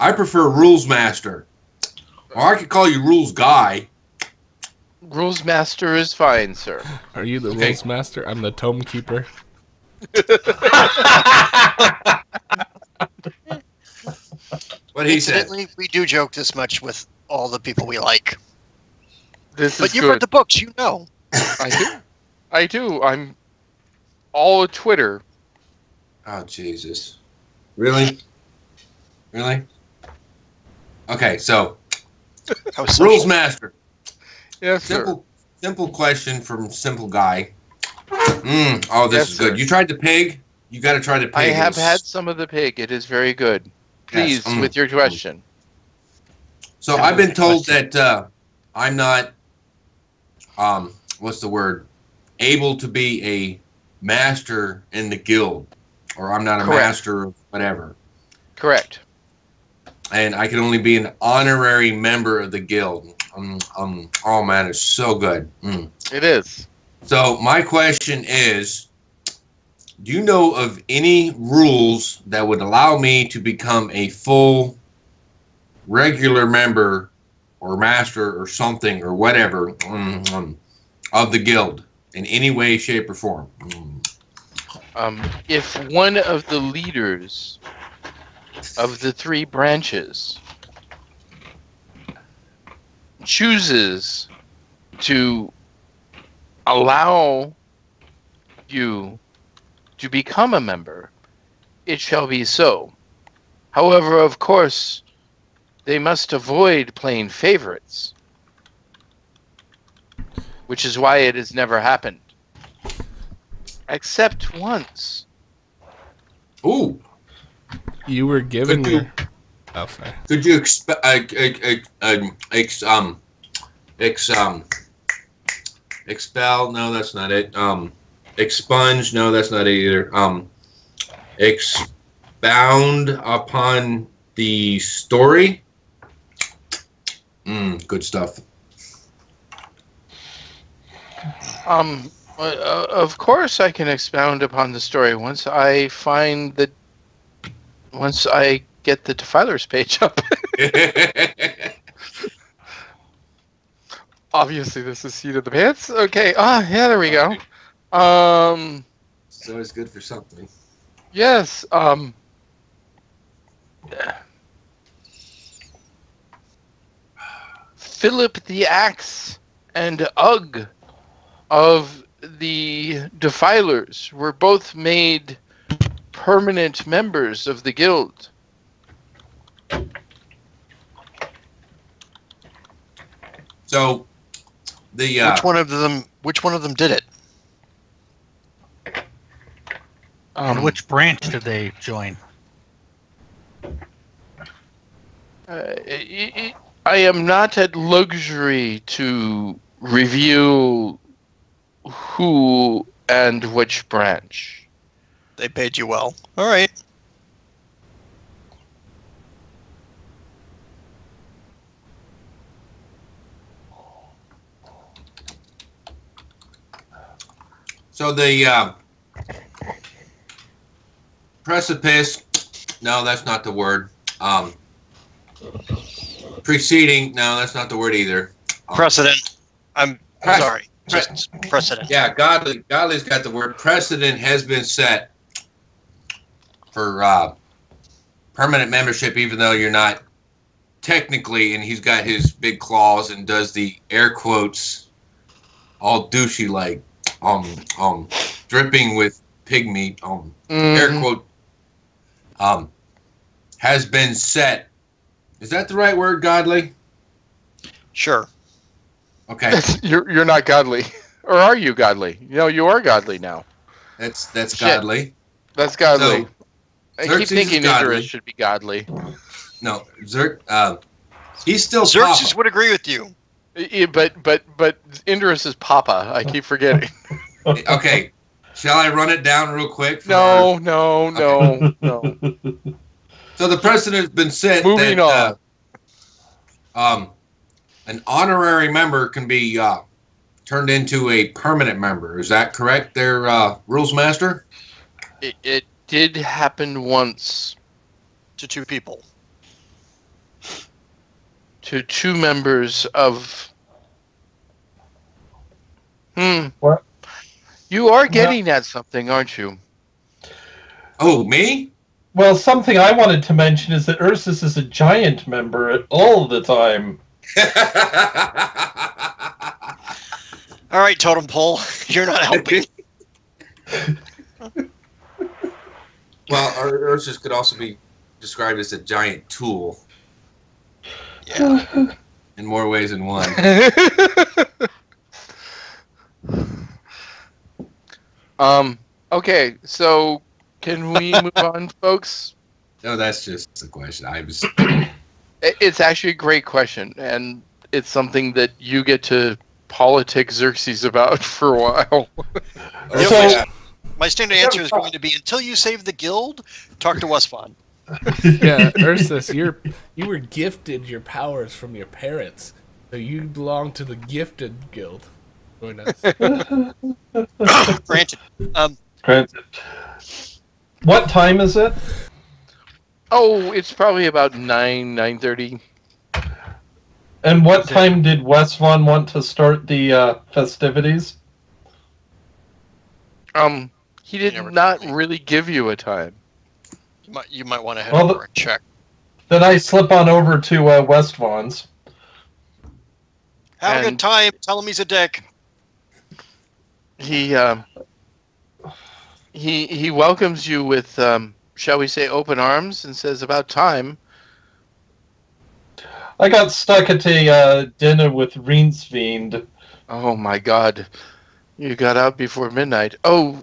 I prefer Rules Master. Or I could call you Rules Guy. Rules Master is fine, sir. Are you the Rules Master? I'm the Tome Keeper. What he said. Incidentally, we do joke this much with all the people we like. But you've read the books, you know. I do. I'm all of Twitter. Oh, Jesus. Really? Really? Okay, so Rules Master. Yes, simple question from Simple Guy. Oh, this is good. You tried the pig? You got to try the pig. I have had some of the pig. It is very good. Please, with your question. So I've been told that I'm not, what's the word, able to be a master in the guild, or I'm not a master of whatever. Correct. And I can only be an honorary member of the guild. Oh man, it's so good. It is. So my question is, do you know of any rules that would allow me to become a full regular member or master or something or whatever of the guild in any way, shape, or form? If one of the leaders of the 3 branches chooses to allow you to become a member, it shall be so. However, of course, they must avoid playing favorites, which is why it has never happened. Except once. Ooh. You were given your... Oh, sorry. Could you expel? No, that's not it. Expunge? No, that's not it either. Expound upon the story? Good stuff. Of course I can expound upon the story once I find that... Once I get the Defilers page up. Obviously, this is Seat of the Pants. Okay. Yeah, there we go. It's always good for something. Yes. Philip the Axe and Ugg of the Defilers were both made permanent members of the guild. So, the which one of them did it? And which branch did they join? I am not at luxury to reveal who and which branch. They paid you well. All right. So the precipice, no, that's not the word. Preceding, no, that's not the word either. Precedent. I'm sorry. Just precedent. Yeah, Godly's got the word. Precedent has been set for permanent membership, even though you're not technically, and he's got his big claws and does the air quotes all douchey like dripping with pig meat air quote has been set. Is that the right word, Godly? Sure. Okay. You're not godly. Or are you godly? You know, you are godly now. That's Godly. That's godly. So, I keep thinking Idris should be godly. No, he's still Xerxes Papa. would agree with you. Yeah, but Idris is Papa. I keep forgetting. Okay. Shall I run it down real quick? No. So the precedent has been set Moving that an honorary member can be turned into a permanent member. Is that correct there, Rules Master? It did happen once. To 2 people. To 2 members of... What? You are getting at something, aren't you? Oh, me? Well, something I wanted to mention is that Ursus is a giant member all the time. All right, Totem Pole, you're not helping. Well, Ursus could also be described as a giant tool. Yeah. In more ways than one. Okay, so can we move on, folks? No, that's just a question. It's actually a great question, and it's something that you get to politic Xerxes about for a while. So, my standard answer is going to be, until you save the guild, talk to Westfon. Yeah, Ursus, you were gifted your powers from your parents, so you belong to the gifted guild. Join us. Granted. Granted. What time is it? Oh, it's probably about 9:30. And what time did Westfon want to start the festivities? He did not really give you a time. You might want to head over and check. Then I slip on over to Westfon's. Have a good time. Tell him he's a dick. He welcomes you with, shall we say, open arms, and says, "About time." I got stuck at a dinner with Riensfiend. Oh my God, you got out before midnight. Oh,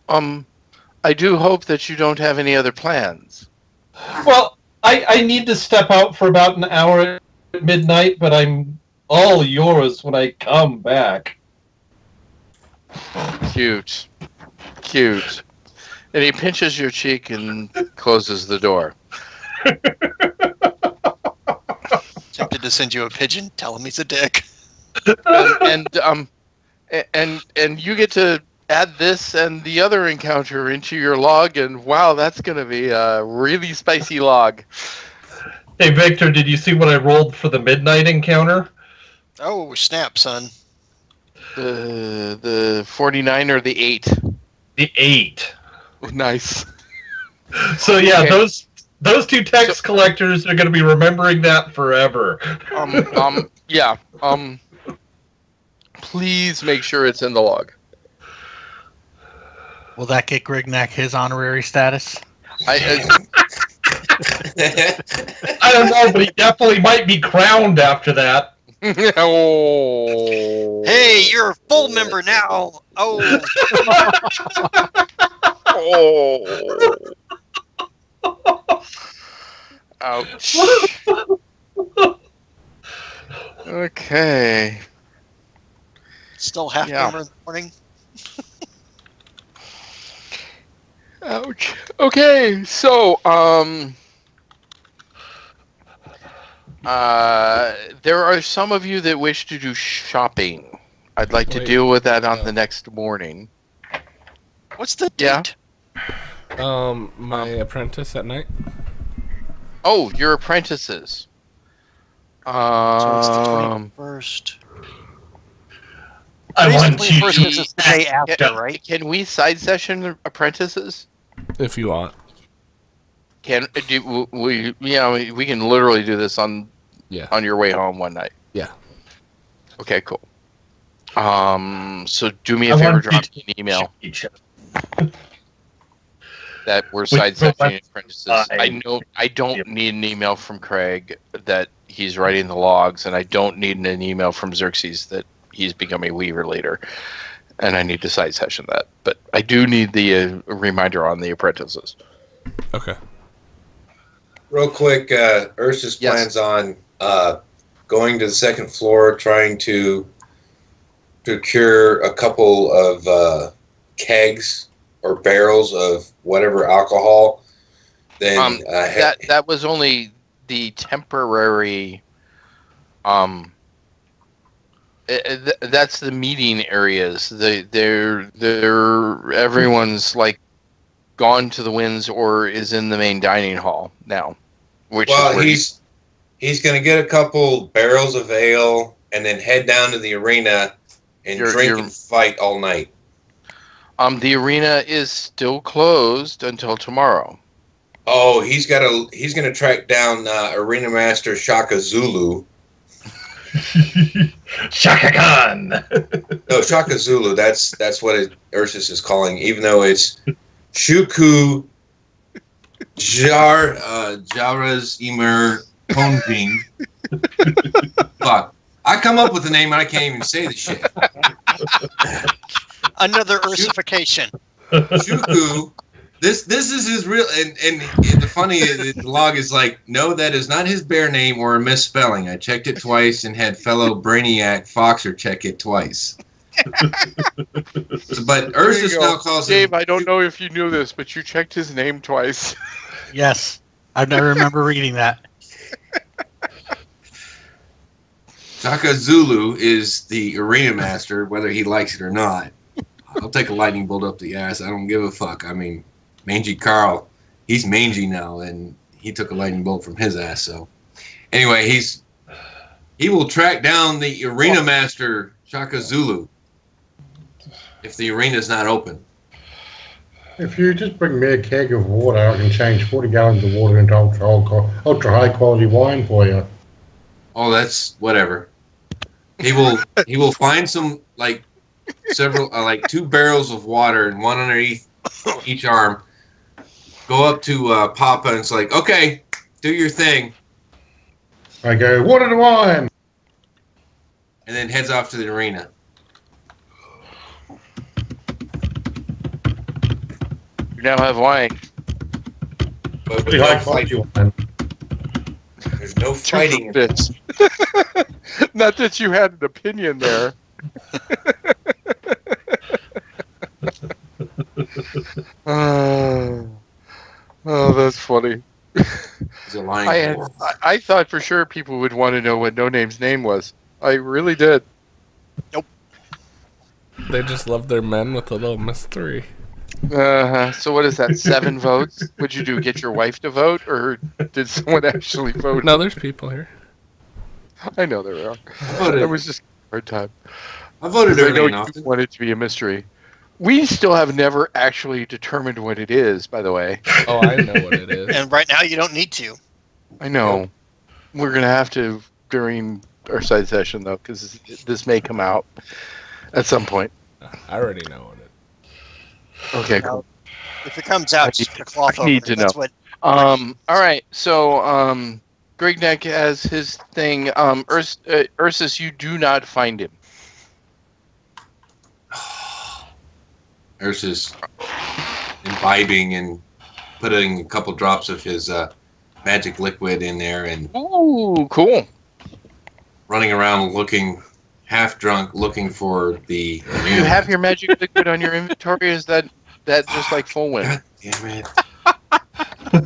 I do hope that you don't have any other plans. Well, I need to step out for about an hour at midnight, but I'm all yours when I come back. Cute. Cute. And he pinches your cheek and closes the door. Tempted to send you a pigeon. Tell him he's a dick. And you get to add this and the other encounter into your log, and wow, that's going to be a really spicy log. Hey, Victor, did you see what I rolled for the midnight encounter? Oh, snap, son. The 49 or the 8? The 8. Nice. So yeah, Okay. those 2 text collectors are going to be remembering that forever. Yeah. Please make sure it's in the log. Will that get Grignac his honorary status? I don't know, but he definitely might be crowned after that. Oh. Hey, you're a full member now. Oh. Oh. Ouch. Okay. Still half member in the morning. Ouch. Okay, so there are some of you that wish to do shopping. I'd like to deal with that on the next morning. What's the date? My apprentice at night. Oh, your apprentices. So it's the 21st. I want The you 21st to is the day after, right? Can we side session apprentices? If you want. We can literally do this on your way home one night. Yeah. Okay, cool. So do me a favor, drop me an email that we're side sessioning apprentices. I don't need an email from Craig that he's writing the logs, and I don't need an email from Xerxes that he's becoming a weaver later, and I need to side session that. But I do need the reminder on the apprentices. Okay. Real quick, Ursus plans on going to the second floor, trying to procure a couple of kegs or barrels of whatever alcohol. Then that was only the temporary That's the meeting areas. They're everyone's like gone to the winds or is in the main dining hall now. Well, he's going to get a couple barrels of ale and then head down to the arena and drink and fight all night. The arena is still closed until tomorrow. Oh, he's going to track down Arena Master Shaka Zulu. Shaka Khan. No, Shaka Zulu. That's what Ursus is calling, even though it's Shuku Jaraz Emer Honbing. Fuck. I come up with a name and I can't even say the shit. Another Ursification. Shuku. This is his real, and the funny is, the log is like, no, that is not his bear name or a misspelling. I checked it twice and had fellow Brainiac Foxer check it twice. But Ursus now calls Dave, him. I don't know if you knew this, but you checked his name twice. Yes, I remember reading that. Shaka Zulu is the arena master, whether he likes it or not. I'll take a lightning bolt up the ass. I don't give a fuck. I mean, Mangy Carl, he's mangy now, and he took a lightning bolt from his ass. So, anyway, he will track down the arena master Shaka Zulu if the arena's not open. If you just bring me a keg of water, I can change 40 gallons of water into ultra high quality wine for you. Oh, that's whatever. He will find some several 2 barrels of water and one underneath each arm. Go up to Papa and it's like, okay, do your thing. I go, water to wine. And then heads off to the arena. You now have wine. But Pretty high quality wine. There's no fighting. This. Not that you had an opinion there. Oh, that's funny. He's a lying fool. I thought for sure people would want to know what No Name's name was. I really did. Nope. They just love their men with a little mystery. So what is that, 7 votes? What'd you do, get your wife to vote, or did someone actually vote? No, there's people here. I know there are. It was just a hard time. I voted I know early you enough. want it to be a mystery. We still have never actually determined what it is, by the way. Oh, I know what it is. And right now you don't need to. I know. We're going to have to during our side session, though, because this may come out at some point. I already know what it is. Okay, cool. If it comes out, just put a cloth over need it. to That's know. what. All right, so Grigneck has his thing. Ursus, you do not find him. Ursus imbibing and putting a couple drops of his magic liquid in there and Ooh, cool. running around looking half drunk, looking for the. Do you have your magic liquid on your inventory? Is that just like full wind? God damn it!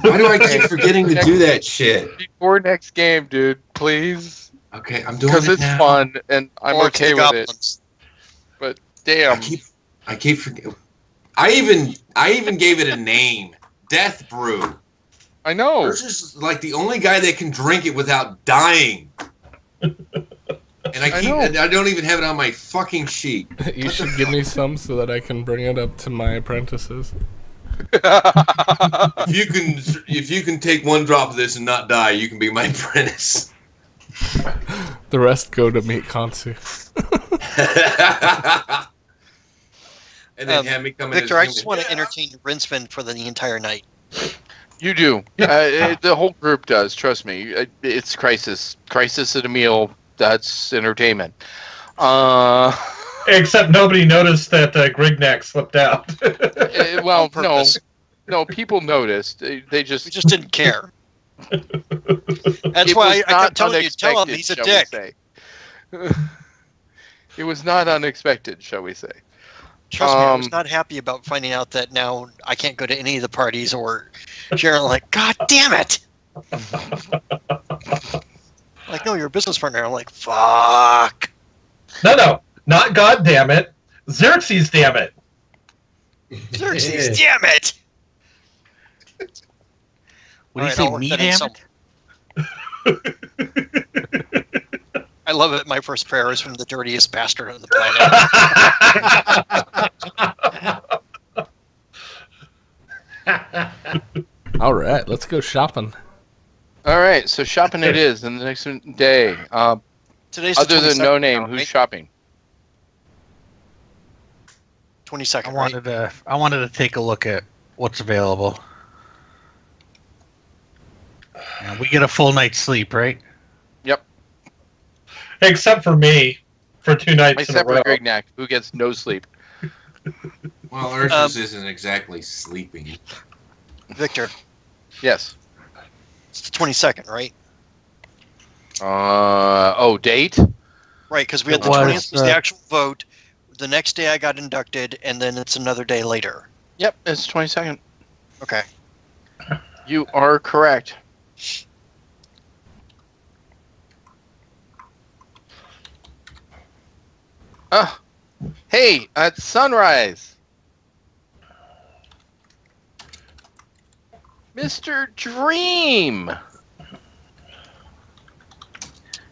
Why do I keep forgetting to do that shit? Before next game, dude, please. Okay, I'm doing it Because it's now. fun and I'm Or okay the with goblins. it. But damn. I keep forgetting. I even gave it a name. Death Brew. I know. Ursus is like the only guy that can drink it without dying. And I don't even have it on my fucking sheet. You should give me some so that I can bring it up to my apprentices. If you can take 1 drop of this and not die, you can be my apprentice. The rest go to meet Kansu. And then have me come in. Victor, I just want to entertain Rinsman for the entire night. You do. The whole group does. Trust me. It's crisis. Crisis at a meal. That's entertainment. Except nobody noticed that Grignac slipped out. Well, On purpose. no. People noticed. They just. We just didn't care. That's why I kept telling you, tell him he's a dick. It was not unexpected, shall we say. Trust me, I was not happy about finding out that now I can't go to any of the parties or Sharon like, God damn it! Like, no, you're a business partner. I'm like, fuck. No, not God damn it. Xerxes, damn it. Xerxes, damn it! Would you Alright, say I'll work me, that in damn it? I love it. My first prayer is from the dirtiest bastard on the planet. All right, let's go shopping. All right, so shopping it is in the next day. Today's the Other than 22nd No Name, now, who's right? shopping? 22nd, right? I wanted to take a look at what's available. And we get a full night's sleep, right? Yep. Except for me, for 2 nights Except in a row. for Grignac, who gets no sleep. Well, Ursus isn't exactly sleeping. Victor, Yes. it's the 22nd, right? Date? Right, because we had the It was, 20th was the actual vote. The next day I got inducted, and then it's another day later. Yep, it's 22nd. Okay. You are correct. Hey, at sunrise. Mr. Dream.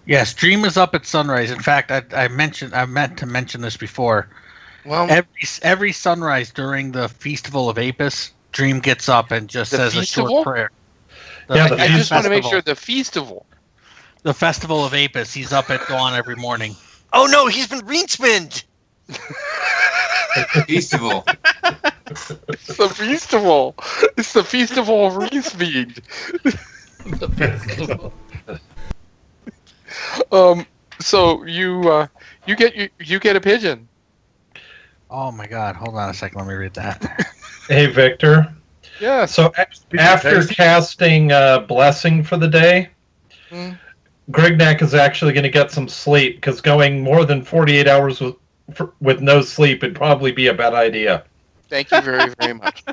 Yes, Dream is up at sunrise. In fact, I meant to mention this before. Well, Every sunrise during the Festival of Apis, Dream gets up and just The says Festival? a short prayer. Yeah, the I just want to make Festival. sure the Festival. The Festival of Apis, he's up at dawn every morning. Oh no, he's been greenspinned! Festival. It's the Festival. It's the Festival of Reesmead. So you get a pigeon. Oh my God! Hold on a second. Let me read that. Hey, Victor. Yeah. So after casting Blessing for the day, Mm. Grignac is actually going to get some sleep, because going more than 48 hours with no sleep would probably be a bad idea. Thank you very, very much.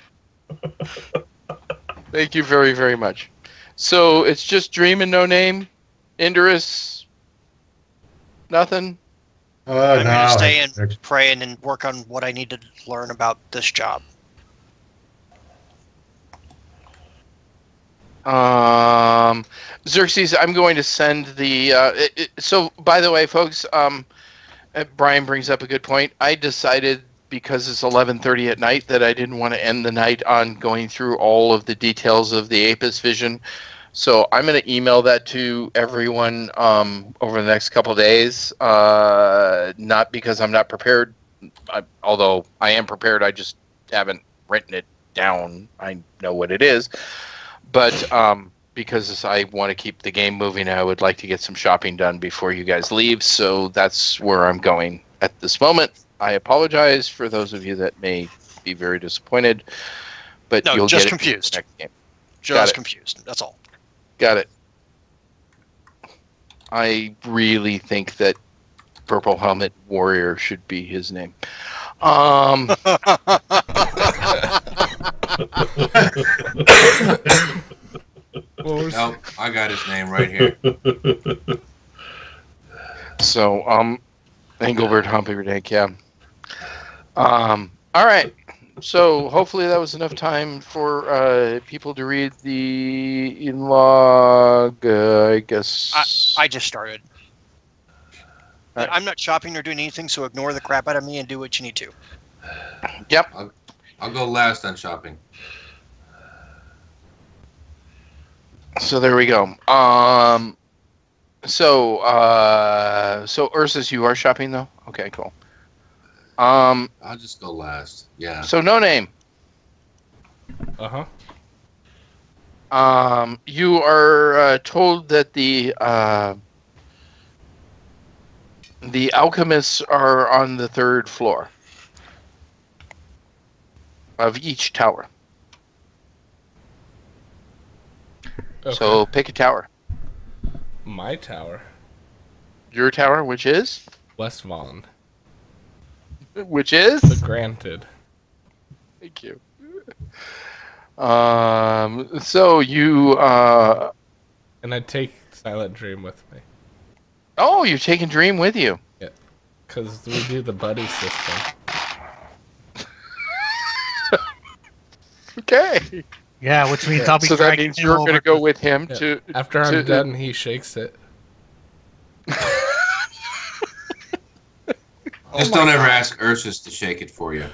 Thank you very, very much. So it's just Dream and No Name, Indurus, nothing. I'm going to stay next. and pray and work on what I need to learn about this job. Xerxes, I'm going to send the. So, by the way, folks, Brian brings up a good point. I decided, because it's 11:30 at night, that I didn't want to end the night on going through all of the details of the Apis vision. So I'm going to email that to everyone over the next couple of days. Not because I'm not prepared, although I am prepared. I just haven't written it down. I know what it is. But because I want to keep the game moving, I would like to get some shopping done before you guys leave. So that's where I'm going at this moment. I apologize for those of you that may be very disappointed. But No, you'll just get confused. it in the next game. Just confused. That's all. Got it. I really think that Purple Helmet Warrior should be his name. Nope, I got his name right here. So, Engelbert Humperdinck, yeah. All right. So hopefully that was enough time for people to read the in-log, I guess. I just started. Right. I'm not shopping or doing anything, so ignore the crap out of me and do what you need to. Yep. I'll go last on shopping. So there we go. So Ursus, you are shopping though? Okay, cool. I'll just go last. Yeah. So No Name. Uh-huh. You are told that the alchemists are on the 3rd floor of each tower. Okay. So pick a tower. My tower, Your tower, which is? Westmont, Which is? the Granted. Thank you. So you And I take Silent Dream with me. oh, you're taking Dream with you. Yeah. because we do the buddy system. Okay. Yeah, which means I'll be. So that means you're going to go with him to. After I'm done, he shakes it. Just don't ever ask Ursus to shake it for you.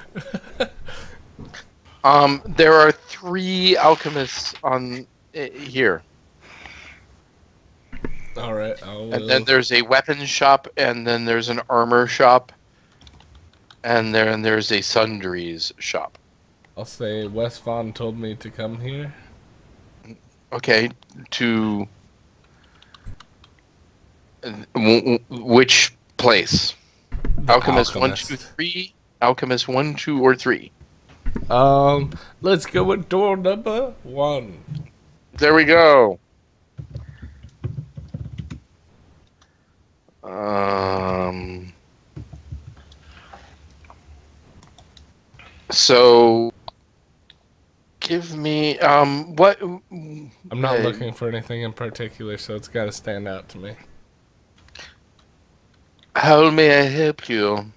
There are 3 alchemists on here. All right. And then there's a weapons shop, and then there's an armor shop, and then there's a sundries shop. I'll say Wes Vaughn told me to come here. Okay, to which place? Alchemist 1, 2, 3. Alchemist 1, 2, or 3. Let's go with door number 1. There we go. So give me what? I'm not looking for anything in particular, so it's got to stand out to me. How may I help you?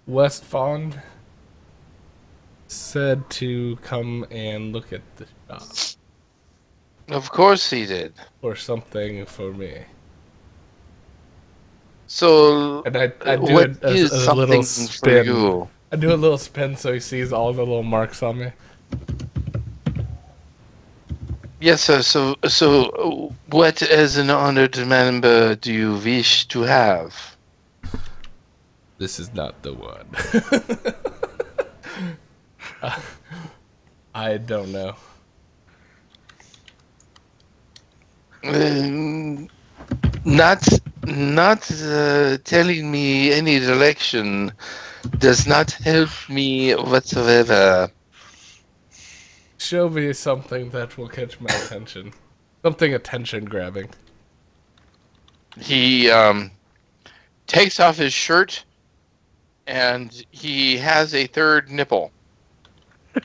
West Vaughn said to come and look at the shop. Of course he did. Or something for me. So, and I do what a is little something spin. for you? I do a little spin so he sees all the little marks on me. Yes, sir. So, what as an honored member do you wish to have? This is not the one. I don't know. Not telling me any direction does not help me whatsoever. Show me something that will catch my attention. Something attention grabbing. He takes off his shirt and he has a third nipple.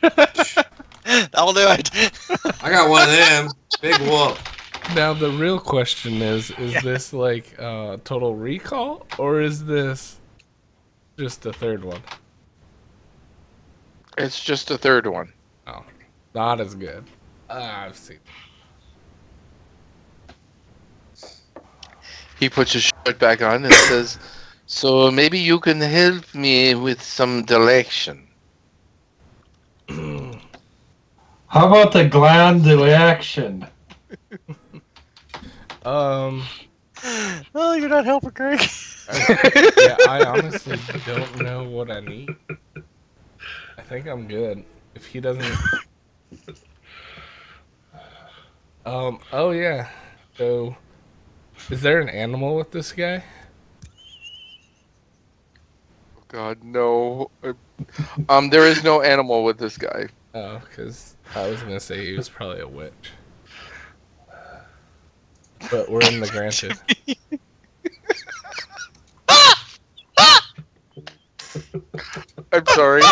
That'll do it. I got one of them. Big whoop. Now the real question is this like Total Recall, or is this just a third one? It's just a third one. Oh, not as good. I've seen. He puts his shirt back on and says, "So maybe you can help me with some direction." How about the gland reaction? Oh, you're not helping, Greg. I honestly don't know what I need. I think I'm good. If he doesn't... oh yeah. So, is there an animal with this guy? God, no. There is no animal with this guy. Oh, because I was gonna say he was probably a witch. But we're in the granted. I'm sorry.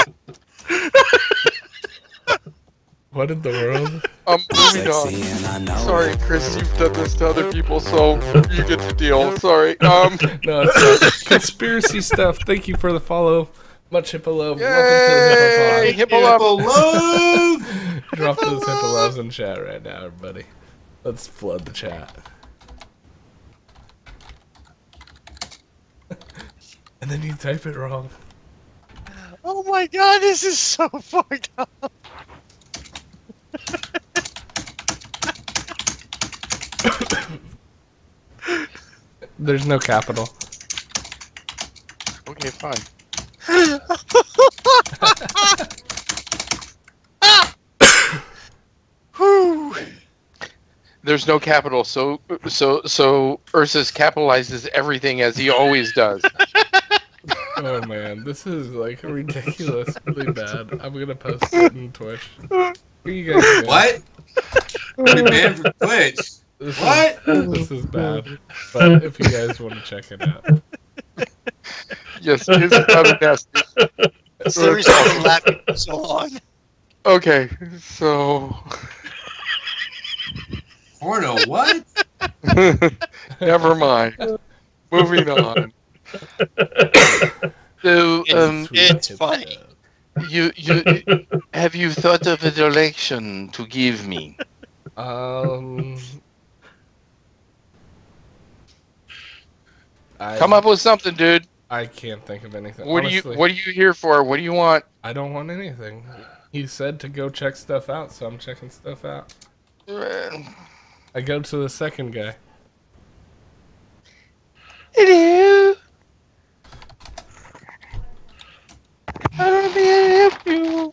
What in the world? Moving on. Sorry, Chris, you've done this to other people, so you get the deal. Sorry. No, it's conspiracy stuff. Thank you for the follow. Much hippo love. Welcome to the Hippo love. Drop those hippo loves in chat right now, everybody. Let's flood the chat. And then you type it wrong. Oh my god, this is so fucked up. There's no capital. Okay, fine. There's no capital, so Ursus capitalizes everything as he always does. Oh man, this is like ridiculously bad. I'm gonna post it on Twitch. You guys doing? What? We banned from Twitch. This is bad. But if you guys want to check it out. Yes, it is rather nasty. Seriously, I've been laughing for so long. Okay, so... Porno, what? Never mind. Moving on. So, It's funny. you have you thought of a direction to give me? Come up with something, dude. I can't think of anything. What Honestly, are you here for? What do you want? I don't want anything. He said to go check stuff out, so I'm checking stuff out. I go to the second guy. Hello. I don't be able to help you.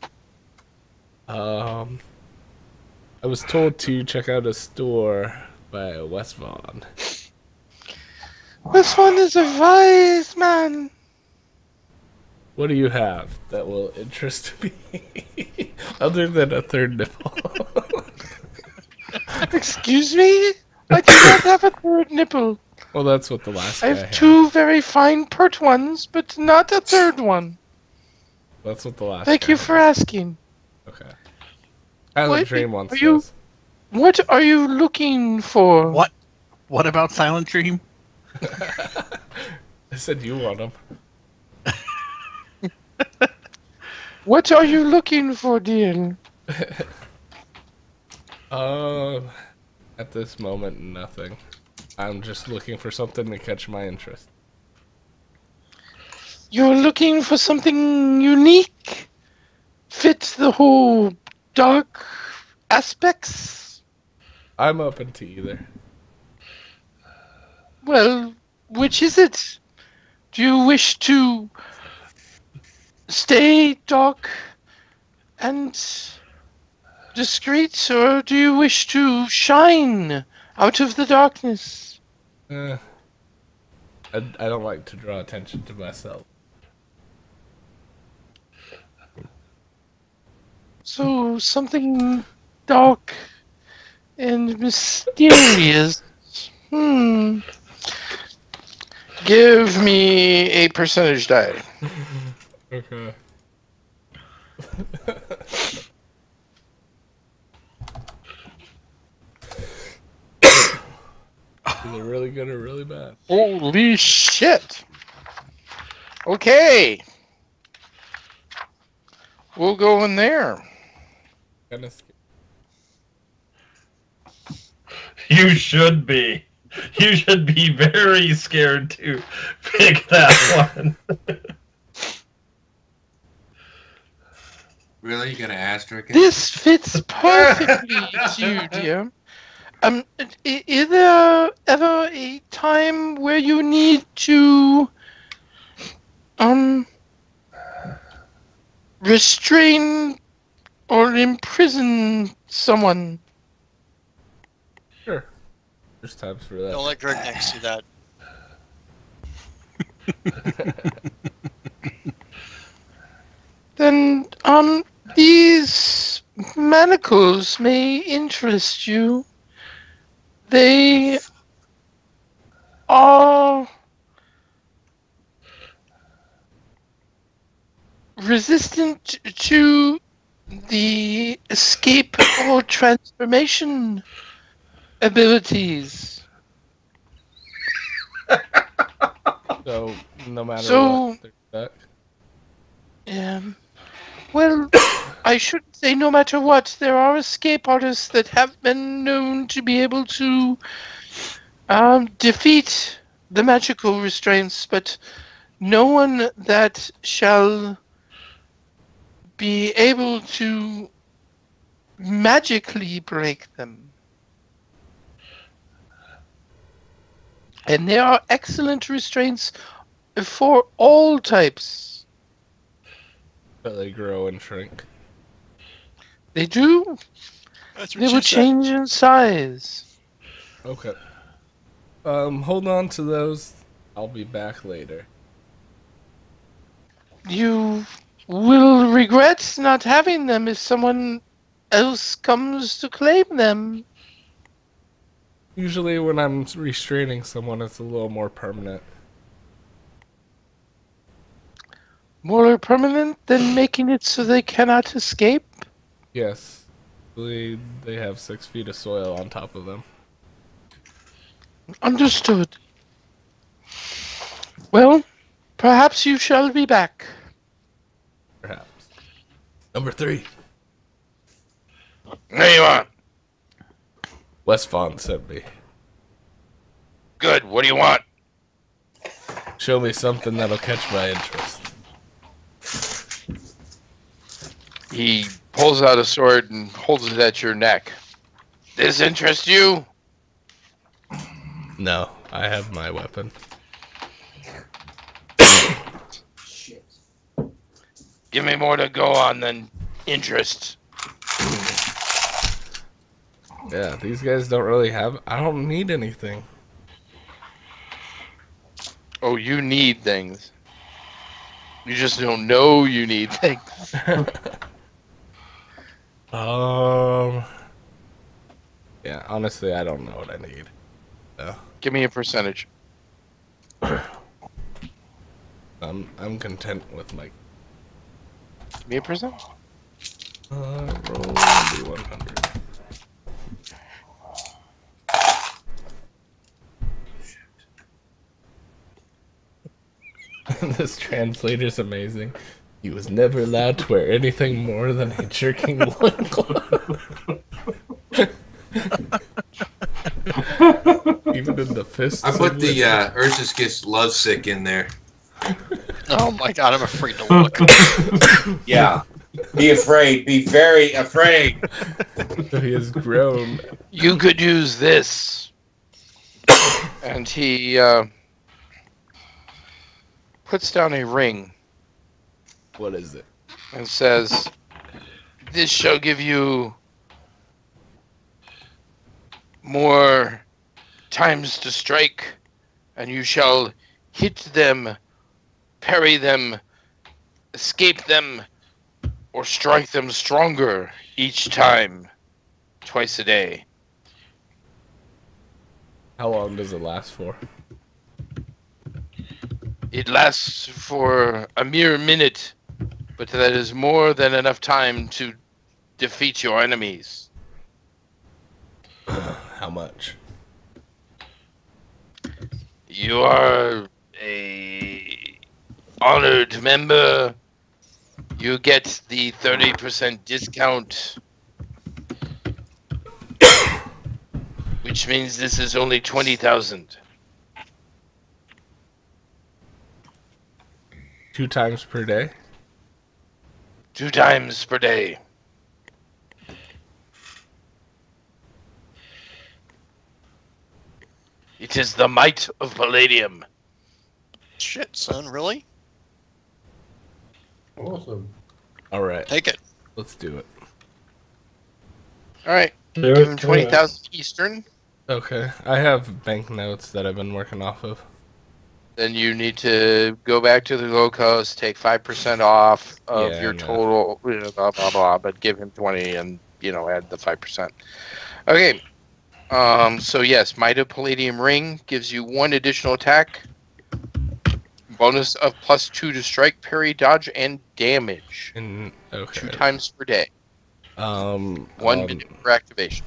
I was told to check out a store by West Vaughn. This one is a wise man. What do you have that will interest me? Other than a third nipple. Excuse me? I do not have a third nipple. Well, that's what the last I guy have had. 2 very fine pert ones, but not a third one. That's what the last Thank guy you had. for asking. Okay. Silent Dream wants are you, this. What are you looking for? What? What about Silent Dream? I said you want them. What are you looking for, dear? At this moment, nothing. I'm just looking for something to catch my interest. You're looking for something unique? Fit the whole dark aspects? I'm open to either. Well, which is it? Do you wish to stay dark and discreet, or do you wish to shine out of the darkness? I don't like to draw attention to myself. So, something dark and mysterious. Give me a percentage die. Okay. Is it really good or really bad? Holy shit! Okay. We'll go in there. Kinda scared. You should be. You should be very scared to pick that one. Really? You got an asterisk? This fits perfectly to you, dear. Is there ever a time where you need to, restrain or imprison someone? Sure. There's times for that. Don't let Greg next see that. Then, these manacles may interest you. They are resistant to the escape or transformation abilities. So, no matter So- what, they're stuck. Well, I shouldn't say no matter what. There are escape artists that have been known to be able to defeat the magical restraints, but no one that shall be able to magically break them. And there are excellent restraints for all types. But they grow and shrink. They do. That's what They you will said. change in size. Okay. Hold on to those. I'll be back later. You will regret not having them if someone else comes to claim them. Usually when I'm restraining someone, it's a little more permanent. More permanent than making it so they cannot escape? Yes. They have 6 feet of soil on top of them. Understood. Well, Perhaps you shall be back. Perhaps. Number 3. There you are. West Vaughn sent me. Good. What do you want? Show me something that'll catch my interest. He pulls out a sword and holds it at your neck. This interests you? No, I have my weapon. Shit. Give me more to go on than interest. Yeah, these guys don't really have... I don't need anything. Oh, you need things. You just don't know you need things. Yeah, honestly, I don't know what I need. So, Give me a percentage. I'm content with my... Give me a percent. roll D100. This translator's amazing. He was never allowed to wear anything more than a jerking loincloth. Even in the fists. I put the Ursus gets lovesick in there. Oh my god, I'm afraid to look. Yeah. Be afraid. Be very afraid. He has grown. You could use this. And he puts down a ring What is it? and says, "This shall give you more times to strike, and you shall hit them, parry them, escape them, or strike them stronger each time, twice a day." How long does it last for? It lasts for a mere minute, but that is more than enough time to defeat your enemies. How much? You are a honored member. You get the 30% discount, which means this is only 20,000. 2 times per day? 2 times per day. It is the might of Palladium. Shit, son, really? Awesome. Alright, Take it. let's do it. All right, Do give him it. 20,000 Eastern. Okay, I have banknotes that I've been working off of. Then you need to go back to the Gold Coast, take 5% off of Yeah, your I know. total, blah, blah, blah, but give him 20 and, add the 5%. Okay. So yes, Might of Palladium Ring gives you 1 additional attack. Bonus of +2 to strike, parry, dodge, and damage. And, 2 okay. times per day. 1 minute per activation.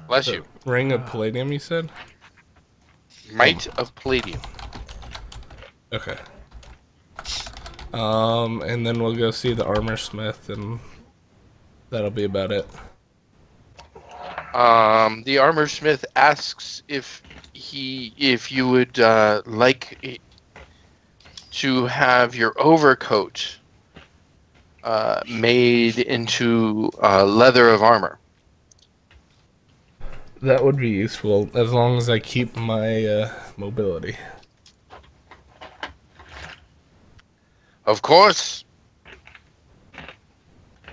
Bless you. Ring of Palladium, you said? Might of Palladium. Okay. And then we'll go see the armor smith, and that'll be about it. The armor smith asks if you would like to have your overcoat made into leather of armor. That would be useful, as long as I keep my mobility. Of course.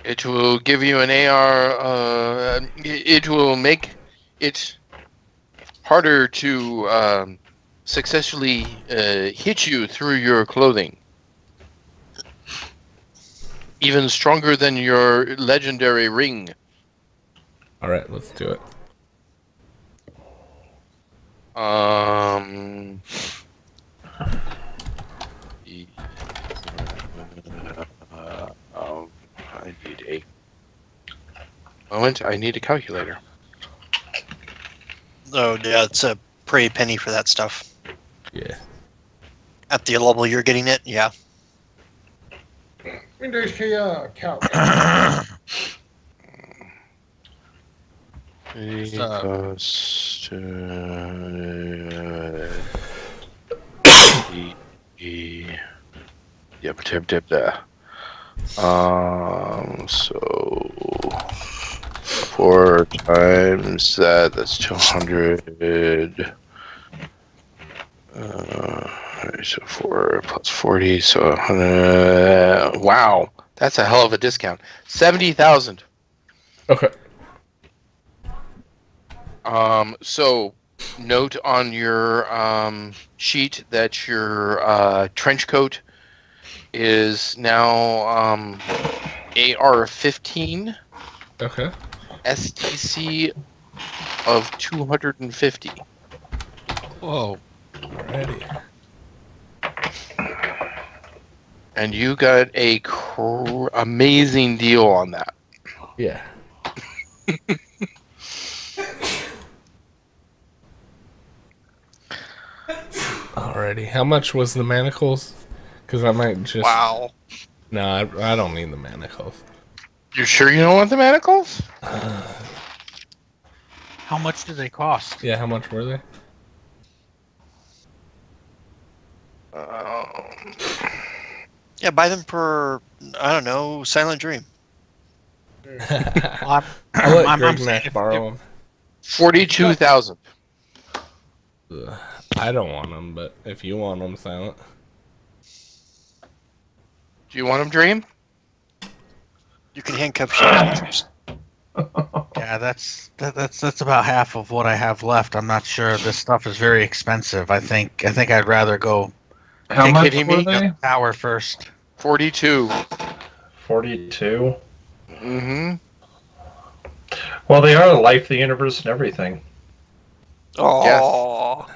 It will give you an AR. It will make it harder to successfully hit you through your clothing. Even stronger than your legendary ring. Alright, let's do it. I need a moment. I need a calculator. Oh, yeah, it's a pretty penny for that stuff. At the level you're getting it, yeah. Windows key count. Yep, there. So 4 times that, that's 200. So 4 plus 40, so 100. Wow, that's a hell of a discount. 70,000. Okay. So note on your sheet that your trench coat is now AR-15. Okay. STC of 250. Whoa. Alrighty. And you got a amazing deal on that. Yeah. Alrighty. How much was the manacles? Because I might just... Wow. No, I don't need the manacles. You sure you don't want the manacles? How much do they cost? Yeah, how much were they? Yeah, buy them for, I don't know, Silent Dream. I'll let Greg Nash borrow them. 42,000. I don't want them, but if you want them, Silent. Do you want them, Dream? You can handcuff shit. Yeah, that's about half of what I have left. I'm not sure. This stuff is very expensive. I think I'd rather go. How Hey, much kidding were me? they? Power first. 42. 42. Mm-hmm. Well, they are the life, the universe, and everything. Oh.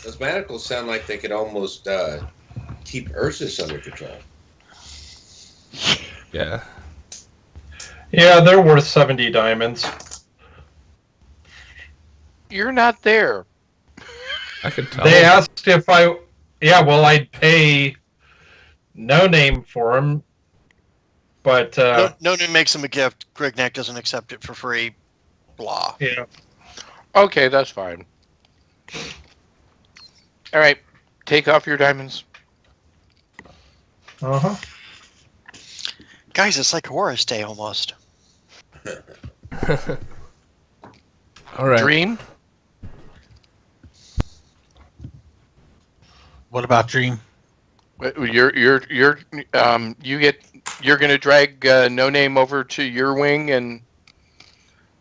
Those manacles sound like they could almost keep Ursus under control. Yeah. Yeah, they're worth 70 diamonds. You're not there. I could tell. They asked if I... Yeah, well, I'd pay no name for them, but... No name makes them a gift. Greg Knack doesn't accept it for free. Blah. Yeah. Okay, that's fine. All right, take off your diamonds. Uh-huh. Guys, it's like Horus Day almost. All right. Dream. What about Dream? You're gonna drag No Name over to your wing and.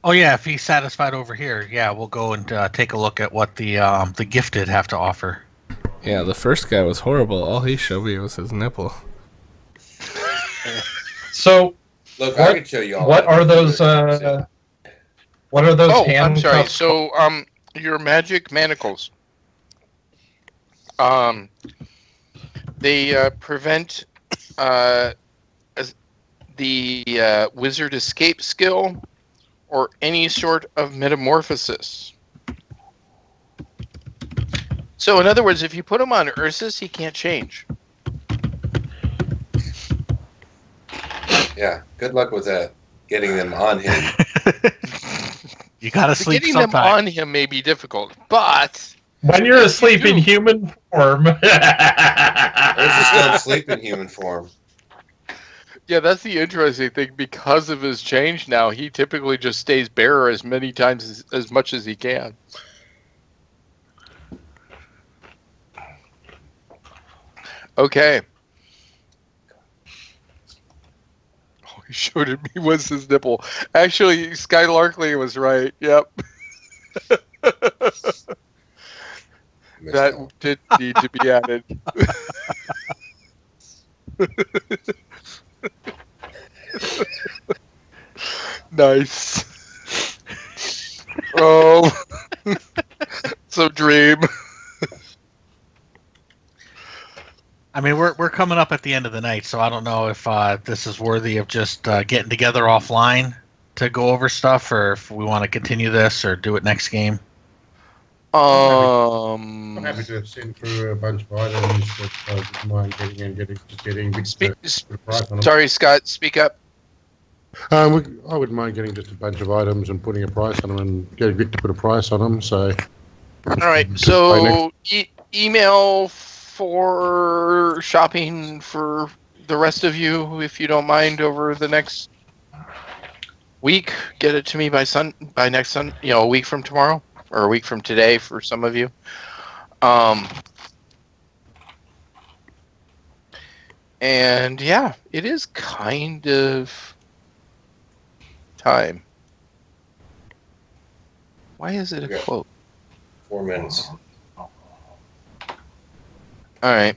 Oh yeah, if he's satisfied over here, yeah, we'll go and take a look at what the gifted have to offer. Yeah, the first guy was horrible. All he showed me was his nipple. So, Look, I can show you all. what are those? What are those? Oh, I'm sorry. handcuffs So, your magic manacles. They prevent the wizard escape skill or any sort of metamorphosis. So, in other words, if you put him on Ursus, he can't change. Yeah, good luck with that. Getting them on him. You gotta sleep Getting sometime. them on him may be difficult, but When you're asleep in human form. Ursus don't sleep in human form. yeah, that's the interesting thing. Because of his change now, he typically just stays bearer as many times as much as he can. Okay. All he showed at me was his nipple. Actually, Sky Larkley was right. Yep. That did need to be added. Nice. Oh. So Dream. I mean, we're coming up at the end of the night, so I don't know if this is worthy of just getting together offline to go over stuff, or if we want to continue this or do it next game? I'm happy to send through a bunch of items that I wouldn't mind getting price on them. Sorry, Scott, speak up. I wouldn't mind getting just a bunch of items and putting a price on them and getting Vic to put a price on them. So, all right. So email for shopping for the rest of you, if you don't mind, over the next week. Get it to me by next Sunday. You know, a week from tomorrow or a week from today for some of you. And yeah, it is kind of time. Why is it a quote? 4 minutes. All right.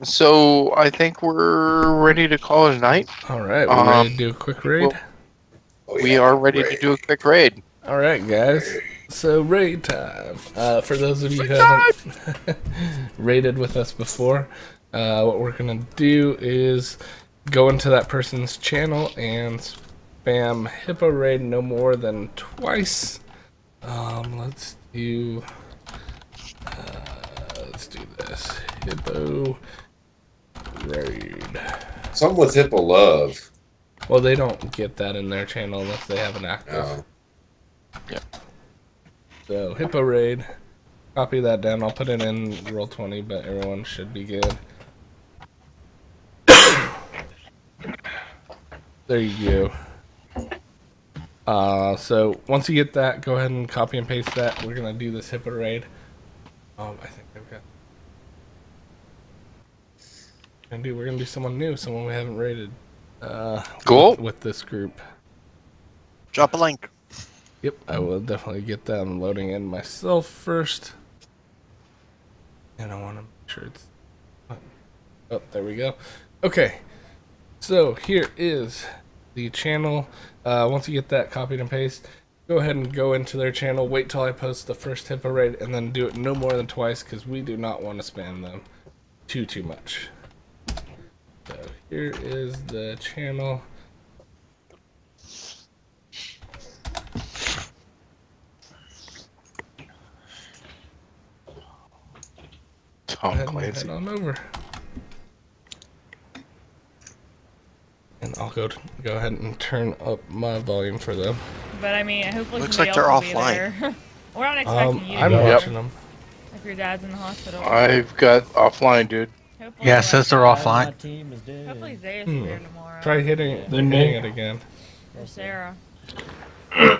So I think we're ready to call it a night. All right, we're ready to do a quick raid. We are ready to do a quick raid. All right, guys. So raid time. For those of you who haven't raided with us before, what we're gonna do is go into that person's channel and spam hippo raid no more than twice. Let's do this hippo raid. Something with hippo love. Well, they don't get that in their channel unless they have an active. Oh. Yep. So hippo raid. Copy that down. I'll put it in Roll20, but everyone should be good. There you go. So once you get that, go ahead and copy and paste that. We're gonna do this hippo raid. I think I've got. We're gonna do someone new, someone we haven't raided. Cool. With this group. Drop a link. Yep, I will definitely get that. I'm loading in myself first. And I want to make sure it's... Oh, there we go. Okay, so here is the channel. Once you get that copied and pasted, go ahead and go into their channel. Wait till I post the first hippo raid, and then do it no more than twice, because we do not want to spam them too much. So here is the channel. Head on over. And I'll go ahead and turn up my volume for them. But I mean, hopefully looks somebody like they're else will be offline. there. We're not expecting you. I'm watching them. If your dad's in the hospital. I've got offline, dude. Hopefully Yeah, it says they're offline. Hopefully Zayas will be there tomorrow. Try hitting it again. Or Sarah. I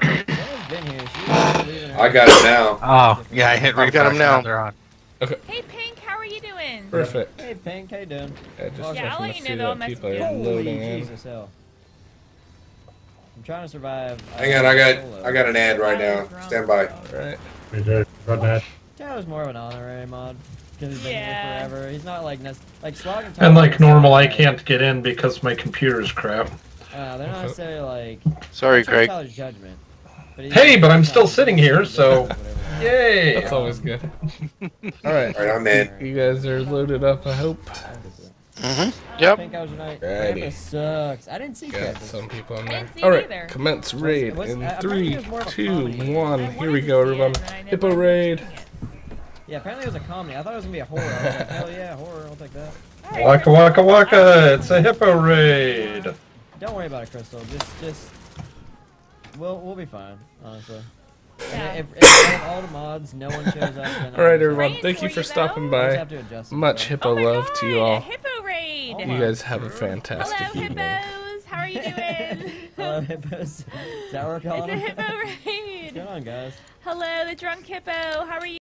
got it now. Oh, yeah, I hit refresh. got 'em now. They're on. Okay. Hey Pink, how are you doing? Perfect. Hey Pink, how you doing? Yeah, I'll let you know though. I'll message People you. are Holy loading in. Jesus, hell. I'm trying to survive. Hang on, I got an ad right now. Stand by. Alright. We do. Got an ad. That was more of an honorary mod. Because he's been here forever. He's not like Slog and And like normal, I can't get in because my computer's crap. They're not necessarily like. Sorry, Greg. Judgment. Hey, but I'm still sitting here, so yay! That's always good. Alright. Alright, I'm in. You guys are loaded up, I hope. Yep. Pink, how was your night? Righty. Krampus sucks. I didn't see Got Krampus. some people in I there. didn't see it Alright, either. commence raid in 3, 2, 1. I Here we wanted to go, see everyone. it, and I never Hippo ended up raid. seeing it. Yeah, apparently it was a comedy. I thought it was gonna be a horror. I was like, hell yeah, horror. I'll take that. Alright, Waka waka waka! It's a hippo raid. Don't worry about it, Crystal. Just we'll be fine, honestly. Yeah. If all the mods, no one shows up. Then Alright, I'm everyone. Raid Thank for you for you, stopping though? just by. have to adjust some Much stuff. hippo Oh my love God, to you all. Hippo raid. Oh You my guys have a fantastic Hello, evening. hippos. How are you doing? Hello, hippos. Is that what we're It's calling a them? hippo What's raid. going on, guys? Hello, the drunk hippo. How are you?